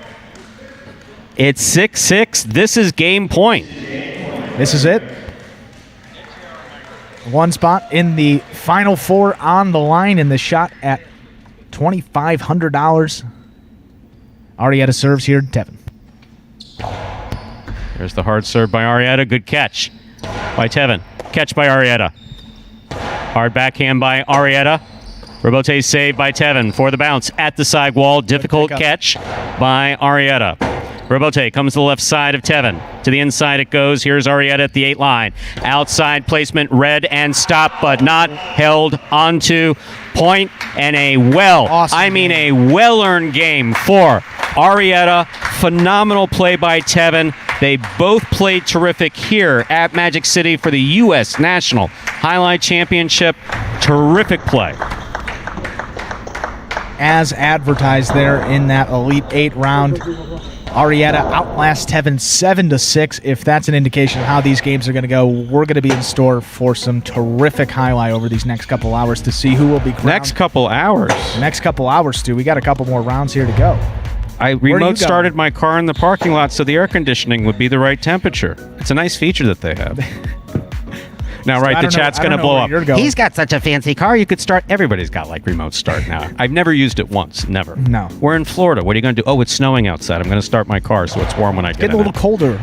Speaker 1: It's 6-6. This is game point.
Speaker 2: This is it. One spot in the final 4 on the line, and the shot at $2,500. Arietta serves here, Tevin.
Speaker 1: There's the hard serve by Arietta. Good catch by Tevin. Catch by Arietta. Hard backhand by Arietta. Robote saved by Tevin for the bounce at the side wall. Difficult catch by Arietta. Robote comes to the left side of Tevin. To the inside it goes. Here's Arietta at the 8 line. Outside placement, read and stopped, but not held onto point. And a well-earned game for Arietta. Phenomenal play by Tevin. They both played terrific here at Magic City for the U.S. National Highlight Championship. Terrific play.
Speaker 2: As advertised there in that Elite 8 round, Arietta outlasts Tevin 7-6. If that's an indication of how these games are going to go, we're going to be in store for some terrific highlight over these next couple hours to see who will be crowned.
Speaker 1: Next couple hours, Stu.
Speaker 2: We got a couple more rounds here to go.
Speaker 1: I remote started my car in the parking lot so the air conditioning would be the right temperature. It's a nice feature that they have. Now, right, the chat's going to blow up. He's got such a fancy car, you could start. Everybody's got, like, remote start now. I've never used it once. Never.
Speaker 2: No.
Speaker 1: We're in Florida. What are you going to do? Oh, it's snowing outside. I'm going to start my car so it's warm when I get in.
Speaker 2: Getting a little colder.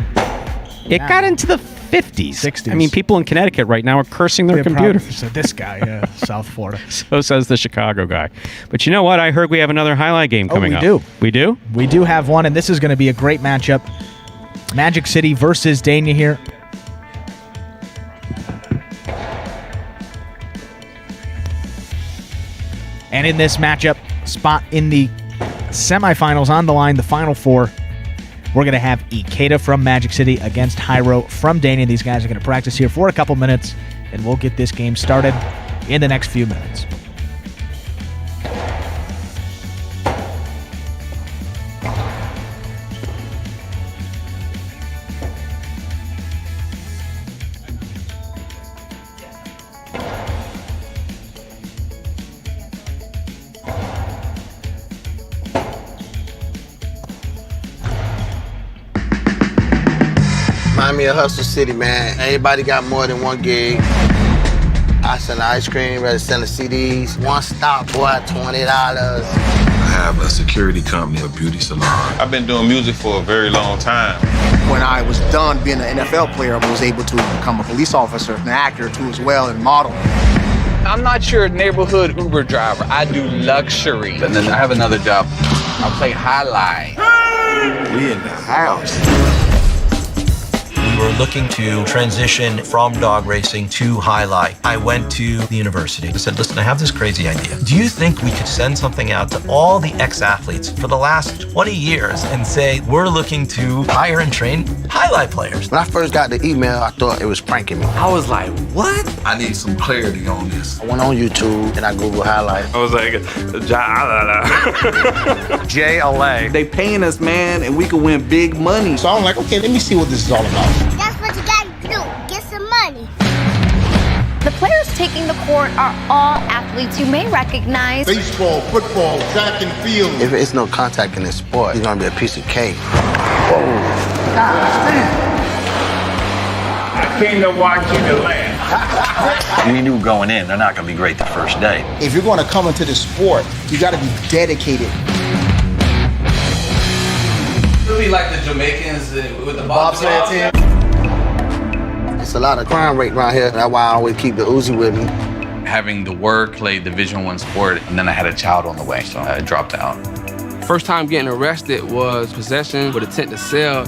Speaker 1: It got into the 50s.
Speaker 2: 60s.
Speaker 1: I mean, people in Connecticut right now are cursing their computers.
Speaker 2: So this guy, South Florida.
Speaker 1: So says the Chicago guy. But you know what? I heard we have another highlight game coming up.
Speaker 2: We do.
Speaker 1: We do?
Speaker 2: We do have one, and this is going to be a great matchup. Magic City versus Dania here. And in this matchup, spot in the semifinals on the line, the final 4, we're going to have Ikeda from Magic City against Hyro from Dania. These guys are going to practice here for a couple minutes, and we'll get this game started in the next few minutes.
Speaker 5: Remind me of Hustle City, man. Everybody got more than one gig. I sell ice cream, rather selling CDs. One stop, boy, $20.
Speaker 6: I have a security company, a beauty salon.
Speaker 7: I've been doing music for a very long time.
Speaker 8: When I was done being an NFL player, I was able to become a police officer, an actor too as well, and model.
Speaker 9: I'm not your neighborhood Uber driver. I do luxury. And then I have another job. I play highlight.
Speaker 6: We in the house.
Speaker 10: We were looking to transition from dog racing to highlight. I went to the university. I said, listen, I have this crazy idea. Do you think we could send something out to all the ex-athletes for the last 20 years and say, we're looking to hire and train highlight players?
Speaker 5: When I first got the email, I thought it was pranking me.
Speaker 10: I was like, what?
Speaker 6: I need some clarity on this.
Speaker 5: I went on YouTube and I Googled highlight.
Speaker 7: I was like, Jai-Alai.
Speaker 9: Jai-Alai. They paying us, man, and we can win big money.
Speaker 4: So I'm like, okay, let me see what this is all about.
Speaker 3: That's what you gotta do. Get some money. The players taking the court are all athletes you may recognize.
Speaker 11: Baseball, football, track and field.
Speaker 5: If it's no contact in this sport, it's gonna be a piece of cake. Whoa.
Speaker 7: I came to watch you to laugh.
Speaker 10: We knew going in, they're not going to be great the first day.
Speaker 4: If you're going to come into this sport, you got to be dedicated.
Speaker 9: Really like the Jamaicans with the
Speaker 4: Bobsled team.
Speaker 5: It's a lot of crime rate around here. That's why I always keep the Uzi with me.
Speaker 9: having the work, played Division I sport, and then I had a child on the way, so I dropped out.
Speaker 12: First time getting arrested was possession with intent to sell.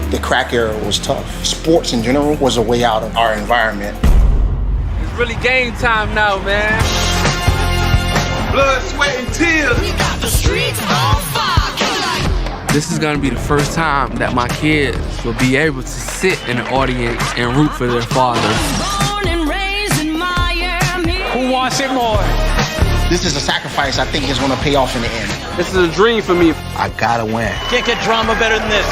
Speaker 8: The crack era was tough. Sports in general was a way out of our environment.
Speaker 12: It's really game time now, man.
Speaker 7: Blood, sweat, and tears.
Speaker 13: We got the streets on fire.
Speaker 12: This is gonna be the first time that my kids will be able to sit in the audience and root for their father.
Speaker 13: Born and raised in Miami.
Speaker 12: Who wants it more?
Speaker 8: This is a sacrifice I think is going to pay off in the end.
Speaker 12: This is a dream for me.
Speaker 5: I gotta win.
Speaker 10: Can't get drama better than this.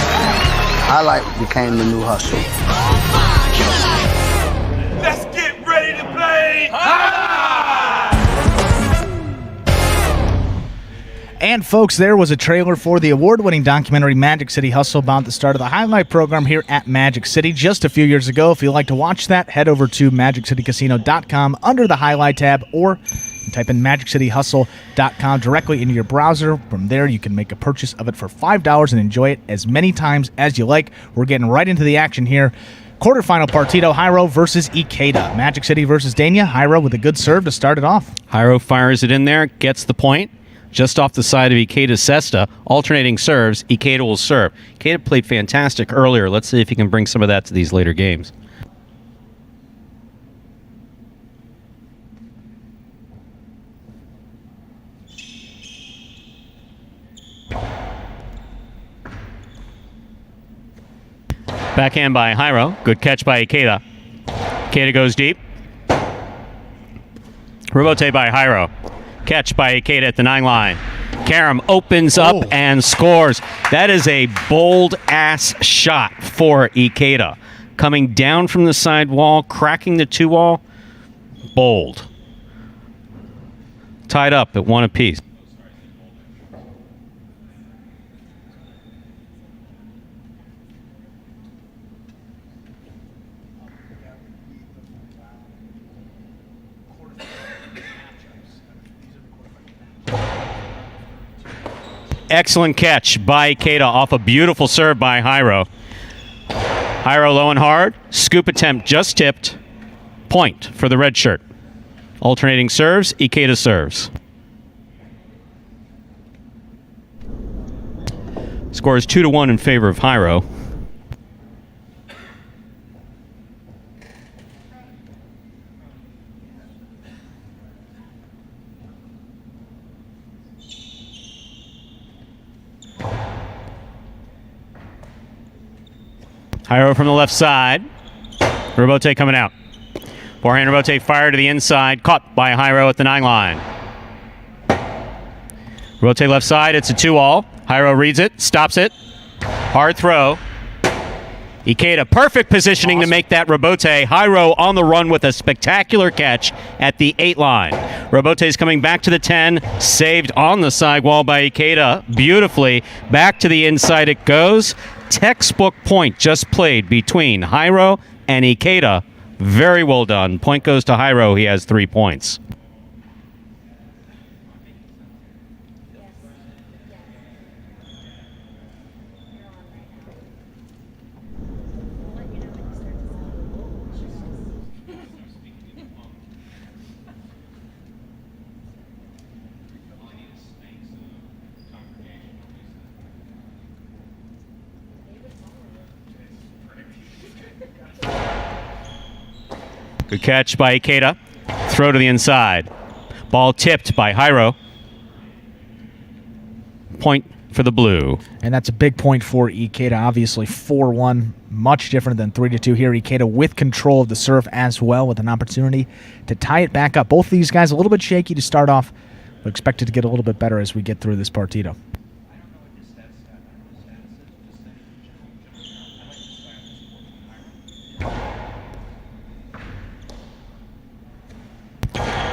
Speaker 5: Highlight became the new hustle.
Speaker 7: Let's get ready to play.
Speaker 2: And folks, there was a trailer for the award-winning documentary Magic City Hustle about the start of the highlight program here at Magic City just a few years ago. If you'd like to watch that, head over to MagicCityCasino.com under the highlight tab, or type in MagicCityHustle.com directly into your browser. From there, you can make a purchase of it for $5 and enjoy it as many times as you like. We're getting right into the action here. Quarterfinal partido, Hyro versus Ikeda. Magic City versus Dania. Hyro with a good serve to start it off.
Speaker 1: Hyro fires it in there, gets the point. Just off the side of Ikeda's cesta, alternating serves, Ikeda will serve. Ikeda played fantastic earlier. Let's see if he can bring some of that to these later games. Backhand by Hyro. Good catch by Ikeda. Ikeda goes deep. Rebote by Hyro. Catch by Ikeda at the 9 line. Karam opens up and scores. That is a bold-ass shot for Ikeda. Coming down from the side wall, cracking the 2 wall. Bold. Tied up at 1 apiece. Excellent catch by Ikeda off a beautiful serve by Hyro. Hyro low and hard. Scoop attempt just tipped. Point for the red shirt. Alternating serves. Ikeda serves. Score is 2-1 in favor of Hyro. Hyro from the left side. Rebote coming out. Forehand Rebote fired to the inside. Caught by Hyro at the 9 line. Rebote left side. It's a 2-all. Hyro reads it. Stops it. Hard throw. Ikeda, perfect positioning to make that Rebote. Hyro on the run with a spectacular catch at the 8 line. Rebote's coming back to the 10. Saved on the sidewall by Ikeda. Beautifully. Back to the inside it goes. Textbook point just played between Hyro and Ikeda. Very well done. Point goes to Hyro. He has 3 points. Good catch by Ikeda. Throw to the inside. Ball tipped by Hyro. Point for the blue.
Speaker 2: And that's a big point for Ikeda. Obviously 4-1, much different than 3-2 here. Ikeda with control of the serve as well, with an opportunity to tie it back up. Both of these guys a little bit shaky to start off, but expected to get a little bit better as we get through this partido.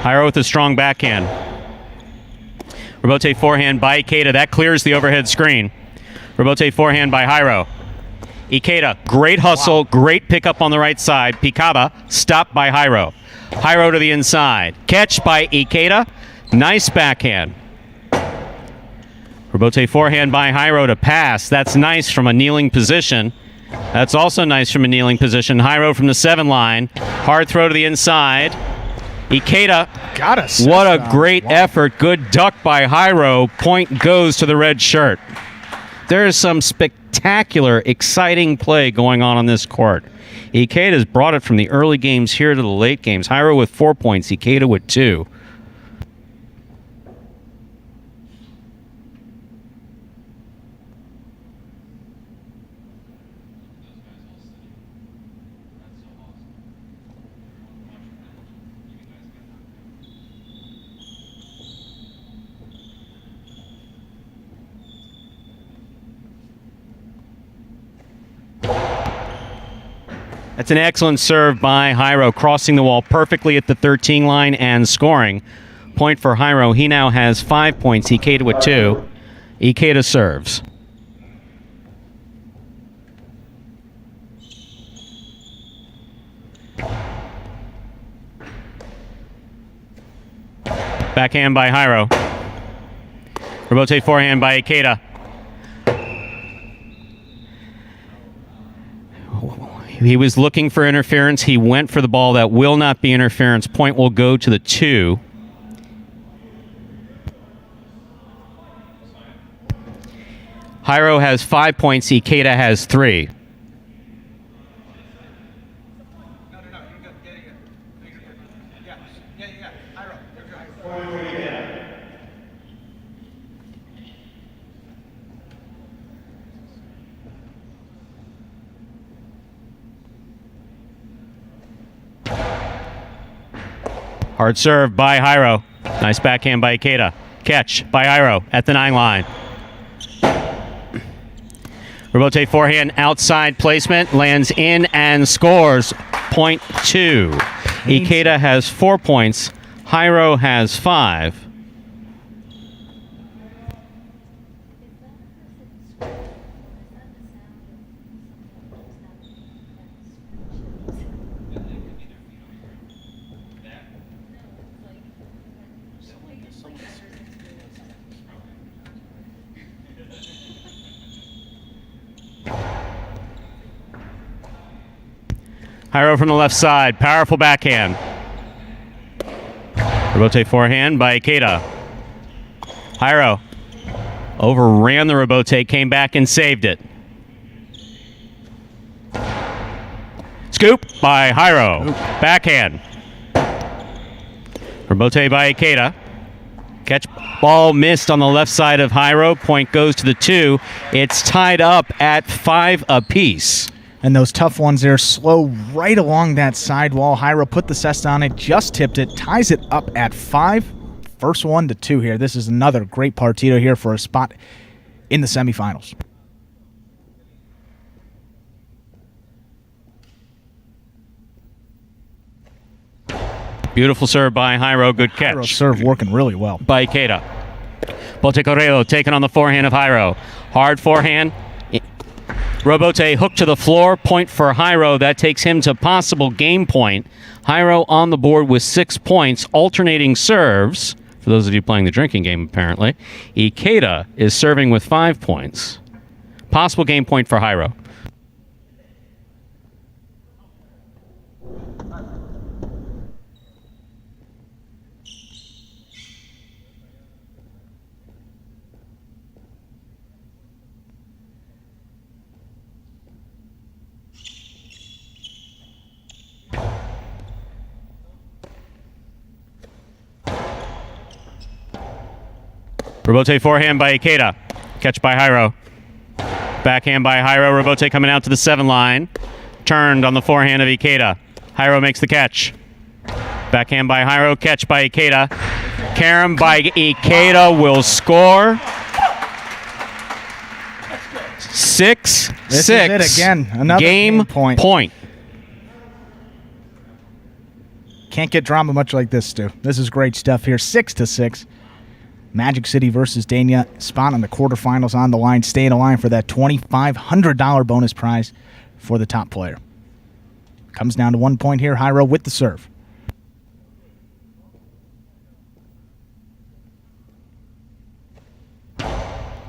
Speaker 1: Hyro with a strong backhand. Rebote forehand by Ikeda. That clears the overhead screen. Rebote forehand by Hyro. Ikeda, great hustle, great pickup on the right side. Picaba, stopped by Hyro. Hyro to the inside. Catch by Ikeda. Nice backhand. Rebote forehand by Hyro to pass. That's nice from a kneeling position. That's also nice from a kneeling position. Hyro from the 7 line. Hard throw to the inside. Ikeda.
Speaker 2: Got us.
Speaker 1: What a great effort. Good duck by Hyro. Point goes to the red shirt. There is some spectacular, exciting play going on this court. Ikeda's brought it from the early games here to the late games. Hyro with 4 points, Ikeda with 2. That's an excellent serve by Hyro, crossing the wall perfectly at the 13 line and scoring. Point for Hyro. He now has 5 points. Ikeda with 2. Ikeda serves. Backhand by Hyro. Rebote forehand by Ikeda. He was looking for interference. He went for the ball. That will not be interference. Point will go to the 2. Hyro has 5 points. Ikeda has 3. Hard serve by Hyro. Nice backhand by Ikeda. Catch by Hyro at the 9 line. Rebote forehand, outside placement, lands in and scores. Point 2. Ikeda has 4 points. Hyro has 5. Hyro from the left side. Powerful backhand. Rebote forehand by Ikeda. Hyro overran the rebote, came back and saved it. Scoop by Hyro. Backhand. Rebote by Ikeda. Catch ball missed on the left side of Hyro. Point goes to the 2. It's tied up at 5 apiece.
Speaker 2: And those tough ones there slow right along that sidewall. Hyro put the cesta on it, just tipped it, ties it up at 5. First 1 to 2 here. This is another great partito here for a spot in the semifinals.
Speaker 1: Beautiful serve by Hyro. Good catch.
Speaker 2: Hyro serve working really well.
Speaker 1: By Ikeda. Botecorreo taken on the forehand of Hyro. Hard forehand. Rebote hook to the floor. Point for Hyro. That takes him to possible game point. Hyro on the board with 6 points. Alternating serves. For those of you playing the drinking game, apparently. Ikeda is serving with 5 points. Possible game point for Hyro. Rebote forehand by Ikeda. Catch by Hyro. Backhand by Hyro. Rebote coming out to the 7 line. Turned on the forehand of Ikeda. Hyro makes the catch. Backhand by Hyro. Catch by Ikeda. Carom by Ikeda will score. 6-6.
Speaker 2: This is it again. Another
Speaker 1: game point.
Speaker 2: Can't get drama much like this, Stu. This is great stuff here. 6-6. Magic City versus Dania. Spot on the quarterfinals on the line. Stay in the line for that $2,500 bonus prize for the top player. Comes down to 1 point here. Hyro with the serve.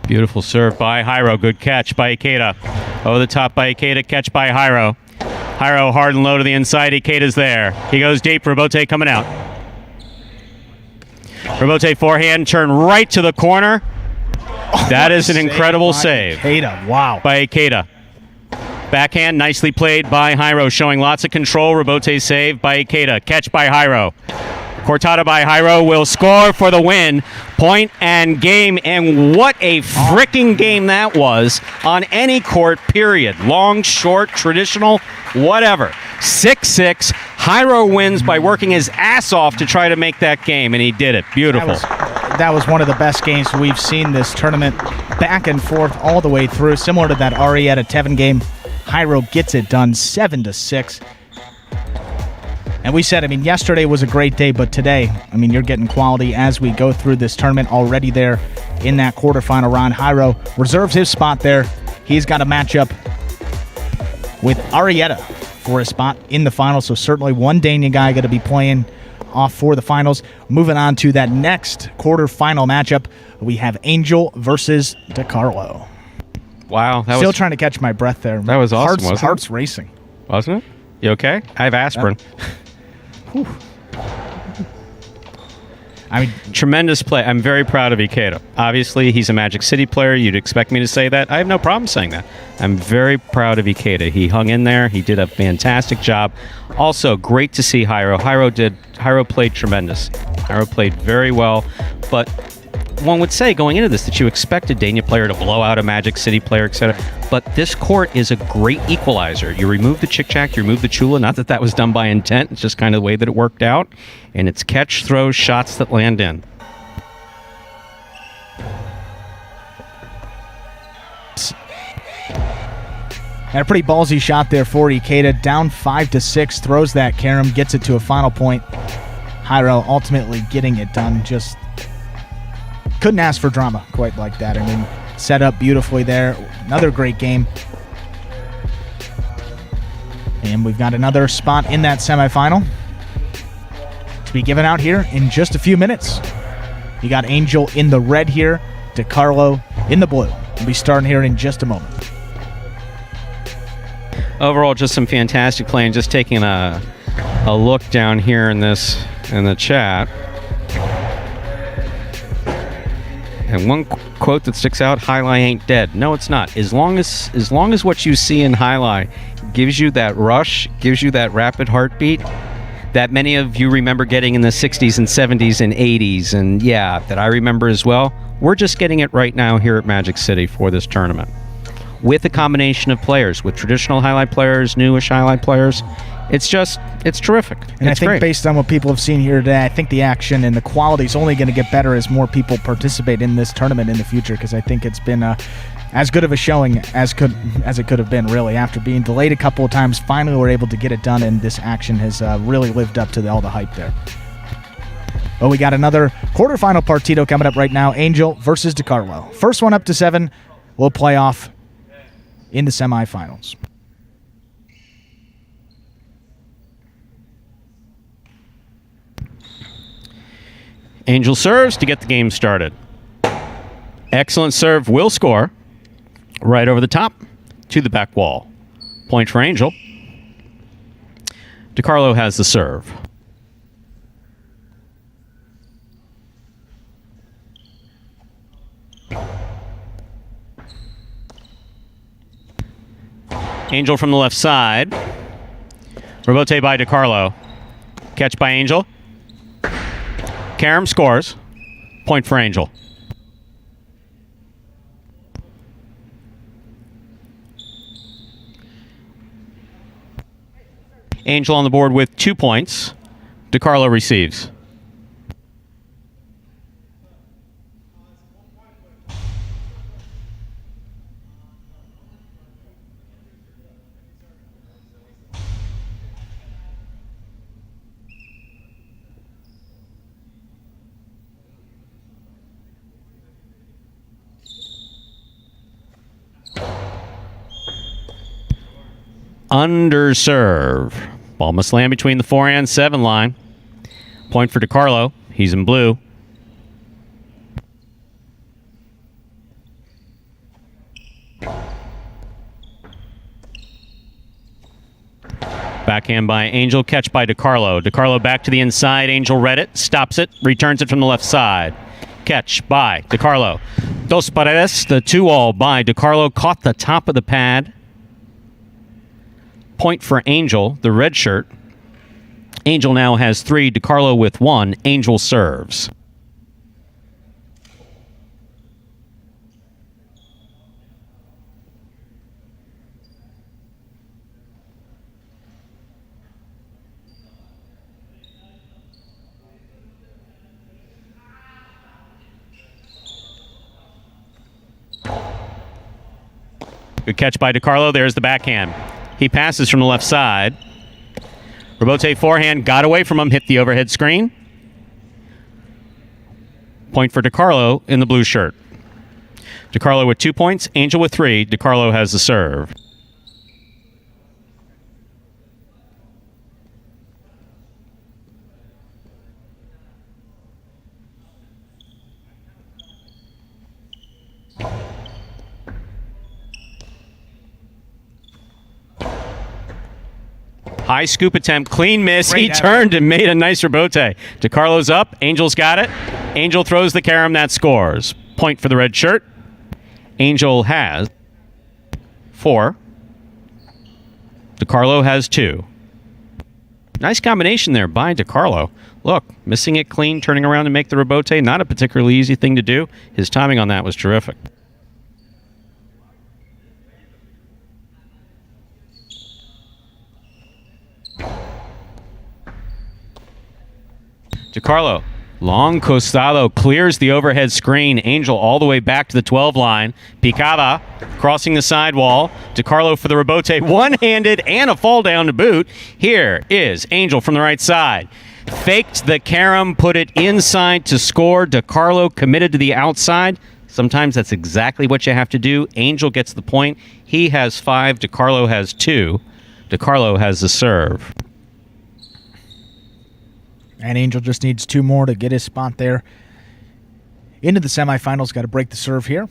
Speaker 1: Beautiful serve by Hyro. Good catch by Ikeda. Over the top by Ikeda. Catch by Hyro. Hyro hard and low to the inside. Ikeda's there. He goes deep. Rebote coming out. Robote forehand, turn right to the corner. That is an incredible save.
Speaker 2: Ikeda, wow.
Speaker 1: By Ikeda. Backhand, nicely played by Hyro, showing lots of control. Robote save by Ikeda. Catch by Hyro. Cortada by Hyro will score for the win. Point and game, and what a freaking game that was on any court, period. Long, short, traditional, whatever. 6-6. Hyro wins by working his ass off to try to make that game, and he did it. Beautiful.
Speaker 2: That was one of the best games we've seen this tournament, back and forth all the way through. Similar to that Arietta Tevin game, Hyro gets it done 7-6. And we said, yesterday was a great day, but today, you're getting quality as we go through this tournament. Already there in that quarterfinal round. Hyro reserves his spot there. He's got a matchup with Arietta for a spot in the finals, so certainly one Dania guy going to be playing off for the finals. Moving on to that next quarterfinal matchup, we have Angel versus DeCarlo.
Speaker 1: Wow.
Speaker 2: Still trying to catch my breath there.
Speaker 1: That was awesome, wasn't it?
Speaker 2: Heart's racing.
Speaker 1: Wasn't it? You okay? I have aspirin. Tremendous play. I'm very proud of Ikeda. Obviously, he's a Magic City player. You'd expect me to say that. I have no problem saying that. I'm very proud of Ikeda. He hung in there. He did a fantastic job. Also, great to see Hyro. Hyro played tremendous. Hyro played very well. But one would say going into this that you expect a Dania player to blow out a Magic City player, etc. But this court is a great equalizer. You remove the chick-chack, you remove the chula. Not that that was done by intent. It's just kind of the way that it worked out. And it's catch, throw, shots that land in.
Speaker 2: And a pretty ballsy shot there for Ikeda. Down 5-6, throws that carom, gets it to a final point. Hyro ultimately getting it done. Just couldn't ask for drama quite like that. Set up beautifully there. Another great game. And we've got another spot in that semifinal to be given out here in just a few minutes. You got Angel in the red here, DeCarlo in the blue. We'll be starting here in just a moment.
Speaker 1: Overall, just some fantastic play, and just taking a look down here in the chat. And one quote that sticks out: "Highlight ain't dead." No, it's not. As long as what you see in Highlight gives you that rush, gives you that rapid heartbeat that many of you remember getting in the 60s and 70s and 80s, and that I remember as well. We're just getting it right now here at Magic City for this tournament, with a combination of players, with traditional Highlight players, newish Highlight players. It's terrific.
Speaker 2: And
Speaker 1: it's
Speaker 2: I think
Speaker 1: great.
Speaker 2: Based on what people have seen here today, I think the action and the quality is only going to get better as more people participate in this tournament in the future, because I think it's been as good of a showing as it could have been, really. After being delayed a couple of times, finally we're able to get it done, and this action has really lived up to all the hype there. Well, we got another quarterfinal partido coming up right now. Angel versus DeCarlo. First one up to 7 will play off in the semifinals.
Speaker 1: Angel serves to get the game started. Excellent serve, will score. Right over the top to the back wall. Point for Angel. DeCarlo has the serve. Angel from the left side. Rebote by DeCarlo. Catch by Angel. Karam scores. Point for Angel. Angel on the board with 2 points. DeCarlo receives. Underserve. Ball must land between the 4 and 7 line. Point for DeCarlo. He's in blue. Backhand by Angel, catch by DiCarlo. DiCarlo back to the inside. Angel read it, stops it, returns it from the left side. Catch by DiCarlo. Dos Paredes, the 2-all by DiCarlo, caught the top of the pad. Point for Angel, the red shirt. Angel now has 3, DiCarlo with 1. Angel serves. Good catch by DiCarlo. There's the backhand. He passes from the left side. Rebote forehand got away from him, hit the overhead screen. Point for DiCarlo in the blue shirt. DiCarlo with 2 points, Angel with 3. DiCarlo has the serve. High scoop attempt, clean miss. He turned and made a nice rebote. DiCarlo's up. Angel's got it. Angel throws the carom. That scores. Point for the red shirt. Angel has 4. DiCarlo has 2. Nice combination there by DiCarlo. Look, missing it clean, turning around to make the rebote. Not a particularly easy thing to do. His timing on that was terrific. DiCarlo, long costado, clears the overhead screen. Angel all the way back to the 12 line. Picada crossing the sidewall. DiCarlo for the rebote, one-handed and a fall down to boot. Here is Angel from the right side. Faked the carom, put it inside to score. DiCarlo committed to the outside. Sometimes that's exactly what you have to do. Angel gets the point. He has 5. DiCarlo has 2. DiCarlo has the serve.
Speaker 2: And Angel just needs 2 more to get his spot there into the semifinals. Got to break the serve here.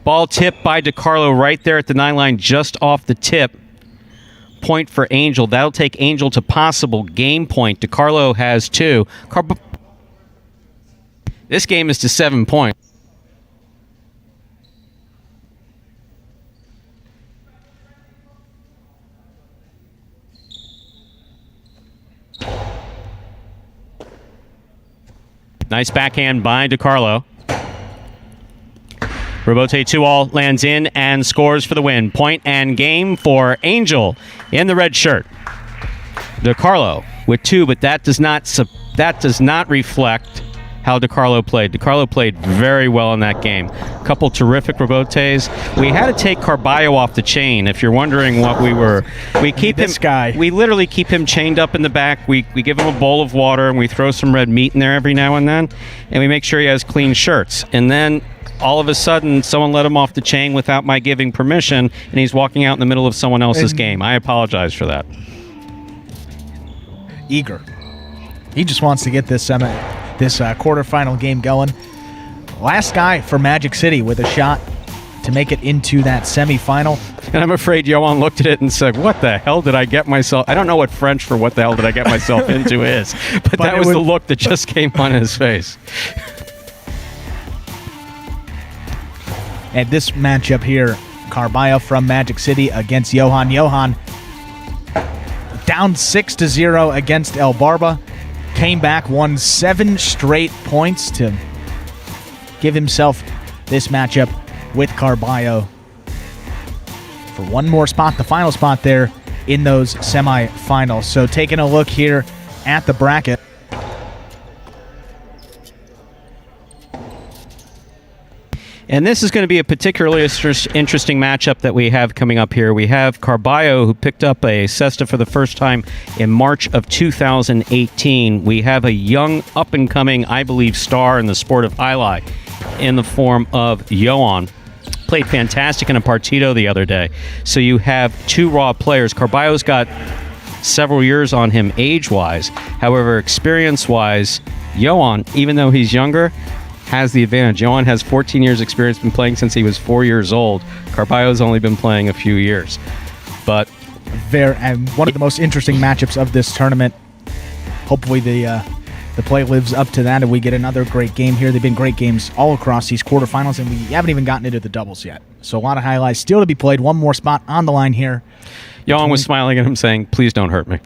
Speaker 1: Ball tipped by DiCarlo right there at the 9 line, just off the tip. Point for Angel. That'll take Angel to possible game point. DiCarlo has 2. This game is to 7 points. Nice backhand by DiCarlo. Rebote 2-all lands in and scores for the win. Point and game for Angel in the red shirt. DiCarlo with 2, but that does not reflect how DiCarlo played. DiCarlo played very well in that game. A couple terrific rebotes. We had to take Carbio off the chain. If you're wondering what we keep
Speaker 2: this
Speaker 1: him.
Speaker 2: Guy.
Speaker 1: We literally keep him chained up in the back. We give him a bowl of water and we throw some red meat in there every now and then, and we make sure he has clean shirts. And then all of a sudden, someone let him off the chain without my giving permission, and he's walking out in the middle of someone else's game. I apologize for that.
Speaker 2: Eager. He just wants to get this quarterfinal game going. Last guy for Magic City with a shot to make it into that semifinal.
Speaker 1: And I'm afraid Johan looked at it and said, what the hell did I get myself? I don't know what French for what the hell did I get myself into is, but that was the look that just came on his face.
Speaker 2: And this matchup here, Carbio from Magic City against Johan. Johan down 6-0 against El Barba. Came back, won 7 straight points to give himself this matchup with Carbio for one more spot, the final spot there in those semifinals. So taking a look here at the bracket.
Speaker 1: And this is going to be a particularly interesting matchup that we have coming up here. We have Carbio, who picked up a cesta for the first time in March of 2018. We have a young, up-and-coming, I believe, star in the sport of Jai-Alai in the form of Johan. Played fantastic in a partido the other day. So you have 2 raw players. Carbio's got several years on him age-wise. However, experience-wise, Johan, even though he's younger, has the advantage. Johan has 14 years experience, been playing since he was 4 years old. Carballo's only been playing a few years. But
Speaker 2: and one of the most interesting matchups of this tournament. Hopefully the play lives up to that and we get another great game here. They've been great games all across these quarterfinals, and we haven't even gotten into the doubles yet. So a lot of highlights still to be played. One more spot on the line here.
Speaker 1: Johan was smiling at him saying, please don't hurt me.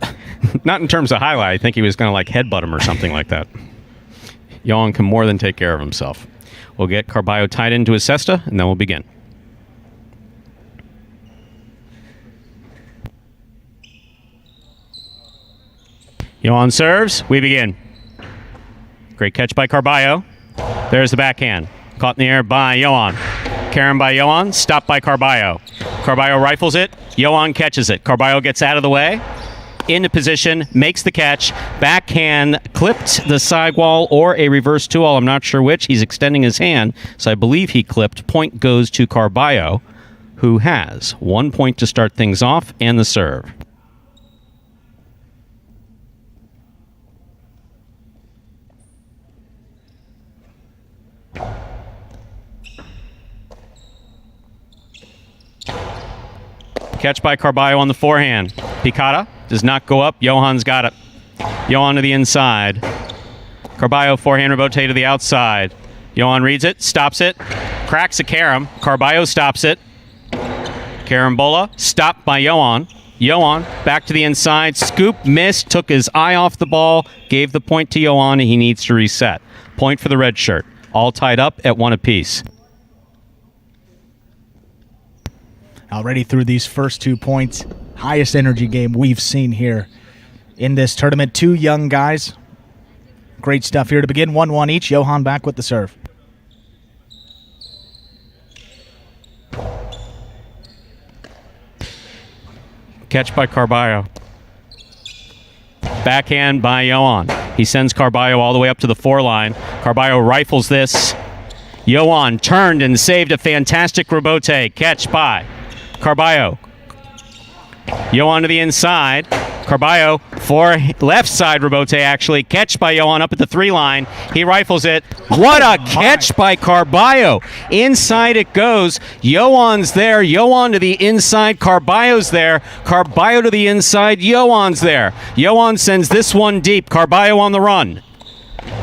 Speaker 1: Not in terms of highlight. I think he was going to like headbutt him or something like that. Johan can more than take care of himself. We'll get Carballo tied into his cesta, and then we'll begin. Johan serves. We begin. Great catch by Carballo. There's the backhand. Caught in the air by Johan. Karen by Johan. Stopped by Carballo. Carballo rifles it. Johan catches it. Carballo gets out of the way. Into position. Makes the catch. Backhand clipped the sidewall or a reverse two-all. I'm not sure which. He's extending his hand, so I believe he clipped. Point goes to Carballo, who has 1 point to start things off and the serve. Catch by Carballo on the forehand. Picada does not go up. Johan's got it. Johan to the inside. Carballo forehand rebote to the outside. Johan reads it, stops it, cracks a carom. Carballo stops it. Carambola stopped by Johan. Johan back to the inside. Scoop, missed, took his eye off the ball, gave the point to Johan, and he needs to reset. Point for the red shirt. All tied up at 1 apiece.
Speaker 2: Already through these first 2 points, highest energy game we've seen here in this tournament. Two young guys. Great stuff here to begin. 1-1 each. Johan back with the serve.
Speaker 1: Catch by Carballo. Backhand by Johan. He sends Carballo all the way up to the 4 line. Carballo rifles this. Johan turned and saved a fantastic rebote. Catch by Carballo. Johan to the inside. Carballo for left side rebote actually. Catch by Johan up at the 3 line. He rifles it. What a catch by Carballo. Inside it goes. Johan's there. Johan to the inside. Carballo's there. Carballo to the inside. Johan's there. Johan sends this one deep. Carballo on the run.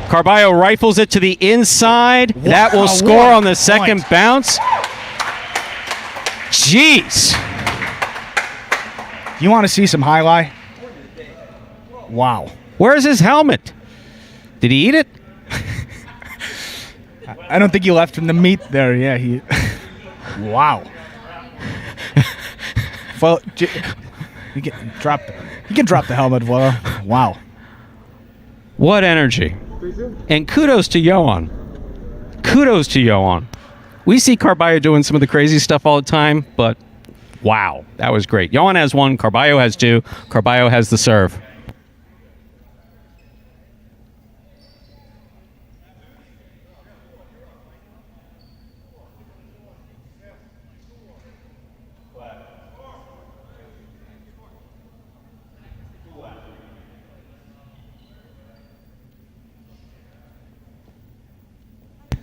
Speaker 1: Carballo rifles it to the inside. Wow, that will score on the second bounce. Jeez.
Speaker 2: You want to see some highlight? Wow.
Speaker 1: Where's his helmet? Did he eat it?
Speaker 2: I don't think he left him the meat there. Yeah, he... Wow. Well, you can drop the helmet, Bueno. Wow.
Speaker 1: What energy. And kudos to Johan. Kudos to Johan. We see Carballo doing some of the crazy stuff all the time, but wow, that was great. Johan has 1, Carballo has 2. Carballo has the serve.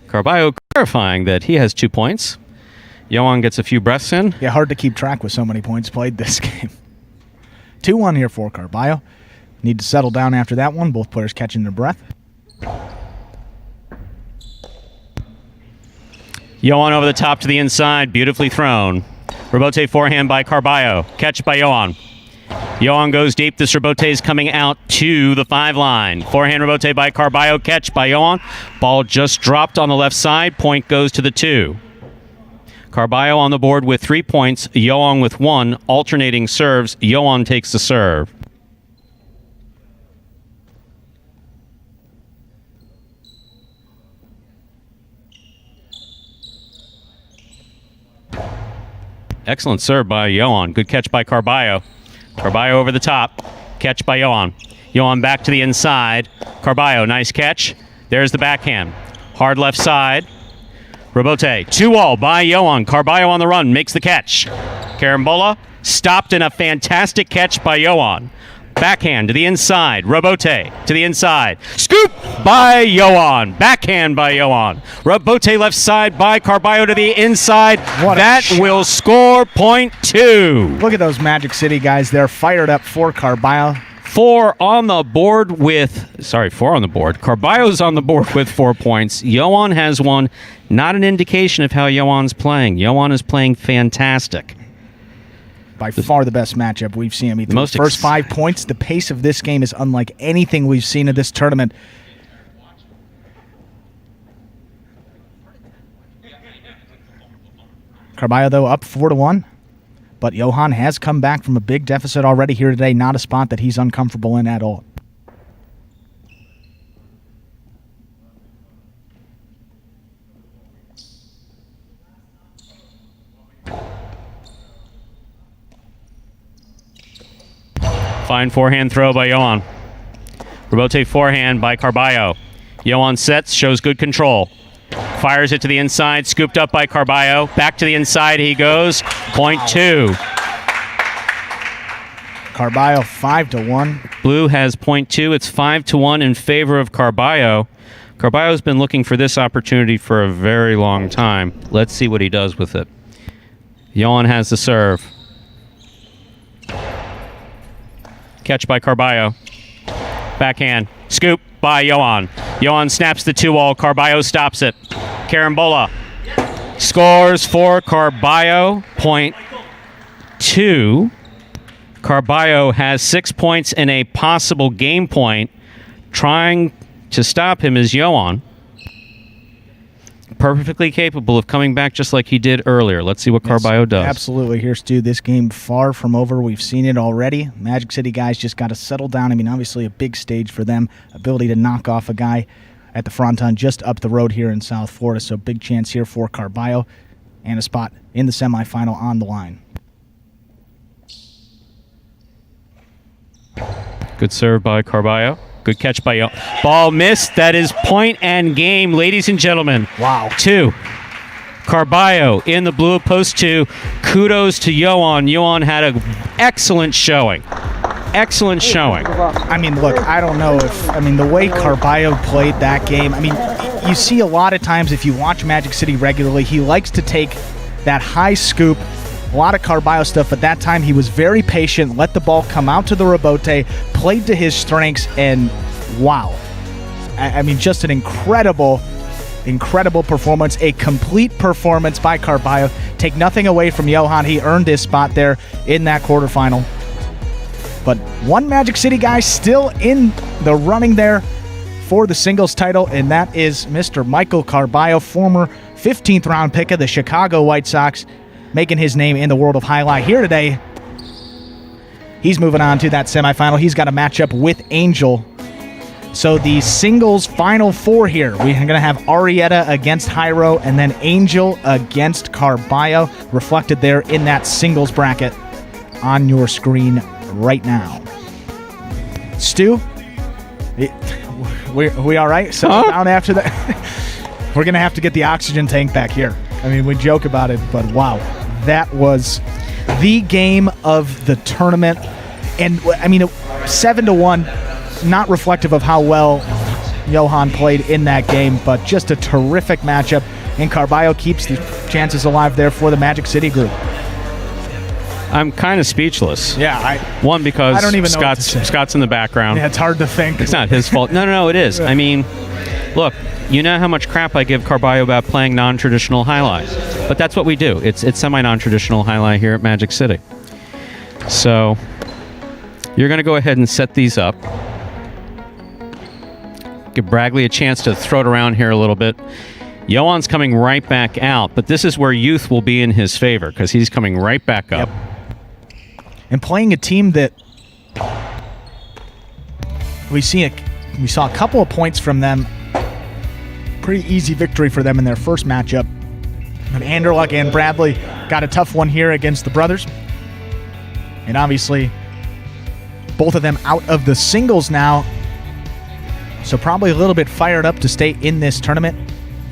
Speaker 1: Carballo clarifying that he has 2 points. Johan gets a few breaths in.
Speaker 2: Yeah, hard to keep track with so many points played this game. 2-1 here for Carballo. Need to settle down after that one. Both players catching their breath.
Speaker 1: Johan over the top to the inside. Beautifully thrown. Rebote forehand by Carballo. Catch by Johan. Johan goes deep. This rebote is coming out to the 5 line. Forehand rebote by Carballo. Catch by Johan. Ball just dropped on the left side. Point goes to the 2. Carballo on the board with 3 points. Johan with 1. Alternating serves. Johan takes the serve. Excellent serve by Johan. Good catch by Carballo. Carballo over the top. Catch by Johan. Johan back to the inside. Carballo, nice catch. There's the backhand. Hard left side. Rebote. 2-all by Johan. Carballo on the run. Makes the catch. Carambola stopped in a fantastic catch by Johan. Backhand to the inside. Robote to the inside. Scoop by Johan. Backhand by Johan. Robote left side by Carbio to the inside. That will score point 2.
Speaker 2: Look at those Magic City guys. They're fired up for Carbio.
Speaker 1: 4 on the board. Carbio's on the board with 4 points. Johan has 1. Not an indication of how Johan's playing. Johan is playing fantastic.
Speaker 2: By far the best matchup we've seen. I mean, the first 5 points, the pace of this game is unlike anything we've seen in this tournament. Carbio, though, up 4-1. But Johan has come back from a big deficit already here today. Not a spot that he's uncomfortable in at all.
Speaker 1: Fine forehand throw by Johan. Robote forehand by Carbio. Johan sets, shows good control. Fires it to the inside, scooped up by Carbio. Back to the inside he goes. Point 2.
Speaker 2: Carbio 5-1.
Speaker 1: Blue has point 2. It's 5-1 in favor of Carbio. Carbio's been looking for this opportunity for a very long time. Let's see what he does with it. Johan has the serve. Catch by Carbio. Backhand. Scoop by Johan. Johan snaps the 2-all. Carbio stops it. Carambola. Scores for Carbio. Point 2. Carbio has 6 points and a possible game point. Trying to stop him is Johan. Perfectly capable of coming back just like he did earlier. Let's see what Carbio does.
Speaker 2: Absolutely. Here's Stu. This game far from over. We've seen it already. Magic City guys just got to settle down. I mean, obviously a big stage for them. Ability to knock off a guy at the Fronton just up the road here in South Florida. So big chance here for Carbio and a spot in the semifinal on the line.
Speaker 1: Good serve by Carbio. Good catch by Johan. Ball missed. That is point and game, ladies and gentlemen.
Speaker 2: Wow.
Speaker 1: 2. Carbio in the blue, post 2. Kudos to Johan. Johan had an excellent showing. Excellent showing.
Speaker 2: I mean, look, I don't know if, I mean, the way Carbio played that game, I mean, you see a lot of times if you watch Magic City regularly, he likes to take that high scoop, a lot of Carbio stuff, but that time he was very patient, let the ball come out to the Robote, played to his strengths, and wow. I mean, just an incredible performance, a complete performance by Carbio. Take nothing away from Johan. He earned his spot there in that quarterfinal. But one Magic City guy still in the running there for the singles title, and that is Mr. Michael Carbio, former 15th round pick of the Chicago White Sox, making his name in the world of highlight here today. He's moving on to that semifinal. He's got a matchup with Angel. So the singles final 4 here. We're going to have Arietta against Hyro and then Angel against Carbio, reflected there in that singles bracket on your screen right now. Stu, we all right? So down after that, we're going to have to get the oxygen tank back here. I mean, we joke about it, but wow. That was the game of the tournament. And, I mean, 7-1, not reflective of how well Johan played in that game, but just a terrific matchup. And Carbio keeps the chances alive there for the Magic City group.
Speaker 1: I'm kind of speechless.
Speaker 2: Yeah.
Speaker 1: One, because
Speaker 2: I don't even know
Speaker 1: Scott's in the background.
Speaker 2: Yeah, it's hard to think.
Speaker 1: It's not his fault. No, it is. I mean, look, you know how much crap I give Carbio about playing non-traditional highlight. But that's what we do. It's semi-non-traditional highlight here at Magic City. So you're going to go ahead and set these up. Give Bragley a chance to throw it around here a little bit. Johan's coming right back out, but this is where youth will be in his favor because he's coming right back up.
Speaker 2: Yep. And playing a team that we saw a couple of points from them. Pretty easy victory for them in their first matchup. But Anderluck and Bradley got a tough one here against the brothers. And obviously, both of them out of the singles now. So probably a little bit fired up to stay in this tournament.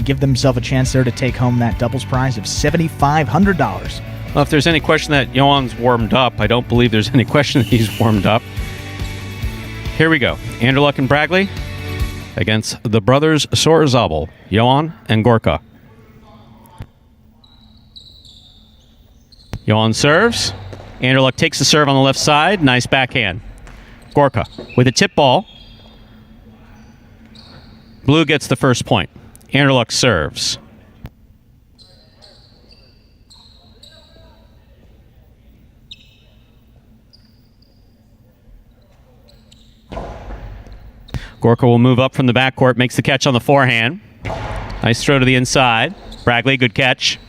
Speaker 2: Give themselves a chance there to take home that doubles prize of $7,500.
Speaker 1: Well, if there's any question that Johan's warmed up, I don't believe there's any question that he's warmed up. Here we go. Anderluck and Bradley against the brothers Sorzabal, Johan and Gorka. Johan serves. Anderluck takes the serve on the left side. Nice backhand. Gorka with a tip ball. Blue gets the first point. Anderluck serves. Gorka will move up from the backcourt, makes the catch on the forehand. Nice throw to the inside. Bradley, good catch.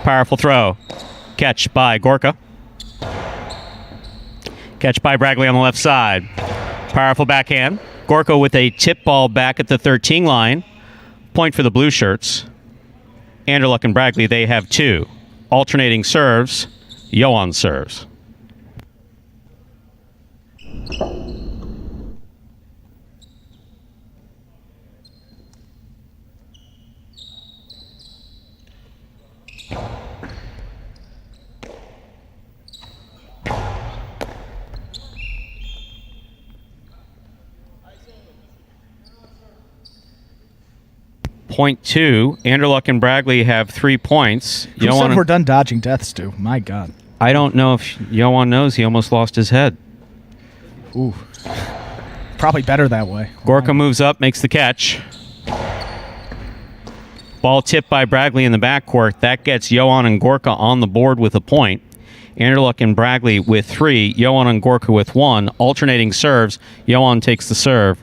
Speaker 1: Powerful throw. Catch by Gorka. Catch by Bradley on the left side. Powerful backhand. Gorka with a tip ball back at the 13 line. Point for the blue shirts. Anderluck and Bradley, they have 2. Alternating serves. Johan serves. Point 2. Anderluck and Bradley have 3 points.
Speaker 2: Who said we're done dodging death, Stu? My God.
Speaker 1: I don't know if Johan knows. He almost lost his head.
Speaker 2: Ooh. Probably better that way.
Speaker 1: Gorka moves up, makes the catch. Ball tipped by Bradley in the backcourt. That gets Johan and Gorka on the board with a point. Anderluck and Bradley with 3. Johan and Gorka with 1. Alternating serves. Johan takes the serve.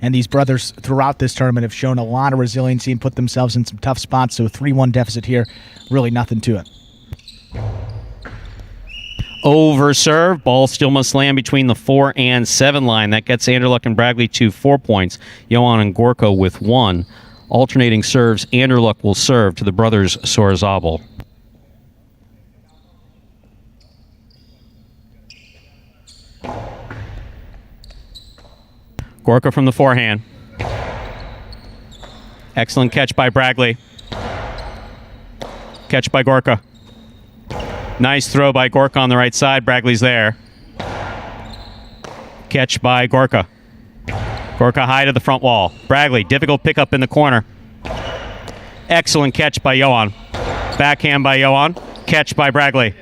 Speaker 2: And these brothers throughout this tournament have shown a lot of resiliency and put themselves in some tough spots. So 3-1 deficit here, really nothing to it.
Speaker 1: Over serve. Ball still must land between the 4 and 7 line. That gets Anderluck and Bradley to 4 points. Johan and Gorka with 1. Alternating serves. Anderluck will serve to the brothers Sorzabal. Gorka from the forehand. Excellent catch by Bradley. Catch by Gorka. Nice throw by Gorka on the right side. Bradley's there. Catch by Gorka. Gorka high to the front wall. Bradley, difficult pickup in the corner. Excellent catch by Johan. Backhand by Johan. Catch by Bradley.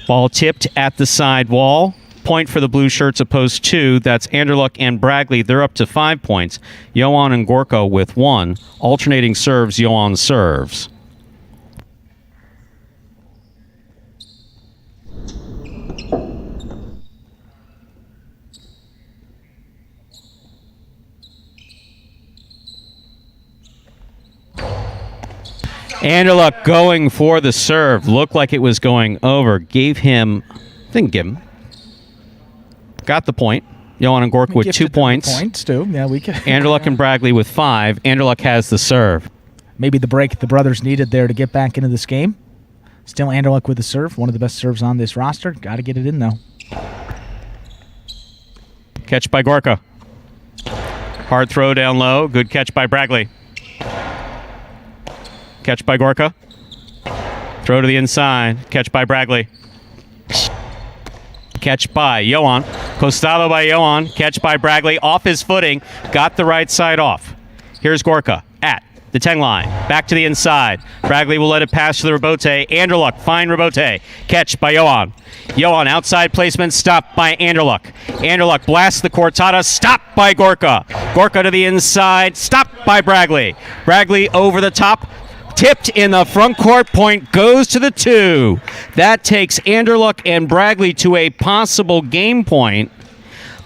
Speaker 1: Ball tipped at the side wall. Point for the blue shirts opposed 2. That's Anderluck and Bradley. They're up to 5 points. Johan and Gorka with 1. Alternating serves. Johan serves. Anderluck going for the serve. Looked like it was going over. Gave him, didn't give him. Got the point. Johan and Gorka with 2 points.
Speaker 2: Points, too. Yeah, we can.
Speaker 1: Anderluck and Bradley with 5. Anderluck has the serve.
Speaker 2: Maybe the break the brothers needed there to get back into this game. Still Anderluck with the serve. One of the best serves on this roster. Got to get it in, though.
Speaker 1: Catch by Gorka. Hard throw down low. Good catch by Bradley. Catch by Gorka. Throw to the inside. Catch by Bradley. Catch by Johan. Costado by Johan. Catch by Bradley. Off his footing. Got the right side off. Here's Gorka at the 10 line. Back to the inside. Bradley will let it pass to the Rebote. Anderluck. Fine Rebote. Catch by Johan. Johan outside placement. Stopped by Anderluck. Anderluck blasts the Cortada. Stopped by Gorka. Gorka to the inside. Stopped by Bradley. Bradley over the top. Tipped in the front court. Point goes to the 2. That takes Anderluck and Bradley to a possible game point.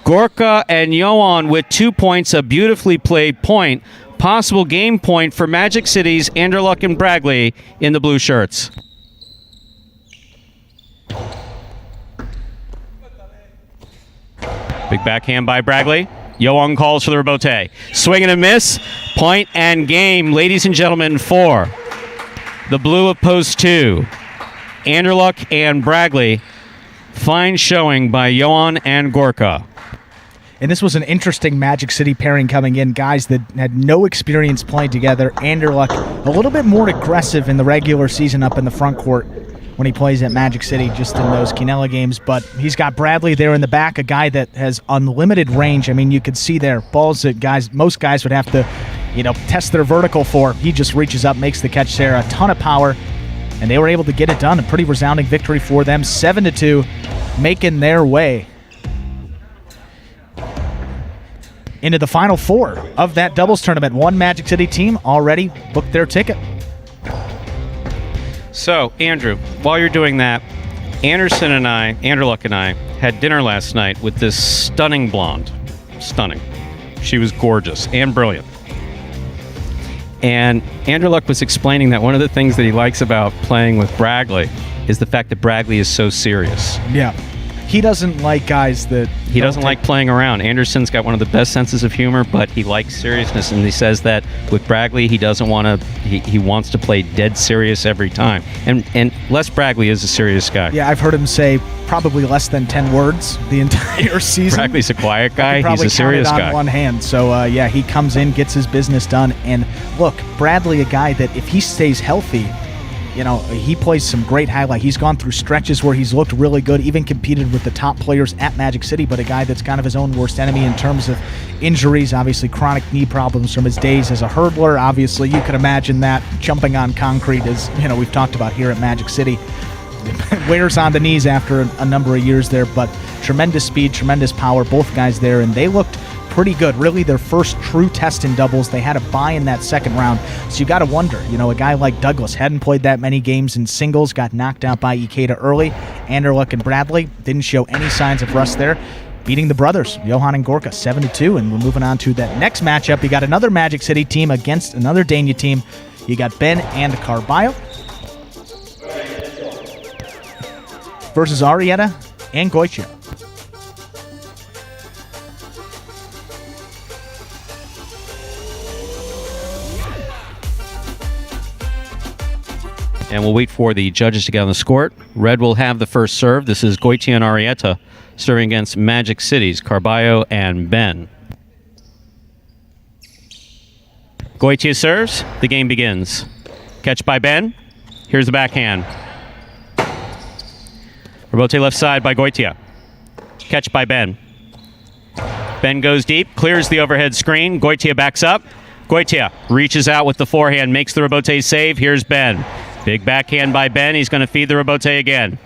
Speaker 1: Gorka and Johan with 2 points. A beautifully played point. Possible game point for Magic City's Anderluck and Bradley in the blue shirts. Big backhand by Bradley. Johan calls for the Rebote. Swing and a miss. Point and game, ladies and gentlemen, for the blue of post 2. Anderluck and Bradley. Fine showing by Johan and Gorka.
Speaker 2: And this was an interesting Magic City pairing coming in. Guys that had no experience playing together. Anderluck a little bit more aggressive in the regular season up in the front court. when he plays at Magic City, just in those Quinella games. But he's got Bradley there in the back, a guy that has unlimited range. I mean, you could see there balls that most guys would have to, test their vertical for. He just reaches up, makes the catch there. A ton of power, and they were able to get it done. A pretty resounding victory for them, 7-2, making their way into the Final Four of that doubles tournament. One Magic City team already booked their ticket.
Speaker 1: So, Andrew, while you're doing that, Anderluck and I had dinner last night with this stunning blonde. Stunning. She was gorgeous and brilliant. And Anderluck was explaining that one of the things that he likes about playing with Bradley is the fact that Bradley is so serious.
Speaker 2: Yeah. He doesn't like guys that...
Speaker 1: He doesn't like playing around. Anderson's got one of the best senses of humor, but he likes seriousness, and he says that with Bradley, he doesn't want to... He wants to play dead serious every time. And Les Bradley is a serious guy.
Speaker 2: Yeah, I've heard him say probably less than 10 words the entire season.
Speaker 1: Bradley's a quiet guy. He's a serious guy.
Speaker 2: On one hand. So, he comes in, gets his business done. And look, Bradley, a guy that if he stays healthy... he plays some great highlight. He's gone through stretches where he's looked really good, even competed with the top players at Magic City, but a guy that's kind of his own worst enemy in terms of injuries, obviously chronic knee problems from his days as a hurdler. Obviously, you could imagine that jumping on concrete, as we've talked about here at Magic City. Wears on the knees after a number of years there, but tremendous speed, tremendous power, both guys there, and they looked pretty good. Really their first true test in doubles. They had a bye in that second round. So you got to wonder, a guy like Douglas hadn't played that many games in singles, got knocked out by Ikeda early. Anderluck and Bradley didn't show any signs of rust there, beating the brothers, Johan and Gorka, 7-2. And we're moving on to that next matchup. You got another Magic City team against another Dania team. You got Ben and Carbio versus Arietta and Goitia.
Speaker 1: And we'll wait for the judges to get on the score. Red will have the first serve. This is Goitia and Arietta serving against Magic City's Carbio and Ben. Goitia serves. The game begins. Catch by Ben. Here's the backhand. Rebote left side by Goitia. Catch by Ben. Ben goes deep, clears the overhead screen. Goitia backs up. Goitia reaches out with the forehand, makes the rebote save. Here's Ben. Big backhand by Ben. He's going to feed the rebote again.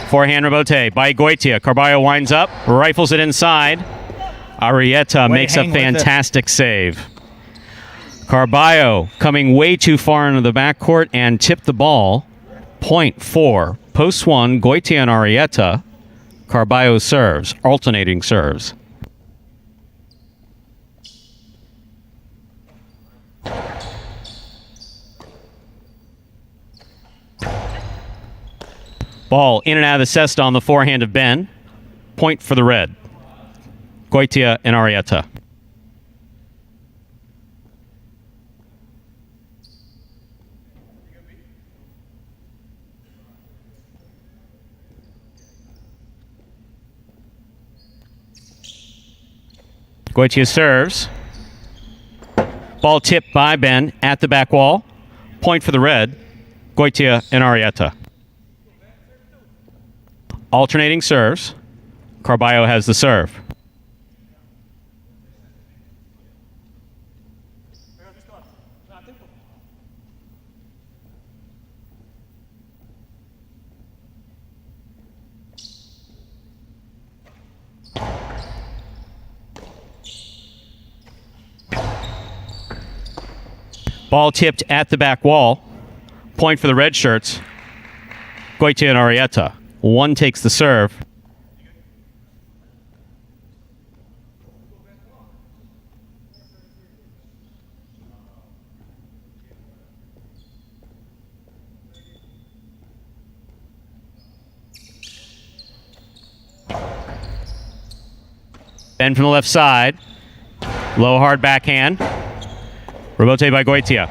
Speaker 1: Forehand rebote by Goitia. Carbio winds up, rifles it inside. Arietta makes a fantastic save. Carbio coming way too far into the backcourt and tipped the ball. Point 4. Post 1, Goitia and Arietta. Carbio serves, alternating serves. Ball in and out of the cesta on the forehand of Ben. Point for the red. Goitia and Arietta. Goitia serves. Ball tipped by Ben at the back wall. Point for the red. Goitia and Arietta. Alternating serves. Carbio has the serve. Ball tipped at the back wall. Point for the red shirts. Goitia and Arietta. One takes the serve. Ben from the left side. Low hard backhand. Rebote by Goitia.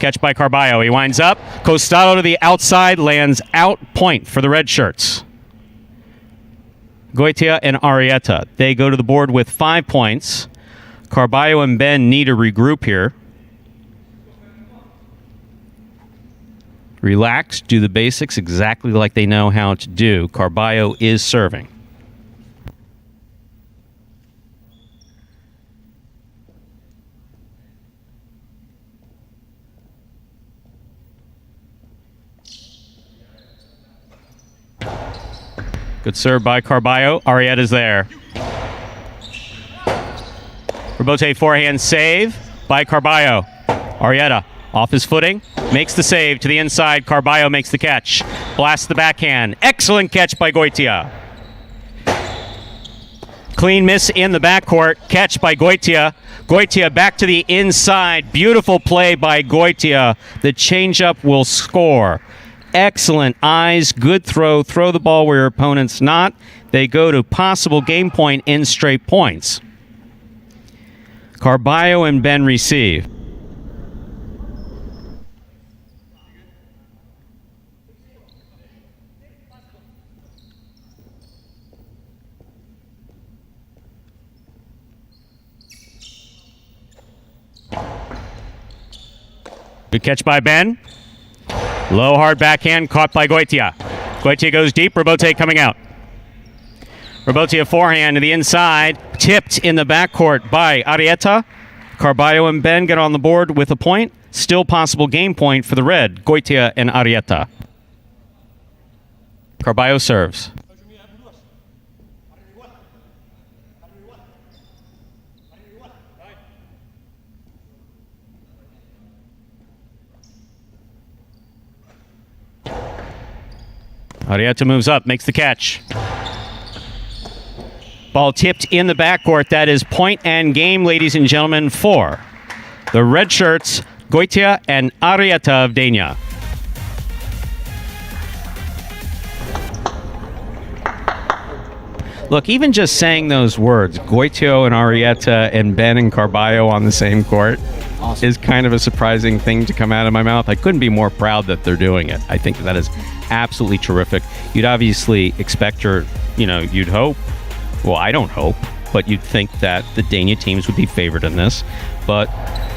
Speaker 1: Catch by Carbio. He winds up. Costado to the outside. Lands out. Point for the red shirts. Goitia and Arietta. They go to the board with 5 points. Carbio and Ben need to regroup here. Relax, do the basics exactly like they know how to do. Carbio is serving. Good serve by Carbio. Arietta's there. Robote forehand save by Carbio. Arietta off his footing, makes the save to the inside. Carbio makes the catch. Blasts the backhand. Excellent catch by Goitia. Clean miss in the backcourt. Catch by Goitia. Goitia back to the inside. Beautiful play by Goitia. The changeup will score. Excellent eyes. Good throw. Throw the ball where your opponent's not. They go to possible game point in straight points. Carbio and Ben receive. Good catch by Ben. Low, hard backhand, caught by Goitia. Goitia goes deep, Robote coming out. Robote forehand to the inside, tipped in the backcourt by Arietta. Carbio and Ben get on the board with a point. Still possible game point for the red, Goitia and Arietta. Carbio serves. Arietta moves up, makes the catch. Ball tipped in the backcourt. That is point and game, ladies and gentlemen, for the red shirts, Goitia and Arietta of Dania. Look, even just saying those words, Goitia and Arietta and Ben and Carbio on the same court, awesome, is kind of a surprising thing to come out of my mouth. I couldn't be more proud that they're doing it. I think that is absolutely terrific. You'd obviously expect you'd hope, well, I don't hope, but you'd think that the Dania teams would be favored in this. But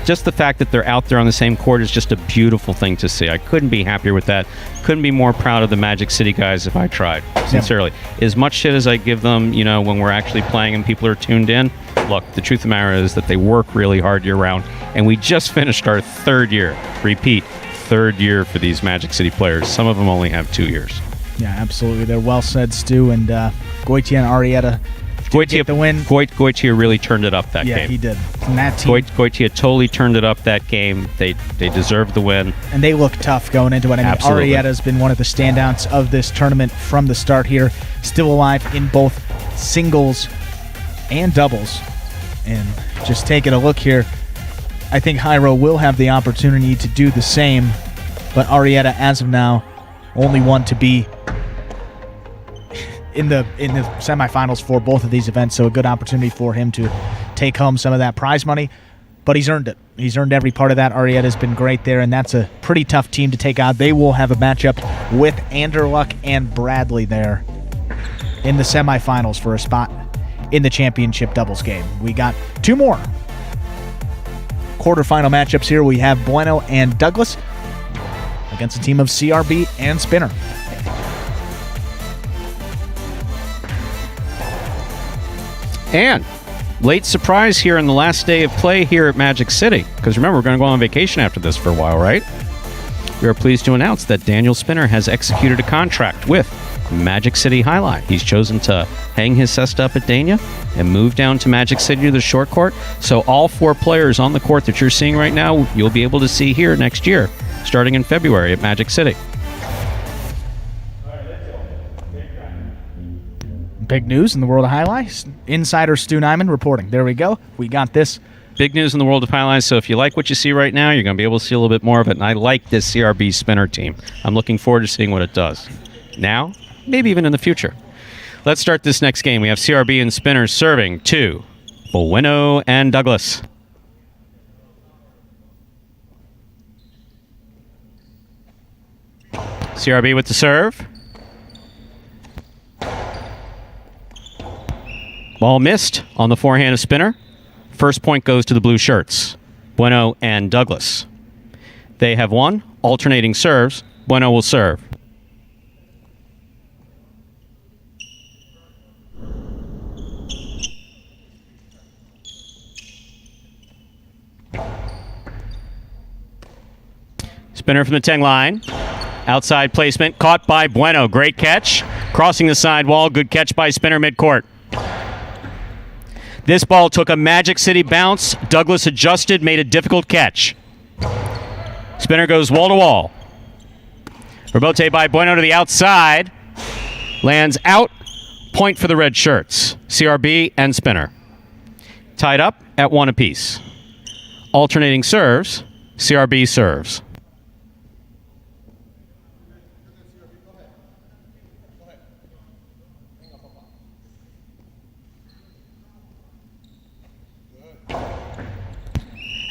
Speaker 1: just the fact that they're out there on the same court is just a beautiful thing to see. I couldn't be happier with that. Couldn't be more proud of the Magic City guys if I tried, sincerely. Yeah. As much shit as I give them, when we're actually playing and people are tuned in, look, the truth of the matter is that they work really hard year-round, and we just finished our third year. Repeat, third year for these Magic City players. Some of them only have 2 years.
Speaker 2: Yeah, absolutely. They're well said, Stu, and Goitia and Arietta get the win.
Speaker 1: Goitia really turned it up that game.
Speaker 2: Yeah, he did. And that team,
Speaker 1: Goitia totally turned it up that game. They deserved the win.
Speaker 2: And they look tough going into it. I mean,
Speaker 1: absolutely.
Speaker 2: Arietta's been one of the standouts of this tournament from the start here. Still alive in both singles and doubles. And just taking a look here, I think Hyro will have the opportunity to do the same. But Arietta, as of now, only one to be in the semifinals for both of these events, so a good opportunity for him to take home some of that prize money. But he's earned it. He's earned every part of that. Arietta's been great there, and that's a pretty tough team to take out. They will have a matchup with Anderluck and Bradley there in the semifinals for a spot in the championship doubles game. We got 2 more quarterfinal matchups here. We have Bueno and Douglas against a team of CRB and Spinner.
Speaker 1: And late surprise here in the last day of play here at Magic City. Because remember, we're going to go on vacation after this for a while, right? We are pleased to announce that Daniel Spinner has executed a contract with Magic City Jai-Alai. He's chosen to hang his cesta up at Dania and move down to Magic City to the short court. So all 4 players on the court that you're seeing right now, you'll be able to see here next year, starting in February at Magic City.
Speaker 2: Big news in the world of Jai-Alai. Insider Stu Nyman reporting. There we go. We got this.
Speaker 1: Big news in the world of Jai-Alai. So if you like what you see right now, you're going to be able to see a little bit more of it. And I like this CRB Spinner team. I'm looking forward to seeing what it does. Now, maybe even in the future. Let's start this next game. We have CRB and Spinner serving to Bueno and Douglas. CRB with the serve. Ball missed on the forehand of Spinner. First point goes to the blue shirts, Bueno and Douglas. They have won alternating serves. Bueno will serve. Spinner from the 10 line. Outside placement. Caught by Bueno. Great catch. Crossing the sidewall. Good catch by Spinner midcourt. This ball took a Magic City bounce. Douglas adjusted, made a difficult catch. Spinner goes wall to wall. Rebote by Bueno to the outside. Lands out. Point for the red shirts. CRB and Spinner. Tied up at 1 apiece. Alternating serves. CRB serves.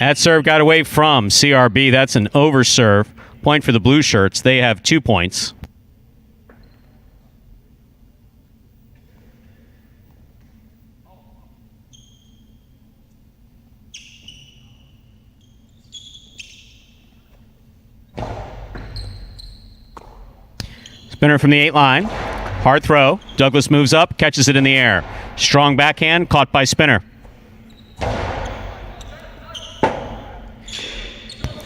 Speaker 1: That serve got away from CRB. That's an overserve. Point for the blue shirts. They have 2 points. Spinner from the 8 line. Hard throw. Douglas moves up, catches it in the air. Strong backhand, caught by Spinner.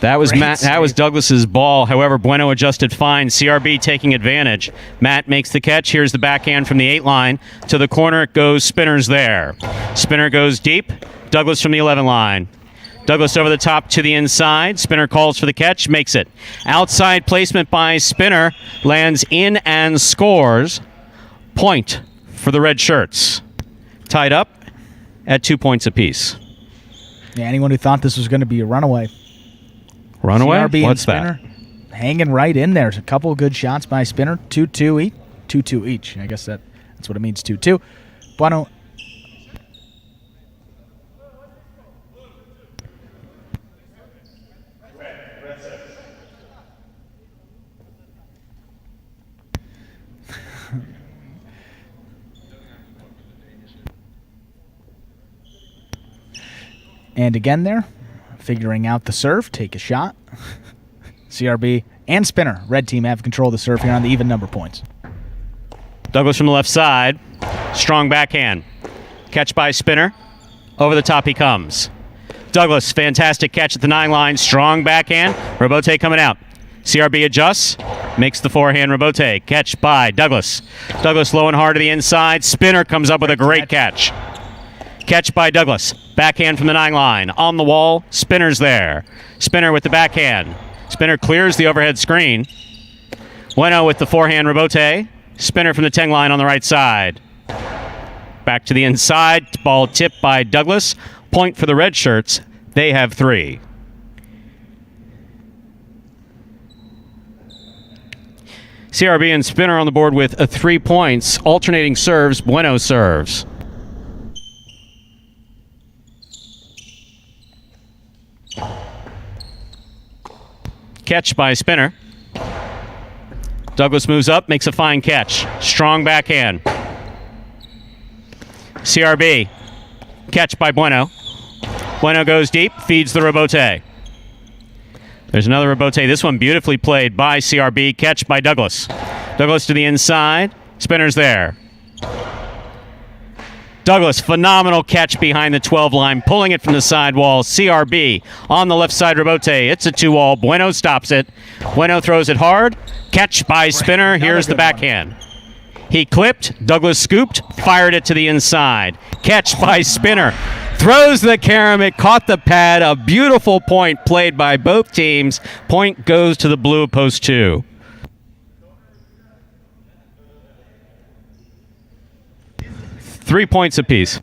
Speaker 1: That was Douglas's ball. However, Bueno adjusted fine. CRB taking advantage. Matt makes the catch. Here's the backhand from the 8 line. To the corner it goes. Spinner's there. Spinner goes deep. Douglas from the 11 line. Douglas over the top to the inside. Spinner calls for the catch. Makes it. Outside placement by Spinner. Lands in and scores. Point for the red shirts. Tied up at 2 points apiece.
Speaker 2: Yeah, anyone who thought this was going to be a runaway.
Speaker 1: Runaway?
Speaker 2: CRB
Speaker 1: What's
Speaker 2: Spinner
Speaker 1: that?
Speaker 2: Hanging right in there. A couple of good shots by Spinner. 2-2 each. I guess that's what it means, 2-2. Bueno. And again there. Figuring out the serve, take a shot. CRB and Spinner, red team, have control of the serve here on the even number points.
Speaker 1: Douglas from the left side. Strong backhand. Catch by Spinner. Over the top he comes. Douglas, fantastic catch at the 9 line. Strong backhand. Rebote coming out. CRB adjusts. Makes the forehand Rebote. Catch by Douglas. Douglas low and hard to the inside. Spinner comes up with a great catch. Catch by Douglas. Backhand from the 9 line. On the wall. Spinner's there. Spinner with the backhand. Spinner clears the overhead screen. Bueno with the forehand Rebote. Spinner from the 10 line on the right side. Back to the inside. Ball tipped by Douglas. Point for the red shirts. They have 3. CRB and Spinner on the board with 3 points. Alternating serves. Bueno serves. Catch by Spinner. Douglas moves up, makes a fine catch. Strong backhand. CRB. Catch by Bueno. Bueno goes deep, feeds the Rebote. There's another Rebote. This one beautifully played by CRB. Catch by Douglas. Douglas to the inside. Spinner's there. Douglas, phenomenal catch behind the 12 line, pulling it from the sidewall. CRB on the left side, Rebote. It's a 2-all. Bueno stops it. Bueno throws it hard. Catch by Spinner. Here's the backhand. He clipped. Douglas scooped. Fired it to the inside. Catch by Spinner. Throws the carom. It caught the pad. A beautiful point played by both teams. Point goes to the blue post 2. Three points apiece.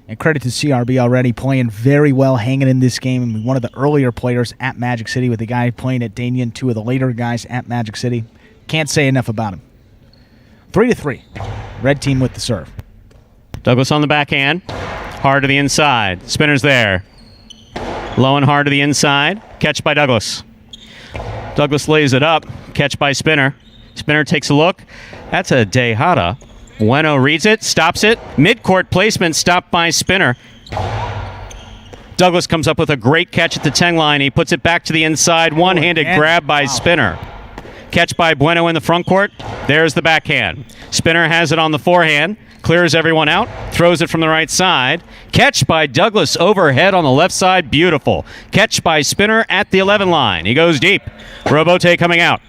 Speaker 2: And credit to CRB already playing very well, hanging in this game. And one of the earlier players at Magic City with the guy playing at Danian, 2 of the later guys at Magic City. Can't say enough about him. 3-3. Red team with the serve.
Speaker 1: Douglas on the backhand. Hard to the inside. Spinner's there. Low and hard to the inside. Catch by Douglas. Douglas lays it up. Catch by Spinner. Spinner takes a look. That's a Dejada. Bueno reads it, stops it. Midcourt placement stopped by Spinner. Douglas comes up with a great catch at the 10 line. He puts it back to the inside. One-handed grab by Spinner. Catch by Bueno in the front court. There's the backhand. Spinner has it on the forehand. Clears everyone out. Throws it from the right side. Catch by Douglas overhead on the left side. Beautiful. Catch by Spinner at the 11 line. He goes deep. Robote coming out.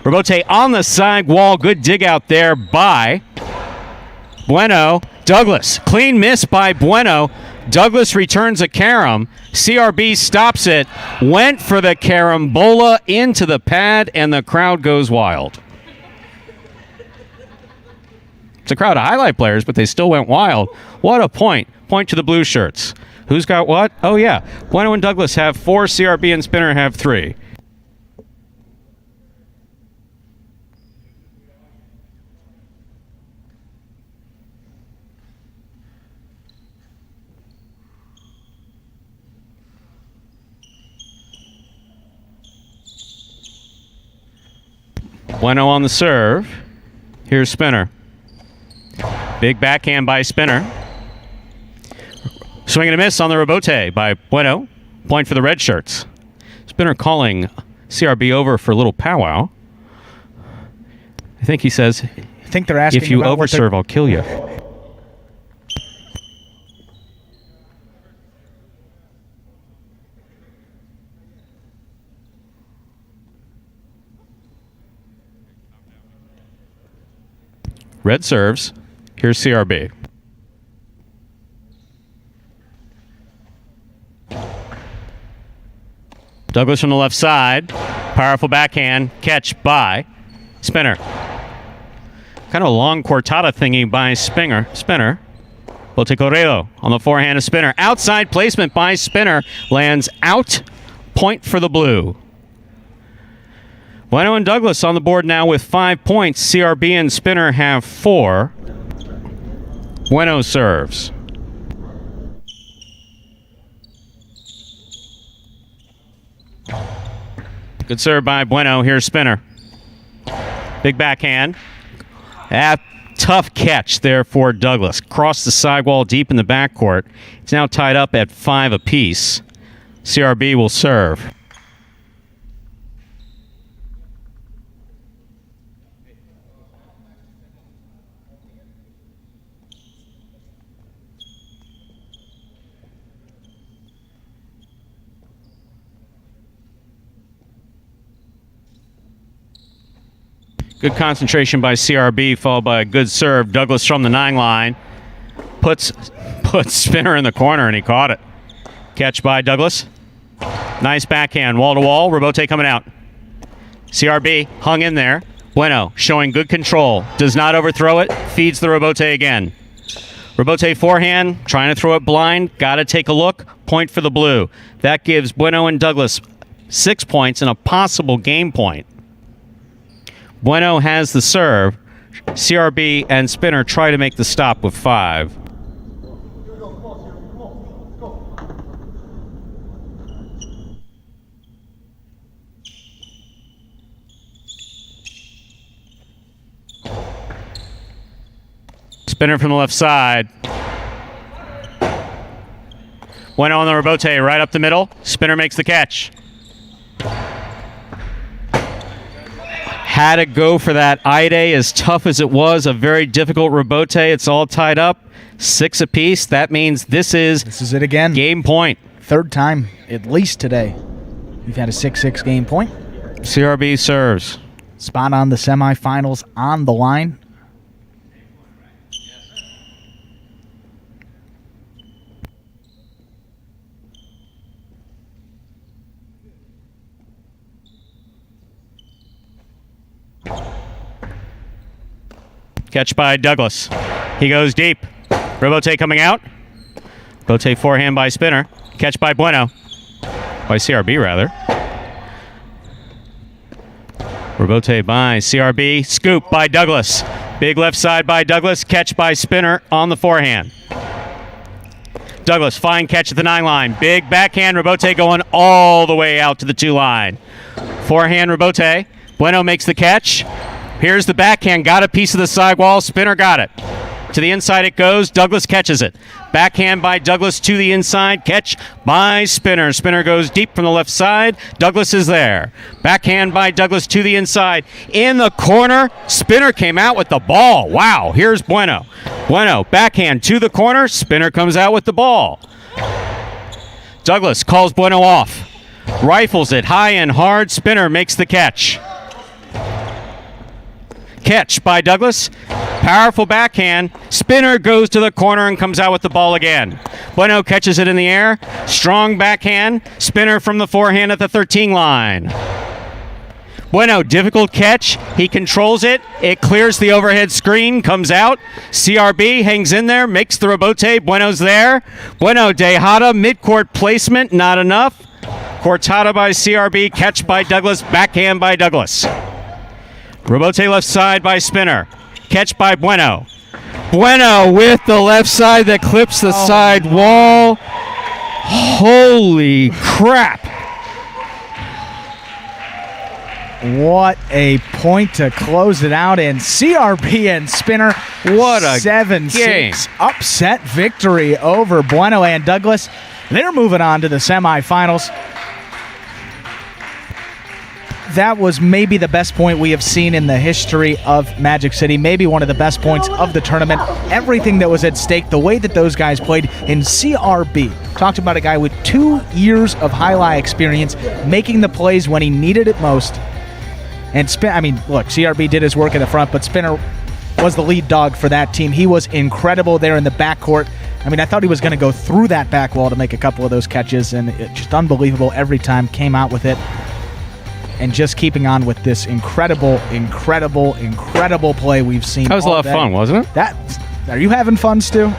Speaker 1: Robote on the side wall. Good dig out there by Bueno. Douglas. Clean miss by Bueno. Douglas returns a carom. CRB stops it. Went for the carambola into the pad, and the crowd goes wild. It's a crowd of highlight players, but they still went wild. What a point. Point to the blue shirts. Who's got what? Oh, yeah. Bueno and Douglas have 4. CRB and Spinner have 3. Bueno on the serve. Here's Spinner. Big backhand by Spinner. Swing and a miss on the Robote by Bueno. Point for the red shirts. Spinner calling CRB over for a little powwow. I think he says,
Speaker 2: I think they're asking
Speaker 1: if you overserve, I'll kill you. Red serves. Here's CRB. Douglas from the left side. Powerful backhand. Catch by Spinner. Kind of a long cortada thingy by Spinner. Botecorreo on the forehand of Spinner. Outside placement by Spinner. Lands out. Point for the blue. Bueno and Douglas on the board now with 5 points. CRB and Spinner have 4. Bueno serves. Good serve by Bueno. Here's Spinner. Big backhand. Tough catch there for Douglas. Crossed the sidewall deep in the backcourt. It's now tied up at 5 apiece. CRB will serve. Good concentration by CRB, followed by a good serve. Douglas from the 9 line. Puts Spinner in the corner, and he caught it. Catch by Douglas. Nice backhand, wall-to-wall. Robote coming out. CRB hung in there. Bueno showing good control. Does not overthrow it. Feeds the Robote again. Robote forehand, trying to throw it blind. Got to take a look. Point for the blue. That gives Bueno and Douglas 6 points and a possible game point. Bueno has the serve. CRB and Spinner try to make the stop with 5. Spinner from the left side. Bueno on the Robote, right up the middle. Spinner makes the catch. Had to go for that Ide, as tough as it was. A very difficult Robote. It's all tied up. 6 apiece. That means this is
Speaker 2: it again.
Speaker 1: Game point.
Speaker 2: 3rd time, at least today, we've had a 6-6 game point.
Speaker 1: CRB serves.
Speaker 2: Spot on the semifinals on the line.
Speaker 1: Catch by Douglas. He goes deep. Robote coming out. Robote forehand by Spinner. Catch by Bueno. By CRB, rather. Robote by CRB. Scoop by Douglas. Big left side by Douglas. Catch by Spinner on the forehand. Douglas, fine catch at the 9 line. Big backhand. Robote going all the way out to the 2 line. Forehand Robote. Bueno makes the catch. Here's the backhand. Got a piece of the sidewall. Spinner got it. To the inside it goes. Douglas catches it. Backhand by Douglas to the inside. Catch by Spinner. Spinner goes deep from the left side. Douglas is there. Backhand by Douglas to the inside. In the corner. Spinner came out with the ball. Wow. Here's Bueno. Bueno, backhand to the corner. Spinner comes out with the ball. Douglas calls Bueno off. Rifles it high and hard. Spinner makes the catch. Catch by Douglas. Powerful backhand. Spinner goes to the corner and comes out with the ball again. Bueno catches it in the air. Strong backhand. Spinner from the forehand at the 13 line. Bueno, difficult catch. He controls it. It clears the overhead screen, comes out. CRB hangs in there, makes the rebote. Bueno's there. Bueno, Dejada, midcourt placement, not enough. Cortada by CRB, catch by Douglas, backhand by Douglas. Rebote left side by Spinner. Catch by Bueno. Bueno with the left side that clips the side wall. Holy crap.
Speaker 2: What a point to close it out in. CRB and Spinner.
Speaker 1: What a
Speaker 2: 7-6 upset victory over Bueno and Douglas. They're moving on to the semifinals. That was maybe the best point we have seen in the history of Magic City. Maybe one of the best points of the tournament. Everything that was at stake, the way that those guys played in CRB. Talked about a guy with 2 years of highlight experience, making the plays when he needed it most. And look, CRB did his work in the front, but Spinner was the lead dog for that team. He was incredible there in the backcourt. I thought he was going to go through that back wall to make a couple of those catches, and it just unbelievable every time, came out with it. And just keeping on with this incredible play we've seen.
Speaker 1: That was a lot of fun, wasn't it?
Speaker 2: Are you having fun, Stu?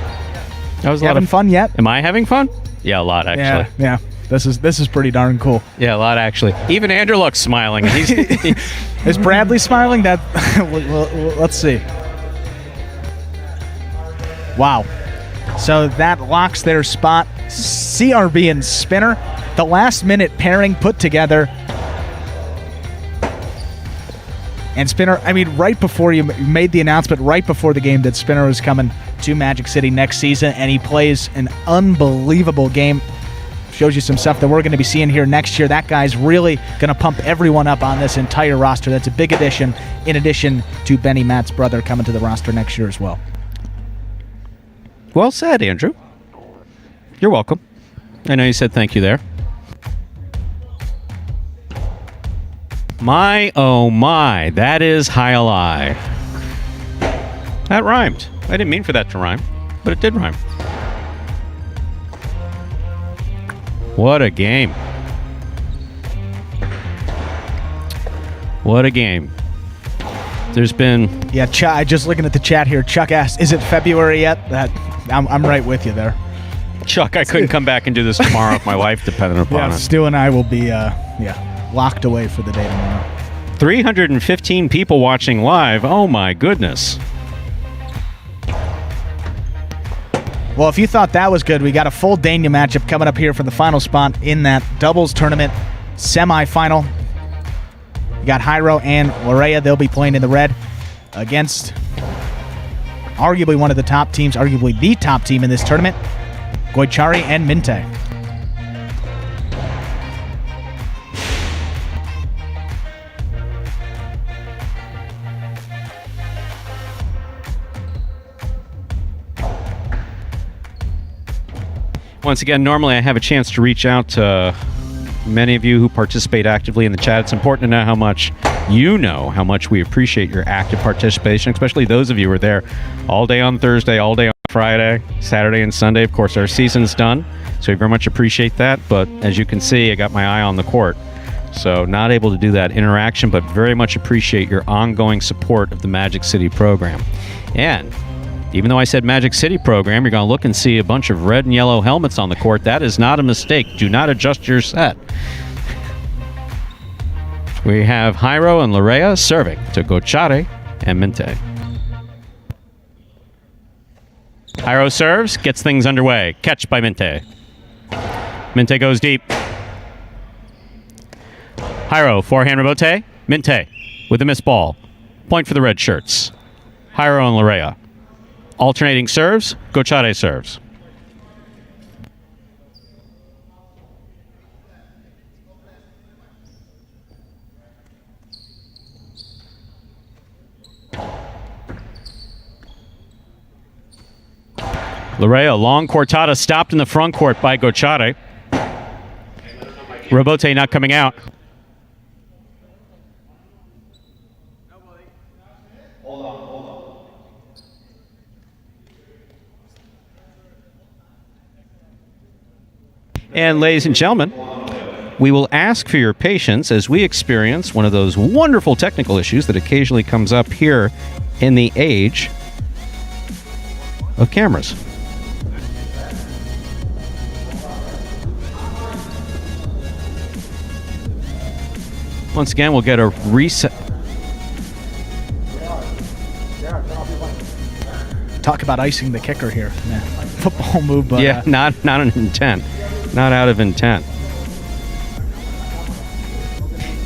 Speaker 1: That was
Speaker 2: having fun yet?
Speaker 1: Am I having fun? Yeah, a lot actually.
Speaker 2: Yeah. This is pretty darn cool.
Speaker 1: Yeah, a lot actually. Even Anderluck's smiling.
Speaker 2: Is Bradley smiling? Let's see. Wow. So that locks their spot. CRB and Spinner. The last minute pairing put together. And Spinner, right before you made the announcement, right before the game that Spinner was coming to Magic City next season, and he plays an unbelievable game. Shows you some stuff that we're going to be seeing here next year. That guy's really going to pump everyone up on this entire roster. That's a big addition, in addition to Benny Matt's brother coming to the roster next year as well.
Speaker 1: Well said, Andrew. You're welcome. I know you said thank you there. My, oh my, that is Jai-Alai. That rhymed. I didn't mean for that to rhyme, but it did rhyme. What a game. What a game. There's been...
Speaker 2: Yeah, just looking at the chat here, Chuck asked, is it February yet? I'm right with you there.
Speaker 1: Chuck, I couldn't come back and do this tomorrow if my wife depended upon it.
Speaker 2: Stu and I will be, locked away for the day tomorrow.
Speaker 1: 315 people watching live. Oh my goodness.
Speaker 2: Well, if you thought that was good, we got a full Dania matchup coming up here for the final spot in that doubles tournament semifinal. You got Hyro and Arietta. They'll be playing in the red against arguably one of the top teams, arguably the top team in this tournament, Gochari and Minte.
Speaker 1: Once again, normally I have a chance to reach out to many of you who participate actively in the chat. It's important to know how much we appreciate your active participation, especially those of you who are there all day on Thursday, all day on Friday, Saturday, and Sunday. Of course, our season's done, so we very much appreciate that. But as you can see, I got my eye on the court, so not able to do that interaction, but very much appreciate your ongoing support of the Magic City program. And even though I said Magic City program, you're going to look and see a bunch of red and yellow helmets on the court. That is not a mistake. Do not adjust your set. We have Hyro and Lorea serving to Gochari and Minte. Hyro serves, gets things underway. Catch by Minte. Minte goes deep. Hyro, forehand rebote. Minte with a missed ball. Point for the red shirts. Hyro and Lorea. Alternating serves, Gochari serves. Larea, long cortada stopped in the front court by Gochari. Robote not coming out. And ladies and gentlemen, we will ask for your patience as we experience one of those wonderful technical issues that occasionally comes up here in the age of cameras. Once again, we'll get a reset.
Speaker 2: Talk about icing the kicker here. Yeah. Football move, but
Speaker 1: yeah, not an intent. Not out of intent.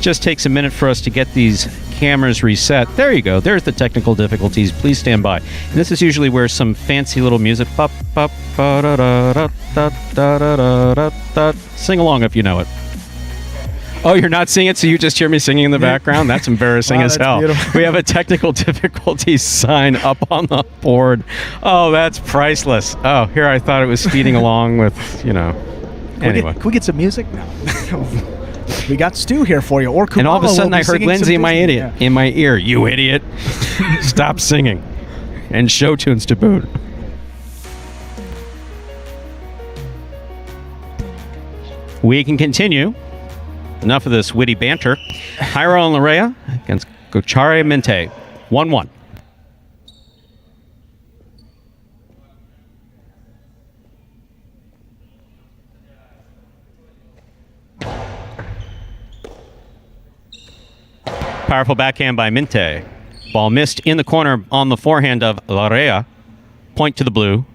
Speaker 1: Just takes a minute for us to get these cameras reset. There you go. There's the technical difficulties. Please stand by. And this is usually where some fancy little music. Sing along if you know it. Oh, you're not seeing it, so you just hear me singing in the background? That's embarrassing as hell.
Speaker 2: Beautiful.
Speaker 1: We have a technical difficulties sign up on the board. Oh, that's priceless. Oh, here I thought it was speeding along with, Anyway.
Speaker 2: Can we get some music? No. We got Stu here for you. Or Kubala.
Speaker 1: And all of a sudden I heard Lindsay in my ear. You idiot. Stop singing. And show tunes to boot. We can continue. Enough of this witty banter. Hyro and Larea against Gochari and Minte. 1-1. Powerful backhand by Minte. Ball missed in the corner on the forehand of Larea. Point to the blue.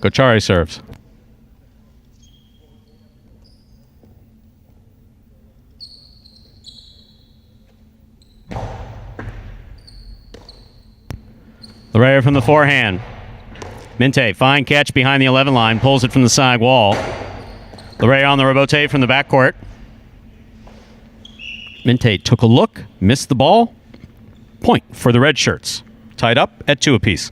Speaker 1: Gochari serves. Larea from the forehand. Minte, fine catch behind the 11 line, pulls it from the side wall. Larea on the rebote from the backcourt. Minte took a look, missed the ball. Point for the red shirts. Tied up at 2 apiece.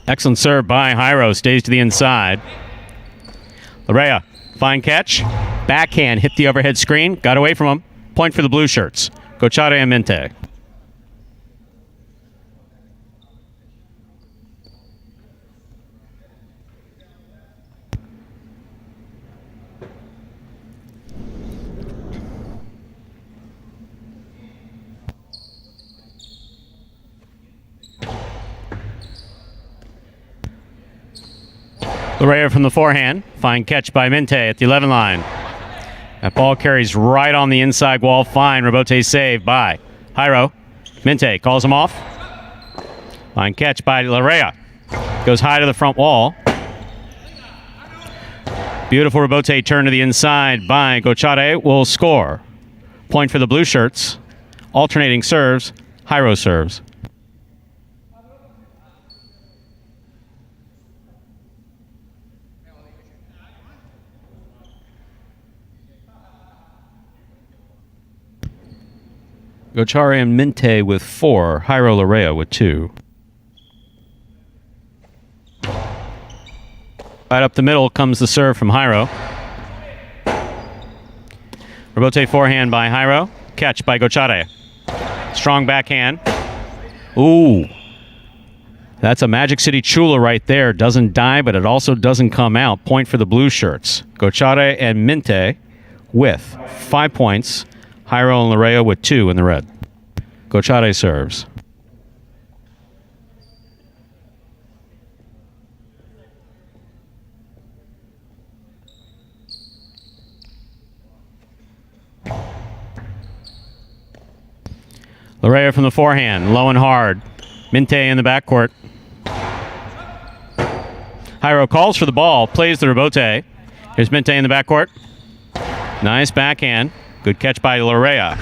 Speaker 1: Excellent serve by Hyro. Stays to the inside. Larea, fine catch. Backhand, hit the overhead screen. Got away from him. Point for the blue shirts. Gochari and Minte. Larea from the forehand. Fine catch by Minte at the 11 line. That ball carries right on the inside wall. Fine. Rebote save by Hyro. Minte calls him off. Fine catch by Larea. Goes high to the front wall. Beautiful rebote turn to the inside by Gochari. Will score. Point for the blue shirts. Alternating serves. Hyro serves. Gochari and Minte with 4. Hyro Larea with 2. Right up the middle comes the serve from Hyro. Rebote forehand by Hyro. Catch by Gochari. Strong backhand. Ooh. That's a Magic City Chula right there. Doesn't die, but it also doesn't come out. Point for the blue shirts. Gochari and Minte with 5 points. Hyro and Larea with 2 in the red. Gochari serves. Larea from the forehand, low and hard. Minte in the backcourt. Hyro calls for the ball, plays the rebote. Here's Minte in the backcourt. Nice backhand. Good catch by Larea.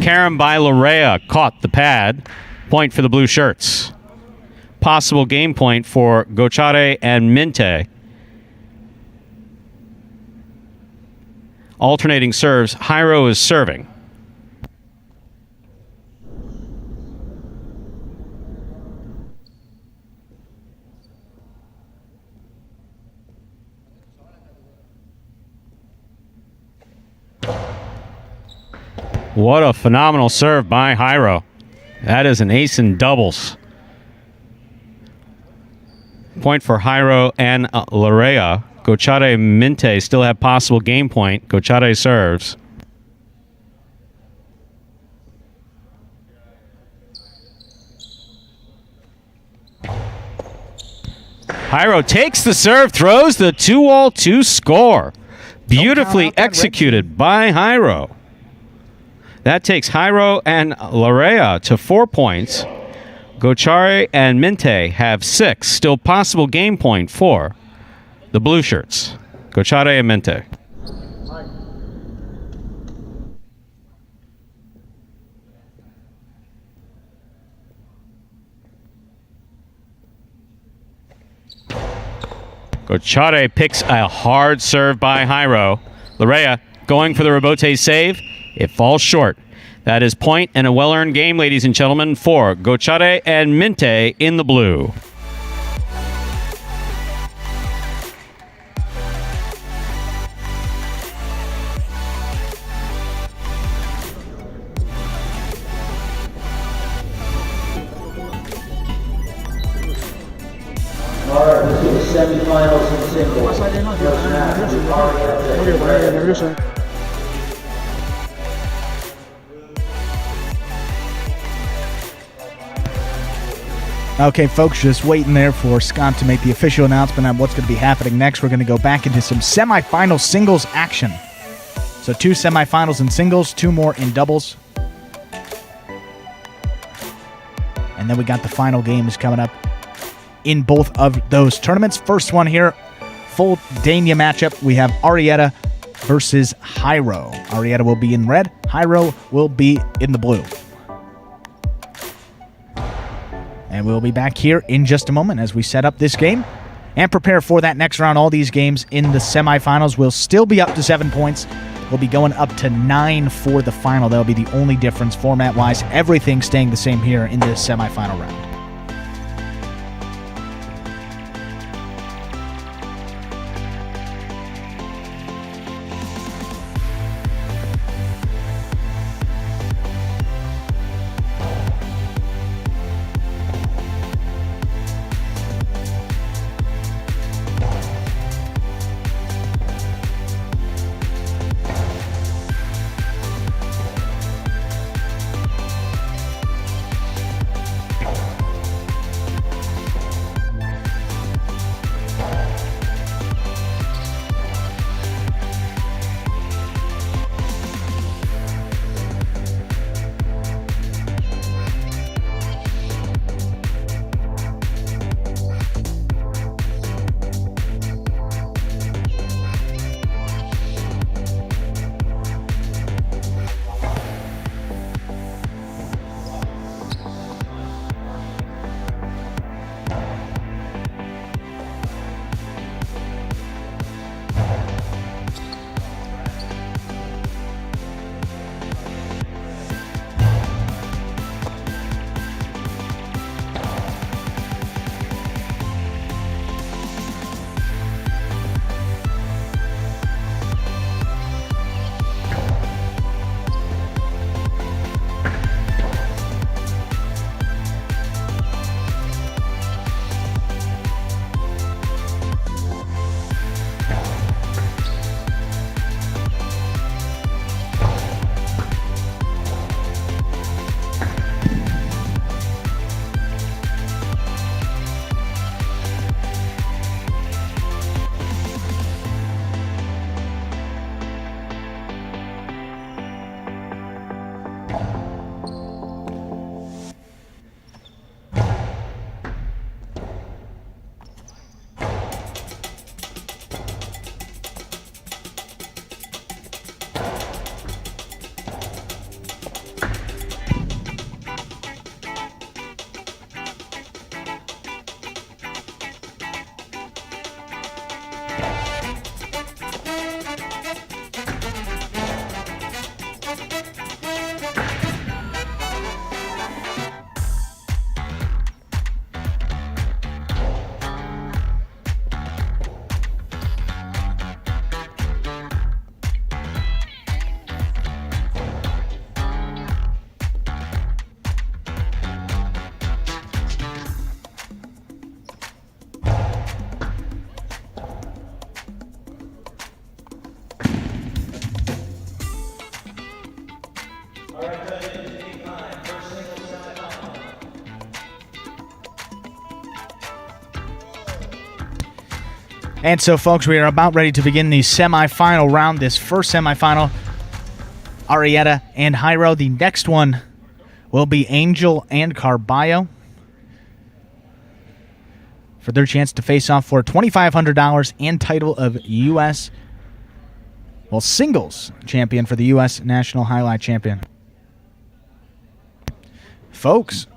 Speaker 1: Carom by Larea caught the pad. Point for the blue shirts. Possible game point for Gochari and Minte. Alternating serves. Hyro is serving. What a phenomenal serve by Hyro. That is an ace in doubles. Point for Hyro and Larea. Gochari and Minte still have possible game point. Gochari serves. Hyro takes the serve, throws the 2-all to score. Beautifully executed by Hyro. That takes Hyro and Larea to 4 points. Gochari and Minte have 6. Still possible game point for the blue shirts. Gochari and Minte. Gochari picks a hard serve by Hyro. Larea going for the rebote save. It falls short. That is point and a well-earned game, ladies and gentlemen, for Gochari and Minte in the blue.
Speaker 14: All right, let's do the semifinals in singles. First match, Arietta.
Speaker 2: Okay, folks, just waiting there for Scott to make the official announcement on what's going to be happening next. We're going to go back into some semifinal singles action. So 2 semifinals in singles, 2 more in doubles. And then we got the final games coming up in both of those tournaments. First one here, full Dania matchup. We have Arietta versus Hyro. Arietta will be in red. Hyro will be in the blue. And we'll be back here in just a moment as we set up this game and prepare for that next round. All these games in the semifinals will still be up to 7 points. We'll be going up to 9 for the final. That'll be the only difference format-wise. Everything staying the same here in this semifinal round. And so, folks, we are about ready to begin the semifinal round. This first semifinal, Arietta and Hyro. The next one will be Angel and Carbio for their chance to face off for $2,500 and title of U.S. Singles champion for the U.S. National Highlight Champion. Folks,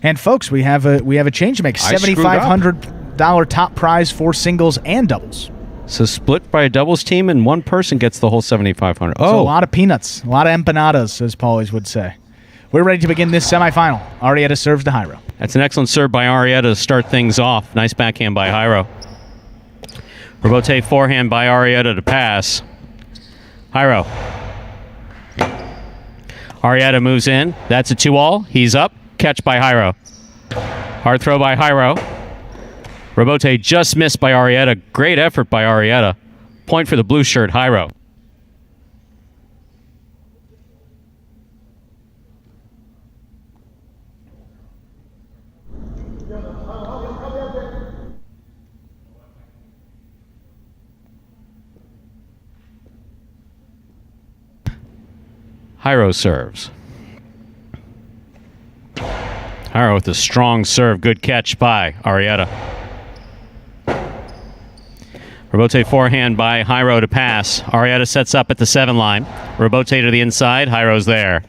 Speaker 2: we have a change to make. $7,500 top prize for singles and doubles.
Speaker 1: So split by a doubles team, and one person gets the whole $7,500. Oh,
Speaker 2: so a lot of peanuts, a lot of empanadas, as Paulies would say. We're ready to begin this semifinal. Arietta serves to Hyro.
Speaker 1: That's an excellent serve by Arietta to start things off. Nice backhand by Hyro. Rebote forehand by Arietta to pass. Hyro. Arietta moves in. That's a 2-all. He's up. Catch by Hyro. Hard throw by Hyro. Rebote just missed by Arietta. Great effort by Arietta. Point for the blue shirt, Hyro. Hyro serves. Hyro with a strong serve. Good catch by Arietta. Rebote forehand by Hyro to pass. Arietta sets up at the 7 line. Rebote to the inside. Hyro's there.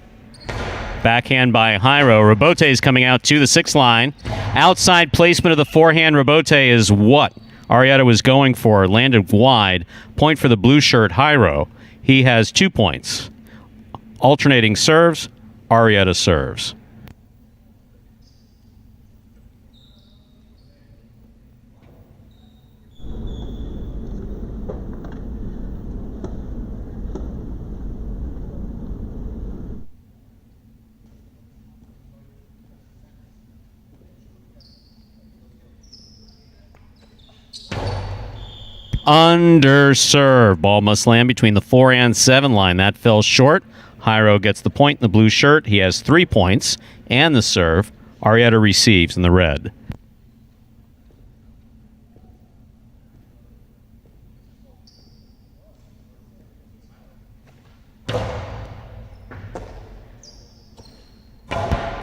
Speaker 1: Backhand by Hyro. Rebote is coming out to the 6 line. Outside placement of the forehand. Rebote is what Arietta was going for. Landed wide. Point for the blue shirt, Hyro. He has 2 points. Alternating serves, Arietta serves. Under serve. Ball must land between the 4 and 7 line. That fell short. Hyro gets the point in the blue shirt. He has 3 points and the serve. Arietta receives in the red.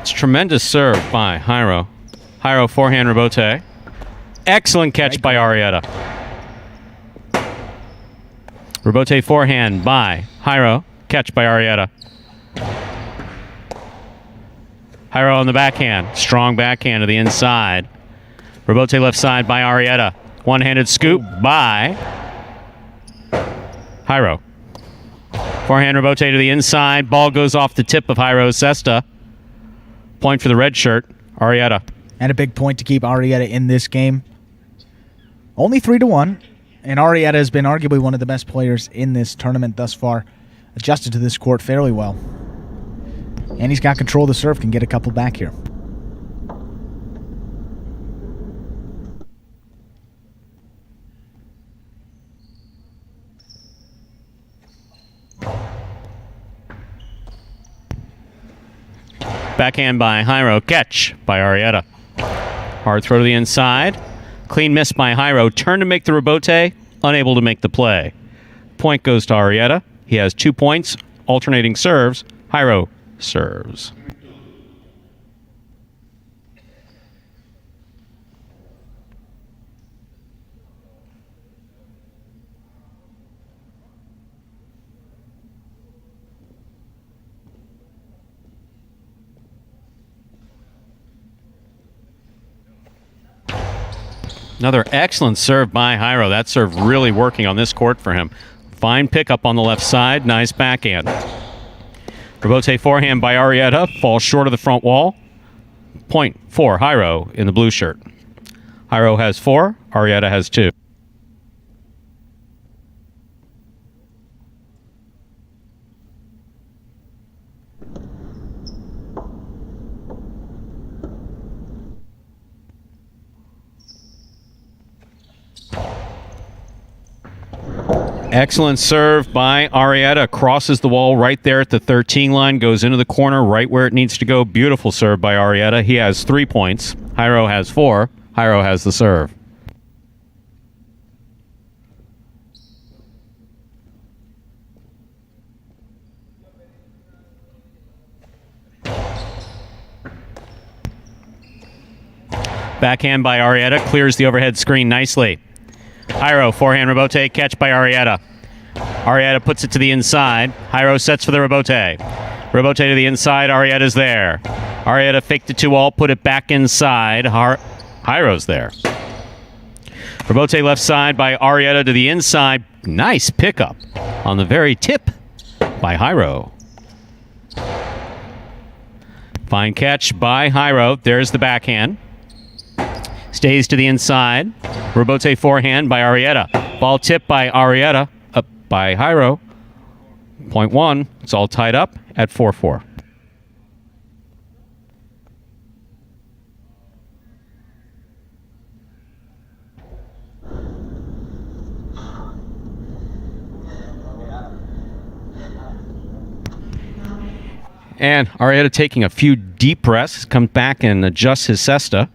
Speaker 1: It's tremendous serve by Hyro. Hyro forehand rebote. Excellent catch by Arietta. Rebote forehand by Hyro. Catch by Arietta. Hyro on the backhand. Strong backhand to the inside. Rebote left side by Arietta. One-handed scoop by Hyro. Forehand rebote to the inside. Ball goes off the tip of Hyro's cesta. Point for the red shirt, Arietta.
Speaker 2: And a big point to keep Arietta in this game. Only 3-1. And Arietta has been arguably one of the best players in this tournament thus far. Adjusted to this court fairly well. And he's got control of the serve, can get a couple back here.
Speaker 1: Backhand by Hyro. Catch by Arietta. Hard throw to the inside. Clean miss by Hyro. Turn to make the rebote. Unable to make the play. Point goes to Arietta. He has 2 points. Alternating serves. Hyro serves. Another excellent serve by Hyro. That serve really working on this court for him. Fine pickup on the left side. Nice backhand. Rebote forehand by Arietta. Falls short of the front wall. Point for Hyro in the blue shirt. Hyro has 4. Arietta has 2. Excellent serve by Arietta. Crosses the wall right there at the 13 line. Goes into the corner right where it needs to go. Beautiful serve by Arietta. He has 3 points. Hyro has 4. Hyro has the serve. Backhand by Arietta. Clears the overhead screen nicely. Hyro, forehand rebote. Catch by Arietta. Arietta puts it to the inside. Hyro sets for the rebote. Rebote to the inside. Arietta's there. Arietta faked it 2-all. Put it back inside. Hyro's there. Rebote left side by Arietta to the inside. Nice pickup on the very tip by Hyro. Fine catch by Hyro. There's the backhand. Stays to the inside. Rebote forehand by Arietta. Ball tipped by Arietta. Up by Hyro. Point 1. It's all tied up at 4-4. And Arietta taking a few deep breaths, comes back and adjusts his cesta.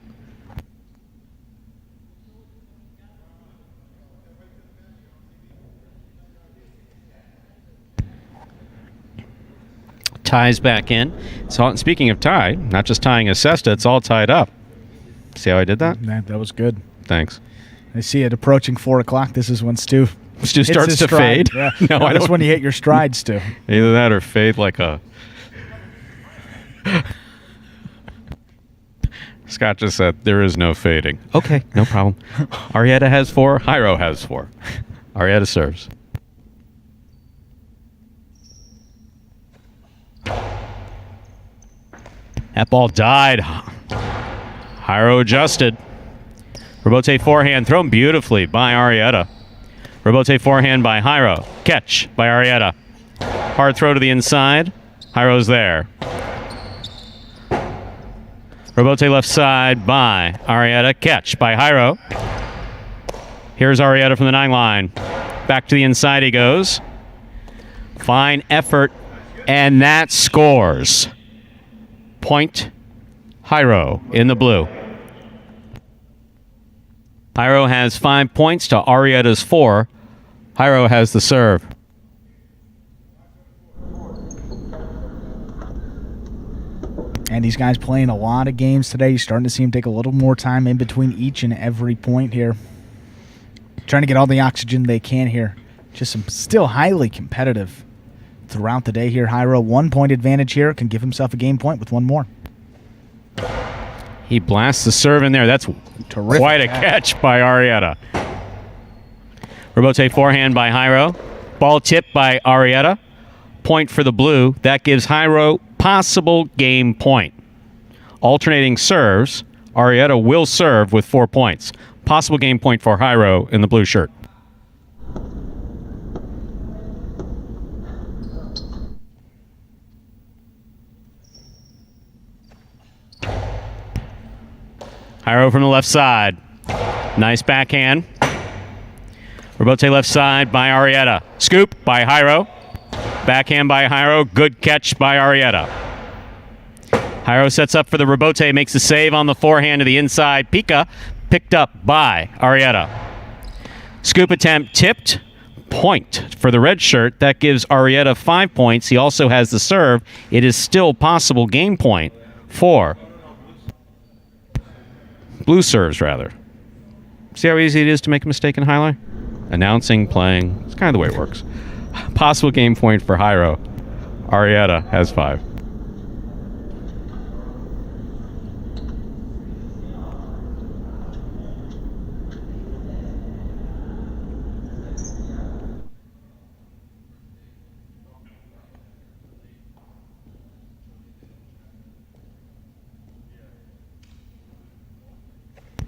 Speaker 1: Ties back in. So, speaking of tie, not just tying a cesta, it's all tied up. See how I did that?
Speaker 2: That was good.
Speaker 1: Thanks.
Speaker 2: I see it approaching 4 o'clock. This is when Stu
Speaker 1: starts to fade.
Speaker 2: Yeah.
Speaker 1: No, I
Speaker 2: That's
Speaker 1: don't.
Speaker 2: when you hit your stride, Stu.
Speaker 1: Either that or fade like a... Scott just said, there is no fading. Okay, no problem. Arietta has 4. Hyro has 4. Arietta serves. That ball died. Hyro adjusted. Rebote forehand thrown beautifully by Arietta. Rebote forehand by Hyro. Catch by Arietta. Hard throw to the inside. Hyro's there. Rebote left side by Arietta. Catch by Hyro. Here's Arietta from the 9 line. Back to the inside he goes. Fine effort, and that scores. Point Hyro in the blue. Hyro has 5 points to Arietta's 4. Hyro has the serve.
Speaker 2: And these guys playing a lot of games today. You're starting to see them take a little more time in between each and every point here. Trying to get all the oxygen they can here. Just some still highly competitive throughout the day here. Hyro, 1 point advantage here. Can give himself a game point with 1 more.
Speaker 1: He blasts the serve in there. That's
Speaker 2: terrific.
Speaker 1: Quite a catch by Arietta. Rebote forehand by Hyro. Ball tipped by Arietta. Point for the blue. That gives Hyro possible game point. Alternating serves. Arietta will serve with 4 points. Possible game point for Hyro in the blue shirt. Hyro from the left side. Nice backhand. Rebote left side by Arietta. Scoop by Hyro. Backhand by Hyro. Good catch by Arietta. Hyro sets up for the rebote. Makes the save on the forehand to the inside. Pika picked up by Arietta. Scoop attempt tipped. Point for the red shirt. That gives Arietta 5 points. He also has the serve. It is still possible game point for blue serves, rather. See how easy it is to make a mistake in highlight? Announcing, playing. It's kind of the way it works. Possible game point for Hyro. Arietta has 5.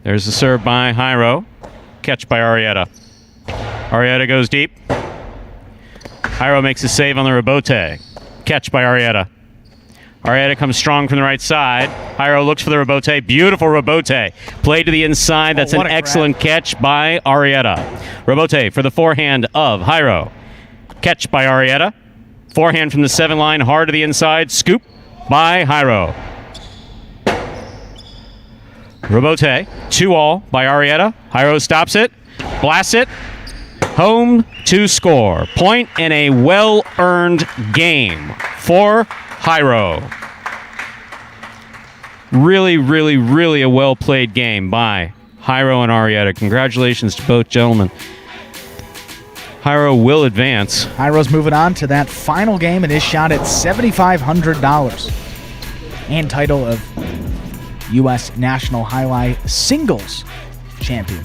Speaker 1: There's the serve by Hyro. Catch by Arietta. Arietta goes deep. Hyro makes a save on the rebote. Catch by Arietta. Arietta comes strong from the right side. Hyro looks for the rebote. Beautiful rebote. Play to the inside. That's an excellent catch by Arietta. Rebote for the forehand of Hyro. Catch by Arietta. Forehand from the 7 line. Hard to the inside. Scoop by Hyro. Rebote, 2-all by Arietta. Hyro stops it, blasts it, home to score. Point and a well-earned game for Hyro. Really, really, really a well-played game by Hyro and Arietta. Congratulations to both gentlemen. Hyro will advance.
Speaker 2: Hyro's moving on to that final game and is shot at $7,500 and title of U.S. National Highlight Singles Champion.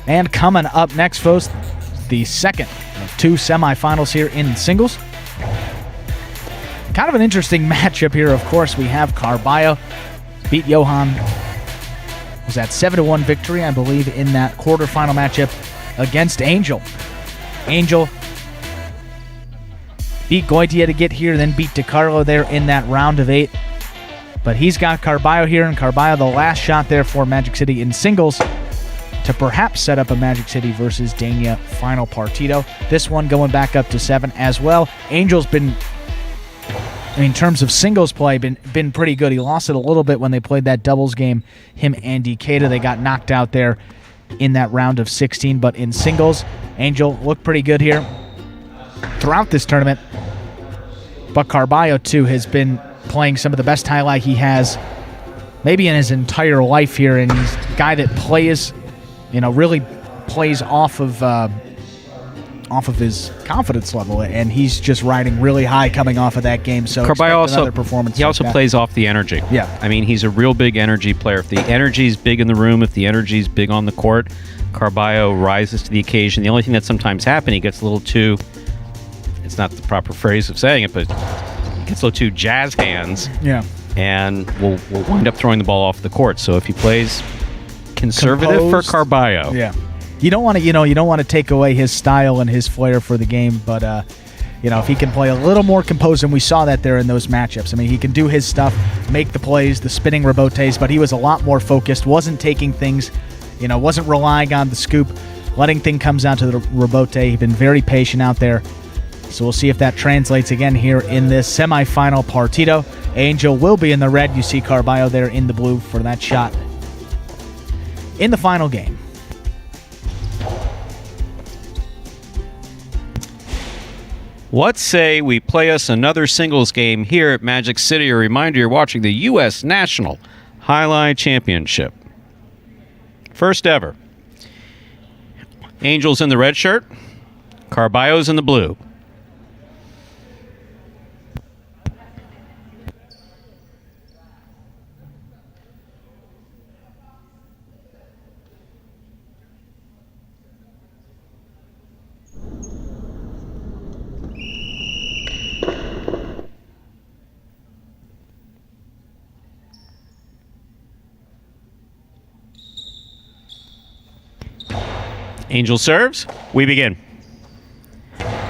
Speaker 2: And coming up next, folks, the second of two semifinals here in singles. Kind of an interesting matchup here. Of course, we have Carbio beat Johan. Was that 7-1 victory, I believe, in that quarterfinal matchup against Angel. Angel beat Goitia to get here, then beat Carlo there in that round of 8. But he's got Carbio here, and Carbio the last shot there for Magic City in singles to perhaps set up a Magic City versus Dania final partido. This one going back up to 7 as well. Angel's been, in terms of singles play, been pretty good. He lost it a little bit when they played that doubles game, him and Ikeda. They got knocked out there in that round of 16, but in singles, Angel looked pretty good here throughout this tournament. But Carbio, too, has been playing some of the best highlight he has maybe in his entire life here, and he's a guy that plays, really plays off of his confidence level, and he's just riding really high coming off of that game. So
Speaker 1: Carbio also
Speaker 2: performance.
Speaker 1: He also plays off the energy.
Speaker 2: Yeah,
Speaker 1: I mean, he's a real big energy player. If the energy's big in the room, if the energy's big on the court, Carbio rises to the occasion. The only thing that sometimes happens, he gets a little too, it's not the proper phrase of saying it, but he gets a little too jazz hands.
Speaker 2: Yeah,
Speaker 1: and will wind up throwing the ball off the court. So if he plays conservative
Speaker 2: composed
Speaker 1: for Carbio.
Speaker 2: Yeah. You don't want to take away his style and his flair for the game, but if he can play a little more composed, and we saw that there in those matchups. I mean, he can do his stuff, make the plays, the spinning rebotes, but he was a lot more focused, wasn't taking things, wasn't relying on the scoop, letting things come down to the rebote. He's been very patient out there. So we'll see if that translates again here in this semifinal partido. Angel will be in the red. You see Carbio there in the blue for that shot in the final game.
Speaker 1: What say we play us another singles game here at Magic City? A reminder, you're watching the U.S. National Highlight Championship. First ever. Angel's in the red shirt. Carbio's in the blue. Angel serves. We begin.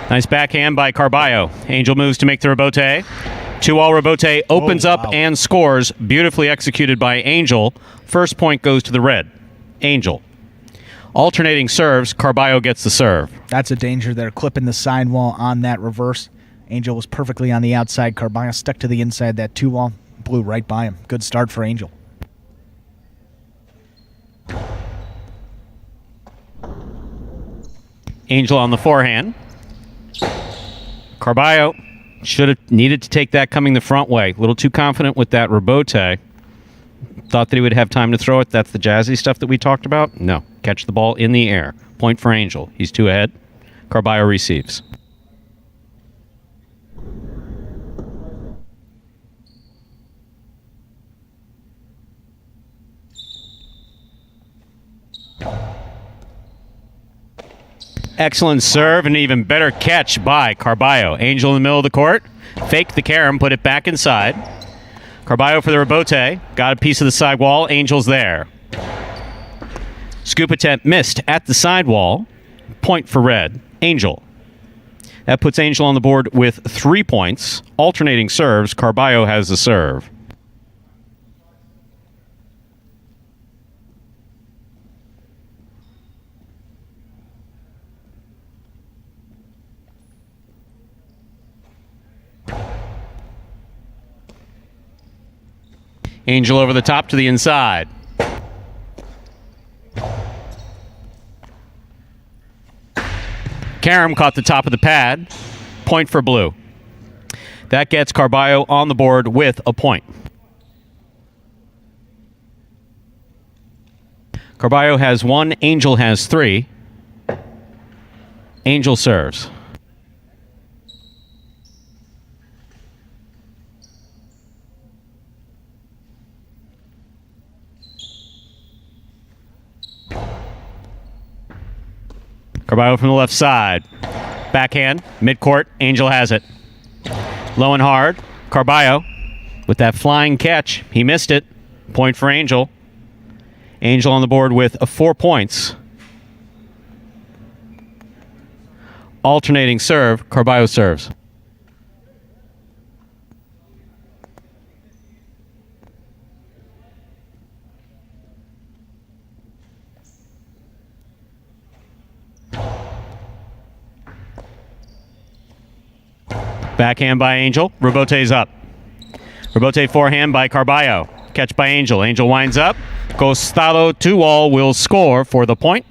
Speaker 1: Nice backhand by Carbio. Angel moves to make the rebote. 2-all rebote opens up and scores. Beautifully executed by Angel. First point goes to the red. Angel. Alternating serves. Carbio gets the serve.
Speaker 2: That's a danger there. Clipping the sidewall on that reverse. Angel was perfectly on the outside. Carbio stuck to the inside. That 2-wall blew right by him. Good start for Angel.
Speaker 1: Angel on the forehand. Carbio should have needed to take that coming the front way. A little too confident with that rebote. Thought that he would have time to throw it. That's the jazzy stuff that we talked about. No. Catch the ball in the air. Point for Angel. He's 2 ahead. Carbio receives. Excellent serve and even better catch by Carbio. Angel in the middle of the court. Faked the carom, put it back inside. Carbio for the rebote. Got a piece of the sidewall. Angel's there. Scoop attempt missed at the sidewall. Point for red. Angel. That puts Angel on the board with 3 points. Alternating serves. Carbio has the serve. Angel over the top to the inside. Karam caught the top of the pad. Point for blue. That gets Carbio on the board with a point. Carbio has 1, Angel has 3. Angel serves. Carbio from the left side. Backhand, midcourt, Angel has it. Low and hard, Carbio with that flying catch. He missed it. Point for Angel. Angel on the board with 4 points. Alternating serve, Carbio serves. Backhand by Angel. Rebote's up. Rebote forehand by Carbio. Catch by Angel. Angel winds up. Costado 2-all will score for the point.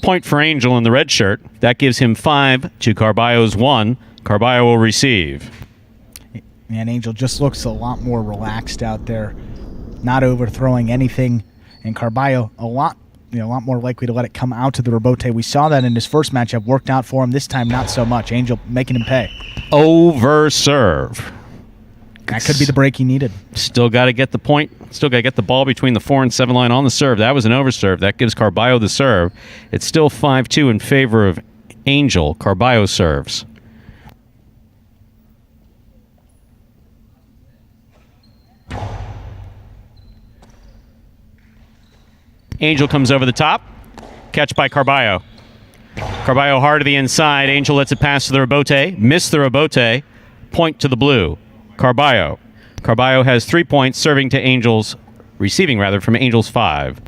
Speaker 1: Point for Angel in the red shirt. That gives him 5 to Carbio's 1. Carbio will receive.
Speaker 2: And Angel just looks a lot more relaxed out there. Not overthrowing anything. And Carbio a lot more likely to let it come out to the rebote. We saw that in his first matchup. Worked out for him. This time, not so much. Angel making him pay.
Speaker 1: Over serve.
Speaker 2: That could be the break he needed.
Speaker 1: Still got to get the point. Still got to get the ball between the 4 and 7 line on the serve. That was an overserve. That gives Carbio the serve. It's still 5-2 in favor of Angel. Carbio serves. Angel comes over the top. Catch by Carbio. Carbio hard to the inside. Angel lets it pass to the rebote. Missed the rebote. Point to the blue. Carbio. Carbio has 3 points, receiving from Angel's 5.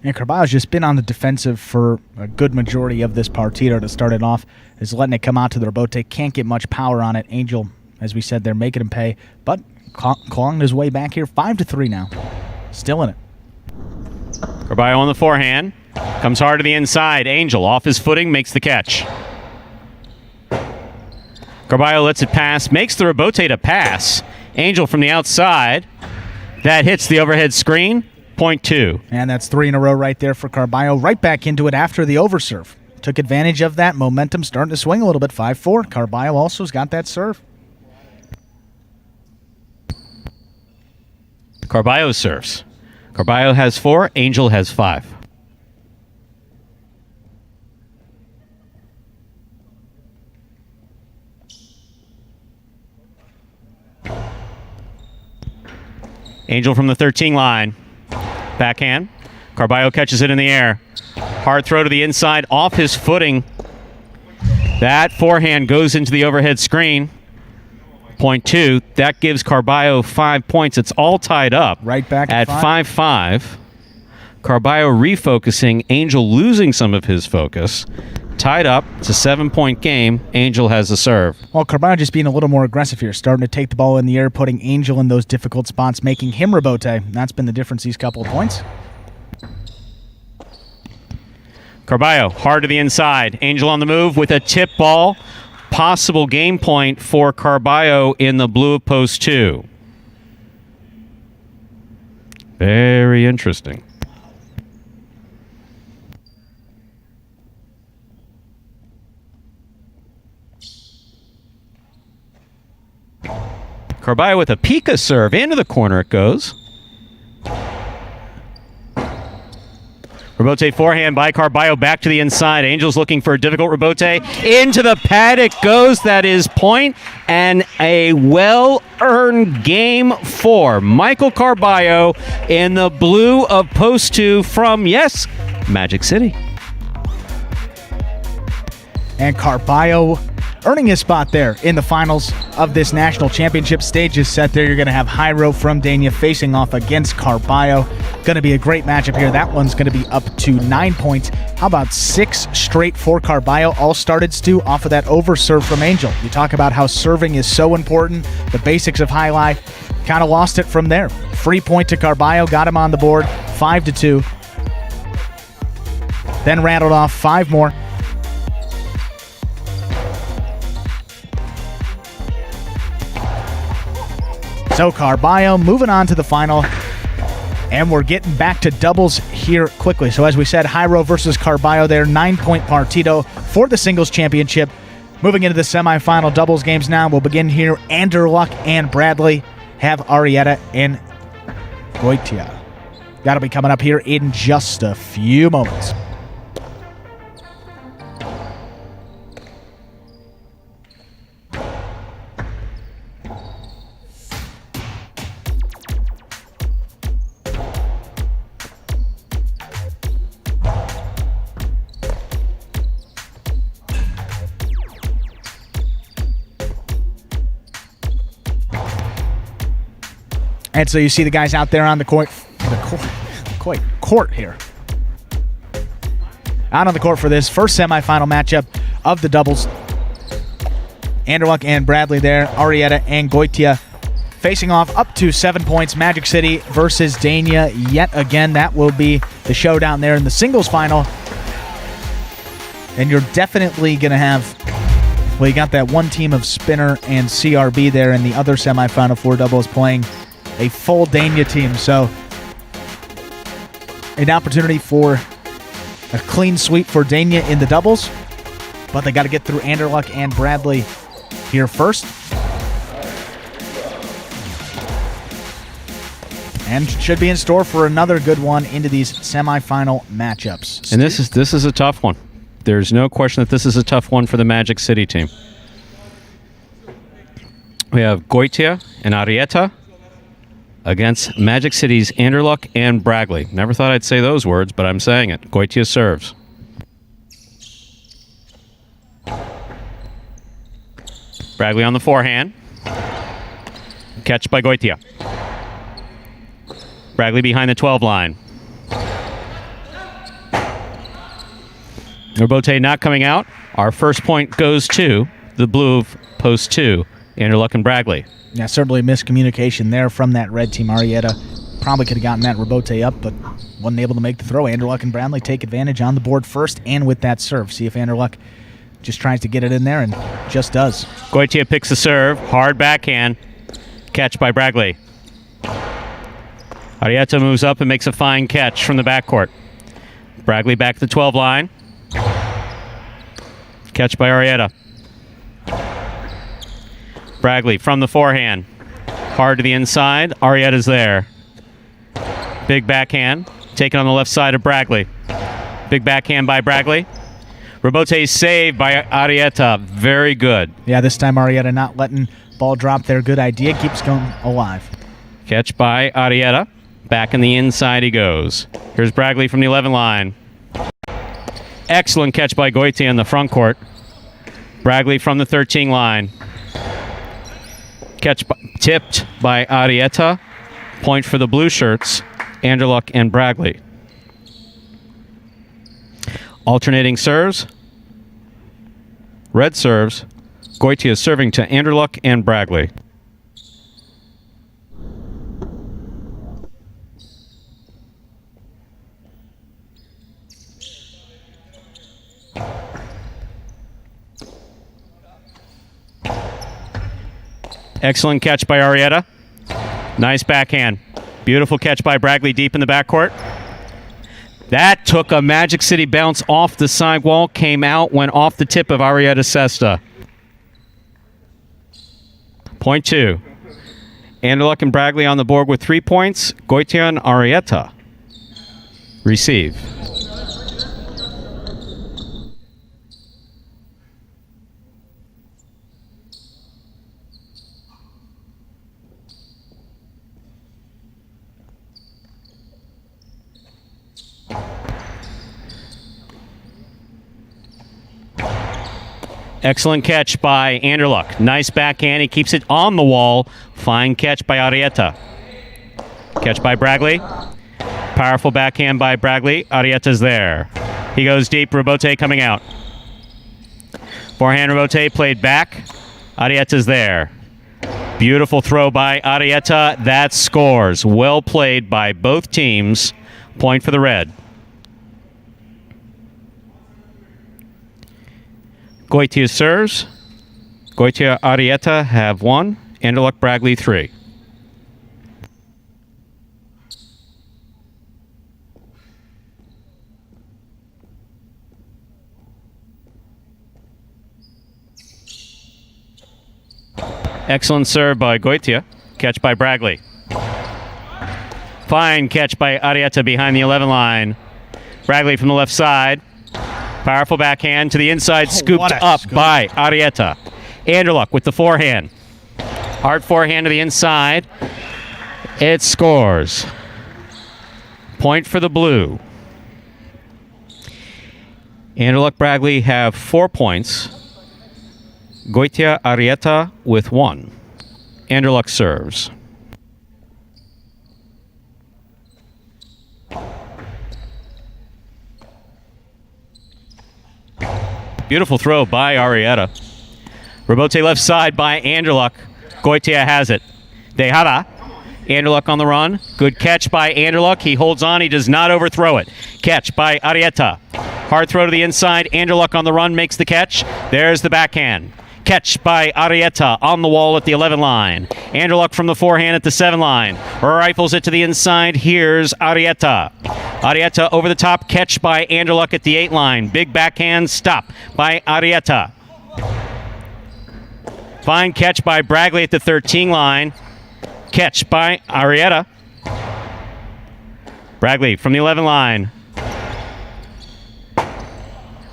Speaker 2: And Carbio's just been on the defensive for a good majority of this partido to start it off. Is letting it come out to the rebote. Can't get much power on it. Angel, as we said, they're making him pay. But clawing his way back here. 5-3 now. Still in it.
Speaker 1: Carbio on the forehand. Comes hard to the inside. Angel off his footing, makes the catch. Carbio lets it pass, makes the rebote to pass. Angel from the outside. That hits the overhead screen. Point 2.
Speaker 2: And that's 3 in a row right there for Carbio. Right back into it after the overserve. Took advantage of that momentum, starting to swing a little bit. 5-4. Carbio also has got that serve.
Speaker 1: Carbio serves. Carbio has 4. Angel has 5. Angel from the 13 line. Backhand. Carbio catches it in the air. Hard throw to the inside, off his footing. That forehand goes into the overhead screen. Point 2. That gives Carbio 5 points. It's all tied up.
Speaker 2: Right back
Speaker 1: at 5-5. Carbio refocusing. Angel losing some of his focus. Tied up. It's a 7-point game. Angel has the serve.
Speaker 2: Well, Carbio just being a little more aggressive here, starting to take the ball in the air, putting Angel in those difficult spots, making him rebote. That's been the difference these couple of points.
Speaker 1: Carbio hard to the inside. Angel on the move with a tip ball. Possible game point for Carbio in the blue of post 2. Very interesting. Carbio with a Pika serve. Into the corner it goes. Rebote forehand by Carbio back to the inside. Angel's looking for a difficult rebote. Into the pad it goes. That is point and a well-earned game for Michael Carbio in the blue of post 2 from, yes, Magic City.
Speaker 2: And Carbio earning his spot there in the finals of this national championship. Stage is set there. You're going to have Hyro from Dania facing off against Carbio. Going to be a great matchup here. That one's going to be up to 9 points. How about 6 straight for Carbio? All started, Stu, off of that overserve from Angel. You talk about how serving is so important. The basics of Jai-Alai kind of lost it from there. Free point to Carbio. Got him on the board. 5-2. Then rattled off 5 more. So Carbio moving on to the final. And we're getting back to doubles here quickly. So as we said, Hyro versus Carbio there, 9-point partido for the singles championship. Moving into the semifinal doubles games now. We'll begin here. Anderluck and Bradley have Arietta and Goitia. That'll be coming up here in just a few moments. And so you see the guys out there on the court here. Out on the court for this first semifinal matchup of the doubles. Anderluck and Bradley there. Arietta and Goitia facing off up to 7 points. Magic City versus Dania yet again. That will be the showdown there in the singles final. And you're definitely going to have... Well, you got that one team of Spinner and CRB there in the other semifinal for doubles playing a full Dania team. So an opportunity for a clean sweep for Dania in the doubles. But they got to get through Anderluck and Bradley here first. And should be in store for another good one into these semifinal matchups.
Speaker 1: And this is a tough one. There's no question that this is a tough one for the Magic City team. We have Goitia and Arietta against Magic City's Anderluck and Bradley. Never thought I'd say those words, but I'm saying it. Goitia serves. Bradley on the forehand. Catch by Goitia. Bradley behind the 12 line. Robote not coming out. Our first point goes to the blue of post 2, Anderluck and Bradley.
Speaker 2: Yeah, certainly miscommunication there from that red team. Arietta probably could have gotten that Robote up, but wasn't able to make the throw. Anderluck and Bradley take advantage on the board first and with that serve. See if Anderluck just tries to get it in there and just does.
Speaker 1: Goitia picks the serve. Hard backhand. Catch by Bradley. Arietta moves up and makes a fine catch from the backcourt. Bradley back to the 12 line. Catch by Arietta. Bradley from the forehand. Hard to the inside. Arietta's there. Big backhand. Taken on the left side of Bradley. Big backhand by Bradley. Robote saved by Arietta. Very good.
Speaker 2: Yeah, this time Arietta not letting ball drop there. Good idea. Keeps going alive.
Speaker 1: Catch by Arietta. Back in the inside he goes. Here's Bradley from the 11 line. Excellent catch by Goitia in the front court. Bradley from the 13 line. Catch tipped by Arietta. Point for the blue shirts, Anderluck and Bradley. Alternating serves. Red serves. Goitia serving to Anderluck and Bradley. Excellent catch by Arietta. Nice backhand. Beautiful catch by Bradley deep in the backcourt. That took a Magic City bounce off the sidewall, came out, went off the tip of Arietta Sesta. Point 2. Anderluck and Bradley on the board with 3 points. Goitia and Arietta receive. Excellent catch by Anderluck. Nice backhand. He keeps it on the wall. Fine catch by Arietta. Catch by Bradley. Powerful backhand by Bradley. Arietta's there. He goes deep. Robote coming out. Forehand Robote played back. Arietta's there. Beautiful throw by Arietta. That scores. Well played by both teams. Point for the red. Goitia serves. Goitia, Arietta have 1. Anderluck, Bradley 3. Excellent serve by Goitia. Catch by Bragley. Fine catch by Arietta behind the 11 line. Bragley from the left side. Powerful backhand to the inside, scooped up by Arietta. Anderluck with the forehand. Hard forehand to the inside. It scores. Point for the blue. Anderluck, Bragley have 4 points. Goitia, Arietta with 1. Anderluck serves. Beautiful throw by Arietta. Rebote left side by Anderluck. Goitia has it. Dejada. Anderluck on the run. Good catch by Anderluck. He holds on. He does not overthrow it. Catch by Arietta. Hard throw to the inside. Anderluck on the run makes the catch. There's the backhand. Catch by Arietta on the wall at the 11 line. Anderluck from the forehand at the 7 line. Rifles it to the inside. Here's Arietta. Arietta over the top. Catch by Anderluck at the 8 line. Big backhand stop by Arietta. Fine catch by Bragley at the 13 line. Catch by Arietta. Bragley from the 11 line.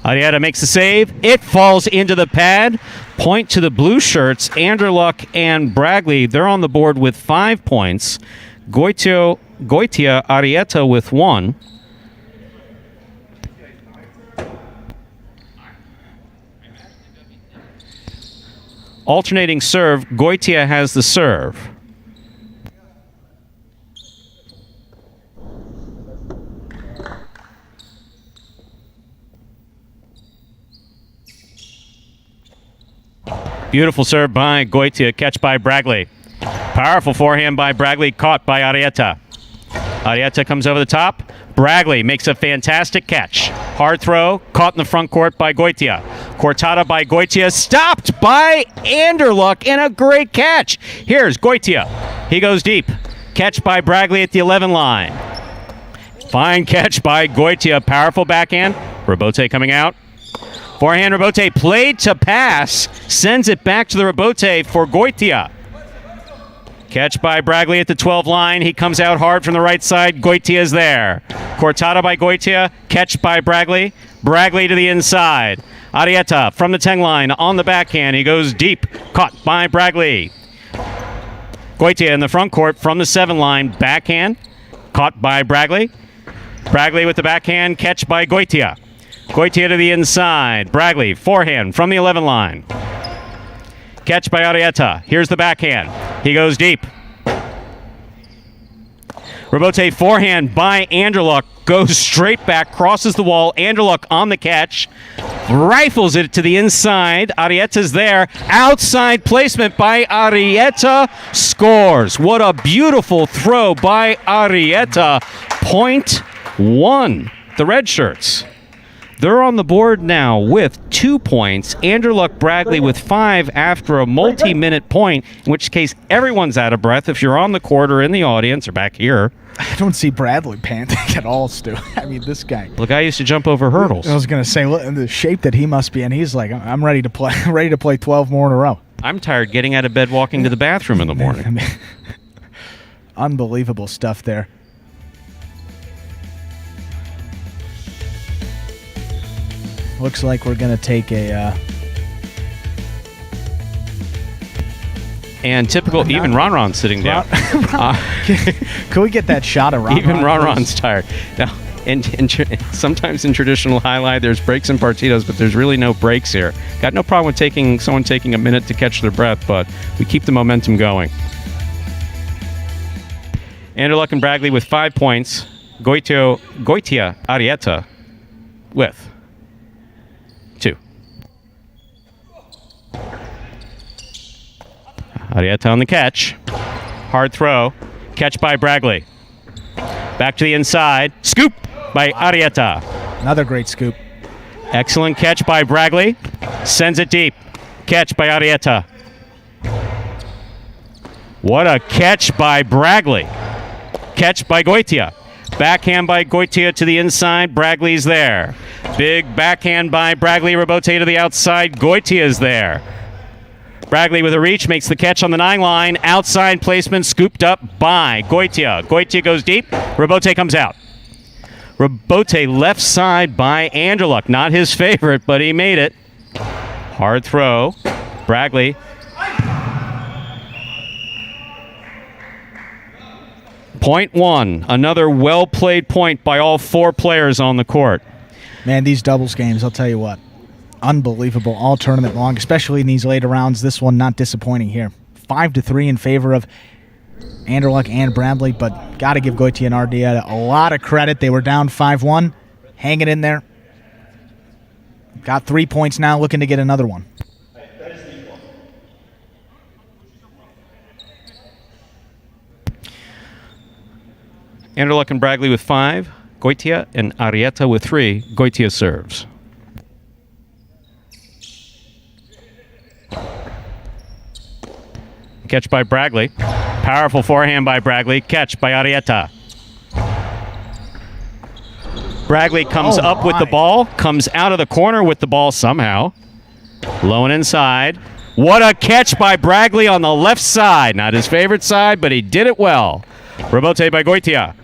Speaker 1: Arietta makes the save. It falls into the pad. Point to the blue shirts. Anderluck and Bragley, they're on the board with 5 points. Goitia, Arietta with 1. Alternating serve. Goitia has the serve. Beautiful serve by Goitia, catch by Bragley. Powerful forehand by Bragley, caught by Arietta. Arietta comes over the top. Bragley makes a fantastic catch. Hard throw, caught in the front court by Goitia. Cortada by Goitia, stopped by Anderluck, and a great catch. Here's Goitia. He goes deep. Catch by Bragley at the 11 line. Fine catch by Goitia. Powerful backhand. Rebote coming out. Forehand Rebote played to pass. Sends it back to the Rebote for Goitia. Catch by Bragley at the 12 line. He comes out hard from the right side. Goitia is there. Cortada by Goitia. Catch by Bragley. Bragley to the inside. Arietta from the 10 line on the backhand. He goes deep. Caught by Bragley. Goitia in the front court from the 7 line. Backhand. Caught by Bragley. Bragley with the backhand. Catch by Goitia. Goitia to the inside. Bragley, forehand from the 11 line. Catch by Arietta. Here's the backhand. He goes deep. Rebote forehand by Anderluck. Goes straight back, crosses the wall. Anderluck on the catch. Rifles it to the inside. Arietta's there. Outside placement by Arietta. Scores. What a beautiful throw by Arietta. Point 1. The red shirts. They're on the board now with 2 points. Anderluck, Bragley with 5 after a multi-minute point, in which case everyone's out of breath if you're on the court or in the audience or back here.
Speaker 2: I don't see Bragley panting at all, Stu. I mean, this guy.
Speaker 1: The guy used to jump over hurdles.
Speaker 2: I was going to say, look, the shape that he must be in, he's like, I'm ready to play. Ready to play 12 more in a row.
Speaker 1: I'm tired getting out of bed, walking to the bathroom in the morning.
Speaker 2: I mean, unbelievable stuff there. Looks like we're going to take a...
Speaker 1: And typical, even Ronron's sitting down.
Speaker 2: Can we get that shot of Ron?
Speaker 1: Even Ronron's tired. Now, sometimes in traditional highlight, there's breaks and partidos, but there's really no breaks here. Got no problem with someone taking a minute to catch their breath, but we keep the momentum going. Anderluck and Bragley with 5 points. Goitia, Arietta with 2. Arietta on the catch. Hard throw. Catch by Bragley. Back to the inside. Scoop by Arietta.
Speaker 2: Another great scoop.
Speaker 1: Excellent catch by Bragley. Sends it deep. Catch by Arietta. What a catch by Bragley. Catch by Goitia. Backhand by Goitia to the inside. Bragley's there. Big backhand by Bragley. Rebote to the outside. Goitia is there. Bragley with a reach, makes the catch on the 9 line. Outside placement, scooped up by Goitia. Goitia goes deep. Rabote comes out. Rabote left side by Anderluck. Not his favorite, but he made it. Hard throw. Bragley. Point 1. Another well-played point by all 4 players on the court.
Speaker 2: Man, these doubles games, I'll tell you what. Unbelievable all tournament long, especially in these later rounds. This one not disappointing here. 5-3 in favor of Anderluck and Bradley, but got to give Goitia and Arietta a lot of credit. They were down 5-1, hanging in there. Got 3 points now, looking to get another one.
Speaker 1: Anderluck and Bragley with 5. Goitia and Arietta with 3. Goitia serves. Catch by Bragley. Powerful forehand by Bragley. Catch by Arietta. Bragley comes up with the ball, comes out of the corner with the ball somehow. Low and inside. What a catch by Bragley on the left side. Not his favorite side, but he did it well. Rebote by Goitia.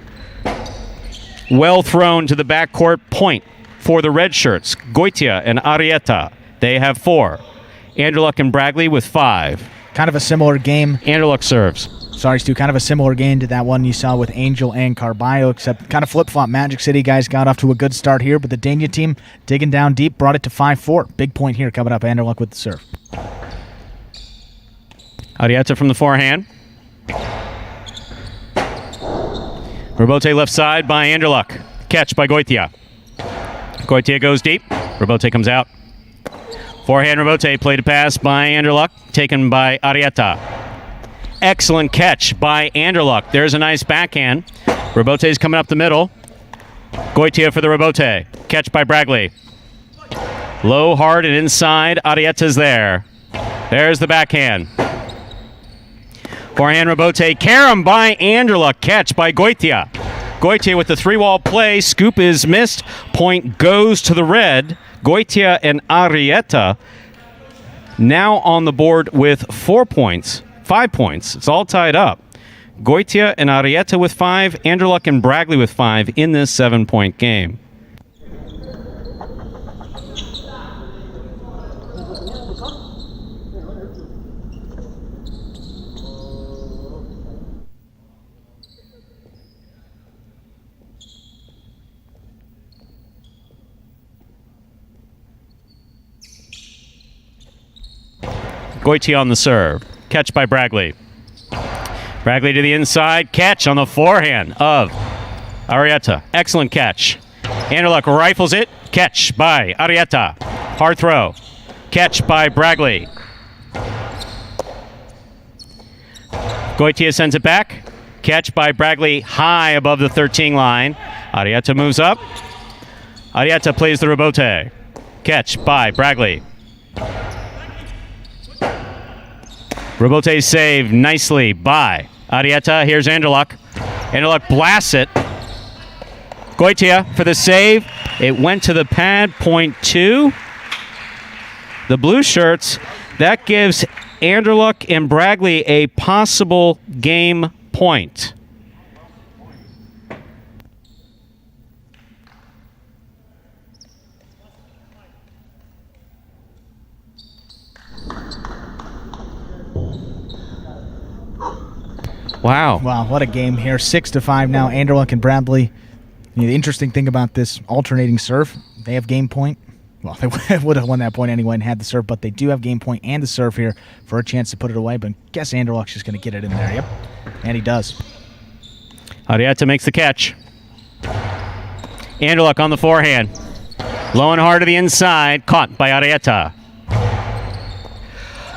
Speaker 1: Well thrown to the backcourt. Point for the red shirts. Goitia and Arietta. They have 4. Anderluck and Bragley with 5.
Speaker 2: Kind of a similar game.
Speaker 1: Anderluck serves.
Speaker 2: Sorry, Stu. Kind of a similar game to that one you saw with Angel and Carbio, except kind of flip-flop. Magic City guys got off to a good start here, but the Dania team digging down deep brought it to 5-4. Big point here coming up. Anderluck with the serve.
Speaker 1: Arietta from the forehand. Rabote left side by Anderluck. Catch by Goitia. Goitia goes deep. Rabote comes out. Forehand Rabote, play to pass by Anderluck, taken by Arietta. Excellent catch by Anderluck. There's a nice backhand. Rabote's coming up the middle. Goitia for the Rabote. Catch by Bragley. Low, hard, and inside. Arietta's there. There's the backhand. Forehand Rabote. Carom by Anderluck. Catch by Goitia. Goitia with the 3-wall play. Scoop is missed. Point goes to the red. Goitia and Arietta now on the board with 4 points. 5 points. It's all tied up. Goitia and Arietta with 5. Anderluck and Bragley with 5 in this 7-point game. Goitia on the serve. Catch by Bragley. Bragley to the inside. Catch on the forehand of Arietta. Excellent catch. Anderluck rifles it. Catch by Arietta. Hard throw. Catch by Bragley. Goitia sends it back. Catch by Bragley high above the 13 line. Arietta moves up. Arietta plays the Rabote. Catch by Bragley. Rabote saved nicely by Arietta. Here's Anderluck. Anderluck blasts it. Goitia for the save. It went to the pad. Point 2. The blue shirts. That gives Anderluck and Bragley a possible game point. Wow.
Speaker 2: Wow, what a game here. 6-5 now. Anderluck and Bradley. The interesting thing about this alternating serve, they have game point. Well, they would have won that point anyway and had the serve, but they do have game point and the serve here for a chance to put it away. But I guess Anderluck's just going to get it in there. Yep. And he does.
Speaker 1: Arietta makes the catch. Anderluck on the forehand. Low and hard to the inside. Caught by Arietta.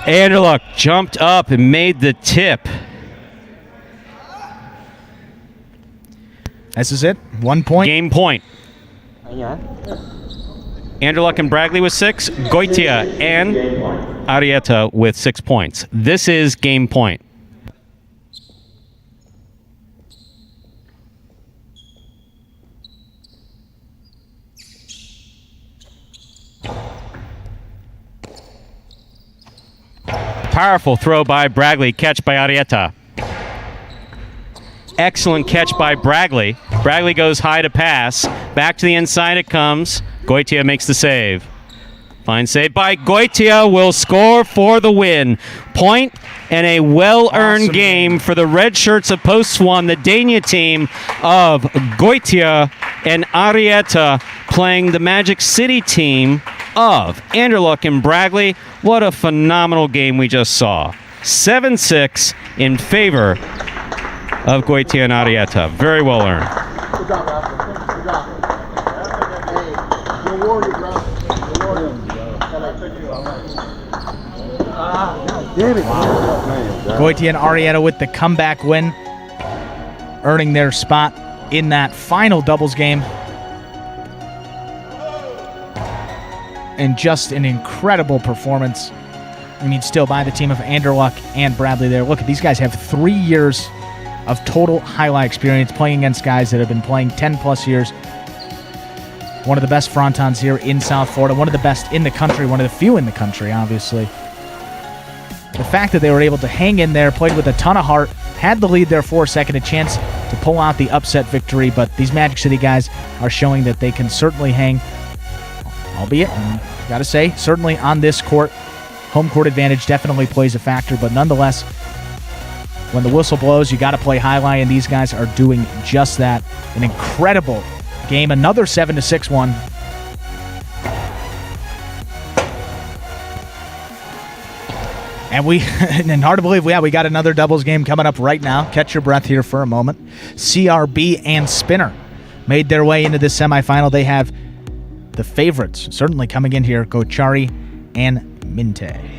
Speaker 1: Anderluck jumped up and made the tip.
Speaker 2: This is it. 1 point.
Speaker 1: Game point. Anderluck and Bragley with 6. Goitia and Arietta with 6 points. This is game point. Powerful throw by Bragley. Catch by Arietta. Excellent catch by Bragley. Bragley goes high to pass. Back to the inside it comes. Goitia makes the save. Fine save by Goitia. Will score for the win. Point and a well-earned game for the red shirts of Post 1, the Dania team of Goitia and Arietta playing the Magic City team of Anderluck and Bragley. What a phenomenal game we just saw. 7-6 in favor of Goitia and Arietta. Very well earned.
Speaker 11: Good job, Raptor. Good job. Hey, you're a warrior, bro. You're a warrior.
Speaker 2: Damn it. Goitia and Arietta with the comeback win, earning their spot in that final doubles game. And just an incredible performance. I mean, still by the team of Anderluck and Bradley there. Look, these guys have 3 years of total highlight experience playing against guys that have been playing 10-plus years. One of the best frontons here in South Florida. One of the best in the country. One of the few in the country, obviously. The fact that they were able to hang in there, played with a ton of heart, had the lead there for a second, a chance to pull out the upset victory, but these Magic City guys are showing that they can certainly hang, albeit, got to say, certainly on this court, home court advantage definitely plays a factor, but nonetheless, when the whistle blows, you got to play highlight, and these guys are doing just that. An incredible game, another 7-6 one. And hard to believe, we got another doubles game coming up right now. Catch your breath here for a moment. CRB and Spinner made their way into this semifinal. They have the favorites certainly coming in here, Gochari and Minte.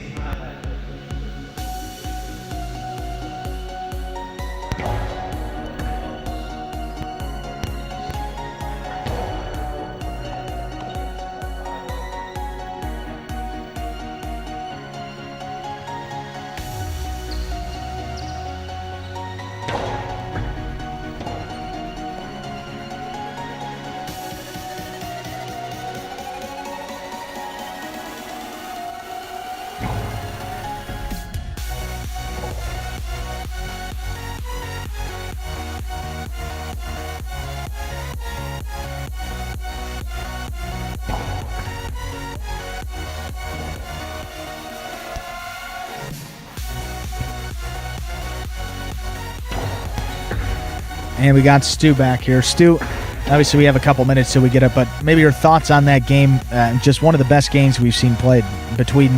Speaker 2: And we got Stu back here. Stu, obviously we have a couple minutes till we get up, but maybe your thoughts on that game. Just one of the best games we've seen played between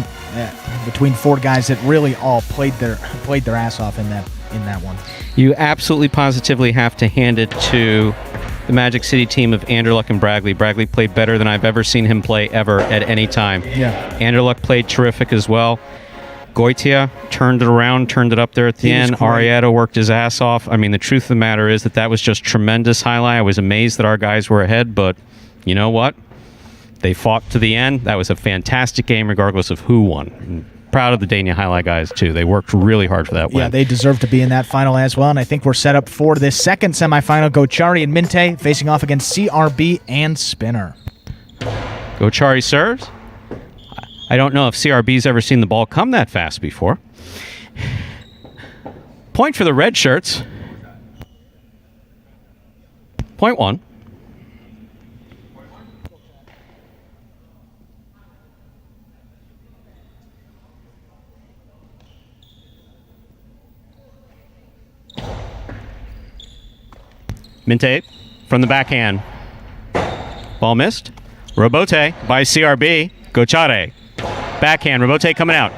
Speaker 2: four guys that really all played their ass off in that one.
Speaker 1: You absolutely positively have to hand it to the Magic City team of Anderluck and Bragley. Bragley played better than I've ever seen him play ever at any time.
Speaker 2: Yeah.
Speaker 1: Anderluck played terrific as well. Goitia turned it around, turned it up there at the end. Arietta worked his ass off. I mean, the truth of the matter is that was just tremendous highlight. I was amazed that our guys were ahead, but you know what? They fought to the end. That was a fantastic game regardless of who won. I'm proud of the Dania highlight guys, too. They worked really hard for that win.
Speaker 2: Yeah, they deserve to be in that final as well, and I think we're set up for this second semifinal. Gochari and Minte facing off against CRB and Spinner.
Speaker 1: Gochari serves. I don't know if CRB's ever seen the ball come that fast before. Point for the red shirts. Point one. Minte from the backhand. Ball missed. Robote by CRB. Gochari. Backhand. Robote coming out.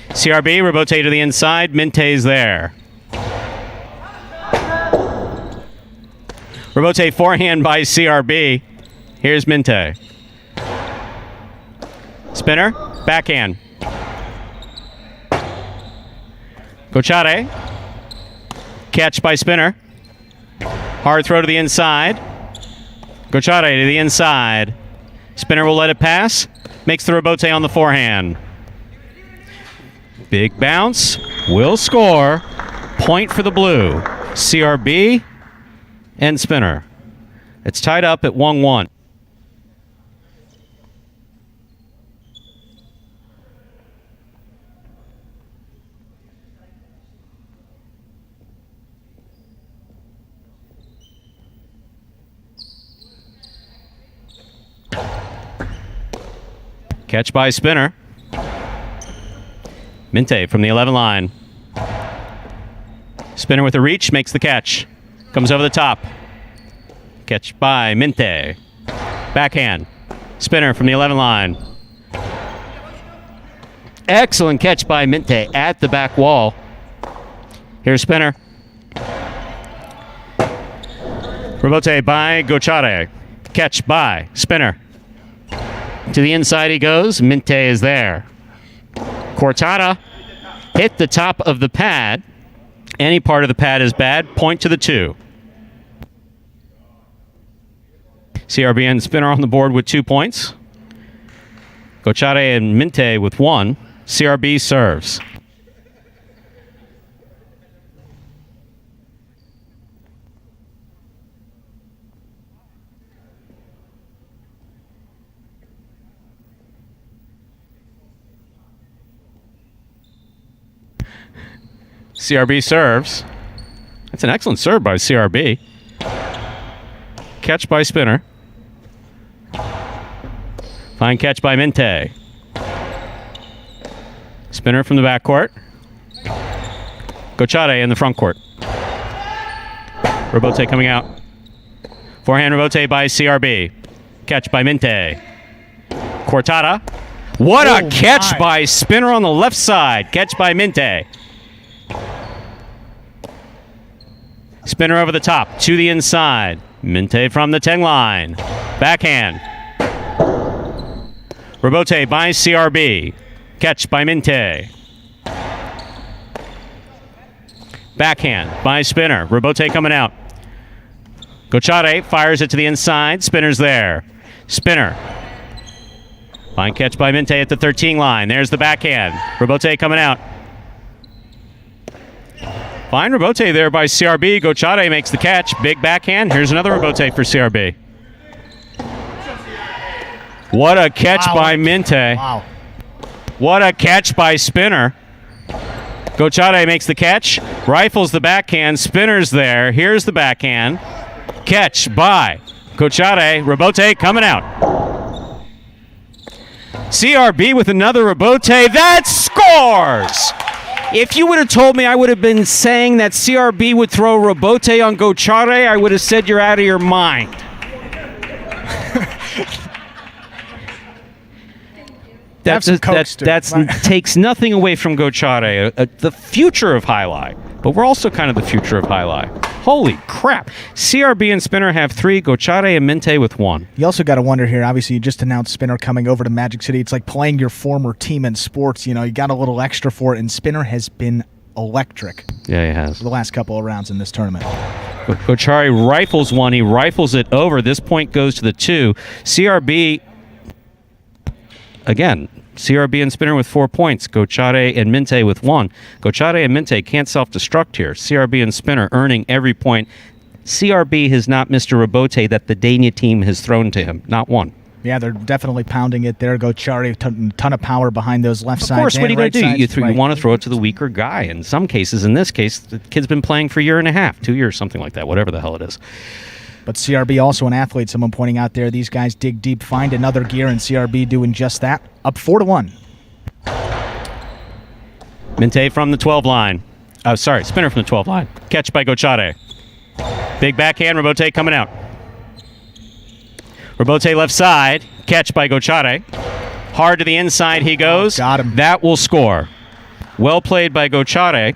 Speaker 1: CRB. Robote to the inside. Minte's there. Robote forehand by CRB. Here's Minte. Spinner. Backhand. Gochari. Catch by Spinner. Hard throw to the inside. Gochari to the inside. Spinner will let it pass. Makes the Robote on the forehand. Big bounce. Will score. Point for the blue. CRB and Spinner. It's tied up at 1-1. Catch by spinner. Minte from the 11 line. Spinner with a reach, makes the catch. Comes over the top. Catch by Minte. Backhand. Spinner from the 11 line. Excellent catch by Minte at the back wall. Here's spinner. Rebote by Gochari. Catch by spinner. To the inside he goes. Minte is there. Cortada hit the top of the pad. Any part of the pad is bad. Point to the 2. CRB and spinner on the board with 2 points. Gochari and Minte with 1. CRB serves. CRB serves. That's an excellent serve by CRB. Catch by spinner. Fine catch by Minte. Spinner from the backcourt. Gochari in the front court. Rebote coming out. Forehand rebote by CRB. Catch by Minte. Cortada. What a catch by spinner on the left side. Catch by Minte. Spinner over the top, to the inside. Minte from the 10 line. Backhand. Rebote by CRB. Catch by Minte. Backhand by spinner. Rebote coming out. Gochari fires it to the inside. Spinner's there. Spinner. Fine catch by Minte at the 13 line. There's the backhand. Rebote coming out. Fine rebote there by CRB. Gochari makes the catch. Big backhand. Here's another rebote for CRB. What a catch by Minte.
Speaker 2: Wow.
Speaker 1: What a catch by spinner. Gochari makes the catch. Rifles the backhand. Spinner's there. Here's the backhand. Catch by Gochari. Rebote coming out. CRB with another rebote. That scores! If you would have told me I would have been saying that CRB would throw rebote on Gochari, I would have said you're out of your mind. That takes nothing away from Gochari, the future of Highlight. But we're also kind of the future of Highlight. Holy crap. CRB and Spinner have 3, Gochari and Minte with 1.
Speaker 2: You also got to wonder here, obviously you just announced Spinner coming over to Magic City. It's like playing your former team in sports. You know, you got a little extra for it, and Spinner has been electric.
Speaker 1: Yeah, he has.
Speaker 2: The last couple of rounds in this tournament.
Speaker 1: Gochari rifles one. He rifles it over. This point goes to the 2. CRB, again, CRB and Spinner with 4 points. Gochari and Minte with 1. Gochari and Minte can't self-destruct here. CRB and Spinner earning every point. CRB has not missed a rebote that the Dania team has thrown to him. Not one.
Speaker 2: Yeah, they're definitely pounding it there. Gochari, ton of power behind those left sides.
Speaker 1: Of course, what are you going to do? You
Speaker 2: Right.
Speaker 1: want to throw it to the weaker guy. In some cases, in this case, the kid's been playing for a year and a half, 2 years, something like that, whatever the hell it is.
Speaker 2: But CRB also an athlete, someone pointing out there. These guys dig deep, find another gear, and CRB doing just that. Up 4-1.
Speaker 1: Minte from the 12 line. Spinner from the 12 line. Catch by Gochari. Big backhand, rebote coming out. Rebote left side. Catch by Gochari. Hard to the inside he goes.
Speaker 2: Got him.
Speaker 1: That will score. Well played by Gochari.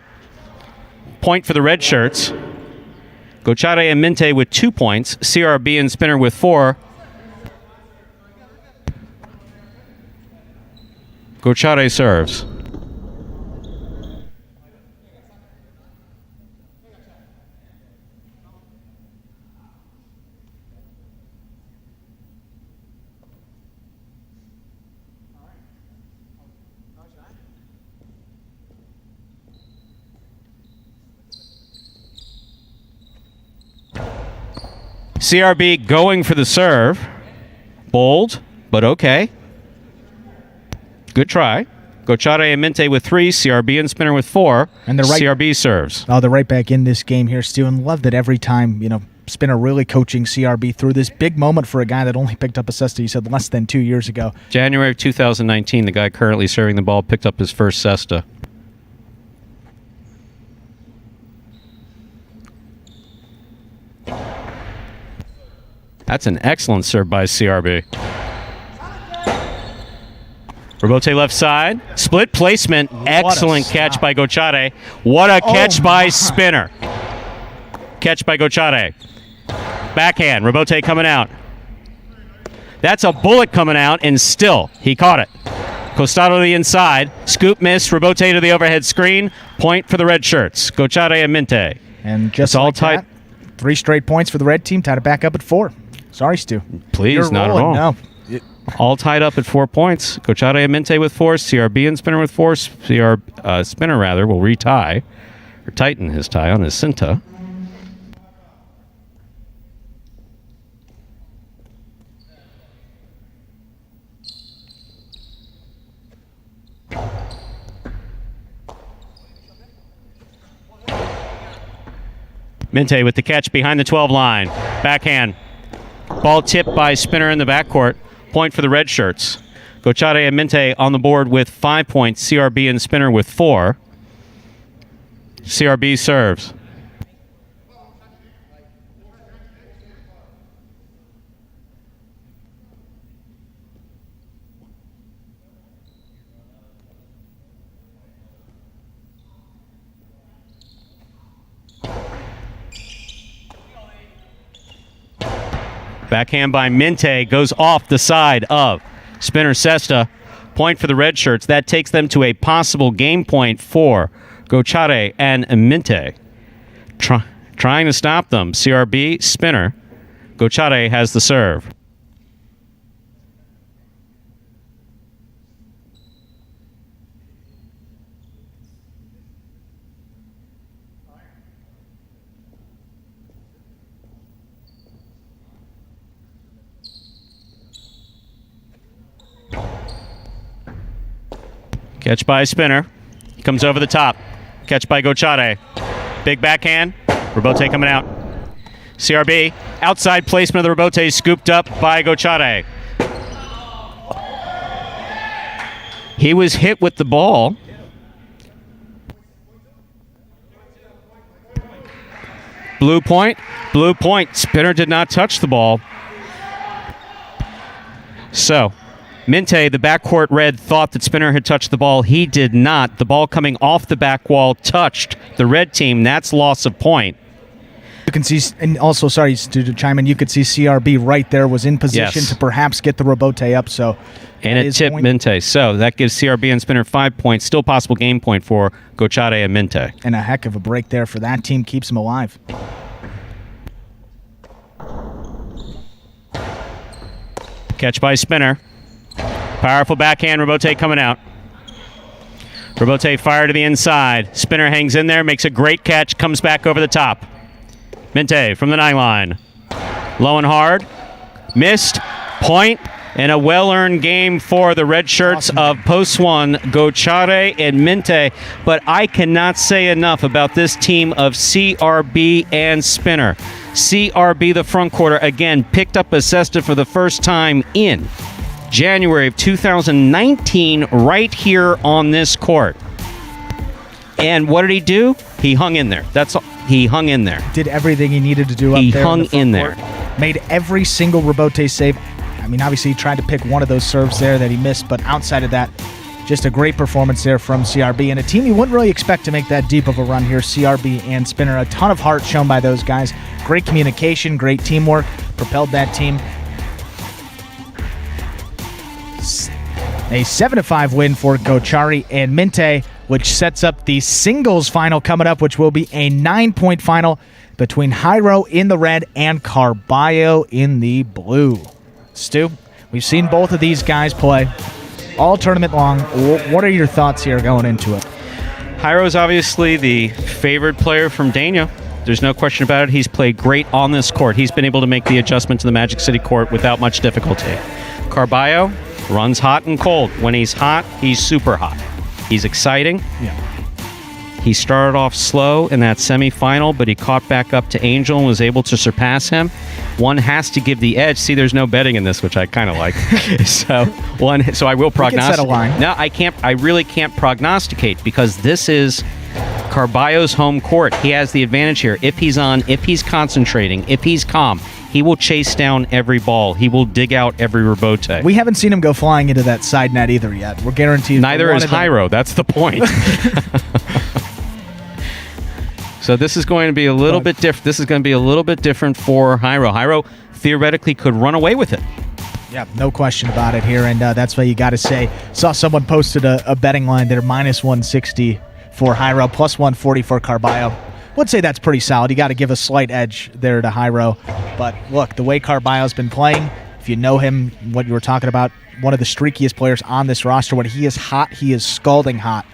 Speaker 1: Point for the red shirts. Gochari and Minte with 2 points. CRB and Spinner with 4. Gochari serves. CRB going for the serve. Bold, but okay. Good try. Gochari and Minte with 3, CRB and Spinner with 4.
Speaker 2: And they're right,
Speaker 1: CRB serves.
Speaker 2: Oh, they're right back in this game here, Stu. And love that every time, Spinner really coaching CRB through this big moment for a guy that only picked up a cesta, you said, less than 2 years ago.
Speaker 1: January of 2019, the guy currently serving the ball picked up his first cesta. That's an excellent serve by CRB. Robote left side. Split placement. Excellent catch by Gochari. What a catch by Spinner. Catch by Gochari. Backhand. Robote coming out. That's a bullet coming out, and still he caught it. Costado to the inside. Scoop miss. Robote to the overhead screen. Point for the red shirts. Gochari and Minte.
Speaker 2: And just
Speaker 1: it's all
Speaker 2: like
Speaker 1: tight.
Speaker 2: that, 3 straight points for the red team. Tied it back up at 4. Sorry, Stu.
Speaker 1: Please,
Speaker 2: You're
Speaker 1: not
Speaker 2: rolling.
Speaker 1: at all.
Speaker 2: No.
Speaker 1: All tied up at 4 points. Gochari and Minte with 4. CRB and Spinner with 4. Spinner, rather, will retie, or tighten his tie on his Cinta. Minte with the catch behind the 12 line. Backhand. Ball tipped by Spinner in the backcourt. Point for the red shirts. Gochari and Minte on the board with 5 points. CRB and Spinner with 4. CRB serves. Backhand by Minte goes off the side of Spinner Cesta. Point for the red shirts. That takes them to a possible game point for Gochari and Minte. Trying to stop them. CRB, Spinner. Gochari has the serve. Catch by Spinner. Comes over the top. Catch by Gochari. Big backhand. Robote coming out. CRB. Outside placement of the Robote scooped up by Gochari. He was hit with the ball. Blue point. Blue point. Spinner did not touch the ball. So, Minte, the backcourt red, thought that Spinner had touched the ball. He did not. The ball coming off the back wall touched the red team. That's loss of point.
Speaker 2: You can see, and also, sorry to chime in, you could see CRB right there was in position to perhaps get the Robote up. So,
Speaker 1: and it tipped Minte. So that gives CRB and Spinner 5 points. Still possible game point for Gochari and Minte.
Speaker 2: And a heck of a break there for that team. Keeps them alive.
Speaker 1: Catch by Spinner. Powerful backhand. Robote coming out. Robote fire to the inside. Spinner hangs in there, makes a great catch, comes back over the top. Minte from the 9 line. Low and hard. Missed. Point. And a well-earned game for the red shirts of Post 1, Gochari and Minte. But I cannot say enough about this team of CRB and Spinner. CRB, the front quarter, again, picked up a cesta for the first time in January of 2019 right here on this court. And what did he do? He hung in there. That's all. He hung in there.
Speaker 2: Did everything he needed to do up there.
Speaker 1: He hung in there.
Speaker 2: Made every single Robote save. I mean, obviously, he tried to pick one of those serves there that he missed, but outside of that, just a great performance there from CRB. And a team you wouldn't really expect to make that deep of a run here, CRB and Spinner. A ton of heart shown by those guys. Great communication, great teamwork, propelled that team. A 7-5 win for Gochari and Minte, which sets up the singles final coming up, which will be a 9-point final between Hyro in the red and Carbio in the blue. Stu, we've seen both of these guys play all tournament long. What are your thoughts here going into it?
Speaker 1: Hyro is obviously the favored player from Dania. There's no question about it. He's played great on this court. He's been able to make the adjustment to the Magic City court without much difficulty. Carbio runs hot and cold. When he's hot, he's super hot. He's exciting.
Speaker 2: Yeah.
Speaker 1: He started off slow in that semifinal, but he caught back up to Angel and was able to surpass him. One has to give the edge. See, there's no betting in this, which I kind of like. So I will prognosticate.
Speaker 2: Set a line.
Speaker 1: No, I can't. I really can't prognosticate because this is Carballo's home court. He has the advantage here. If he's on, if he's concentrating, if he's calm, he will chase down every ball. He will dig out every rebote.
Speaker 2: We haven't seen him go flying into that side net either yet. We're guaranteed.
Speaker 1: Neither is Hyro. That's the point. So this is going to be a little bit different. This is going to be a little bit different for Hyro. Hyro theoretically could run away with it.
Speaker 2: Yeah, no question about it here, and that's why you got to say. Saw someone posted a betting line there, -160 for Hyro, +140 for Carballo. Would say that's pretty solid. You got to give a slight edge there to Hyro, but look, the way Carballo's been playing, if you know him, what you were talking about, one of the streakiest players on this roster. When he is hot, he is scalding hot.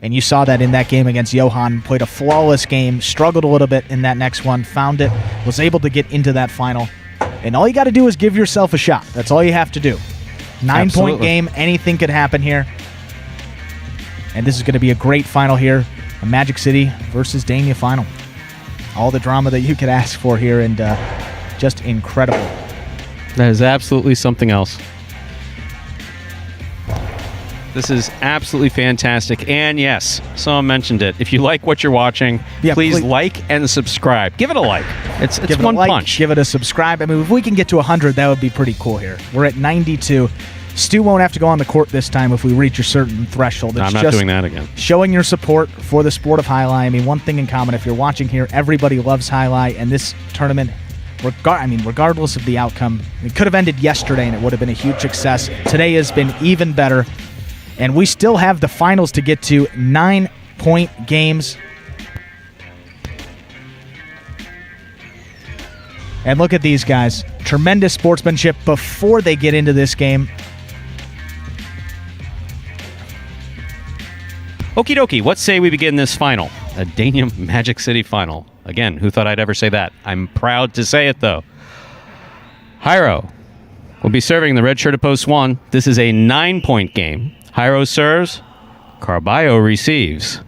Speaker 2: And you saw that in that game against Johan. Played a flawless game, struggled a little bit in that next one, found it, was able to get into that final. And all you got to do is give yourself a shot. That's all you have to do. 9-point game, anything could happen here. And this is going to be a great final here. A Magic City versus Dania final. All the drama that you could ask for here, and just incredible.
Speaker 1: That is absolutely something else. This is absolutely fantastic. And yes, someone mentioned it. If you like what you're watching, please like and subscribe. Give it a like. It's one punch.
Speaker 2: Give it a subscribe. I mean, if we can get to 100, that would be pretty cool here. We're at 92. Stu won't have to go on the court this time if we reach a certain threshold.
Speaker 1: No, I'm not doing that again.
Speaker 2: Showing your support for the sport of highlight. I mean, one thing in common, if you're watching here, everybody loves highlight, and this tournament, regardless of the outcome, it could have ended yesterday and it would have been a huge success. Today has been even better. And we still have the finals to get to, 9-point games. And look at these guys. Tremendous sportsmanship before they get into this game.
Speaker 1: Okie dokie, what say we begin this final? A Dania Magic City final. Again, who thought I'd ever say that? I'm proud to say it, though. Hyro will be serving the red shirt at post 1. This is a 9-point game. Hyro serves, Carballo receives.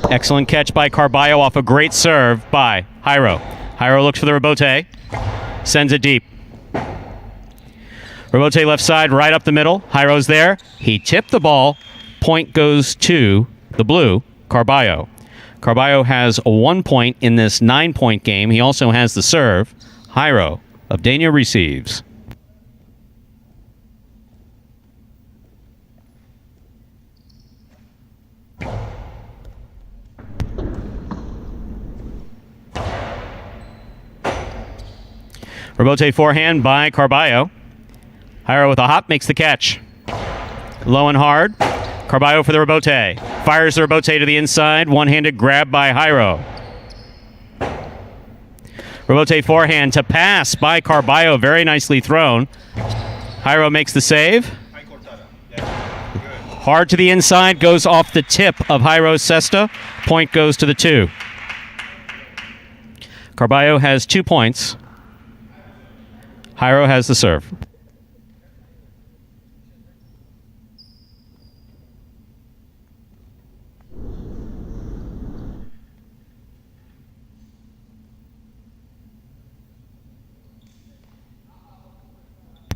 Speaker 1: Excellent catch by Carballo off a great serve by Hyro. Hyro looks for the rebote, sends it deep. Rebote left side, right up the middle. Hyro's there. He tipped the ball. Point goes to the blue, Carballo. Carballo has a 1 point in this 9-point game. He also has the serve. Hyro of Dania receives. Rebote forehand by Carballo. Hyro with a hop makes the catch. Low and hard. Carballo for the rebote. Fires the rebote to the inside. One-handed grab by Hyro. Rebote forehand to pass by Carballo. Very nicely thrown. Hyro makes the save. Hard to the inside. Goes off the tip of Hyro's cesta. Point goes to the 2. Carballo has 2 points. Hyro has the serve.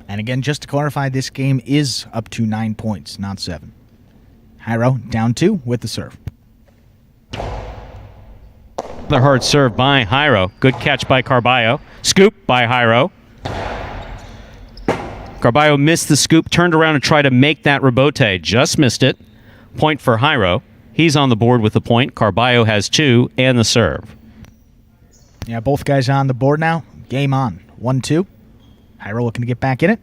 Speaker 2: And again, just to clarify, this game is up to 9 points, not 7. Hyro down 2 with the serve.
Speaker 1: Another hard serve by Hyro. Good catch by Carballo. Scoop by Hyro. Carballo missed the scoop, turned around and tried to make that rebote. Just missed it. Point for Hyro. He's on the board with the point. Carballo has 2 and the serve.
Speaker 2: Yeah, both guys on the board now. Game on. 1-2. Hyro looking to get back in it.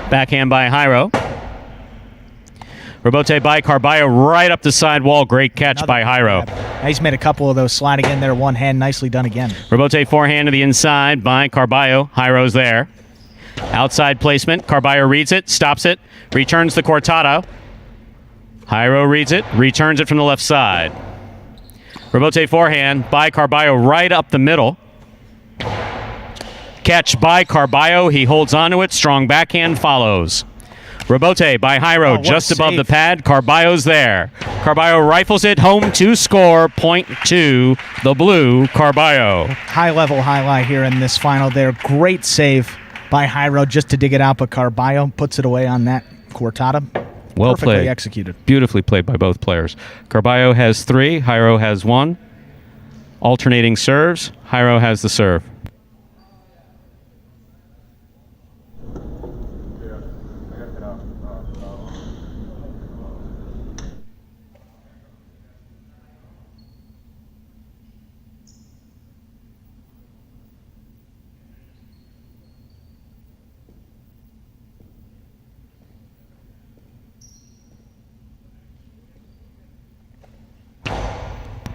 Speaker 1: Backhand by Hyro. Rebote by Carballo right up the side wall. Great catch by Hyro.
Speaker 2: He's made a couple of those sliding in there. One hand, nicely done again.
Speaker 1: Rebote forehand to the inside by Carballo. Hyro's there. Outside placement. Carbio reads it, stops it, returns the cortado. Hyro reads it, returns it from the left side. Rebote forehand by Carbio right up the middle. Catch by Carbio. He holds onto it. Strong backhand follows. Rebote by Hyro just above the pad. Carbio's there. Carbio rifles it home to score. Point to the blue Carbio.
Speaker 2: High-level highlight here in this final there. Great save by Hyro just to dig it out, but Carbio puts it away on that cortada.
Speaker 1: Well
Speaker 2: Perfectly
Speaker 1: played.
Speaker 2: executed.
Speaker 1: Beautifully played by both players. Carbio has 3. Hyro has 1. Alternating serves. Hyro has the serve.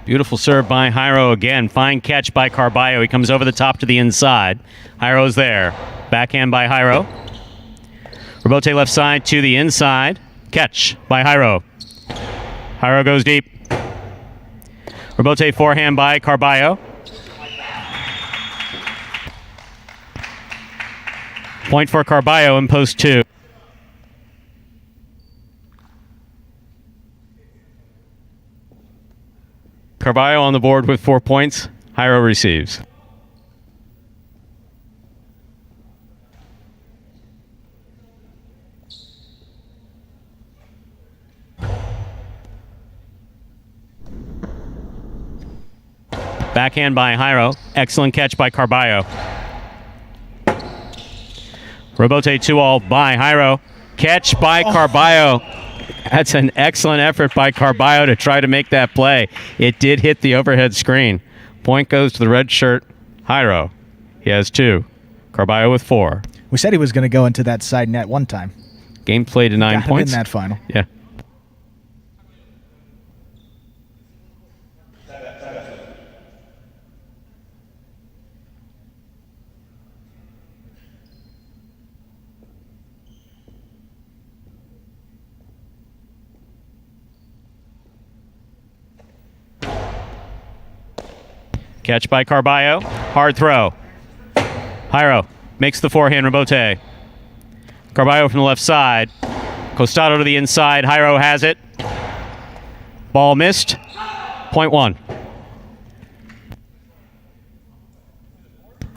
Speaker 1: Beautiful serve by Hyro again. Fine catch by Carbio. He comes over the top to the inside. Hyro's there. Backhand by Hyro. Rebote left side to the inside. Catch by Hyro. Hyro goes deep. Rebote forehand by Carbio. Point for Carbio in post 2. Carbio on the board with 4 points. Hyro receives. Backhand by Hyro. Excellent catch by Carbio. Rebote 2-all by Hyro. Catch by Carbio. That's an excellent effort by Carbio to try to make that play. It did hit the overhead screen. Point goes to the red shirt, Hyro. He has 2. Carbio with 4.
Speaker 2: We said he was going to go into that side net one time.
Speaker 1: Game played to 9 points.
Speaker 2: In that final.
Speaker 1: Yeah. Catch by Carbio. Hard throw. Hyro makes the forehand rebote. Carbio from the left side. Costado to the inside. Hyro has it. Ball missed. Point 1.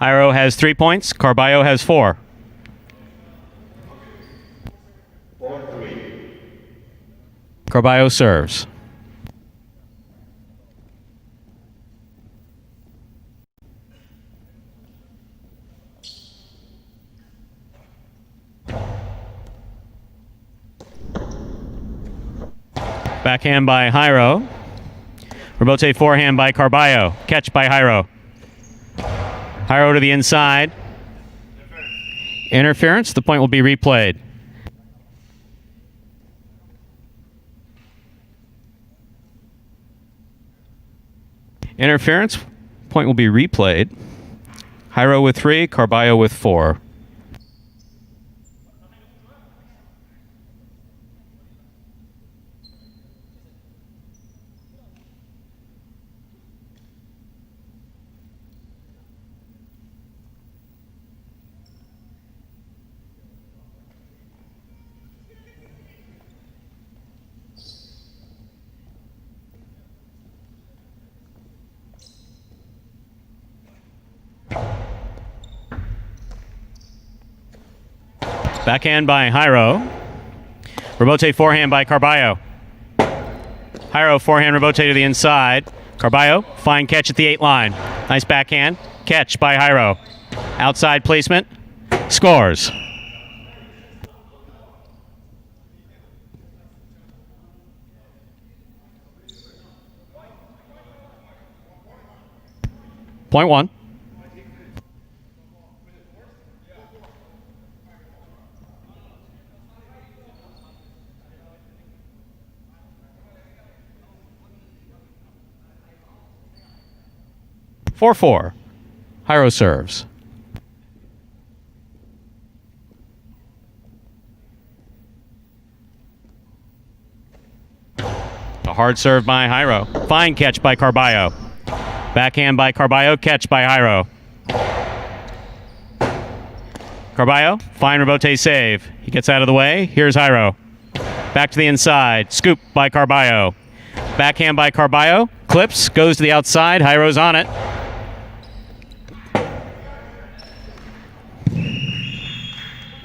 Speaker 1: Hyro has 3 points. Carbio has 4. Carbio serves. Backhand by Hyro. Rebote forehand by Carbio. Catch by Hyro. Hyro to the inside. Interference. The point will be replayed. Interference. Point will be replayed. Hyro with 3. Carbio with 4. Backhand by Hyro. Rebote forehand by Carbio. Hyro forehand rebote to the inside. Carbio, fine catch at the 8 line. Nice backhand. Catch by Hyro. Outside placement. Scores. Point 1. Four. Hyro serves. a hard serve by Hyro. Fine catch by Carbio. Backhand by Carbio, catch by Hyro. Carbio, fine rebote save. He gets out of the way. Here's Hyro. Back to the inside. Scoop by Carbio. Backhand by Carbio. Clips, goes to the outside. Hyro's on it.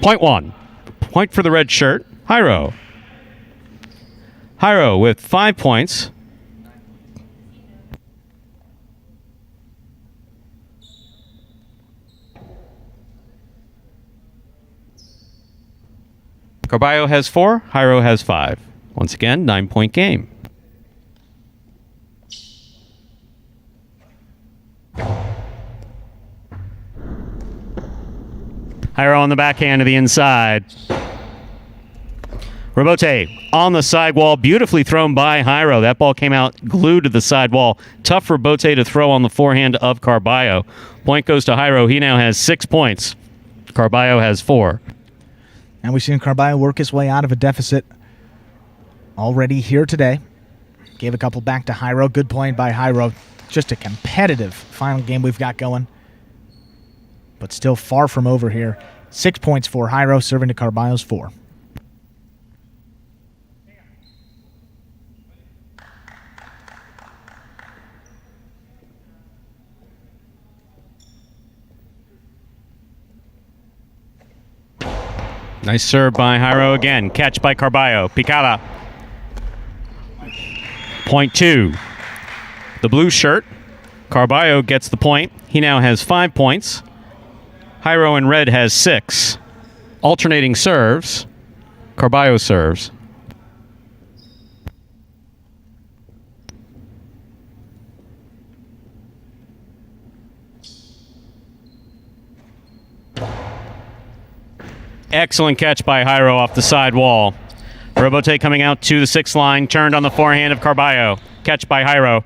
Speaker 1: Point one. Point for the red shirt. Hyro. Hyro with 5 points. Carbio has 4. Hyro has 5. Once again, 9-point game. Hyro on the backhand to the inside. Rebote on the sidewall, beautifully thrown by Hyro. That ball came out glued to the sidewall. Tough for Bote to throw on the forehand of Carbio. Point goes to Hyro. He now has 6 points. Carbio has 4.
Speaker 2: And we've seen Carbio work his way out of a deficit already here today. Gave a couple back to Hyro. Good point by Hyro. Just a competitive final game we've got going. But still far from over here. 6 points for Hyro, serving to Carbio's 4.
Speaker 1: Nice serve by Hyro again. Catch by Carbio. Picala. Point 2. The blue shirt. Carbio gets the point. He now has 5 points. Hyro in red has 6. Alternating serves. Carbio serves. Excellent catch by Hyro off the side wall. Rebote coming out to the 6th line. Turned on the forehand of Carbio. Catch by Hyro.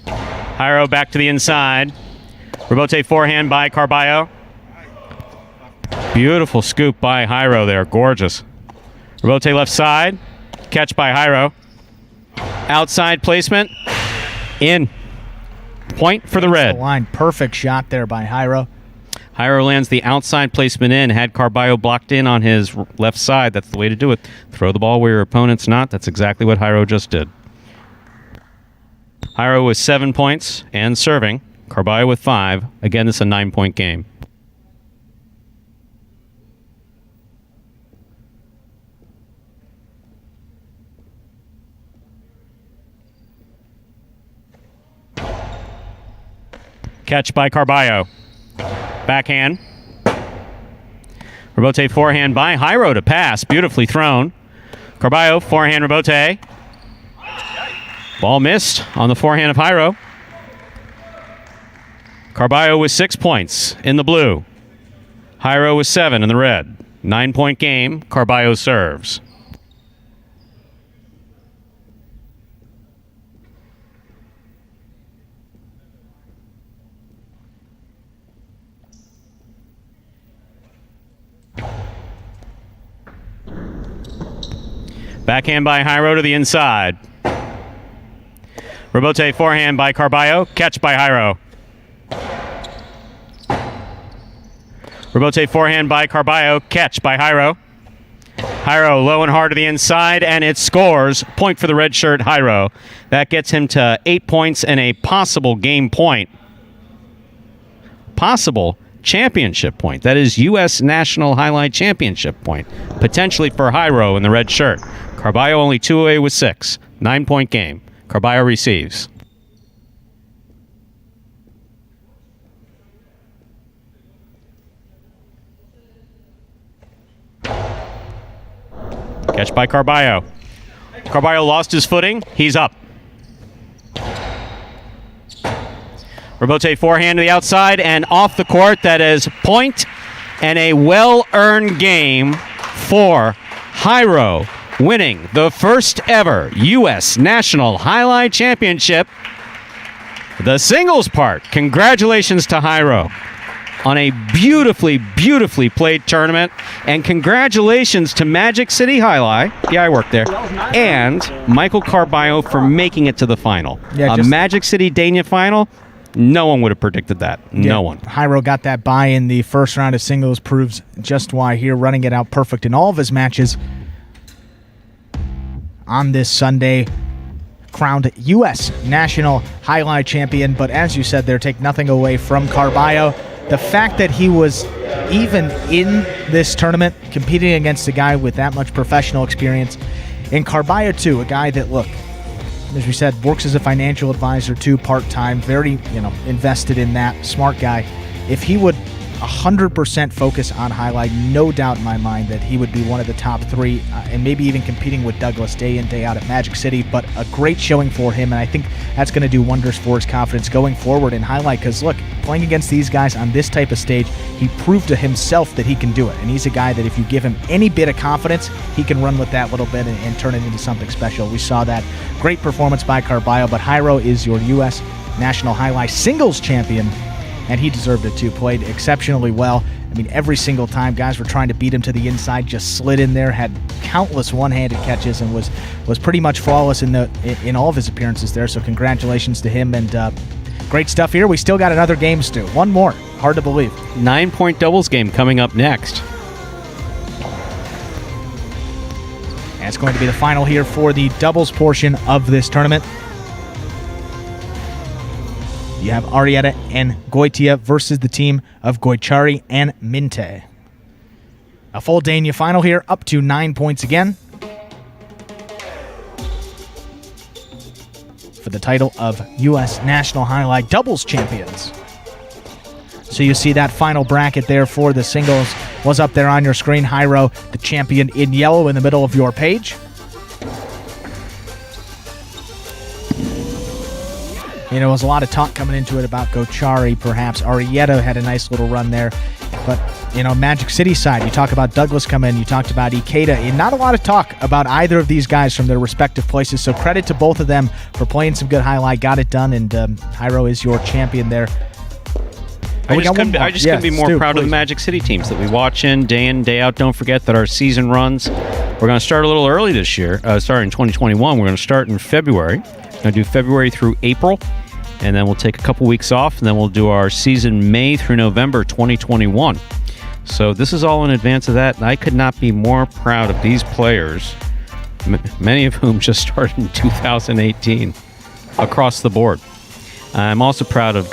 Speaker 1: Hyro back to the inside. Rebote forehand by Carbio. Beautiful scoop by Hyro there. Gorgeous. Rebote left side. Catch by Hyro. Outside placement. In. Point for the red.
Speaker 2: The line. Perfect shot there by Hyro.
Speaker 1: Hyro lands the outside placement in. Had Carbio blocked in on his left side. That's the way to do it. Throw the ball where your opponent's not. That's exactly what Hyro just did. Hyro with 7 points and serving. Carbio with 5. Again, this is a 9-point game. Catch by Carbio. Backhand. Rebote forehand by Hyro to pass. Beautifully thrown. Carbio, forehand Rebote. Ball missed on the forehand of Hyro. Carbio with 6 points in the blue. Hyro with 7 in the red. 9-point game. Carbio serves. Backhand by Hyro to the inside. Rebote forehand by Carbio. Catch by Hyro. Rebote forehand by Carbio. Catch by Hyro. Hyro low and hard to the inside, and it scores. Point for the red shirt, Hyro. That gets him to 8 points and a possible game point. Possible championship point. That is U.S. National Highlight Championship point. Potentially for Hyro in the red shirt. Carbio only 2 away with 6. 9-point game. Carbio receives. Catch by Carbio. Carbio lost his footing. He's up. Rebote forehand to the outside and off the court. That is point and a well-earned game for Hyro, winning the first ever U.S. National Highlight Championship. The singles part. Congratulations to Hyro. on a beautifully, beautifully played tournament. And congratulations to Magic City Jai-Alai, yeah, I work there, and Michael Carbio for making it to the final.
Speaker 2: Yeah,
Speaker 1: Magic City Dania final, no one would have predicted that. No one.
Speaker 2: Hyro got that bye in the first round of singles, proves just why here, running it out perfect in all of his matches. On this Sunday, crowned U.S. National Highlight Champion, but as you said there, take nothing away from Carbio. The fact that he was even in this tournament, competing against a guy with that much professional experience, and Carbio too, a guy that, look, as we said, works as a financial advisor too, part-time, very, invested in that, smart guy. If he would 100% focus on highlight, no doubt in my mind that he would be one of the top three, and maybe even competing with Douglas day in, day out at Magic City. But a great showing for him, and I think that's going to do wonders for his confidence going forward in highlight, because look, playing against these guys on this type of stage, he proved to himself that he can do it, and he's a guy that if you give him any bit of confidence, he can run with that little bit and turn it into something special. We saw that great performance by Carbio, but Hyro is your U.S. National Highlight Singles Champion, and he deserved it too. Played exceptionally well. I mean, every single time guys were trying to beat him to the inside, just slid in there, had countless one-handed catches, and was pretty much flawless in all of his appearances there. So congratulations to him, and great stuff here. We still got another game, Stu. One more. Hard to believe.
Speaker 1: 9-point doubles game coming up next.
Speaker 2: And it's going to be the final here for the doubles portion of this tournament. You have Arietta and Goitia versus the team of Gochari and Minte. A full Dania final here, up to 9 points again, for the title of U.S. National Highlight Doubles Champions. So you see that final bracket there for the singles was up there on your screen. Hyro, the champion in yellow in the middle of your page. There was a lot of talk coming into it about Gochari, perhaps. Arietta had a nice little run there. But, Magic City side, you talk about Douglas come in, you talked about Ikeda, and not a lot of talk about either of these guys from their respective places. So credit to both of them for playing some good highlight, got it done, and Hyro is your champion there.
Speaker 1: I just couldn't be more proud of the Magic City teams that we watch in, day out. Don't forget that our season runs, we're going to start a little early this year, starting in 2021. We're going to start in February. We're going to do February through April. And then we'll take a couple weeks off, and then we'll do our season May through November 2021. So this is all in advance of that, and I could not be more proud of these players, many of whom just started in 2018, across the board. I'm also proud of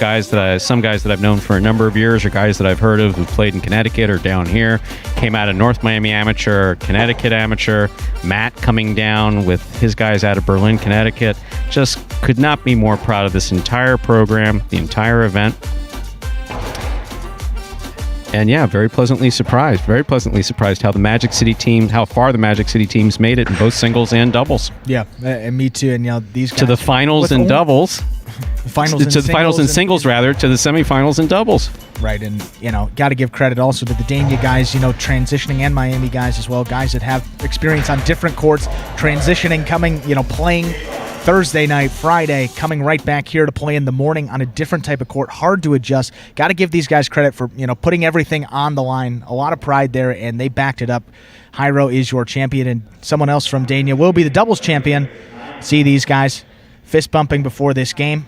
Speaker 1: some guys that I've known for a number of years, or guys that I've heard of who played in Connecticut or down here, came out of North Miami Amateur, Connecticut Amateur, Matt coming down with his guys out of Berlin, Connecticut. Just could not be more proud of this entire program, the entire event. And yeah, very pleasantly surprised how the Magic City team, how far the Magic City teams made it in both singles and doubles.
Speaker 2: Yeah, and me too. And these guys
Speaker 1: to the finals and doubles. To the finals and singles, rather, to the semifinals and doubles.
Speaker 2: Right, and, got to give credit also to the Dania guys, transitioning, and Miami guys as well, guys that have experience on different courts, transitioning, coming, playing Thursday night, Friday, coming right back here to play in the morning on a different type of court. Hard to adjust. Got to give these guys credit for, putting everything on the line. A lot of pride there, and they backed it up. Hyro is your champion, and someone else from Dania will be the doubles champion. See these guys fist bumping before this game.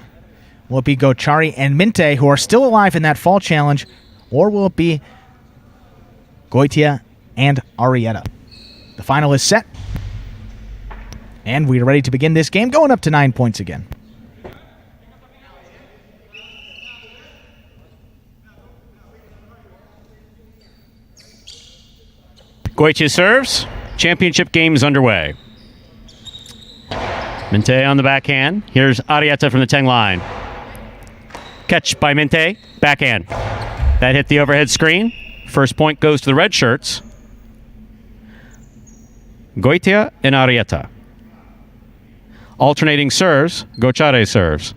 Speaker 2: Will it be Gochari and Minte, who are still alive in that fall challenge, or will it be Goitia and Arietta? The final is set, and we are ready to begin this game, going up to 9 points again.
Speaker 1: Goitia serves. Championship game is underway. Minte on the backhand. Here's Arietta from the 10 line. Catch by Minte. Backhand. That hit the overhead screen. First point goes to the red shirts. Goitia and Arietta. Alternating serves. Gochari serves.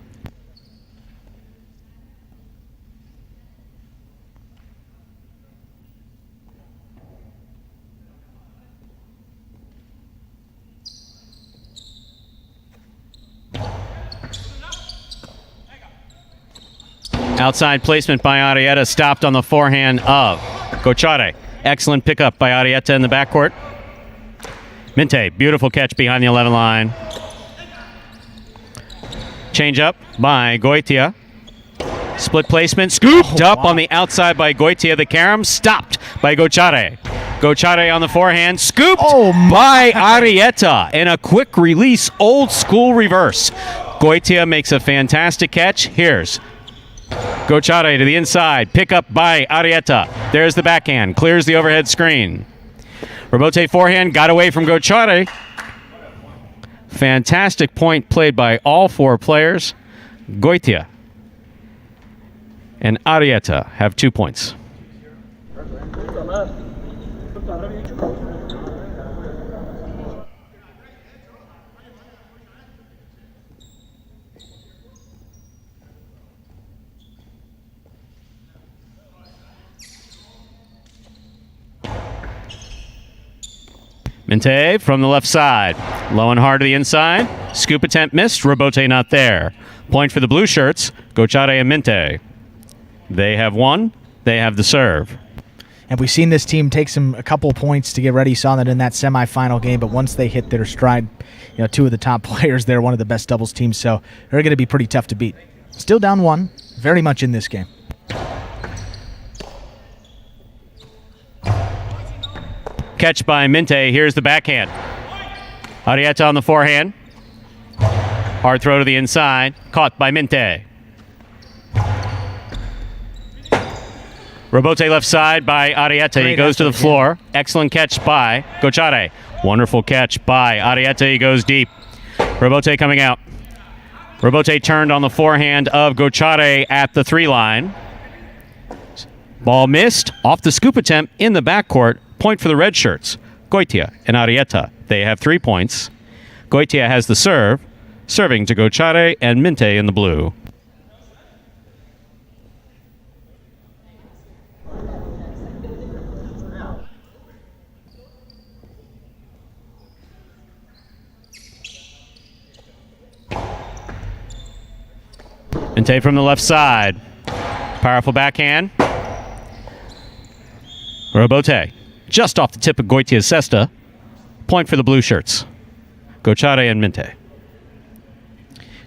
Speaker 1: Outside placement by Arietta, stopped on the forehand of Gochari. Excellent pickup by Arietta in the backcourt. Minte, beautiful catch behind the 11 line. Change up by Goitia. Split placement, scooped up on the outside by Goitia. The carom stopped by Gochari. Gochari on the forehand, scooped by Arietta in a quick release, old school reverse. Goitia makes a fantastic catch. Here's Gochari to the inside, pick up by Arietta. There's the backhand, clears the overhead screen. Robote forehand got away from Gochari. Fantastic point played by all four players. Goitia and Arietta have 2 points. Minte from the left side. Low and hard to the inside. Scoop attempt missed. Robote not there. Point for the blue shirts. Gochari and Minte. They have won. They have the serve.
Speaker 2: And we've seen this team take a couple points to get ready. Saw that in that semifinal game, but once they hit their stride, two of the top players, they're one of the best doubles teams, so they're going to be pretty tough to beat. Still down one, very much in this game.
Speaker 1: Catch by Minte. Here's the backhand. Arietta on the forehand. Hard throw to the inside. Caught by Minte. Robote left side by Arietta. He goes to the floor. Excellent catch by Gochari. Wonderful catch by Arietta. He goes deep. Robote coming out. Robote turned on the forehand of Gochari at the 3 line. Ball missed off the scoop attempt in the backcourt. Point for the red shirts. Goitia and Arietta. They have 3 points. Goitia has the serve. Serving to Gochari and Minte in the blue. Minte from the left side. Powerful backhand. Robote. Just off the tip of Goitia's cesta. Point for the blue shirts. Gochari and Minte.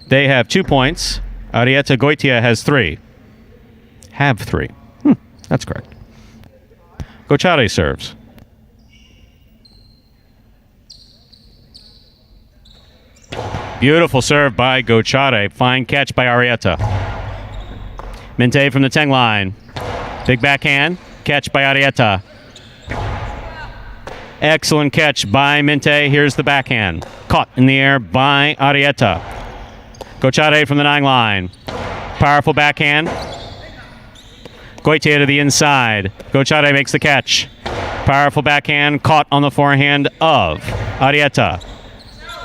Speaker 1: They have 2 points. Arietta Goitia has 3. Have 3. That's correct. Gochari serves. Beautiful serve by Gochari. Fine catch by Arietta. Minte from the 10 line. Big backhand. Catch by Arietta. Excellent catch by Minte. Here's the backhand. Caught in the air by Arietta. Gochari from the 9 line. Powerful backhand. Goitia to the inside. Gochari makes the catch. Powerful backhand. Caught on the forehand of Arietta.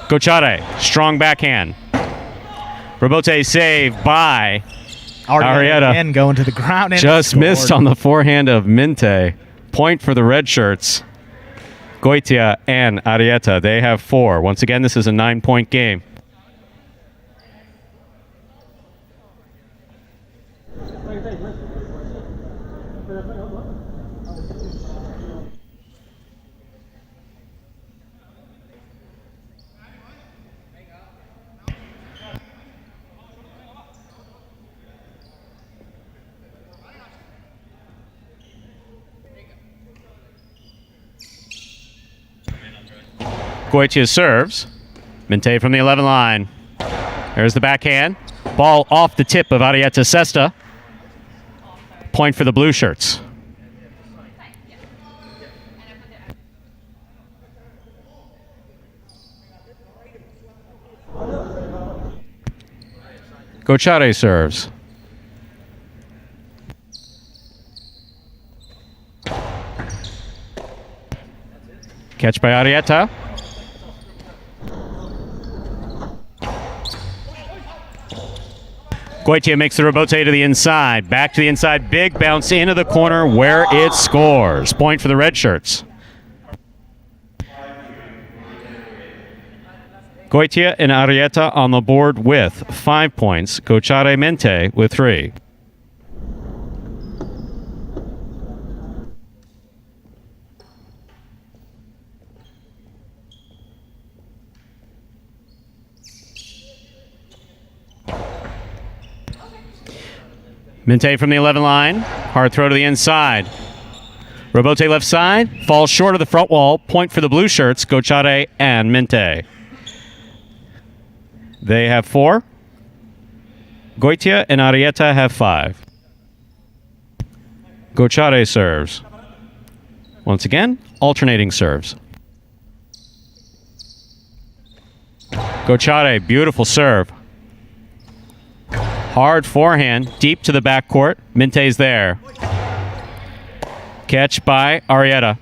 Speaker 1: Gochari. Strong backhand. Robote saved by Arietta.
Speaker 2: Again going to the ground. And
Speaker 1: just missed on the forehand of Minte. Point for the red shirts. Goitia and Arietta. They have 4. Once again, this is a 9-point game. Goitia serves. Minte from the 11 line. There's the backhand. Ball off the tip of Arietta's cesta. Point for the blue shirts. Gochari serves. Catch by Arietta. Goitia makes the Robote to the inside. Back to the inside. Big bounce into the corner where it scores. Point for the red shirts. Goitia and Arietta on the board with 5 points. Gochari Minte with 3. Minte from the 11 line. Hard throw to the inside. Robote left side. Falls short of the front wall. Point for the blue shirts, Gochari and Minte. They have 4. Goitia and Arietta have 5. Gochari serves. Once again, alternating serves. Gochari, beautiful serve. Hard forehand, deep to the backcourt. Minte's there. Catch by Arietta.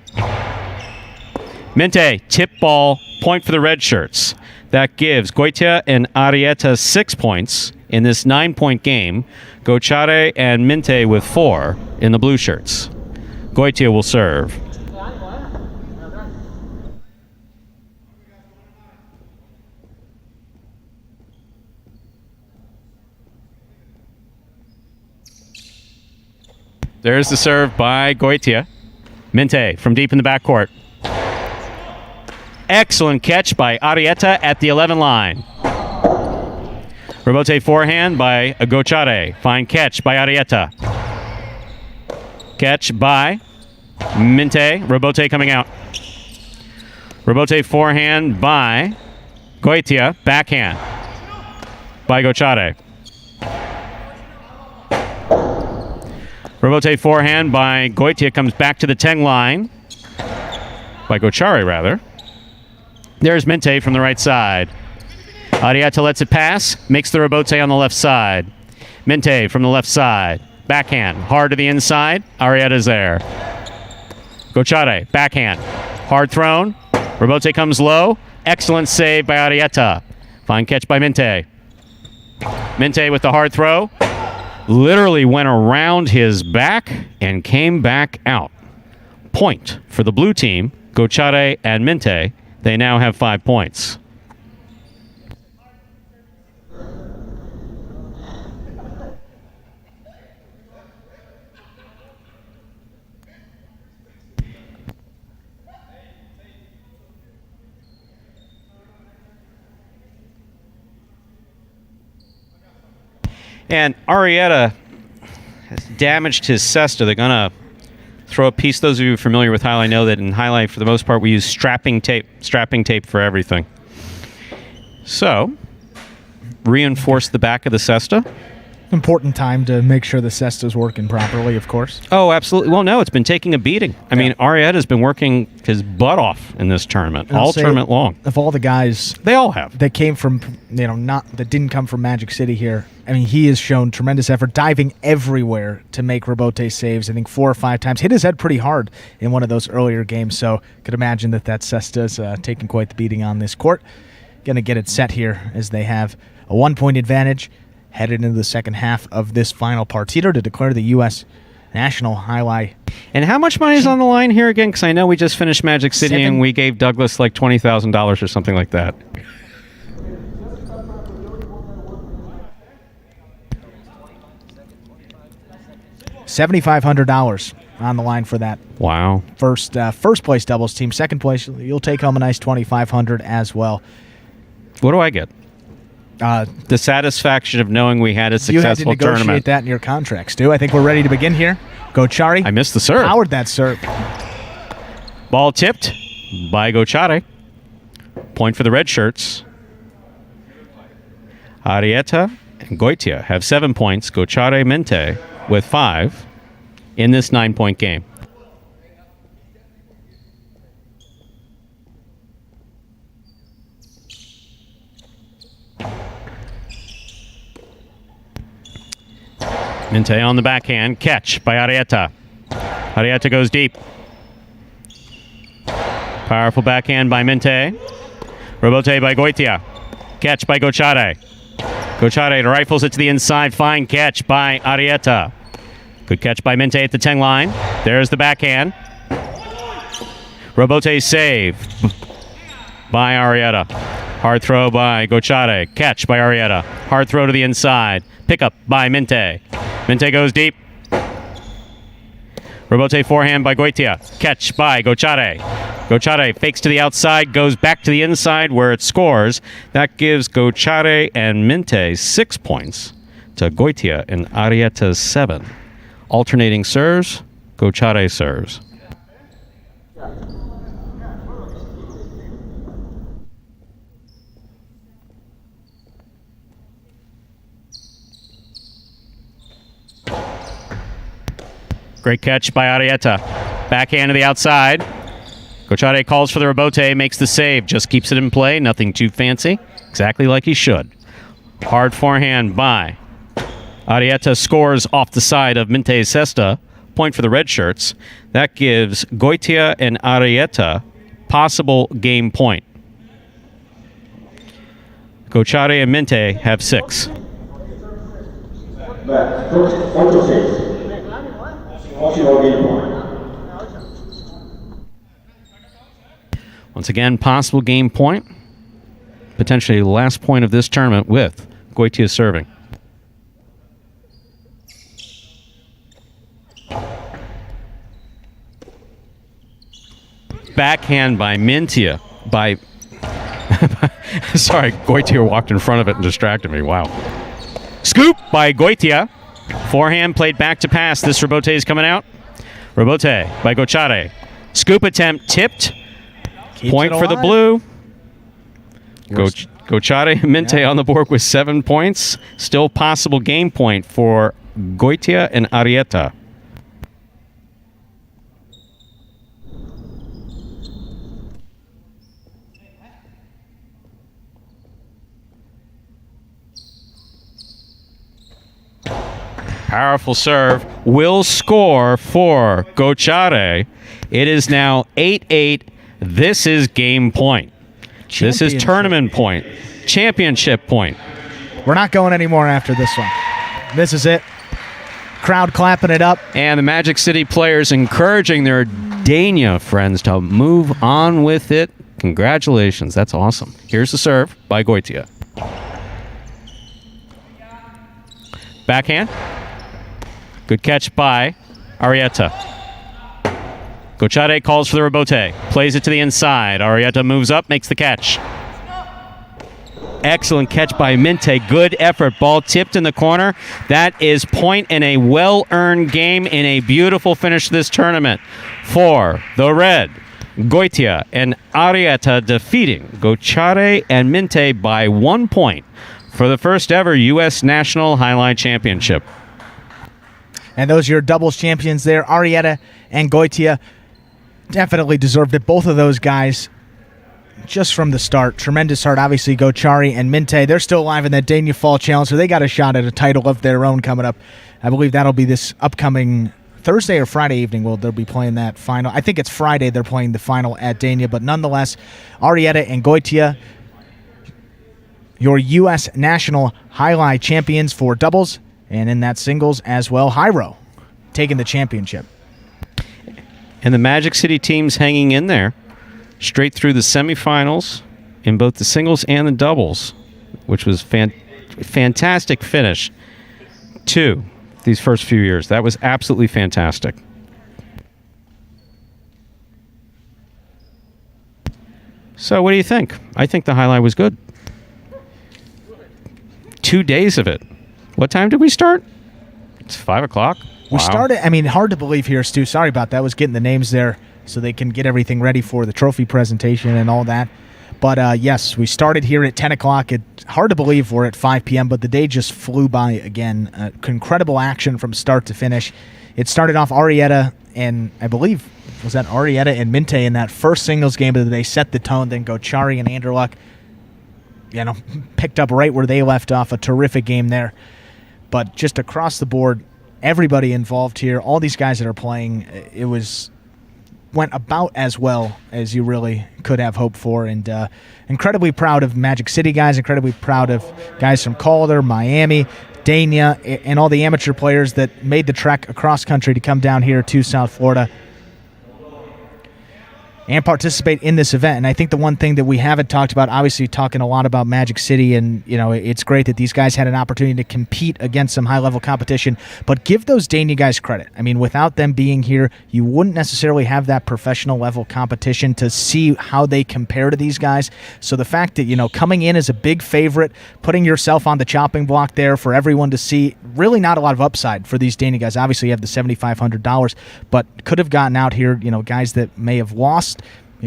Speaker 1: Minte, tip ball, point for the red shirts. That gives Goitia and Arietta 6 points in this 9-point game. Gochari and Minte with 4 in the blue shirts. Goitia will serve. There's the serve by Goitia. Minte from deep in the backcourt. Excellent catch by Arietta at the 11 line. Robote forehand by Gochari. Fine catch by Arietta. Catch by Minte. Robote coming out. Robote forehand by Goitia. Backhand by Gochari. Robote forehand by Goitia comes back to the 10 line. By Gochari, rather. There's Minte from the right side. Arietta lets it pass. Makes the Robote on the left side. Minte from the left side. Backhand. Hard to the inside. Arietta's there. Gochari. Backhand. Hard thrown. Robote comes low. Excellent save by Arietta. Fine catch by Minte. Minte with the hard throw. Literally went around his back and came back out. Point for the blue team, Gochari and Minte. They now have 5 points. And Arietta has damaged his cesta. They're going to throw a piece. Those of you familiar with Highlight know that in Highlight, for the most part, we use strapping tape for everything. So, reinforce the back of the cesta.
Speaker 2: Important time to make sure the cesta's working properly, of course.
Speaker 1: Oh, absolutely. Well, no, it's been taking a beating. I mean, Arietta's been working his butt off in this tournament, all tournament long.
Speaker 2: Of all the guys,
Speaker 1: they all have.
Speaker 2: That came from, that didn't come from Magic City here. I mean, he has shown tremendous effort, diving everywhere to make Robote saves. I think 4 or 5 times. Hit his head pretty hard in one of those earlier games, so could imagine that cesta's taking quite the beating on this court. Going to get it set here as they have a 1-point advantage headed into the second half of this final partita to declare the U.S. National Highlight.
Speaker 1: And how much money is on the line here again? Because I know we just finished Magic City and we gave Douglas like $20,000 or something like that.
Speaker 2: $7,500 on the line for that.
Speaker 1: Wow.
Speaker 2: First place doubles team. Second place, you'll take home a nice $2,500 as well.
Speaker 1: What do I get? The satisfaction of knowing we had a successful
Speaker 2: tournament. You had to negotiate that in your contract, Stu. I think we're ready to begin here. Gochari.
Speaker 1: I missed the serve.
Speaker 2: Powered that serve.
Speaker 1: Ball tipped by Gochari. Point for the red shirts. Arietta and Goitia have 7 points. Gochari, Minte with 5 in this 9-point game. Minte on the backhand. Catch by Arietta. Arietta goes deep. Powerful backhand by Minte. Robote by Goitia. Catch by Gochari. Gochari rifles it to the inside. Fine catch by Arietta. Good catch by Minte at the 10 line. There's the backhand. Robote save by Arietta. Hard throw by Gochari. Catch by Arietta. Hard throw to the inside. Pickup by Minte. Minte goes deep. Robote forehand by Goitia. Catch by Gochari. Gochari fakes to the outside, goes back to the inside where it scores. That gives Gochari and Minte 6 points. to Goitia and Arietta 7. Alternating serves, Gochari serves. Great catch by Arietta. Backhand to the outside. Gochari calls for the rebote, makes the save, just keeps it in play, nothing too fancy. Exactly like he should. Hard forehand by Arietta, scores off the side of Minte's cesta. Point for the red shirts. That gives Goitia and Arietta possible game point. Gochari and Minte have 6. Once again, possible game point. Potentially the last point of this tournament with Goitia serving. Backhand by Minte. Sorry, Goitia walked in front of it and distracted me. Wow. Scoop by Goitia. Forehand played back to pass. This rebote is coming out. Rebote by Gochari. Scoop attempt tipped.
Speaker 2: Keeps
Speaker 1: point
Speaker 2: it
Speaker 1: for the
Speaker 2: alive.
Speaker 1: blue. Gochari and Minte on the board with 7 points. Still possible game point for Goitia and Arietta. Powerful serve. Will score for Gochari. It is now 8-8. This is game point. This is tournament point. Championship point.
Speaker 2: We're not going anymore after this one. This is it. Crowd clapping it up.
Speaker 1: And the Magic City players encouraging their Dania friends to move on with it. Congratulations. That's awesome. Here's the serve by Goitia. Backhand. Good catch by Arietta. Gochari calls for the rebote. Plays it to the inside. Arietta moves up, makes the catch. Excellent catch by Minte. Good effort. Ball tipped in the corner. That is point in a well-earned game in a beautiful finish to this tournament for the red. Goitia and Arietta defeating Gochari and Minte by 1 point for the first ever U.S. National Highlight Championship.
Speaker 2: And those are your doubles champions there. Arietta and Goitia definitely deserved it. Both of those guys, just from the start, tremendous start. Obviously, Gochari and Minte, they're still alive in that Dania Fall Challenge, so they got a shot at a title of their own coming up. I believe that'll be this upcoming Thursday or Friday evening. They'll be playing that final. I think it's Friday they're playing the final at Dania, but nonetheless, Arietta and Goitia, your U.S. National Highlight champions for doubles. And in that singles as well, Hyro taking the championship.
Speaker 1: And the Magic City teams hanging in there straight through the semifinals in both the singles and the doubles, which was fantastic finish to these first few years. That was absolutely fantastic. So what do you think? I think the highlight was good. 2 days of it. What time did we start? It's 5 o'clock.
Speaker 2: We started, hard to believe here, Stu. Sorry about that. I was getting the names there so they can get everything ready for the trophy presentation and all that. But yes, we started here at 10 o'clock. It's hard to believe we're at 5 p.m., but the day just flew by again. Incredible action from start to finish. It started off Arietta and I believe, was that Arietta and Minte in that first singles game of the day set the tone. Then Gochari and Anderluck, picked up right where they left off. A terrific game there. But just across the board, everybody involved here, all these guys that are playing, it went about as well as you really could have hoped for. And incredibly proud of Magic City guys, incredibly proud of guys from Calder, Miami, Dania, and all the amateur players that made the trek across country to come down here to South Florida. and participate in this event. And I think the one thing that we haven't talked about, obviously talking a lot about Magic City, and it's great that these guys had an opportunity to compete against some high-level competition, but give those Dania guys credit. I mean, without them being here, you wouldn't necessarily have that professional level competition to see how they compare to these guys. So the fact that, coming in as a big favorite, putting yourself on the chopping block there for everyone to see, really not a lot of upside for these Dania guys. Obviously, you have the $7,500, but could have gotten out here, guys that may have lost.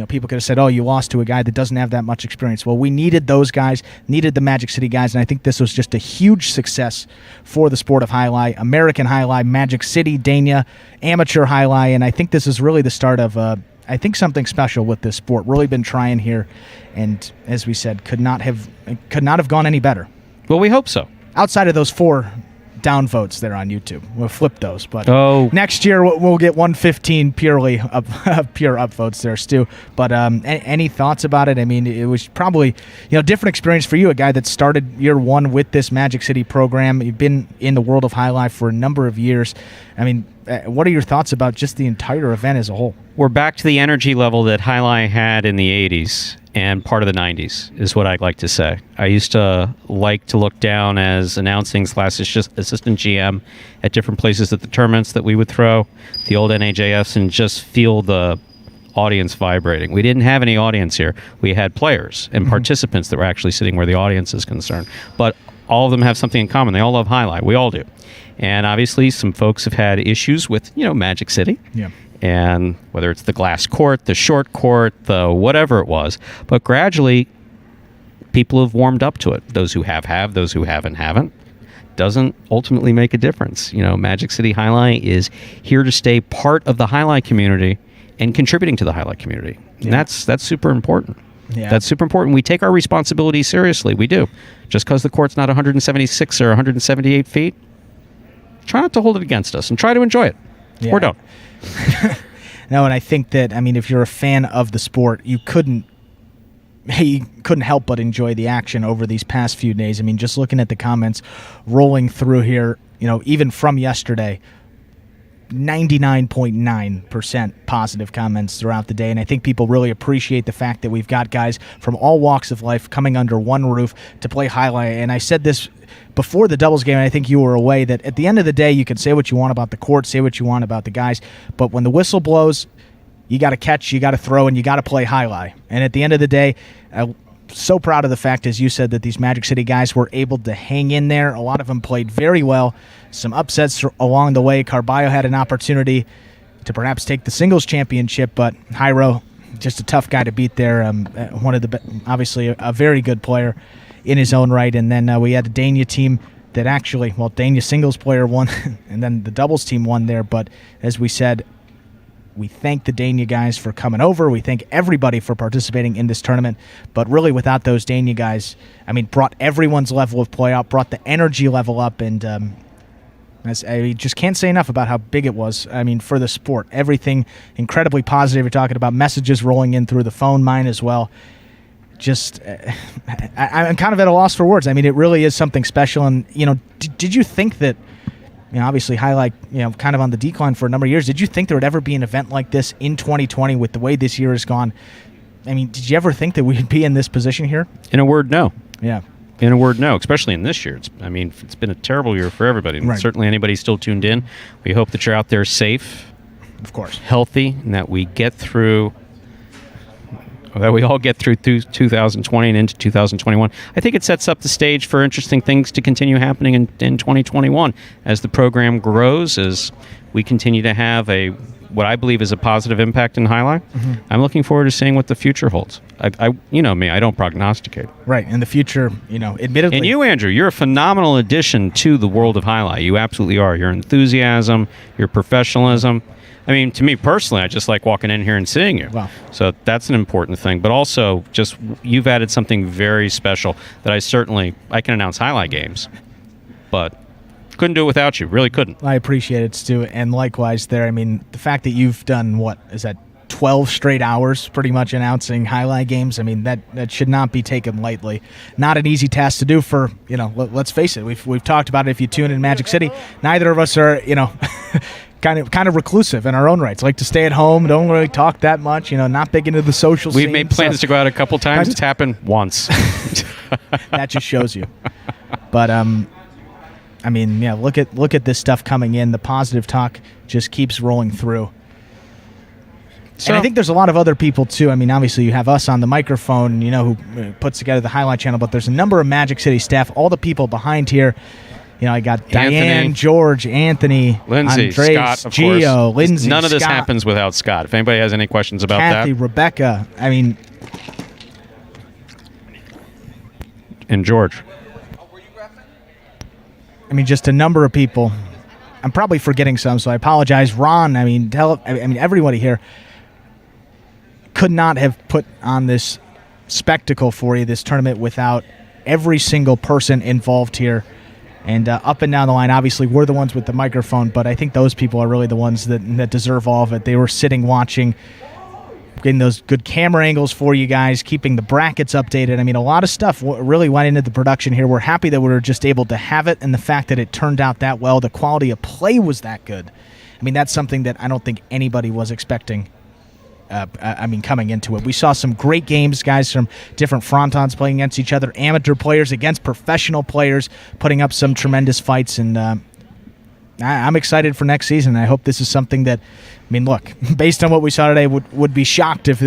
Speaker 2: People could have said, oh, you lost to a guy that doesn't have that much experience. Well, we needed those guys, needed the Magic City guys, and I think this was just a huge success for the sport of Jai-Alai, American Jai-Alai, Magic City, Dania, amateur Jai-Alai, and I think this is really the start of, I think, something special with this sport. Really been trying here, and as we said, could not have gone any better.
Speaker 1: Well, we hope so.
Speaker 2: Outside of those 4 downvotes there on YouTube. We'll flip those, but next year we'll get 115 purely pure upvotes there, Stu. But any thoughts about it? I mean, it was probably different experience for you, a guy that started year 1 with this Magic City program. You've been in the world of Jai-Alai for a number of years. I mean, what are your thoughts about just the entire event as a whole?
Speaker 1: We're back to the energy level that Jai-Alai had in the 80s and part of the 90s, is what I'd like to say. I used to like to look down as announcing / assistant GM at different places at the tournaments that we would throw, the old NAJFs, and just feel the audience vibrating. We didn't have any audience here. We had players and participants that were actually sitting where the audience is concerned. But all of them have something in common. They all love Jai-Alai. We all do. And obviously some folks have had issues with, Magic City. Yeah. And whether it's the glass court, the short court, the whatever it was. But gradually, people have warmed up to it. Those who have, those who haven't. Doesn't ultimately make a difference. Magic City Jai-Alai is here to stay part of the Jai-Alai community and contributing to the Jai-Alai community. Yeah. And that's super important. Yeah. That's super important. We take our responsibility seriously. We do. Just because the court's not 176 or 178 feet, try not to hold it against us and try to enjoy it. Yeah. Or don't.
Speaker 2: No, and I think that, if you're a fan of the sport, you couldn't help but enjoy the action over these past few days. Just looking at the comments rolling through here, even from yesterday, 99.9% positive comments throughout the day, and I think people really appreciate the fact that we've got guys from all walks of life coming under one roof to play Jai-Alai. And I said this before the doubles game, and I think you were away, that at the end of the day, you can say what you want about the court, say what you want about the guys, but when the whistle blows, you got to catch, you got to throw, and you got to play Jai-Alai. And at the end of the day, so proud of the fact, as you said, that these Magic City guys were able to hang in there. A lot of them played very well. Some upsets along the way. Carbio had an opportunity to perhaps take the singles championship, but Hyro, just a tough guy to beat there. One of the obviously a very good player in his own right. And then we had a Dania team that actually, Dania singles player won, and then the doubles team won there. But as we said, we thank the Dania guys for coming over. We thank everybody for participating in this tournament. But really, without those Dania guys, brought everyone's level of play up, brought the energy level up, and I just can't say enough about how big it was. For the sport, everything incredibly positive. You're talking about messages rolling in through the phone, mine as well. Just, I'm kind of at a loss for words. It really is something special. And did you think that? Obviously, Jai-Alai, kind of on the decline for a number of years. Did you think there would ever be an event like this in 2020 with the way this year has gone? Did you ever think that we'd be in this position here?
Speaker 1: In a word, no.
Speaker 2: Yeah.
Speaker 1: In a word, no, especially in this year. It's been a terrible year for everybody. Right. Certainly anybody still tuned in. We hope that you're out there safe.
Speaker 2: Of course.
Speaker 1: Healthy, and that we all get through 2020 and into 2021. I think it sets up the stage for interesting things to continue happening in 2021 as the program grows, as we continue to have what I believe is a positive impact in Jai-Alai. Mm-hmm. I'm looking forward to seeing what the future holds. I me, I don't prognosticate.
Speaker 2: Right, in the future, admittedly.
Speaker 1: And you, Andrew, you're a phenomenal addition to the world of Jai-Alai. You absolutely are. Your enthusiasm, your professionalism. To me personally, I just like walking in here and seeing you.
Speaker 2: Wow.
Speaker 1: So that's an important thing. But also, just you've added something very special that I can announce Jai-Alai games, but couldn't do it without you. Really couldn't.
Speaker 2: I appreciate it, Stu. And likewise there, the fact that you've done, 12 straight hours pretty much announcing Jai-Alai games, that should not be taken lightly. Not an easy task to do for, let's face it. We've talked about it. If you tune in Magic City, neither of us are, kind of reclusive in our own rights. Like to stay at home, don't really talk that much. Not big into the social scene.
Speaker 1: We've made plans to go out a couple times. It's happened once.
Speaker 2: That just shows you. But look at this stuff coming in. The positive talk just keeps rolling through. So, and I think there's a lot of other people, too. I mean, obviously, you have us on the microphone, who puts together the highlight channel, but there's a number of Magic City staff, all the people behind here. I got Diane, George, Anthony,
Speaker 1: Lindsay,
Speaker 2: Andres,
Speaker 1: Scott, of
Speaker 2: Gio,
Speaker 1: course.
Speaker 2: Lindsay,
Speaker 1: None of this
Speaker 2: Scott,
Speaker 1: happens without Scott. If anybody has any questions about
Speaker 2: Kathy,
Speaker 1: that.
Speaker 2: Rebecca,
Speaker 1: and George.
Speaker 2: Just a number of people. I'm probably forgetting some, so I apologize. Ron, everybody here could not have put on this spectacle for you, this tournament, without every single person involved here. And up and down the line, obviously, we're the ones with the microphone, but I think those people are really the ones that deserve all of it. They were sitting, watching, getting those good camera angles for you guys, keeping the brackets updated. A lot of stuff really went into the production here. We're happy that we were just able to have it, and the fact that it turned out that well, the quality of play was that good. That's something that I don't think anybody was expecting. Coming into it. We saw some great games, guys from different frontons playing against each other, amateur players against professional players, putting up some tremendous fights, and I'm excited for next season. I hope this is something that, look, based on what we saw today, would be shocked if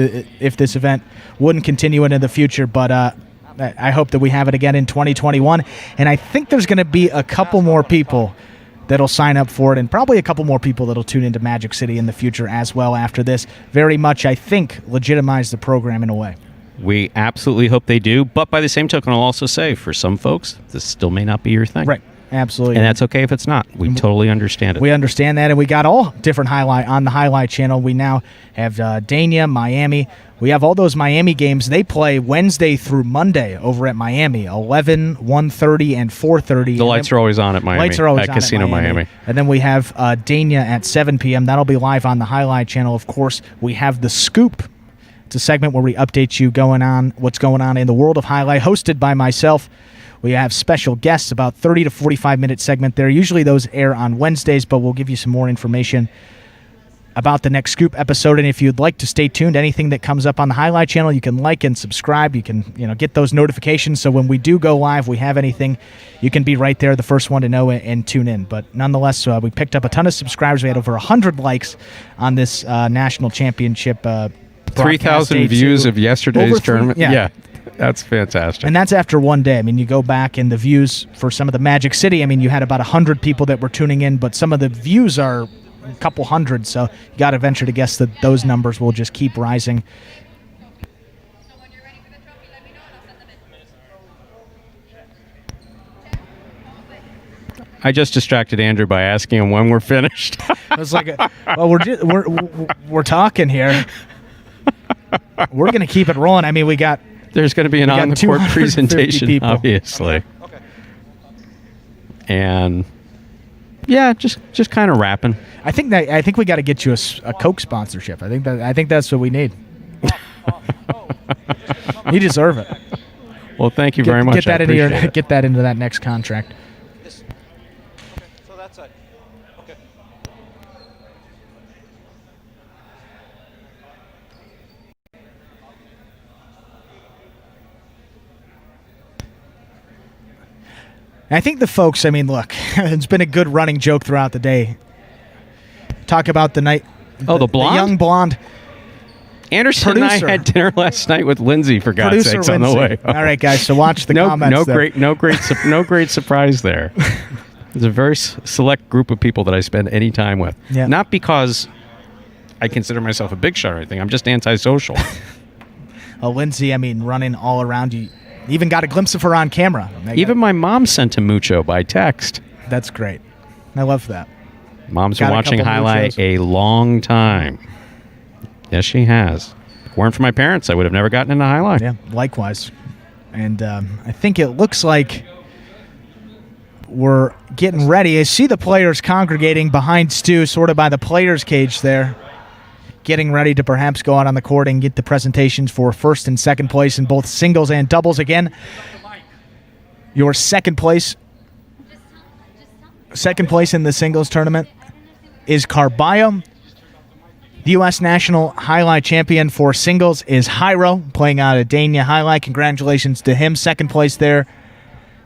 Speaker 2: this event wouldn't continue into the future, but I hope that we have it again in 2021, and I think there's going to be a couple more people that'll sign up for it, and probably a couple more people that'll tune into Magic City in the future as well after this. Very much, I think, legitimize the program in a way.
Speaker 1: We absolutely hope they do, but by the same token, I'll also say, for some folks, this still may not be your thing.
Speaker 2: Right, absolutely.
Speaker 1: And that's okay if it's not. We totally understand it.
Speaker 2: We understand that, and we got all different highlight on the highlight channel. We now have Dania, Miami. We have all those Miami games. They play Wednesday through Monday over at Miami, 11, 1:30, and 4:30.
Speaker 1: The lights are always on at Miami.
Speaker 2: Lights are always
Speaker 1: at
Speaker 2: on
Speaker 1: Casino
Speaker 2: at
Speaker 1: Miami.
Speaker 2: And then we have Dania at 7 p.m. That'll be live on the highlight channel. Of course, we have The Scoop. It's a segment where we update you what's going on in the world of highlight, hosted by myself. We have special guests, about 30 to 45-minute segment there. Usually those air on Wednesdays, but we'll give you some more information about the next Scoop episode. And if you'd like to stay tuned, anything that comes up on the highlight channel, you can like and subscribe. You can get those notifications, so when we do go live, we have anything, you can be right there, the first one to know and tune in. But nonetheless, we picked up a ton of subscribers. We had over 100 likes on this national championship
Speaker 1: 3,000 views of yesterday's tournament. Yeah. That's fantastic.
Speaker 2: And that's after one day. You go back and the views for some of the Magic City, you had about 100 people that were tuning in, but some of the views are a couple hundred, so you got to venture to guess that those numbers will just keep rising.
Speaker 1: I just distracted Andrew by asking him when we're finished.
Speaker 2: I was like, well, we're talking here. We're going to keep it rolling.
Speaker 1: There's going to be an on-the-court presentation, people. Obviously. Okay. And yeah, just kind of wrapping.
Speaker 2: I think we got to get you a Coke sponsorship. I think that's what we need. You deserve it.
Speaker 1: Well, thank you very much.
Speaker 2: Get that into that next contract. I think the folks, look, it's been a good running joke throughout the day. Talk about the night.
Speaker 1: The blonde?
Speaker 2: The young blonde.
Speaker 1: Anderson producer. And I had dinner last night with Lindsay, for God's sakes, on the way.
Speaker 2: All right, guys, so watch the comments.
Speaker 1: No great surprise there. There's a very select group of people that I spend any time with.
Speaker 2: Yeah.
Speaker 1: Not because I consider myself a big shot or anything. I'm just antisocial.
Speaker 2: Lindsay, running all around you. Even got a glimpse of her on camera.
Speaker 1: Even my mom sent a mucho by text.
Speaker 2: That's great. I love that.
Speaker 1: Mom's been watching Highlight a long time. Yes, she has. If it weren't for my parents, I would have never gotten into Highlight.
Speaker 2: Yeah, likewise. And I think it looks like we're getting ready. I see the players congregating behind Stu, sort of by the players' cage there, getting ready to perhaps go out on the court and get the presentations for first and second place in both singles and doubles. Again, your second place in the singles tournament is Carbio. The U.S. National Highlight Champion for singles is Hyro, playing out of Dania Highlight. Congratulations to him. Second place there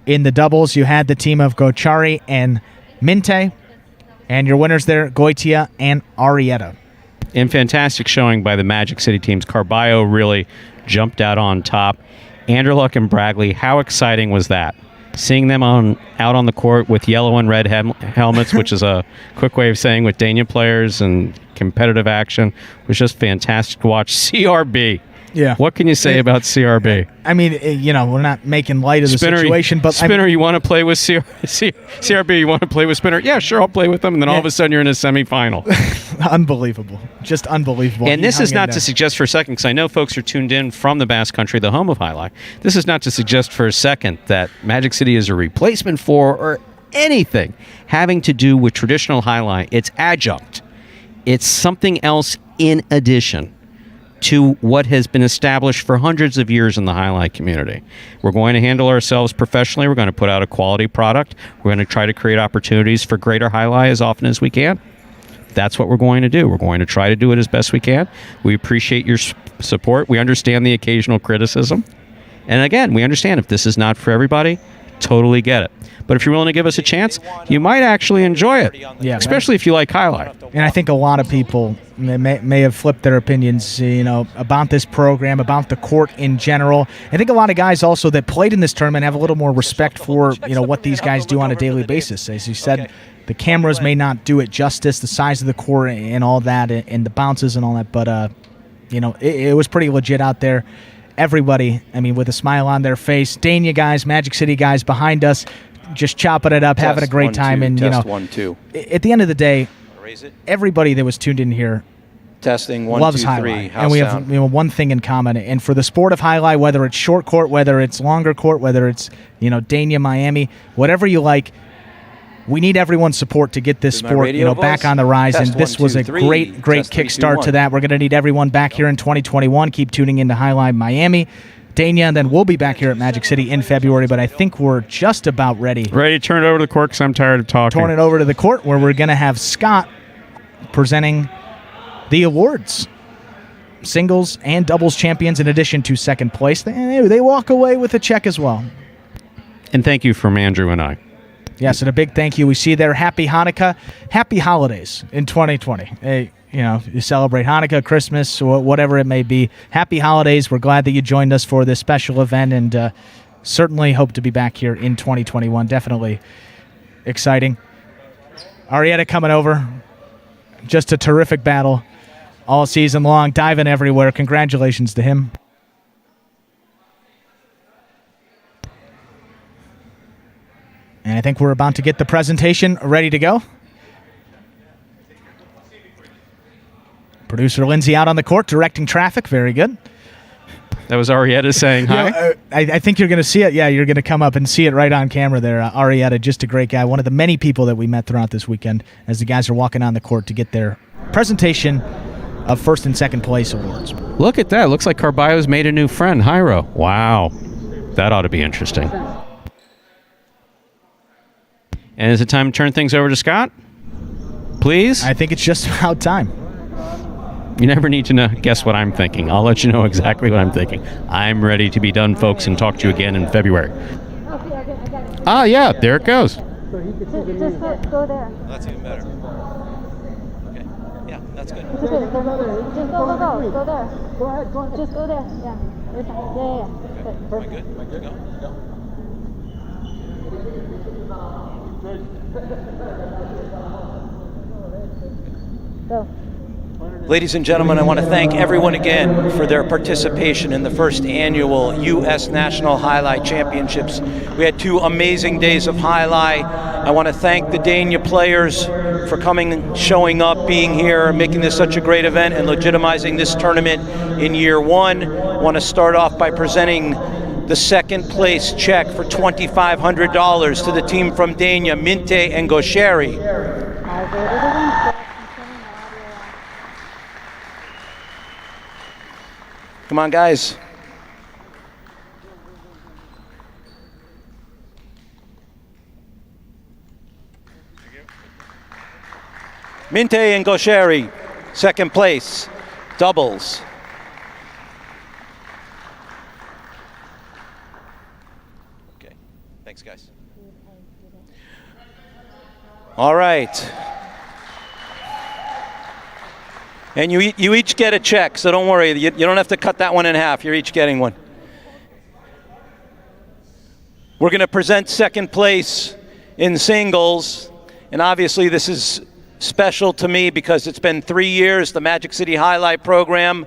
Speaker 2: in the doubles. You had the team of Gochari and Minte. And your winners there, Goitia and Arietta.
Speaker 1: And fantastic showing by the Magic City teams. Carbio really jumped out on top. Anderluck and Bragley, how exciting was that? Seeing them out on the court with yellow and red helmets, which is a quick way of saying with Dania players and competitive action, was just fantastic to watch. CRB.
Speaker 2: Yeah.
Speaker 1: What can you say about CRB?
Speaker 2: I mean, we're not making light of the situation, but
Speaker 1: Spinner, you want to play with CRB? You want to play with Spinner? Yeah, sure, I'll play with them. And then all of a sudden, you're in a semifinal.
Speaker 2: Unbelievable, just unbelievable.
Speaker 1: And this is not to suggest for a second, because I know folks are tuned in from the Basque Country, the home of Highlight. This is not to suggest for a second that Magic City is a replacement for or anything having to do with traditional Highlight. It's adjunct. It's something else in addition to what has been established for hundreds of years in the Highlight community. We're going to handle ourselves professionally. We're going to put out a quality product. We're going to try to create opportunities for greater Highlight as often as we can. That's what we're going to do. We're going to try to do it as best we can. We appreciate your support. We understand the occasional criticism. And again, we understand if this is not for everybody, totally get it. But if you're willing to give us a chance, you might actually enjoy it, especially if you like Highlight.
Speaker 2: And I think a lot of people may have flipped their opinions, about this program, about the court in general. I think a lot of guys also that played in this tournament have a little more respect for, what these guys do on a daily basis. As you said, the cameras may not do it justice, the size of the court and all that, and the bounces and all that, but, it was pretty legit out there. Everybody, with a smile on their face, Dania guys, Magic City guys behind us, just chopping it up, having a great time. And,
Speaker 15: test 1, 2.
Speaker 2: At the end of the day, everybody that was tuned in here
Speaker 15: testing 1,
Speaker 2: loves
Speaker 15: 2, 3.
Speaker 2: Highlight. And we have one thing in common. And for the sport of Highlight, whether it's short court, whether it's longer court, whether it's, Dania, Miami, whatever you like, we need everyone's support to get this sport, back on the rise.
Speaker 15: Test
Speaker 2: and this
Speaker 15: 1, 2,
Speaker 2: was a
Speaker 15: 3.
Speaker 2: great
Speaker 15: Test 3, 2,
Speaker 2: kickstart
Speaker 15: 1.
Speaker 2: to that. We're going to need everyone back here in 2021. Keep tuning into Highlight Miami. Dania, and then we'll be back here at Magic City in February, but I think we're just about ready.
Speaker 1: Ready to turn it over to the court because I'm tired of talking.
Speaker 2: Turn it over to the court where we're going to have Scott presenting the awards. Singles and doubles champions in addition to second place. They walk away with a check as well.
Speaker 1: And thank you from Andrew and I.
Speaker 2: Yes, and a big thank you. We see you there. Happy Hanukkah. Happy holidays in 2020. Hey, you celebrate Hanukkah, Christmas, or whatever it may be. Happy holidays. We're glad that you joined us for this special event, and certainly hope to be back here in 2021. Definitely exciting. Arietta coming over. Just a terrific battle all season long, diving everywhere. Congratulations to him. And I think we're about to get the presentation ready to go. Producer Lindsay out on the court, directing traffic. Very good.
Speaker 1: That was Arietta saying hi?
Speaker 2: I think you're going to see it. Yeah, you're going to come up and see it right on camera there. Arietta, just a great guy. One of the many people that we met throughout this weekend as the guys are walking on the court to get their presentation of first and second place awards.
Speaker 1: Look at that. Looks like Carbio's made a new friend, Hyro. Wow. That ought to be interesting. And is it time to turn things over to Scott? Please?
Speaker 2: I think it's just about time.
Speaker 1: You never need to guess what I'm thinking. I'll let you know exactly what I'm thinking. I'm ready to be done, folks, and talk to you again in February. Ah, yeah, there it goes.
Speaker 16: Just go there.
Speaker 10: That's even better. Okay. Yeah, that's good.
Speaker 16: Just go there. Go ahead. Just go there. Yeah. Yeah. Good.
Speaker 10: Perfect. Am I good? Go.
Speaker 16: Go.
Speaker 15: Ladies and gentlemen, I want to thank everyone again for their participation in the first annual U.S. National Highlight Championships. We had 2 amazing days of highlight. I want to thank the Dania players for coming, showing up, being here, making this such a great event, and legitimizing this tournament in year 1. I want to start off by presenting the second place check for $2,500 to the team from Dania, Minte and Gochari. Come on, guys. Minte and Gochari, second place, doubles. Okay, thanks guys. All right. And you each get a check, so don't worry. You don't have to cut that one in half. You're each getting one. We're going to present second place in singles. And obviously this is special to me because it's been 3 years, the Magic City Highlight program.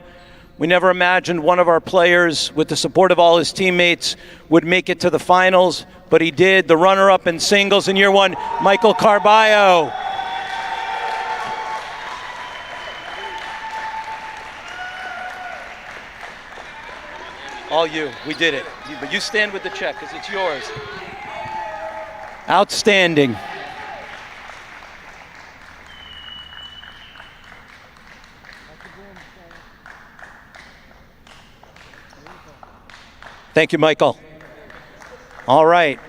Speaker 15: We never imagined one of our players, with the support of all his teammates, would make it to the finals, but he did. The runner-up in singles in year one, Michael Carbio. All you, we did it. But you stand with the check because it's yours. Outstanding. Thank you, Michael. All right.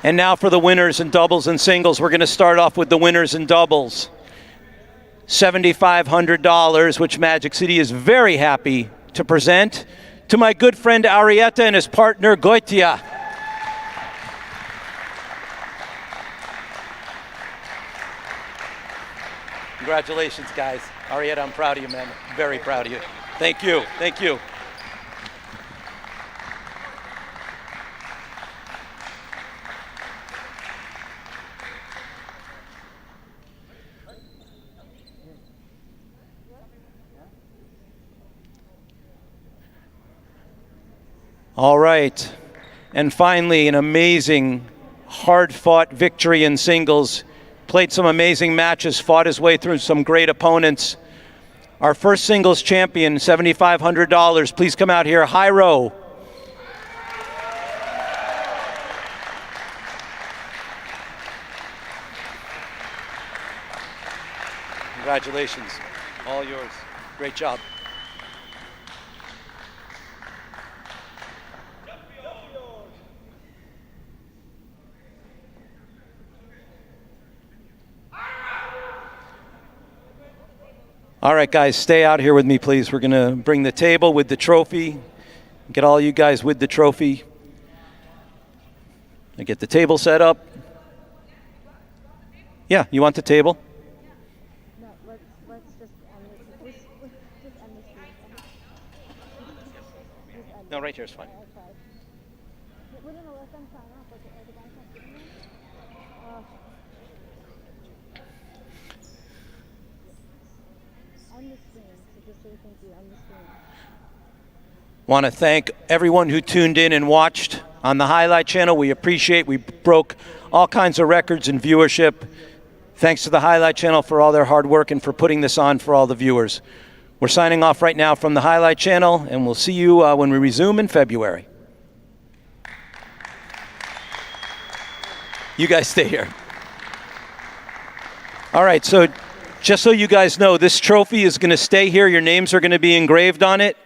Speaker 15: And now for the winners in doubles and singles. We're going to start off with the winners in doubles. $7,500, which Magic City is very happy to present to my good friend Arietta and his partner Goitia. Congratulations, guys. Arietta, I'm proud of you, man. Very proud of you. Thank you. Thank you. All right, and finally, an amazing, hard-fought victory in singles. Played some amazing matches, fought his way through some great opponents. Our first singles champion, $7,500. Please come out here, Hyro. Congratulations, all yours. Great job. All right, guys, stay out here with me, please. We're going to bring the table with the trophy. Get all you guys with the trophy. I get the table set up. Yeah, you want the table?
Speaker 16: No, let's just end this. Just end this.
Speaker 15: No, right here is fine.
Speaker 16: We didn't let them sign up. Like the guys not giving them? On the screen, so just say thank you on the screen.
Speaker 15: Want to thank everyone who tuned in and watched on the Highlight Channel. We appreciate, we broke all kinds of records in viewership. Thanks to the Highlight Channel for all their hard work and for putting this on for all the viewers. We're signing off right now from the Highlight Channel, and we'll see you when we resume in February. You guys stay here. All right, so just so you guys know, this trophy is going to stay here. Your names are going to be engraved on it.